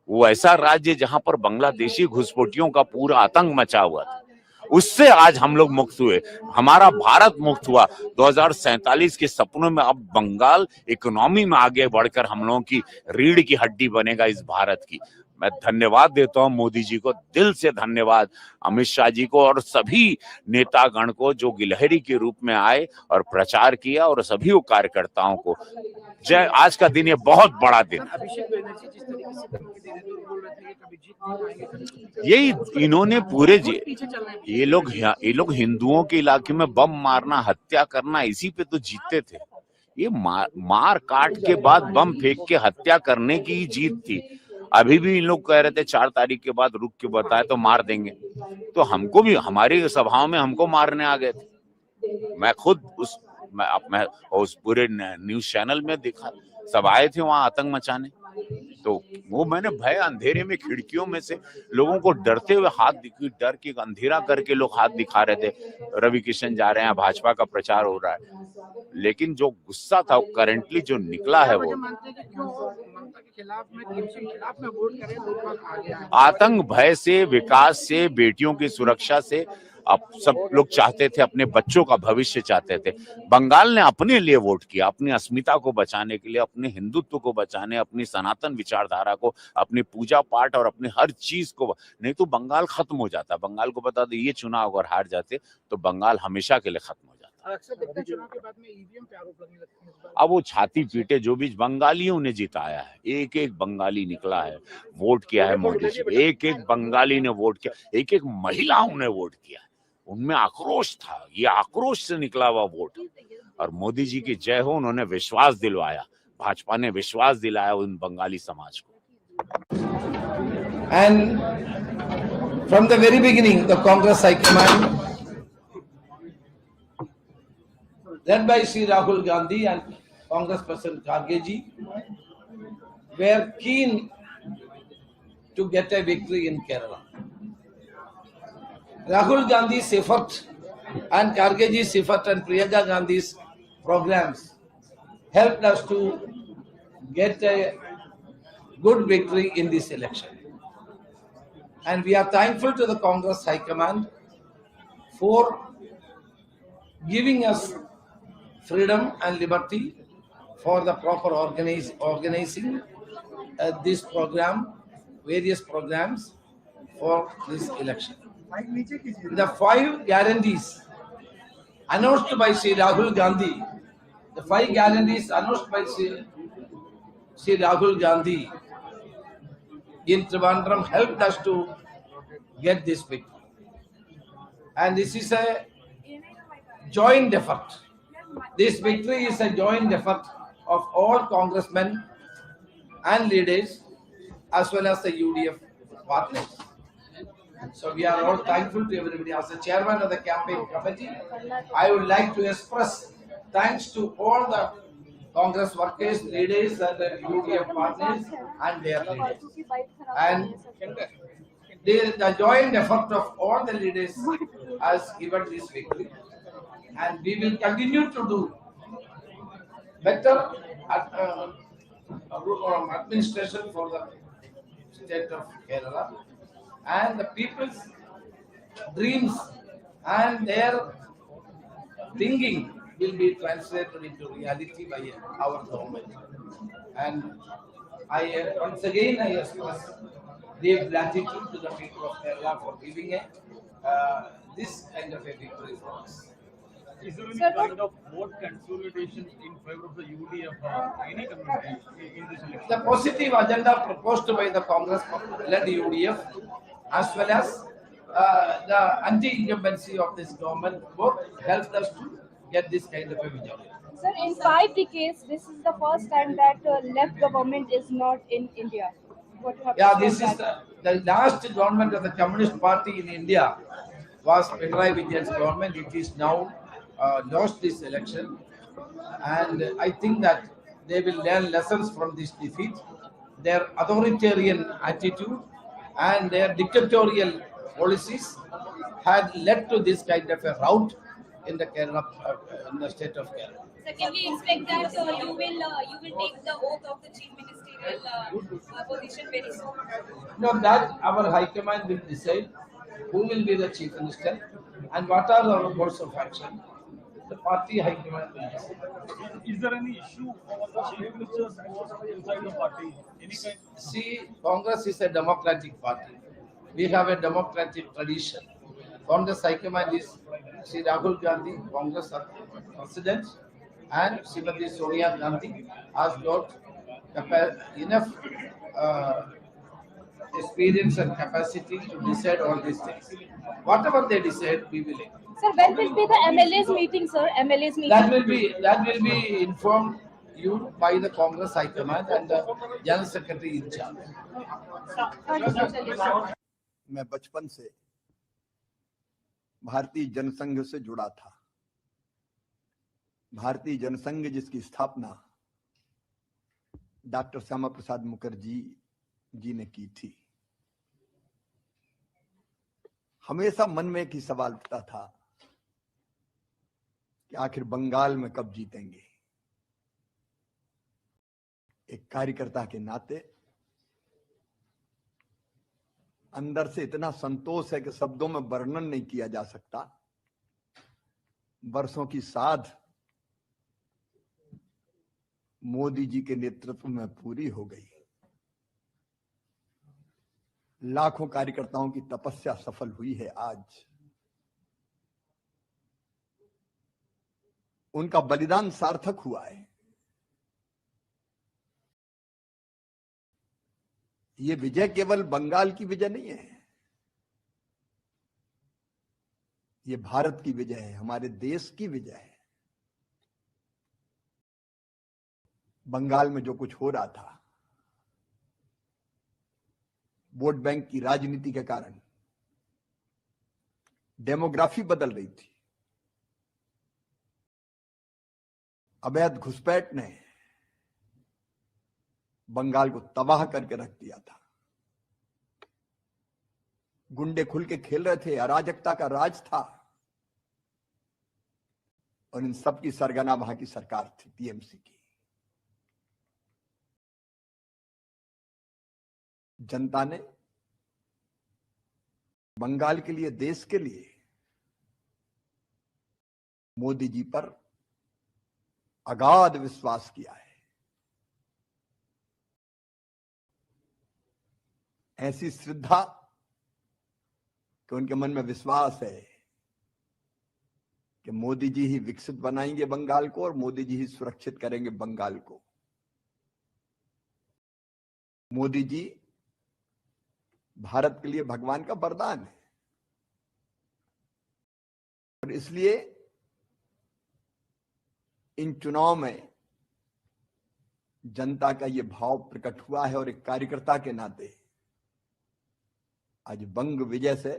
वो ऐसा राज्य जहां पर बांग्लादेशी घुसपैठियों का पूरा आतंक मचा हुआ था, उससे आज हम लोग मुक्त हुए, हमारा भारत मुक्त हुआ। 2047 के सपनों में अब बंगाल इकोनॉमी में आगे बढ़कर हम लोगों की रीढ़ की हड्डी बनेगा इस भारत की। मैं धन्यवाद देता हूं मोदी जी को, दिल से धन्यवाद अमित शाह जी को और सभी नेतागण को जो गिलहरी के रूप में आए और प्रचार किया, और सभी कार्यकर्ताओं को जय। आज का दिन ये बहुत बड़ा दिन, यही इन्होंने पूरे ये लोग हिंदुओं के इलाके में बम मारना, हत्या करना, इसी पे तो जीतते थे। ये मार काट के बाद बम फेंक के हत्या करने की जीत थी। अभी भी इन लोग कह रहे थे 4 तारीख के बाद रुक के बताए तो मार देंगे, तो हमको भी, हमारी सभाओं में हमको मारने आ गए थे। मैं खुद उस पूरे न्यूज चैनल में देखा, सब आए थे वहां आतंक मचाने। तो वो मैंने भय अंधेरे में खिड़कियों में से लोगों को डरते हुए डर के अंधेरा करके लोग हाथ दिखा रहे थे, रवि किशन जा रहे हैं, भाजपा का प्रचार हो रहा है। लेकिन जो गुस्सा था वो करेंटली जो निकला है वो आतंक, भय से, विकास से, बेटियों की सुरक्षा से। अब सब लोग चाहते थे, अपने बच्चों का भविष्य चाहते थे। बंगाल ने अपने लिए वोट किया, अपनी अस्मिता को बचाने के लिए, अपने हिंदुत्व को बचाने, अपनी सनातन विचारधारा को, अपनी पूजा पाठ और अपनी हर चीज को। नहीं तो बंगाल खत्म हो जाता। बंगाल को बता दे, ये चुनाव अगर हार जाते तो बंगाल हमेशा के लिए खत्म हो जाता। अब वो छाती पीटे जो भी बंगालियों ने जिताया है, एक एक बंगाली निकला है, वोट किया है मोदी जी, एक एक बंगाली ने वोट किया, एक एक महिलाओं ने वोट किया। उनमें आक्रोश था, ये आक्रोश से निकला हुआ वोट। और मोदी जी की जय हो, उन्होंने विश्वास दिलवाया, भाजपा ने विश्वास दिलाया उन बंगाली समाज को। And from the very beginning, the Congress High Command, led by Sri Rahul Gandhi and Congress President Kharge ji, were keen to get a victory in Kerala. Rahul Gandhi's effort and Kharge ji's effort and Priyanka Gandhi's programs helped us to get a good victory in this election. And we are thankful to the Congress High Command for giving us freedom and liberty for the proper organizing this program, various programs for this election. The 5 guarantees announced by Sri Rahul Gandhi, the 5 guarantees announced by Sri Rahul Gandhi in Trivandrum helped us to get this victory. And this is a joint effort. This victory is a joint effort of all congressmen and leaders as well as the UDF partners. So we are all thankful to everybody. As the chairman of the campaign committee, I would like to express thanks to all the Congress workers, leaders and the UDF partners and their leaders. And the joint effort of all the leaders has given this victory. And we will continue to do better administration for the state of Kerala, and the people's dreams and their thinking will be translated into reality by our government. And I once again I express deep gratitude to the people of Kerala for giving this kind of a victory for us. Is there any kind of vote consolidation in favor of the UDF any community in this election? The positive agenda proposed by the Congress-led UDF as well as the anti-incumbency of this government both helped us to get this kind of a majority. Sir, in 5 decades, this is the first time that left government is not in India. What you have to This say is the last government of the Communist Party in India was Pinarayi Vijayan's government. It is now lost this election, and I think that they will learn lessons from this defeat. Their authoritarian attitude and their dictatorial policies had led to this kind of a rout in the Kerala, in the state of Kerala. So can we expect that you will take the oath of the chief ministerial position very soon? No, that our High Command will decide who will be the chief minister and what are our course of action. The party High Command will decide. Is there any issue over the chief minister's post inside the party? Any kind? See, Congress is a democratic party. We have a democratic tradition. Congress High Command is Sri Rahul Gandhi, Congress President, and Srimati Sonia Gandhi has got enough experience and capacity to decide all these things. Whatever they decide, we will. Sir, when will be the MLA's meeting, sir? MLA's meeting. That will be informed you by the Congress High Command and the General Secretary in charge. मैं बचपन से भारतीय जनसंघ से जुड़ा था। भारतीय जनसंघ जिसकी स्थापना डॉक्टर श्यामा प्रसाद मुखर्जी जी ने की थी। हमेशा मन में एक ही सवाल उठता था कि आखिर बंगाल में कब जीतेंगे। एक कार्यकर्ता के नाते अंदर से इतना संतोष है कि शब्दों में वर्णन नहीं किया जा सकता। वर्षों की साध मोदी जी के नेतृत्व में पूरी हो गई। लाखों कार्यकर्ताओं की तपस्या सफल हुई है। आज उनका बलिदान सार्थक हुआ है। ये विजय केवल बंगाल की विजय नहीं है, ये भारत की विजय है, हमारे देश की विजय है। बंगाल में जो कुछ हो रहा था, वोट बैंक की राजनीति के कारण डेमोग्राफी बदल रही थी। अवैध घुसपैठ ने बंगाल को तबाह करके रख दिया था। गुंडे खुल के खेल रहे थे, अराजकता का राज था, और इन सब की सरगना वहां की सरकार थी, टीएमसी की। जनता ने बंगाल के लिए, देश के लिए मोदी जी पर अगाध विश्वास किया है। ऐसी श्रद्धा कि उनके मन में विश्वास है कि मोदी जी ही विकसित बनाएंगे बंगाल को और मोदी जी ही सुरक्षित करेंगे बंगाल को। मोदी जी भारत के लिए भगवान का वरदान है, और इसलिए इन चुनाव में जनता का ये भाव प्रकट हुआ है। और एक कार्यकर्ता के नाते आज बंग विजय से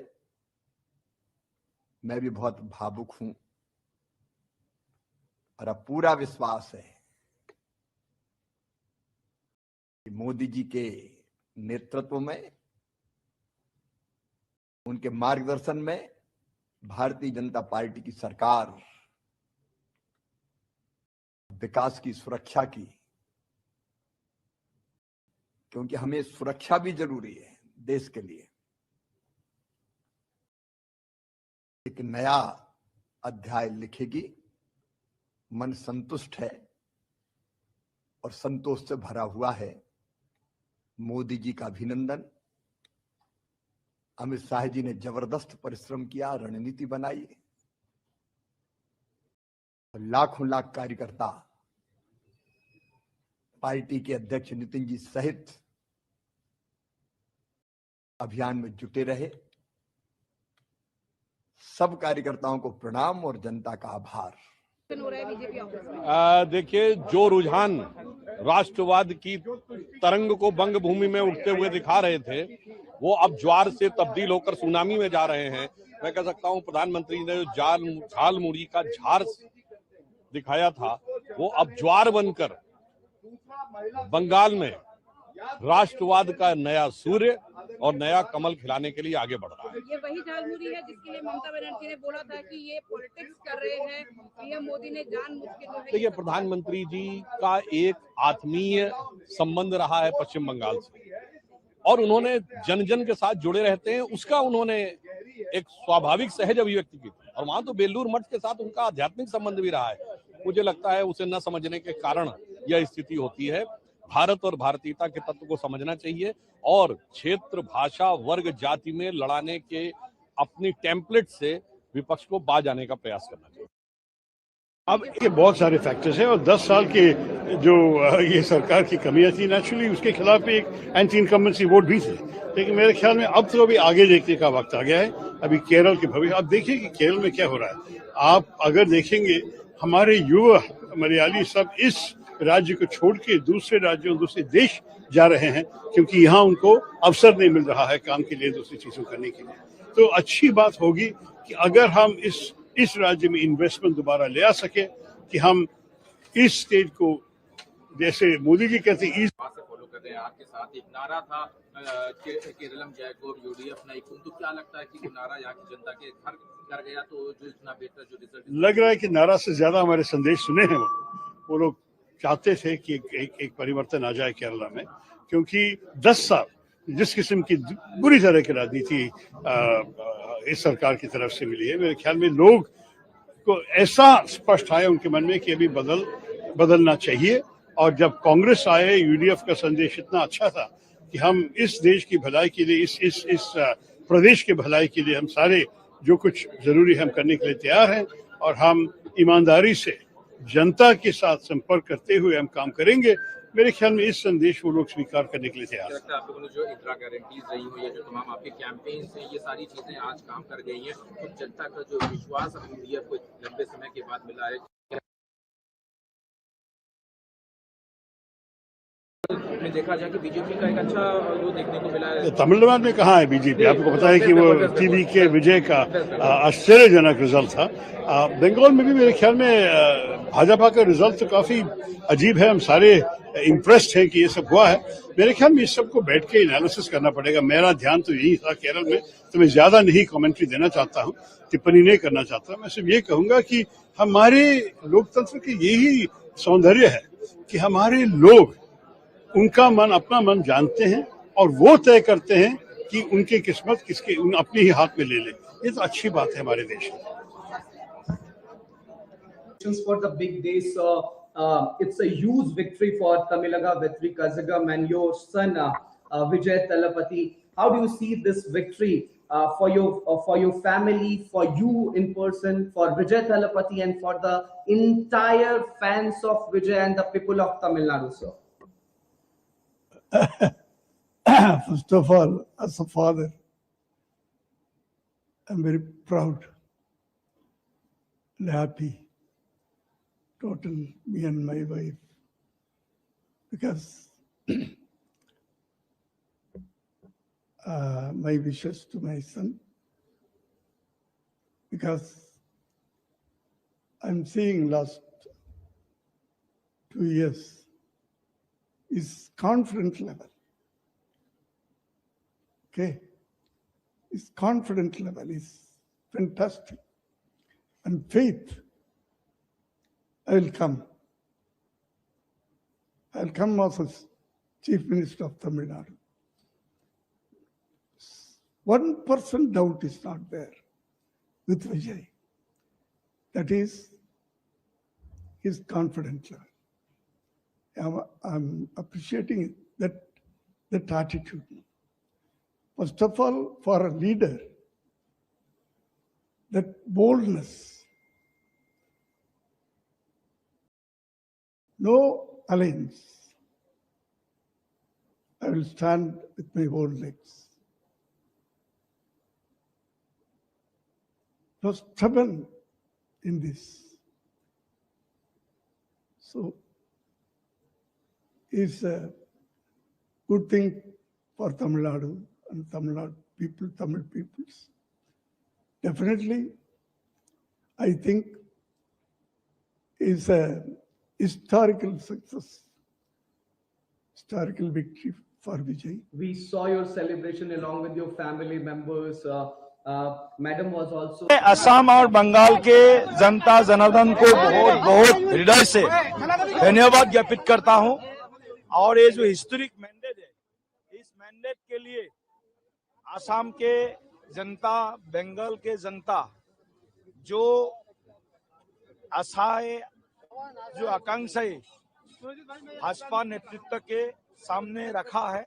मैं भी बहुत भावुक हूं, और अब पूरा विश्वास है कि मोदी जी के नेतृत्व में, उनके मार्गदर्शन में भारतीय जनता पार्टी की सरकार विकास की, सुरक्षा की, क्योंकि हमें सुरक्षा भी जरूरी है देश के लिए, एक नया अध्याय लिखेगी। मन संतुष्ट है और संतोष से भरा हुआ है। मोदी जी का अभिनंदन। अमित शाह जी ने जबरदस्त परिश्रम किया, रणनीति बनाई, और लाखों लाख कार्यकर्ता पार्टी के अध्यक्ष नितिन जी सहित अभियान में जुटे रहे। सब कार्यकर्ताओं को प्रणाम और जनता का आभार। देखिए, जो रुझान राष्ट्रवाद की तरंग को बंग भूमि में उठते हुए दिखा रहे थे, वो अब ज्वार से तब्दील होकर सुनामी में जा रहे हैं। मैं कह सकता हूं प्रधानमंत्री ने जो झाल मुड़ी का झार दिखाया था, वो अब ज्वार बनकर बंगाल में राष्ट्रवाद का नया सूर्य और नया कमल खिलाने के लिए आगे बढ़ रहा है। ये वही झालमुड़ी है जिसके लिए ममता बनर्जी ने बोला था कि ये पॉलिटिक्स कर रहे हैं, पीएम मोदी ने जानबूझ के जो है। देखिए, प्रधानमंत्री जी का एक आत्मीय संबंध रहा है पश्चिम बंगाल से, और उन्होंने जन जन के साथ जुड़े रहते हैं, उसका उन्होंने एक स्वाभाविक सहज अभिव्यक्ति की थी। और वहां तो बेलूर मठ के साथ उनका आध्यात्मिक संबंध भी रहा है। मुझे लगता है उसे न समझने के कारण यह स्थिति होती है। भारत और भारतीयता के तत्व को समझना चाहिए, और क्षेत्र, भाषा, वर्ग, जाति में लड़ाने के अपनी टेम्पलेट से विपक्ष को बाज आने का प्रयास करना चाहिए। अब ये बहुत सारे फैक्टर्स हैं, और 10 साल के जो ये सरकार की कमियां थी, नेचुरली उसके खिलाफ एक एंटी इनकम्बेंसी वोट भी थे। लेकिन मेरे ख्याल में अब तो अभी आगे देखने का वक्त आ गया है। अभी केरल के भविष्य, अब देखिए कि केरल में क्या हो रहा है। आप अगर देखेंगे, हमारे युवा मलयाली सब इस राज्य को छोड़ के दूसरे राज्यों, दूसरे देश जा रहे हैं, क्योंकि यहाँ उनको अवसर नहीं मिल रहा है काम के लिए, दूसरी चीजों करने के लिए। तो अच्छी बात होगी कि अगर हम इस राज्य में इन्वेस्टमेंट दोबारा ले आ सके, कि हम इस स्टेट को जैसे मोदी जी कहते ईस्ट फॉलो कर रहे हैं आपके साथ एक नारा था केरलम जयपुर यूडीएफ नहीं, तो क्या लगता है कि वो नारा यहाँ की जनता के घर कर गया, तो जो इतना बेहतर जो रिजल्ट लग रहा है कि नारा से ज्यादा हमारे संदेश सुने हैं वो लोग चाहते थे कि एक परिवर्तन आ जाए केरला में, क्योंकि 10 साल जिस किस्म की बुरी तरह की राजनीति इस सरकार की तरफ से मिली है, मेरे ख्याल में लोग को ऐसा स्पष्ट आया उनके मन में कि अभी बदलना चाहिए। और जब कांग्रेस आए, यूडीएफ का संदेश इतना अच्छा था कि हम इस देश की भलाई के लिए, इस प्रदेश के भलाई के लिए हम सारे जो कुछ जरूरी है हम करने के लिए तैयार हैं, और हम ईमानदारी से जनता के साथ संपर्क करते हुए हम काम करेंगे। मेरे ख्याल में इस संदेश वो लोग स्वीकार करने के लिए तैयार हैं। आप लोगों ने जो इंदिरा गारंटीज रही हुई है, जो तमाम आपके कैंपेन से ये सारी चीजें आज काम कर गई हैं, तो जनता का जो विश्वास अब यूडीएफ को लंबे समय के बाद मिला है, में देखा जाए कि बीजेपी का एक अच्छा जो देखने को मिला है। तमिलनाडु में कहाँ है बीजेपी? आपको पता है कि वो टीवी के विजय का आश्चर्यजनक रिजल्ट था। बंगाल में भी मेरे ख्याल में भाजपा का रिजल्ट तो काफी अजीब है। हम सारे इम्प्रेस्ड हैं कि ये सब हुआ है। मेरे ख्याल में इस सबको बैठ के एनालिसिस करना पड़ेगा। मेरा ध्यान तो यही था केरल में, तो मैं ज्यादा नहीं कमेंट्री देना चाहता हूँ, टिप्पणी नहीं करना चाहता। मैं सिर्फ ये कहूंगा कि हमारे लोकतंत्र की यही सौंदर्य है कि हमारे लोग उनका मन, अपना मन जानते हैं और वो तय करते हैं कि उनकी किस्मत किसके अपने ही हाथ में ले ले। ये तो अच्छी बात है हमारे देश में। For the big day, so it's a huge victory for Tamilaga Vetri Kazagam and your son Vijay Talapati. How do you see this victory for your family, for you in person, for Vijay Talapati, and for the entire fans of Vijay and the people of Tamil Nadu, sir? First of all, as a father, I'm very proud and happy, total, me and my wife, because my wishes to my son, because I'm seeing last 2 years, his confidence level. Okay, his confidence level is fantastic, and faith. I'll come as Chief Minister of Tamil Nadu. 1% doubt is not there with Vijay. That is his confidence level. I'm appreciating that attitude. First of all, for a leader, that boldness, no alliance. I will stand with my own legs. No stubborn in this. So, it's a good thing for Tamil Nadu and Tamil Nadu people, Tamil peoples. Definitely, I think is a historical success, historical victory for Vijay. We saw your celebration along with your family members. Madam was also. Assam और बंगाल के जनता जनार्दन को बहुत बहुत हृदय से धन्यवाद ज्ञापित करता हूं। और ये जो हिस्टोरिक मैंडेट है, इस मैंडेट के लिए असम के जनता, बंगाल के जनता, जो आशाएं, जो आकांक्षाएं भाजपा नेतृत्व के सामने रखा है,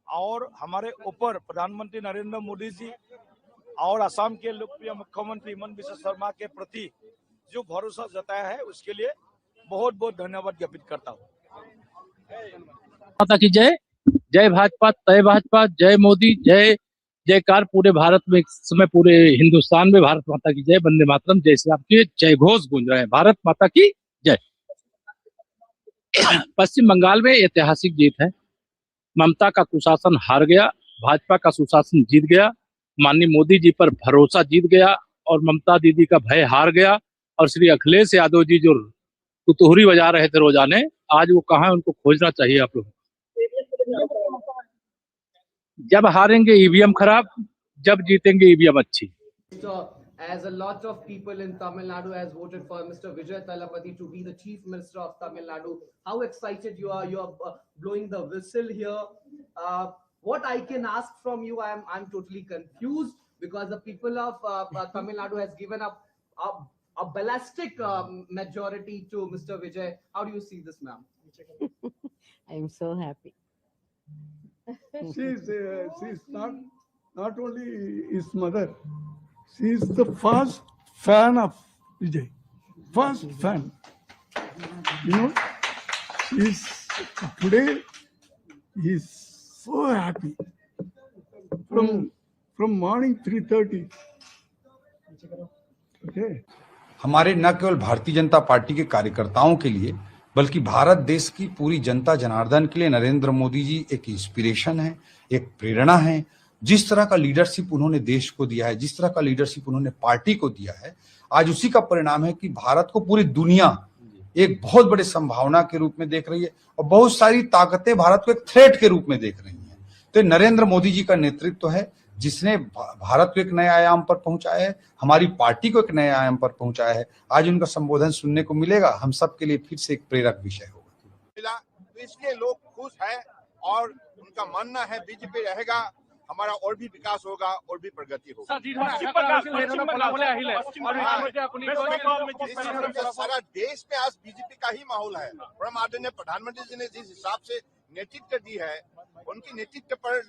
और हमारे ऊपर प्रधानमंत्री नरेंद्र मोदी जी और असम के लोकप्रिय मुख्यमंत्री हिमंत बिस्वा शर्मा के प्रति जो भरोसा जताया है, उसके लिए बहुत बहुत धन्यवाद ज्ञापित करता हूँ। माता की जय। जय भाजपा, तय भाजपा, जय मोदी, जय जयकार पूरे भारत में, इस समय पूरे हिंदुस्तान में भारत माता की जय, वंदे मातरम, जय श्री राम के जय घोष गूंज रहे हैं। भारत माता की जय। पश्चिम बंगाल में ऐतिहासिक जीत है। ममता का कुशासन हार गया, भाजपा का सुशासन जीत गया, माननीय मोदी जी पर भरोसा जीत गया, और ममता दीदी का भय हार गया, और श्री अखिलेश यादव जी जो कुतूहरी बजा रहे थे रोजाने, आज वो कहाँ है, उनको खोजना चाहिए आप लोग। जब हारेंगे ईवीएम खराब, जब जीतेंगे ईवीएम अच्छी। As a lot of people in Tamil Nadu has voted for Mr. Vijay Thalapathy to be the Chief Minister of Tamil Nadu, how excited you are? You are blowing the whistle here. What I can ask from you, I'm totally confused because the people of Tamil Nadu has given up a ballistic majority to Mr. Vijay. How do you see this, ma'am? I'm so happy. She's not only his mother, she is the first fan of Vijay. First fan. You know, today he's so happy. From morning 3:30. Okay. हमारे न केवल Bharatiya Janata party के कार्यकर्ताओं के लिए बल्कि भारत देश की पूरी जनता जनार्दन के लिए नरेंद्र मोदी जी एक इंस्पिरेशन है, एक प्रेरणा है। जिस तरह का लीडरशिप उन्होंने देश को दिया है, जिस तरह का लीडरशिप उन्होंने पार्टी को दिया है, आज उसी का परिणाम है कि भारत को पूरी दुनिया एक बहुत बड़े संभावना के रूप में देख रही है और बहुत सारी ताकतें भारत को एक थ्रेट के रूप में देख रही हैं। तो नरेंद्र मोदी जी का नेतृत्व है जिसने भारत को एक नए आयाम पर पहुंचाया है, हमारी पार्टी को एक नए आयाम पर पहुंचाया है। आज उनका संबोधन सुनने को मिलेगा, हम सबके लिए फिर से एक प्रेरक विषय होगा। तो इसलिए लोग खुश हैं और उनका मानना है बीजेपी रहेगा, हमारा और भी विकास होगा और भी प्रगति होगी। सारा देश में आज बीजेपी का ही माहौल है। परम आदरणीय प्रधानमंत्री जी ने जिस हिसाब से नेतृत्व दी है, उनकी नेतृत्व पर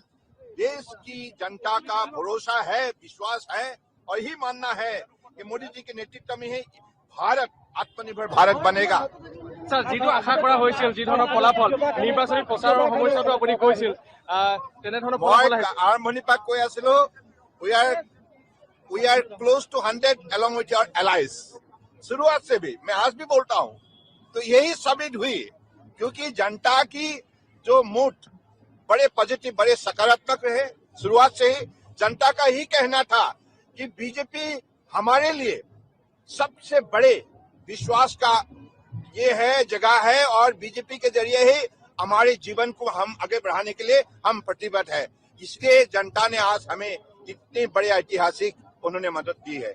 देश की जनता का भरोसा है, विश्वास है और यही मानना है कि मोदी जी के नेतृत्व में ही भारत आत्मनिर्भर भारत बनेगा। স্যার, যিটো আশা কৰা হৈছিল, যি ধৰণৰ ফলাফল নিৰ্বাচনী প্ৰচাৰৰ সময়তো আপুনি কৈছিল, তেনেধৰণৰ ফলাফল আহিছে। আৰম্ভণিৰ পৰা কৈ আছিলো, we are close to 100 along with your allies। शुरुआत से भी मैं आज भी बोलता हूँ, तो यही साबित हुई क्योंकि जनता की जो मूड बड़े पॉजिटिव, बड़े सकारात्मक रहे। शुरुआत से ही जनता का ही कहना था कि बीजेपी हमारे लिए सबसे बड़े विश्वास का ये है, जगह है और बीजेपी के जरिए ही हमारे जीवन को हम आगे बढ़ाने के लिए हम प्रतिबद्ध है। इसलिए जनता ने आज हमें इतनी बड़ी ऐतिहासिक उन्होंने मदद दी है।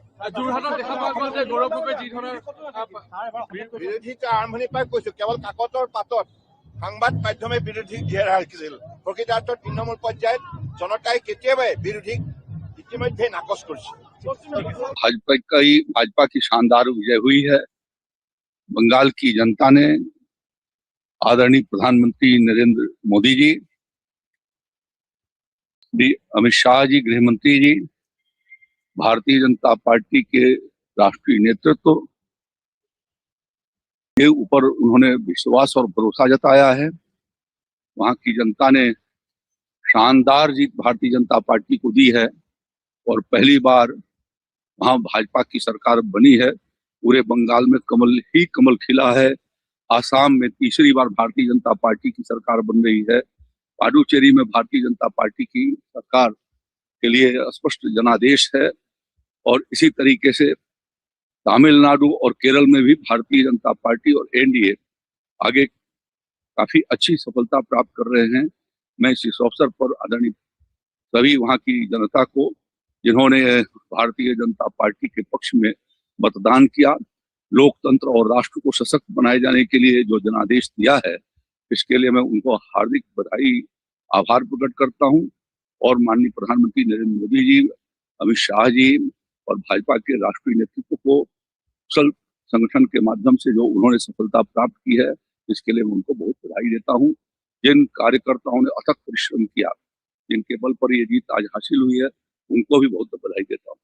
বিৰোধী আৰম্ভণিৰ পৰা কৈছো, কেৱল কাকতৰ পাতত সংবাদ মাধ্যমে বিৰোধী ঘেৰ ৰাখিছিল। প্ৰকৃতাৰ্থত তৃণমূল পৰ্যায়ত জনতাই কেতিয়াবাই বিৰোধীক ইতিমধ্যে নাকচ কৰিছে। भाजपा की शानदार विजय हुई है। बंगाल की जनता ने आदरणीय प्रधानमंत्री नरेंद्र मोदी जी, अमित शाह जी गृह मंत्री जी, भारतीय जनता पार्टी के राष्ट्रीय नेतृत्व के ऊपर उन्होंने विश्वास और भरोसा जताया है। वहां की जनता ने शानदार जीत भारतीय जनता पार्टी को दी है और पहली बार वहां भाजपा की सरकार बनी है। पूरे बंगाल में कमल ही कमल खिला है। आसाम में तीसरी बार भारतीय जनता पार्टी की सरकार बन रही है। पुडुचेरी में भारतीय जनता पार्टी की सरकार के लिए स्पष्ट जनादेश है और इसी तरीके से तमिलनाडु और केरल में भी भारतीय जनता पार्टी और एनडीए आगे काफी अच्छी सफलता प्राप्त कर रहे हैं। मैं इस अवसर पर आदरणीय सभी वहां की जनता को, जिन्होंने भारतीय जनता पार्टी के पक्ष में मतदान किया, लोकतंत्र और राष्ट्र को सशक्त बनाए जाने के लिए जो जनादेश दिया है, इसके लिए मैं उनको हार्दिक बधाई, आभार प्रकट करता हूं। और माननीय प्रधानमंत्री नरेंद्र मोदी जी, अमित शाह जी और भाजपा के राष्ट्रीय नेतृत्व को कुशल संगठन के माध्यम से जो उन्होंने सफलता प्राप्त की है, इसके लिए मैं उनको बहुत बधाई देता हूं। जिन कार्यकर्ताओं ने अथक परिश्रम किया, जिनके बल पर ये जीत आज हासिल हुई है, उनको भी बहुत बधाई देता हूं।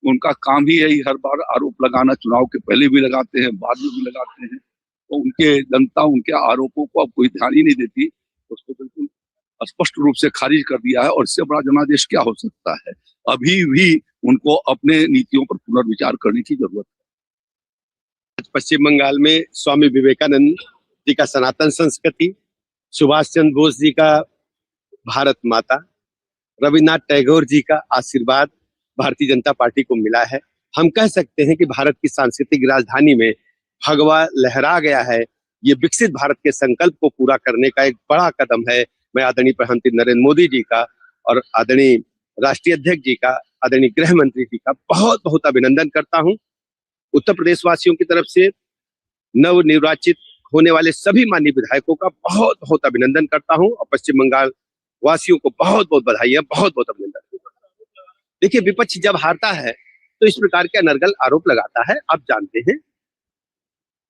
उनका काम ही यही हर बार आरोप लगाना, चुनाव के पहले भी लगाते हैं, बाद में भी लगाते हैं। तो उनके जनता उनके आरोपों को अब कोई ध्यान ही नहीं देती, उसको बिल्कुल स्पष्ट रूप से खारिज कर दिया है। और इससे बड़ा जनादेश क्या हो सकता है। अभी भी उनको अपने नीतियों पर पुनर्विचार करने की जरूरत है। पश्चिम बंगाल में स्वामी विवेकानंद जी का सनातन संस्कृति, सुभाष चंद्र बोस जी का भारत माता, रविन्द्रनाथ टैगोर जी का आशीर्वाद भारतीय जनता पार्टी को मिला है। हम कह सकते हैं कि भारत की सांस्कृतिक राजधानी में भगवा लहरा गया है। ये विकसित भारत के संकल्प को पूरा करने का एक बड़ा कदम है। मैं आदरणीय प्रधानमंत्री नरेंद्र मोदी जी का और आदरणीय राष्ट्रीय अध्यक्ष जी का, आदरणीय गृह मंत्री जी का बहुत बहुत अभिनंदन करता हूं। उत्तर प्रदेश वासियों की तरफ से नवनिर्वाचित होने वाले सभी माननीय विधायकों का बहुत बहुत अभिनंदन करता हूं और पश्चिम बंगाल वासियों को बहुत बहुत बधाई, बहुत बहुत अभिनंदन। देखिए, विपक्ष जब हारता है तो इस प्रकार के अनर्गल आरोप लगाता है। आप जानते हैं,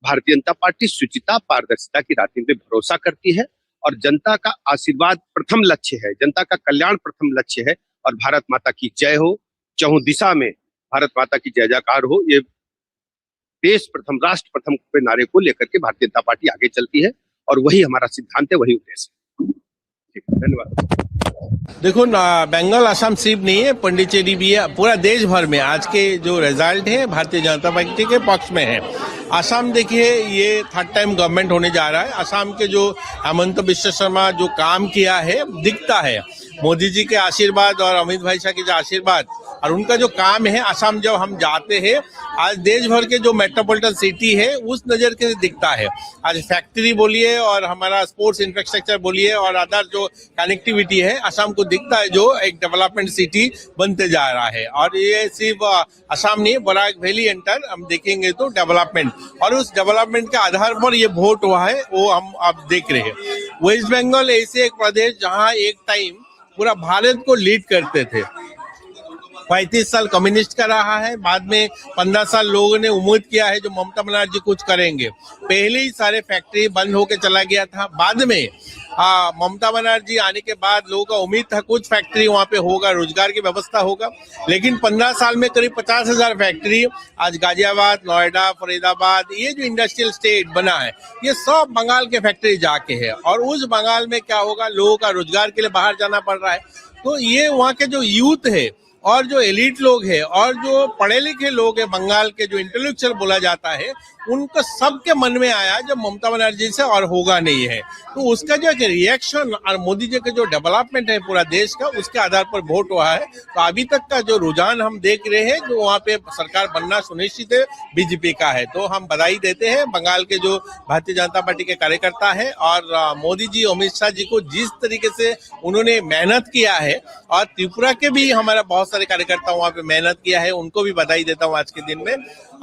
भारतीय जनता पार्टी शुचिता, पारदर्शिता की राजनीति पे भरोसा करती है और जनता का आशीर्वाद प्रथम लक्ष्य है, जनता का कल्याण प्रथम लक्ष्य है। और भारत माता की जय हो, चहुं दिशा में भारत माता की जय जयकार हो। ये देश प्रथम, राष्ट्र प्रथम के नारे को लेकर के भारतीय जनता पार्टी आगे चलती है और वही हमारा सिद्धांत है, वही उद्देश्य है। ठीक है, धन्यवाद। देखो बंगाल असम सिर्फ नहीं है, पुडुचेरी भी है। पूरा देश भर में आज के जो रिजल्ट है भारतीय जनता पार्टी के पक्ष में है। असम देखिए, ये थर्ड टाइम गवर्नमेंट होने जा रहा है। असम के जो हेमंत बिश्व शर्मा जो काम किया है दिखता है। मोदी जी के आशीर्वाद और अमित भाई शाह के जो आशीर्वाद और उनका जो काम है, असम जब हम जाते हैं, आज देश भर के जो मेट्रोपोलिटन सिटी है उस नजर के दिखता है। आज फैक्ट्री बोलिए और हमारा स्पोर्ट्स इंफ्रास्ट्रक्चर बोलिए और अदर जो कनेक्टिविटी है, असम को दिखता है जो एक डेवलपमेंट सिटी बनते जा रहा है। और ये सिर्फ असम नहीं, बराक वैली एंटर हम देखेंगे तो डेवलपमेंट, और उस डेवलपमेंट के आधार पर ये वोट हुआ है, वो हम अब देख रहे हैं। वेस्ट बंगाल ऐसे एक प्रदेश जहाँ एक टाइम पूरा भारत को लीड करते थे। 35 साल कम्युनिस्ट का रहा है, बाद में 15 साल लोगों ने उम्मीद किया है जो ममता बनर्जी कुछ करेंगे। पहले ही सारे फैक्ट्री बंद होके चला गया था। बाद में ममता बनर्जी आने के बाद लोगों का उम्मीद था कुछ फैक्ट्री वहां पे होगा, रोजगार की व्यवस्था होगा। लेकिन 15 साल में करीब 50,000 फैक्ट्री आज गाजियाबाद, नोएडा, फरीदाबाद, ये जो इंडस्ट्रियल स्टेट बना है, ये सब बंगाल के फैक्ट्री जाके है। और उस बंगाल में क्या होगा, लोगों का रोजगार के लिए बाहर जाना पड़ रहा है। तो ये वहाँ के जो यूथ है और जो एलिट लोग हैं और जो पढ़े लिखे लोग हैं, बंगाल के जो इंटेलेक्चुअल बोला जाता है, उनको सबके मन में आया जब ममता बनर्जी से और होगा नहीं है। तो उसका जो रिएक्शन और मोदी जी का जो डेवलपमेंट है पूरा देश का, उसके आधार पर वोट हुआ है। तो अभी तक का जो रुझान हम देख रहे हैं, जो वहाँ पे सरकार बनना सुनिश्चित है, बीजेपी का है। तो हम बधाई देते हैं बंगाल के जो भारतीय जनता पार्टी के कार्यकर्ता है और मोदी जी, अमित शाह जी को जिस तरीके से उन्होंने मेहनत किया है, और त्रिपुरा के भी हमारा बहुत सारे कार्यकर्ता वहाँ पे मेहनत किया है, उनको भी बधाई देता हूँ आज के दिन में।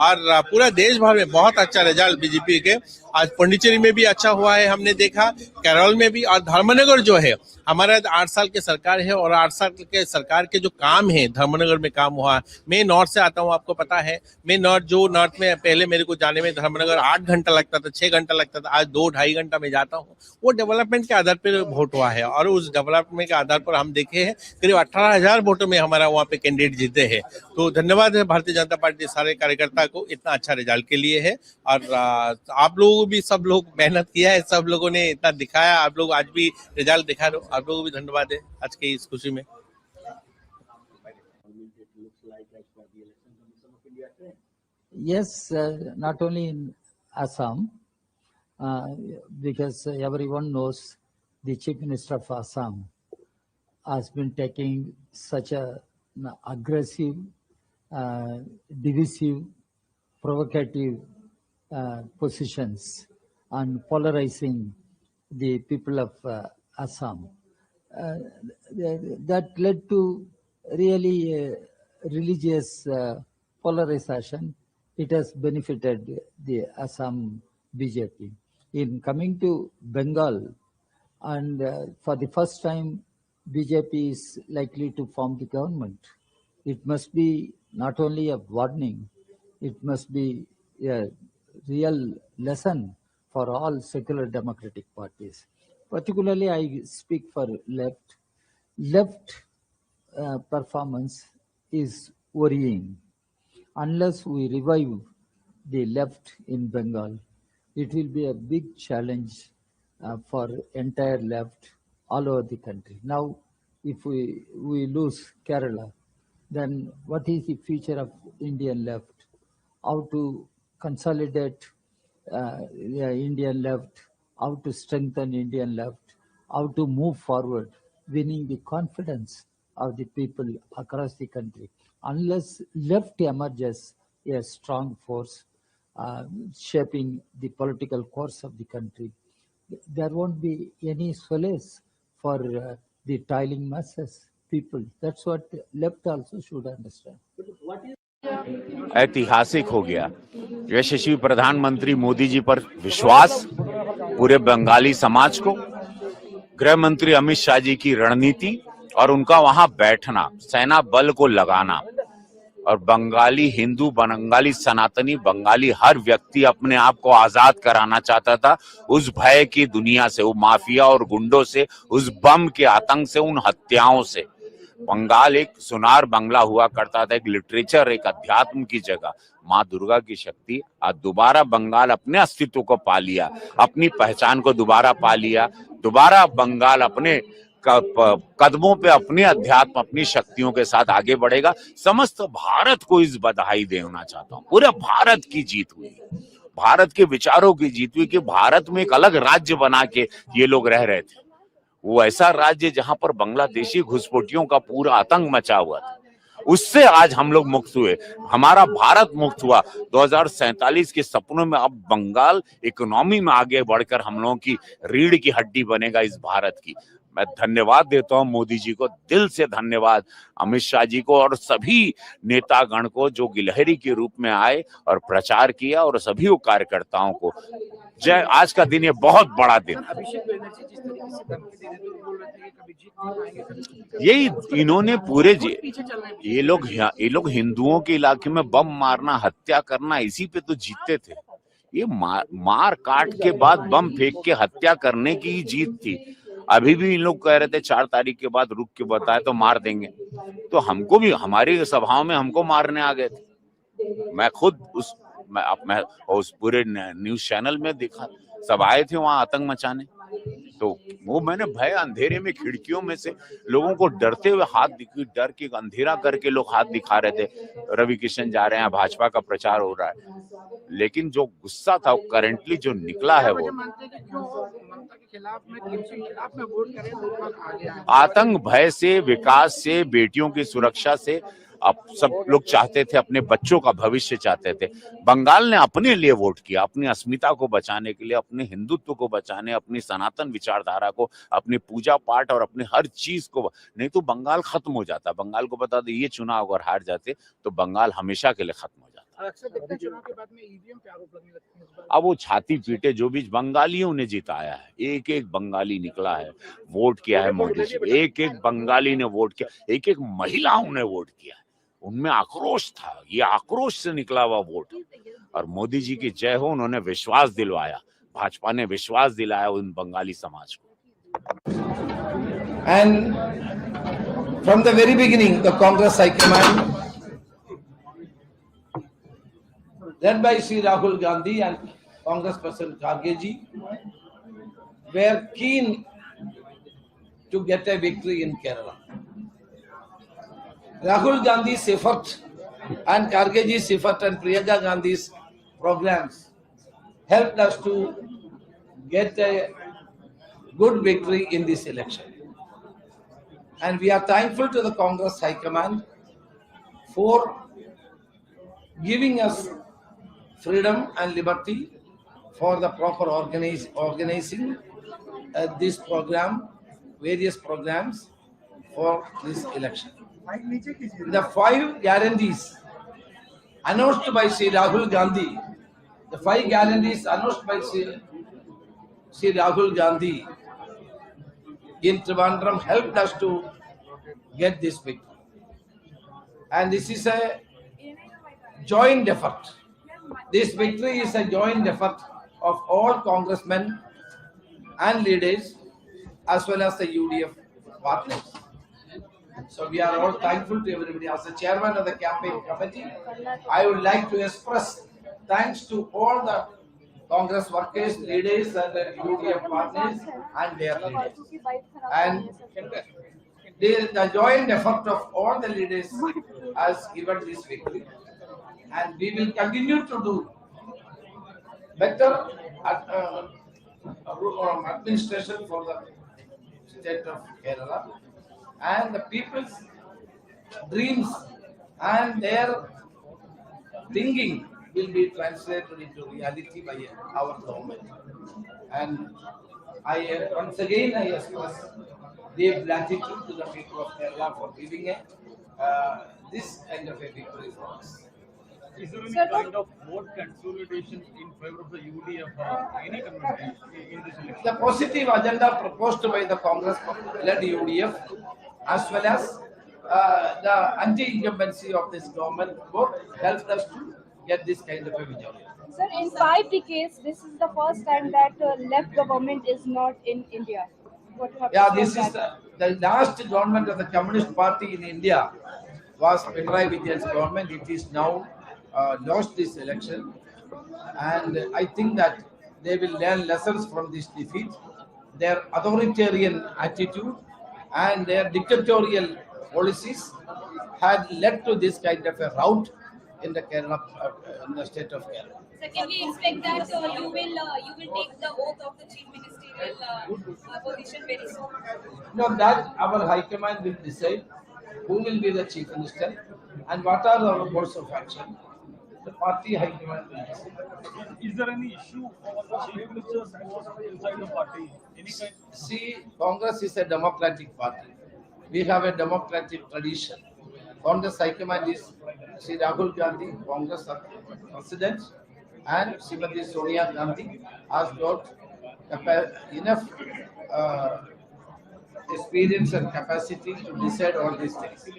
और पूरा देश भर में बहुत अच्छा रिजल्ट बीजेपी के। आज पुडुचेरी में भी अच्छा हुआ है, हमने देखा, केरल में भी। और धर्मनगर जो है, हमारा 8 साल की सरकार है और 8 साल के सरकार के जो काम है धर्मनगर में काम हुआ। मैं नॉर्थ से आता हूँ, आपको पता है। मैं नॉर्थ में पहले मेरे को जाने में धर्मनगर 8 घंटा लगता था, 6 घंटा लगता था, आज 2-2.5 घंटा में जाता हूँ। वो डेवलपमेंट के आधार पर वोट हुआ है और उस डेवलपमेंट के आधार पर हम देखे हैं करीब 18,000 वोटों में हमारा वहाँ पे कैंडिडेट जीते हैं। तो धन्यवाद है भारतीय जनता पार्टी सारे कार्यकर्ता को इतना अच्छा रिजल्ट के लिए है। और आप लोगों भी, सब लोग मेहनत किया है, सब लोगों ने इतना दिखाया, आप लोग आज भी रिजल्ट दिखा रहे हो, आप लोगों को भी धन्यवाद है आज की इस खुशी में। Yes, not only in Assam, because everyone knows the Chief Minister of Assam has been taking such an aggressive, divisive, provocative positions on polarizing the people of Assam. That led to really religious polarization. It has benefited the Assam BJP. In coming to Bengal, and for the first time, BJP is likely to form the government. It must be not only a warning, it must be a real lesson for all secular democratic parties. Particularly, I speak for left. Left performance is worrying. Unless we revive the left in Bengal, it will be a big challenge for entire left all over the country. Now, if we lose Kerala, then what is the future of Indian left? How to consolidate Indian left, how to strengthen Indian left, how to move forward, winning the confidence of the people across the country. Unless left emerges a strong force, shaping the political course of the country. There won't be any solace for the toiling masses, people. That's what left also should understand. ऐतिहासिक हो गया। यशस्वी प्रधानमंत्री मोदी जी पर विश्वास, पूरे बंगाली समाज को, गृह मंत्री अमित शाह जी की रणनीति और उनका वहां बैठना, सेना बल को लगाना, और बंगाली हिंदू, बंगाली सनातनी, बंगाली हर व्यक्ति अपने आप को आजाद कराना चाहता था उस भय की दुनिया से, वो माफिया और गुंडों से, उस बम के आतंक से, उन हत्याओं से। बंगाल एक सुनार बंगला हुआ करता था, एक लिटरेचर, एक अध्यात्म की जगह। माँ दुर्गा की शक्ति आज दोबारा बंगाल अपने अस्तित्व को पा लिया, अपनी पहचान को दोबारा पा लिया। दोबारा बंगाल अपने कदमों पे, अपने अध्यात्म, अपनी शक्तियों के साथ आगे बढ़ेगा। समस्त भारत को इस बधाई देना चाहता हूँ। पूरे भारत की जीत हुई, भारत के विचारों की जीत हुई कि भारत में एक अलग राज्य बना के ये लोग रह रहे थे। वो ऐसा राज्य जहां पर बांग्लादेशी घुसपैठियों का पूरा आतंक मचा हुआ था, उससे आज हम लोग मुक्त हुए, हमारा भारत मुक्त हुआ। 2047 के सपनों में अब बंगाल इकोनॉमी में आगे बढ़कर हम लोगों की रीढ़ की हड्डी बनेगा इस भारत की। मैं धन्यवाद देता हूं मोदी जी को, दिल से धन्यवाद अमित शाह जी को और सभी नेतागण को जो गिलहरी के रूप में आए और प्रचार किया, और सभी कार्यकर्ताओं को जय। आज का दिन ये बहुत बड़ा दिन, यही इन्होंने पूरे ये लोग हिंदुओं के इलाके में बम मारना, हत्या करना, इसी पे तो जीतते थे। ये मार काट के बाद बम फेंक के हत्या करने की ही जीत थी। अभी भी इन लोग कह रहे थे 4 तारीख के बाद रुक के बताए तो मार देंगे, तो हमको भी हमारी सभाओं में हमको मारने आ गए थे। मैं खुद उस पूरे न्यूज चैनल में देखा, सब आए थे वहां आतंक मचाने, तो वो मैंने भय, अंधेरे में खिड़कियों में से लोगों को डरते हुए डर के अंधेरा करके लोग हाथ दिखा रहे थे। रवि किशन जा रहे हैं, भाजपा का प्रचार हो रहा है, लेकिन जो गुस्सा था वो करेंटली जो निकला है वो आतंक, भय से, विकास से, बेटियों की सुरक्षा से। अब सब लोग चाहते थे, अपने बच्चों का भविष्य चाहते थे। बंगाल ने अपने लिए वोट किया, अपनी अस्मिता को बचाने के लिए, अपने हिंदुत्व को बचाने, अपनी सनातन विचारधारा को, अपनी पूजा पाठ और अपनी हर चीज को। नहीं तो बंगाल खत्म हो जाता। बंगाल को बता दे, ये चुनाव अगर हार जाते तो बंगाल हमेशा के लिए खत्म हो जाता। अब वो छाती पीटे जो भी, बंगालियों ने जिताया है, एक एक बंगाली निकला है, वोट किया है मोदी जी, एक एक बंगाली ने वोट किया, एक एक महिलाओं ने वोट किया। उनमें आक्रोश था, ये आक्रोश से निकला हुआ वोट। और मोदी जी की जय हो, उन्होंने विश्वास दिलवाया, भाजपा ने विश्वास दिलाया उन बंगाली समाज को। And from the very beginning, the Congress High Command, led by Sri Rahul Gandhi and Congress President Kharge ji, were keen to get a victory in Kerala. Rahul Gandhi's effort and Kharge ji's effort and Priyanka Gandhi's programs helped us to get a good victory in this election. And we are thankful to the Congress High Command for giving us freedom and liberty for the proper organizing this program, various programs for this election. The 5 guarantees announced by Sri Rahul Gandhi, the 5 guarantees announced by Sri Rahul Gandhi in Trivandrum helped us to get this victory. And this is a joint effort. This victory is a joint effort of all congressmen and leaders as well as the UDF partners. So we are all thankful to everybody. As the chairman of the campaign committee, I would like to express thanks to all the Congress workers, leaders and the UDF partners and their leaders. And the joint effort of all the leaders has given this victory. And we will continue to do better administration for the state of Kerala, and the people's dreams and their thinking will be translated into reality by our government. And I once again I express deep gratitude to the people of Kerala for giving this kind of a victory for us. Is there any kind of vote consolidation in favor of the UDF any communities in this election? The positive agenda proposed by the Congress-led UDF, as well as the anti-incumbency of this government, both helped us to get this kind of a majority. Sir, in 5 decades, this is the first time that left government is not in India. What you have to Yeah, say this on is that? the last government of the Communist Party in India was Pinarayi Vijayan's government. It is now lost this election, and I think that they will learn lessons from this defeat. Their authoritarian attitude and their dictatorial policies had led to this kind of a rout in the Kerala, in the state of Kerala. So can we expect that you will take the oath of the chief ministerial position very soon? No, that our High Command will decide who will be the Chief Minister and what are our course of action. The party High Command will decide. Is there any issue over the chief minister's post inside the party? Any kind? See, Congress is a democratic party. We have a democratic tradition. Congress High Command is Sri Rahul Gandhi, Congress President, and Srimati Sonia Gandhi has got enough experience and capacity to decide all these things.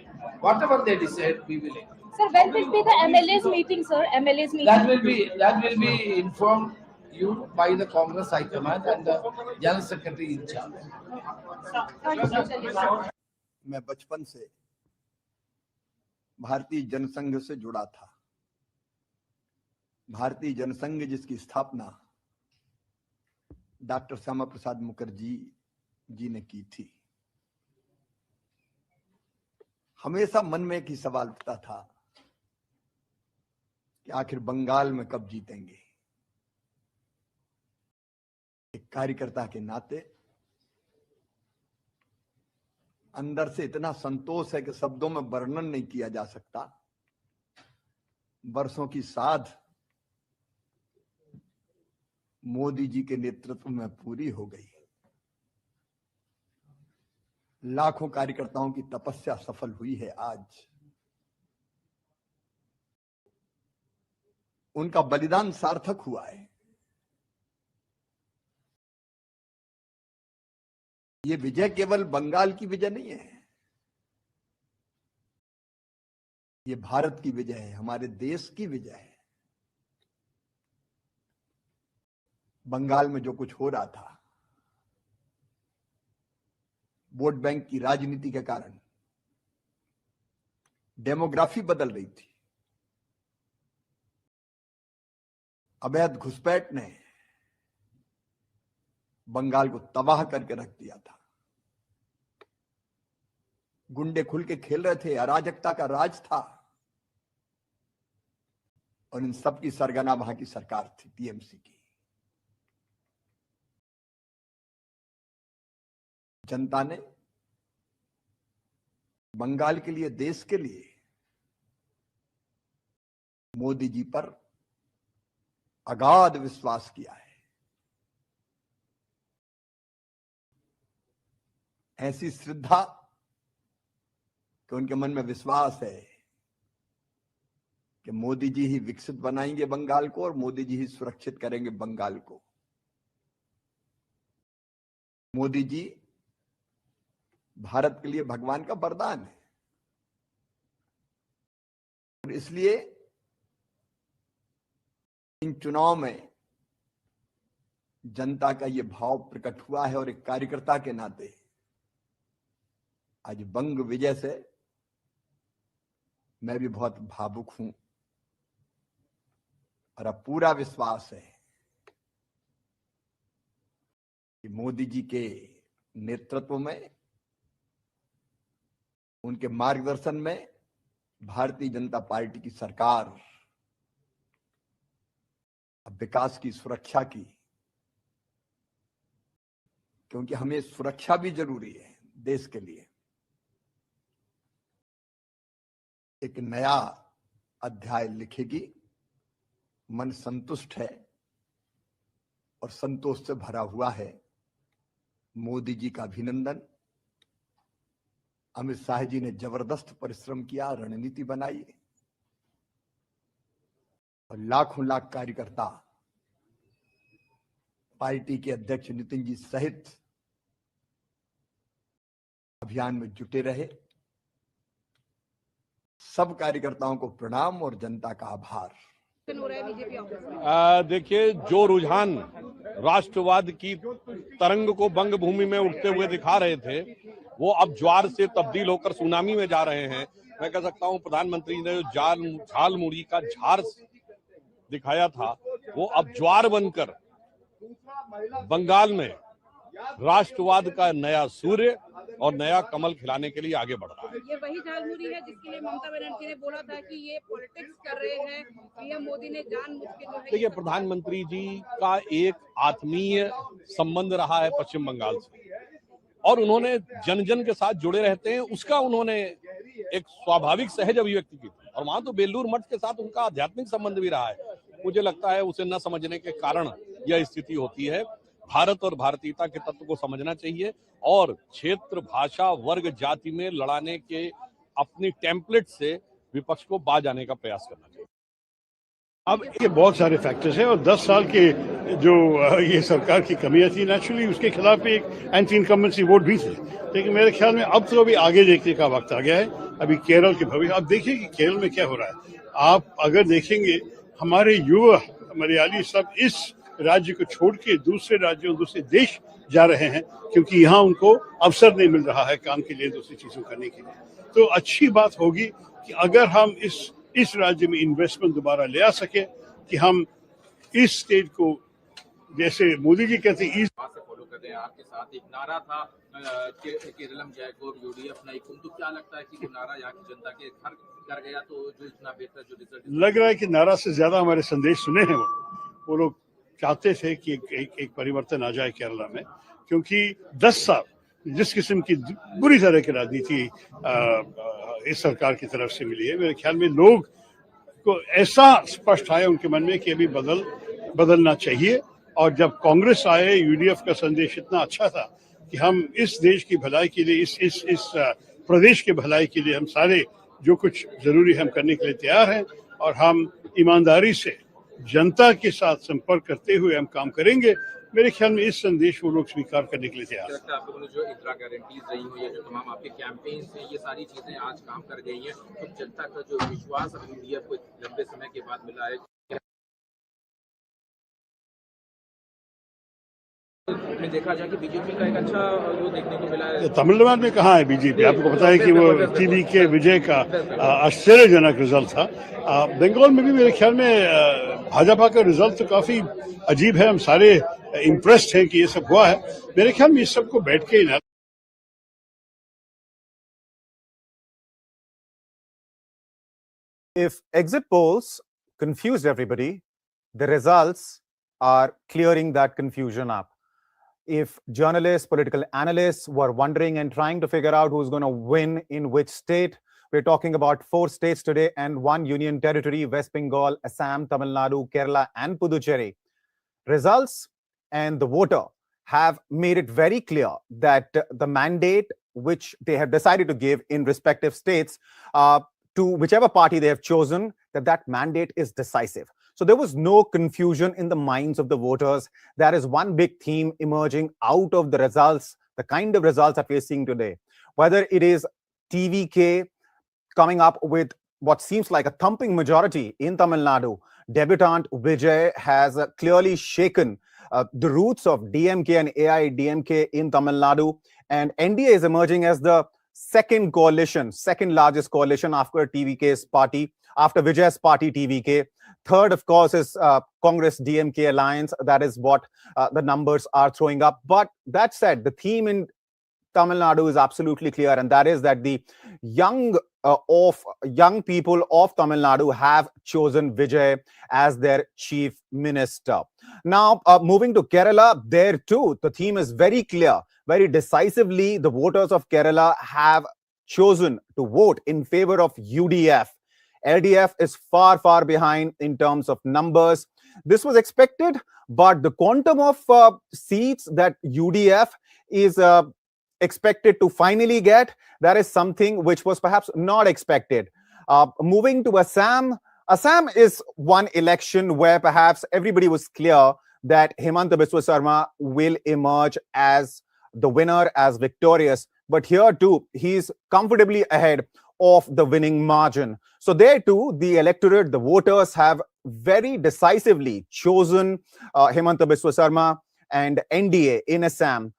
Whatever they decide, we will agree. Sir, when will be the MLA's meeting, sir? MLA's meeting? That will be informed you by the Congress High Command and the General Secretary in charge. मैं बचपन से भारतीय जनसंघ से जुड़ा था। भारतीय जनसंघ जिसकी स्थापना डॉक्टर श्यामा प्रसाद मुखर्जी जी ने की थी। हमेशा मन में एक ही सवाल उठता था कि आखिर बंगाल में कब जीतेंगे। एक कार्यकर्ता के नाते अंदर से इतना संतोष है कि शब्दों में वर्णन नहीं किया जा सकता। वर्षों की साध मोदी जी के नेतृत्व में पूरी हो गई। लाखों कार्यकर्ताओं की तपस्या सफल हुई है। आज उनका बलिदान सार्थक हुआ है। ये विजय केवल बंगाल की विजय नहीं है, ये भारत की विजय है, हमारे देश की विजय है। बंगाल में जो कुछ हो रहा था, वोट बैंक की राजनीति के कारण डेमोग्राफी बदल रही थी। अवैध घुसपैठ ने बंगाल को तबाह करके रख दिया था। गुंडे खुल के खेल रहे थे, अराजकता का राज था, और इन सब की सरगना वहां की सरकार थी, टीएमसी की। जनता ने बंगाल के लिए, देश के लिए मोदी जी पर अगाध विश्वास किया है। ऐसी श्रद्धा कि उनके मन में विश्वास है कि मोदी जी ही विकसित बनाएंगे बंगाल को और मोदी जी ही सुरक्षित करेंगे बंगाल को। मोदी जी भारत के लिए भगवान का वरदान है, और इसलिए इन चुनाव में जनता का ये भाव प्रकट हुआ है। और एक कार्यकर्ता के नाते आज बंग विजय से मैं भी बहुत भावुक हूं, और अब पूरा विश्वास है कि मोदी जी के नेतृत्व में, उनके मार्गदर्शन में भारतीय जनता पार्टी की सरकार अब विकास की, सुरक्षा की, क्योंकि हमें सुरक्षा भी जरूरी है देश के लिए, एक नया अध्याय लिखेगी मन संतुष्ट है और संतोष से भरा हुआ है। मोदी जी का अभिनंदन। अमित शाह जी ने जबरदस्त परिश्रम किया, रणनीति बनाई और लाखों लाख कार्यकर्ता पार्टी के अध्यक्ष नितिन जी सहित अभियान में जुटे रहे। सब कार्यकर्ताओं को प्रणाम और जनता का आभार। देखिए, जो रुझान राष्ट्रवाद की तरंग को बंग भूमि में उठते हुए दिखा रहे थे, वो अब ज्वार से तब्दील होकर सुनामी में जा रहे हैं। मैं कह सकता हूं प्रधानमंत्री ने जो झाल मुड़ी का झार दिखाया था, वो अब ज्वार बनकर बंगाल में राष्ट्रवाद का नया सूर्य और नया कमल खिलाने के लिए आगे बढ़ रहा है। ये वही झालमुड़ी है जिसके लिए ममता बनर्जी ने बोला था कि ये पॉलिटिक्स कर रहे हैं, पीएम मोदी ने जानबूझ के जो है। देखिए, प्रधानमंत्री जी का एक आत्मीय संबंध रहा है पश्चिम बंगाल से, और उन्होंने जन जन के साथ जुड़े रहते हैं, उसका उन्होंने एक स्वाभाविक सहज अभिव्यक्ति की थी। और वहां तो बेलूर मठ के साथ उनका आध्यात्मिक संबंध भी रहा है। मुझे लगता है उसे न समझने के कारण यह स्थिति होती है। भारत और भारतीयता के तत्व को समझना चाहिए और क्षेत्र, भाषा, वर्ग, जाति में लड़ाने के अपनी टेम्पलेट से विपक्ष को बाज आने का प्रयास करना चाहिए। अब ये बहुत सारे फैक्टर्स हैं और 10 साल के जो ये सरकार की कमियां थी, नेचुरली उसके खिलाफ एक एंटी इनकम्बेंसी वोट भी थे। लेकिन मेरे ख्याल में अब तो अभी आगे देखने का वक्त आ गया है। अभी केरल के भविष्य, अब देखिए कि केरल में क्या हो रहा है। आप अगर देखेंगे, हमारे युवा मलयाली सब इस राज्य को छोड़ के दूसरे राज्यों, दूसरे देश जा रहे हैं, क्योंकि यहाँ उनको अवसर नहीं मिल रहा है काम के लिए, दूसरी चीजों करने के लिए। तो अच्छी बात होगी कि अगर हम इस राज्य में इन्वेस्टमेंट दोबारा ले आ सके, कि हम इस स्टेट को, जैसे मोदी जी कहते हैं, फॉलो कर रहे हैं। आपके साथ एक नारा था केरलम जयकोर यूडीएफ नहीं कुम, तो क्या लगता है कि वो नारा यहाँ की जनता के घर कर गया, तो जो इतना बेहतर जो रिजल्ट लग रहा है कि नारा से ज्यादा हमारे संदेश सुने हैं। वो लोग चाहते थे कि एक परिवर्तन आ जाए केरला में, क्योंकि 10 साल जिस किस्म की बुरी तरह की राजनीति इस सरकार की तरफ से मिली है, मेरे ख्याल में लोग को ऐसा स्पष्ट आया उनके मन में कि अभी बदलना चाहिए। और जब कांग्रेस आए, यूडीएफ का संदेश इतना अच्छा था कि हम इस देश की भलाई के लिए, इस प्रदेश के भलाई के लिए हम सारे जो कुछ जरूरी हम करने के लिए तैयार हैं, और हम ईमानदारी से जनता के साथ संपर्क करते हुए हम काम करेंगे। मेरे ख्याल में इस संदेश को लोग स्वीकार करने के लिए तैयार हैं। आप लोगों ने जो इंदिरा गारंटीज रही हो, या जो तमाम आपके कैंपेन्स हैं, ये सारी चीजें आज काम कर गई हैं, तो जनता का जो विश्वास अब यूडीएफ को लंबे समय के बाद मिला है, में देखा जाए कि बीजेपी का एक अच्छा वो देखने को मिला है। तमिलनाडु में कहाँ है बीजेपी? आपको पता है कि वो टीवी के विजय का आश्चर्यजनक रिजल्ट था। बंगाल में भी मेरे ख्याल में भाजपा का रिजल्ट तो काफी अजीब है। हम सारे इम्प्रेस्ड हैं कि ये सब हुआ है। मेरे ख्याल में इस सबको बैठ के ना, If exit polls confused everybody, the results are clearing that confusion up. If journalists, political analysts were wondering and trying to figure out who's going to win in which state, we're talking about 4 states today and 1 union territory: West Bengal, Assam, Tamil Nadu, Kerala, and Puducherry. Results and the voter have made it very clear that the mandate which they have decided to give in respective states to whichever party they have chosen, that mandate is decisive. So there was no confusion in the minds of the voters. There is one big theme emerging out of the results, the kind of results that we're seeing today. Whether it is TVK coming up with what seems like a thumping majority in Tamil Nadu, debutant Vijay has clearly shaken the roots of DMK and AINRC in Tamil Nadu, and NDA is emerging as the second largest coalition after TVK's party, after Vijay's party TVK. Third, of course, is Congress DMK alliance. That is what the numbers are throwing up. But that said, the theme in Tamil Nadu is absolutely clear, and that is that the young people of Tamil Nadu have chosen Vijay as their chief minister. Now, moving to Kerala, there too, the theme is very clear. Very decisively, the voters of Kerala have chosen to vote in favor of UDF. LDF is far, far behind in terms of numbers. This was expected, but the quantum of seats that UDF is expected to finally get, that is something which was perhaps not expected. Moving to Assam, Assam is one election where perhaps everybody was clear that Himanta Biswa Sarma will emerge as the winner, as victorious. But here too, he's comfortably ahead of the winning margin. So there too, the electorate, the voters have very decisively chosen Himanta Biswa Sarma and NDA in Assam.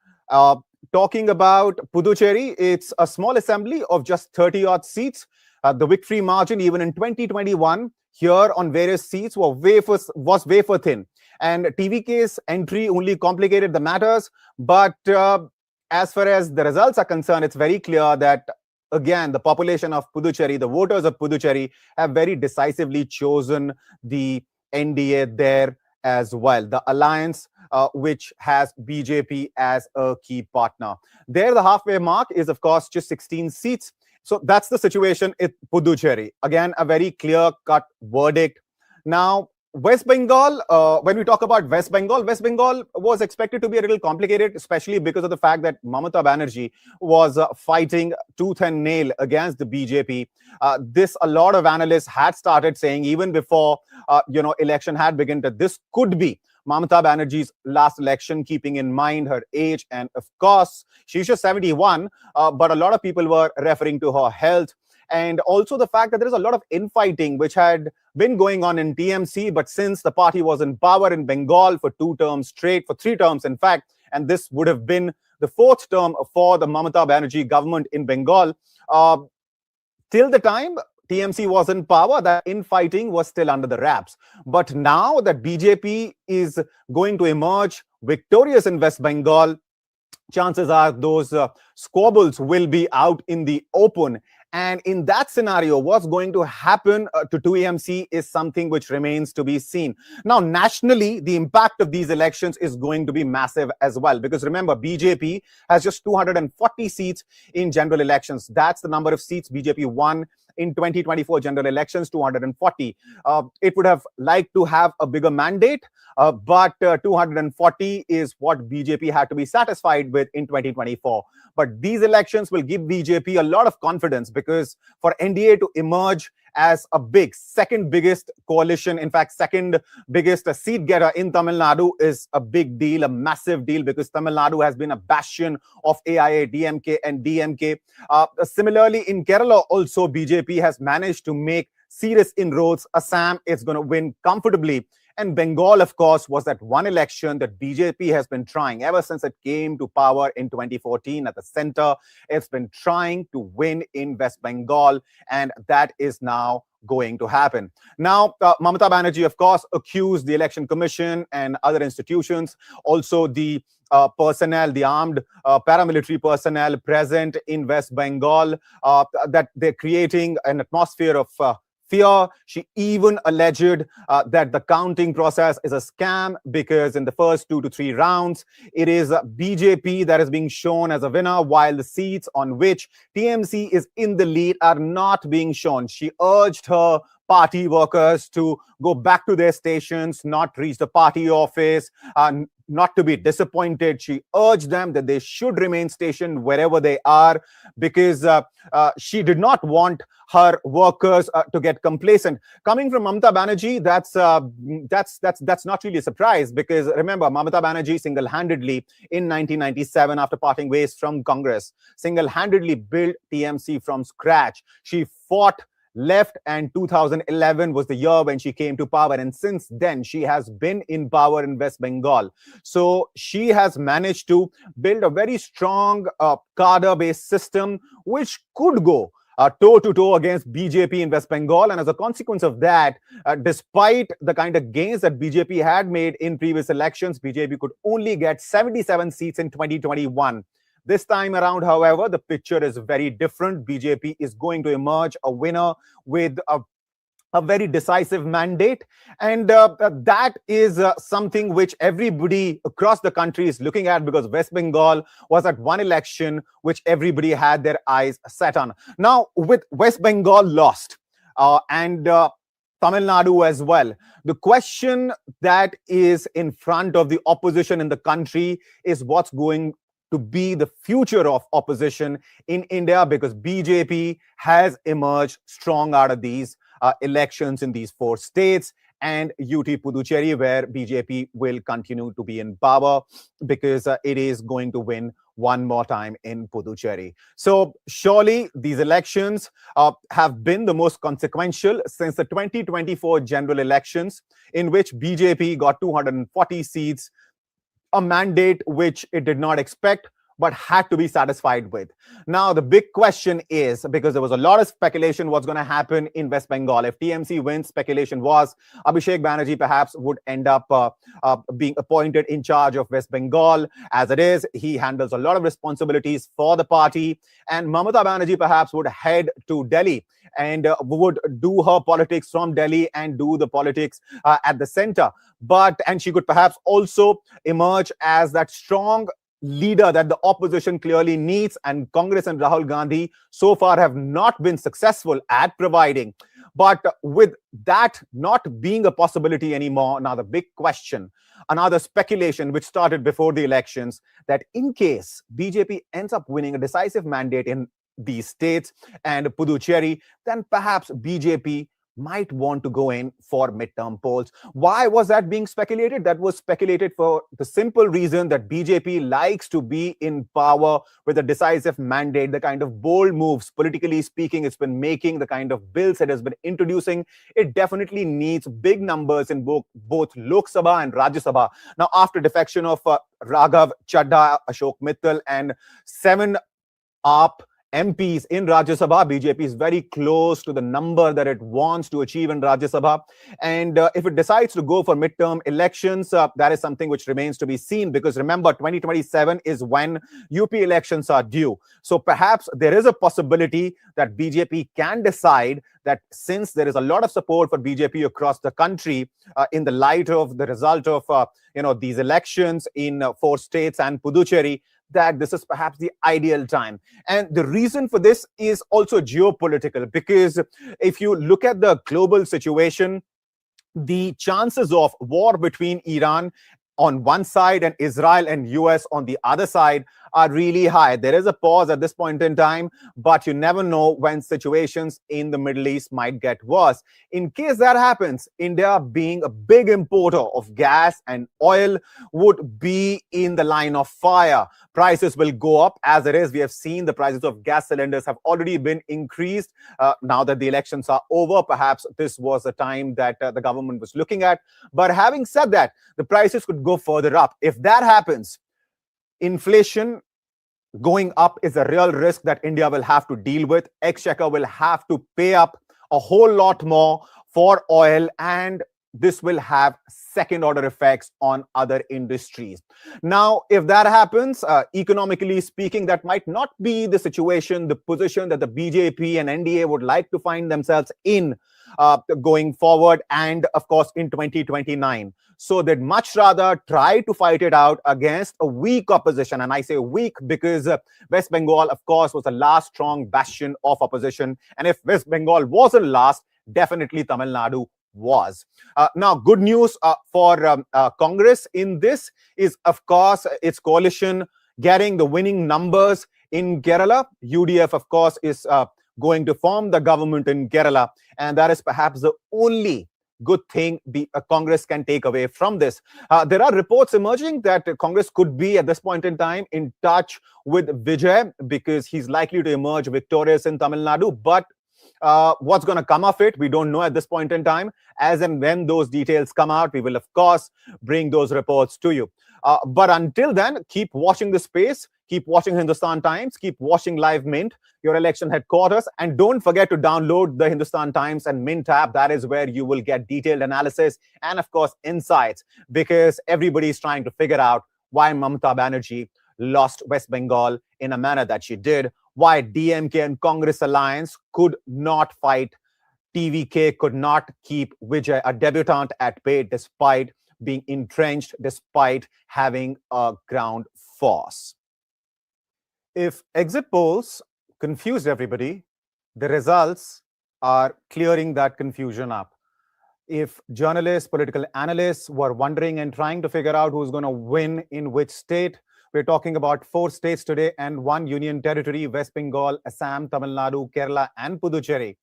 Talking about Puducherry, it's a small assembly of just 30-odd seats. The victory margin, even in 2021, here on various seats was wafer thin. And TVK's entry only complicated the matters. But as far as the results are concerned, it's very clear that, again, the population of Puducherry, the voters of Puducherry, have very decisively chosen the NDA there as well. The alliance which has BJP as a key partner. There, the halfway mark is, of course, just 16 seats. So that's the situation in Puducherry. Again, a very clear-cut verdict. Now, West Bengal, when we talk about West Bengal was expected to be a little complicated, especially because of the fact that Mamata Banerjee was fighting tooth and nail against the BJP. This, a lot of analysts had started saying, even before election had begun, that this could be Mamata Banerjee's last election, keeping in mind her age. And of course, she's just 71, but a lot of people were referring to her health. And also the fact that there is a lot of infighting which had been going on in TMC, but since the party was in power in Bengal for 2 terms straight, for 3 terms in fact, and this would have been the 4th term for the Mamata Banerjee government in Bengal, till the time TMC was in power, that infighting was still under the wraps. But now that BJP is going to emerge victorious in West Bengal, chances are those squabbles will be out in the open. And in that scenario, what's going to happen to 2AMC is something which remains to be seen. Now, nationally, the impact of these elections is going to be massive as well. Because remember, BJP has just 240 seats in general elections. That's the number of seats BJP won in 2024 general elections, 240. It would have liked to have a bigger mandate, but 240 is what BJP had to be satisfied with in 2024. But these elections will give BJP a lot of confidence, because for NDA to emerge as a big, second biggest coalition, in fact, second biggest seat getter in Tamil Nadu is a big deal, a massive deal, because Tamil Nadu has been a bastion of AIA, DMK and DMK. Similarly, in Kerala also, BJP has managed to make serious inroads. Assam is going to win comfortably. And Bengal, of course, was that one election that BJP has been trying ever since it came to power in 2014 at the center. It's been trying to win in West Bengal, and that is now going to happen. Now, Mamata Banerjee, of course, accused the Election Commission and other institutions, also the personnel, the armed paramilitary personnel present in West Bengal, that they're creating an atmosphere of fear. She even alleged that the counting process is a scam, because in the first 2 to 3 rounds, it is BJP that is being shown as a winner, while the seats on which TMC is in the lead are not being shown. She urged her party workers to go back to their stations, not reach the party office, not to be disappointed. She urged them that they should remain stationed wherever they are, because she did not want her workers to get complacent. Coming from Mamata Banerjee, that's not really a surprise, because remember, Mamata Banerjee single-handedly in 1997, after parting ways from Congress, single-handedly built TMC from scratch. She fought left, and 2011 was the year when she came to power, and since then she has been in power in West Bengal. So she has managed to build a very strong cadre-based system which could go toe-to-toe against BJP in West Bengal. And as a consequence of that, despite the kind of gains that BJP had made in previous elections, BJP could only get 77 seats in 2021. This time around, however, the picture is very different. BJP is going to emerge a winner with a very decisive mandate. And that is something which everybody across the country is looking at, because West Bengal was that one election which everybody had their eyes set on. Now, with West Bengal lost, and Tamil Nadu as well. The question that is in front of the opposition in the country is what's going to be the future of opposition in India, because BJP has emerged strong out of these elections in these 4 states, and UT Puducherry, where BJP will continue to be in power because it is going to win one more time in Puducherry. So surely these elections have been the most consequential since the 2024 general elections, in which BJP got 240 seats, a mandate which it did not expect but had to be satisfied with. Now, the big question is, because there was a lot of speculation what's going to happen in West Bengal. If TMC wins, speculation was Abhishek Banerjee perhaps would end up being appointed in charge of West Bengal. As it is, he handles a lot of responsibilities for the party. And Mamata Banerjee perhaps would head to Delhi and would do her politics from Delhi and do the politics at the center. And she could perhaps also emerge as that strong leader that the opposition clearly needs, and Congress and Rahul Gandhi so far have not been successful at providing. But with that not being a possibility anymore, now the big question, another speculation which started before the elections, that in case BJP ends up winning a decisive mandate in these states and Puducherry, then perhaps BJP might want to go in for midterm polls. Why was that being speculated? That was speculated for the simple reason that BJP likes to be in power with a decisive mandate, the kind of bold moves, politically speaking, it's been making, the kind of bills it has been introducing. It definitely needs big numbers in both Lok Sabha and Rajya Sabha. Now, after defection of Raghav Chadha, Ashok Mittal, and 7 AAP MPs in Rajya Sabha, BJP is very close to the number that it wants to achieve in Rajya Sabha. And if it decides to go for midterm elections, that is something which remains to be seen, because remember, 2027 is when UP elections are due. So perhaps there is a possibility that BJP can decide that since there is a lot of support for BJP across the country in the light of the result of these elections in 4 states and Puducherry, that this is perhaps the ideal time. And the reason for this is also geopolitical, because if you look at the global situation, the chances of war between Iran on one side and Israel and US on the other side are really high. There is a pause at this point in time, but you never know when situations in the Middle East might get worse. In case that happens, India, being a big importer of gas and oil, would be in the line of fire. Prices will go up. As it is, we have seen the prices of gas cylinders have already been increased. Now that the elections are over, perhaps this was a time that the government was looking at. But having said that, the prices could go further up. If that happens, inflation going up is a real risk that India will have to deal with. Exchequer will have to pay up a whole lot more for oil, and this will have second-order effects on other industries. Now, if that happens, economically speaking, that might not be the situation, the position that the BJP and NDA would like to find themselves in going forward, and of course in 2029. So they'd much rather try to fight it out against a weak opposition. And I say weak because West Bengal, of course, was the last strong bastion of opposition. And if West Bengal wasn't last, definitely Tamil Nadu was. Now, good news for Congress in this is, of course, its coalition getting the winning numbers in Kerala. UDF, of course, is going to form the government in Kerala. And that is perhaps the only good thing the Congress can take away from this. There are reports emerging that Congress could be at this point in time in touch with Vijay, because he's likely to emerge victorious in Tamil Nadu. But what's going to come of it, we don't know at this point in time. As and when those details come out, we will, of course, bring those reports to you. But until then, keep watching the space. Keep watching Hindustan Times. Keep watching Live Mint, your election headquarters. And don't forget to download the Hindustan Times and Mint app. That is where you will get detailed analysis and, of course, insights, because everybody is trying to figure out why Mamata Banerjee lost West Bengal in a manner that she did, why DMK and Congress alliance could not fight. TVK could not keep Vijay, a debutant, at bay despite being entrenched, despite having a ground force. If exit polls confused everybody, the results are clearing that confusion up. If journalists, political analysts were wondering and trying to figure out who's going to win in which state, we're talking about 4 states today and 1 union territory: West Bengal, Assam, Tamil Nadu, Kerala, and Puducherry.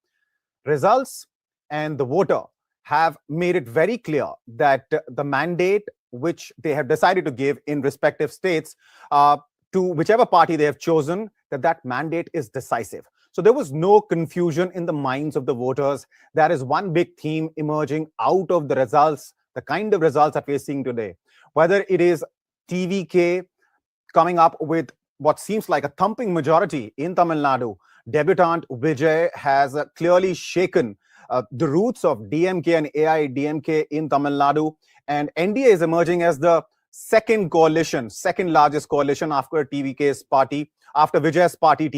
Results and the voter have made it very clear that the mandate which they have decided to give in respective states to whichever party they have chosen, that mandate is decisive. So there was no confusion in the minds of the voters. That is one big theme emerging out of the results, the kind of results that we're seeing today. Whether it is TVK coming up with what seems like a thumping majority in Tamil Nadu, debutant Vijay has clearly shaken the roots of DMK and AINRC in Tamil Nadu, and NDA is emerging as the second largest coalition after TVK's party, after Vijay's party.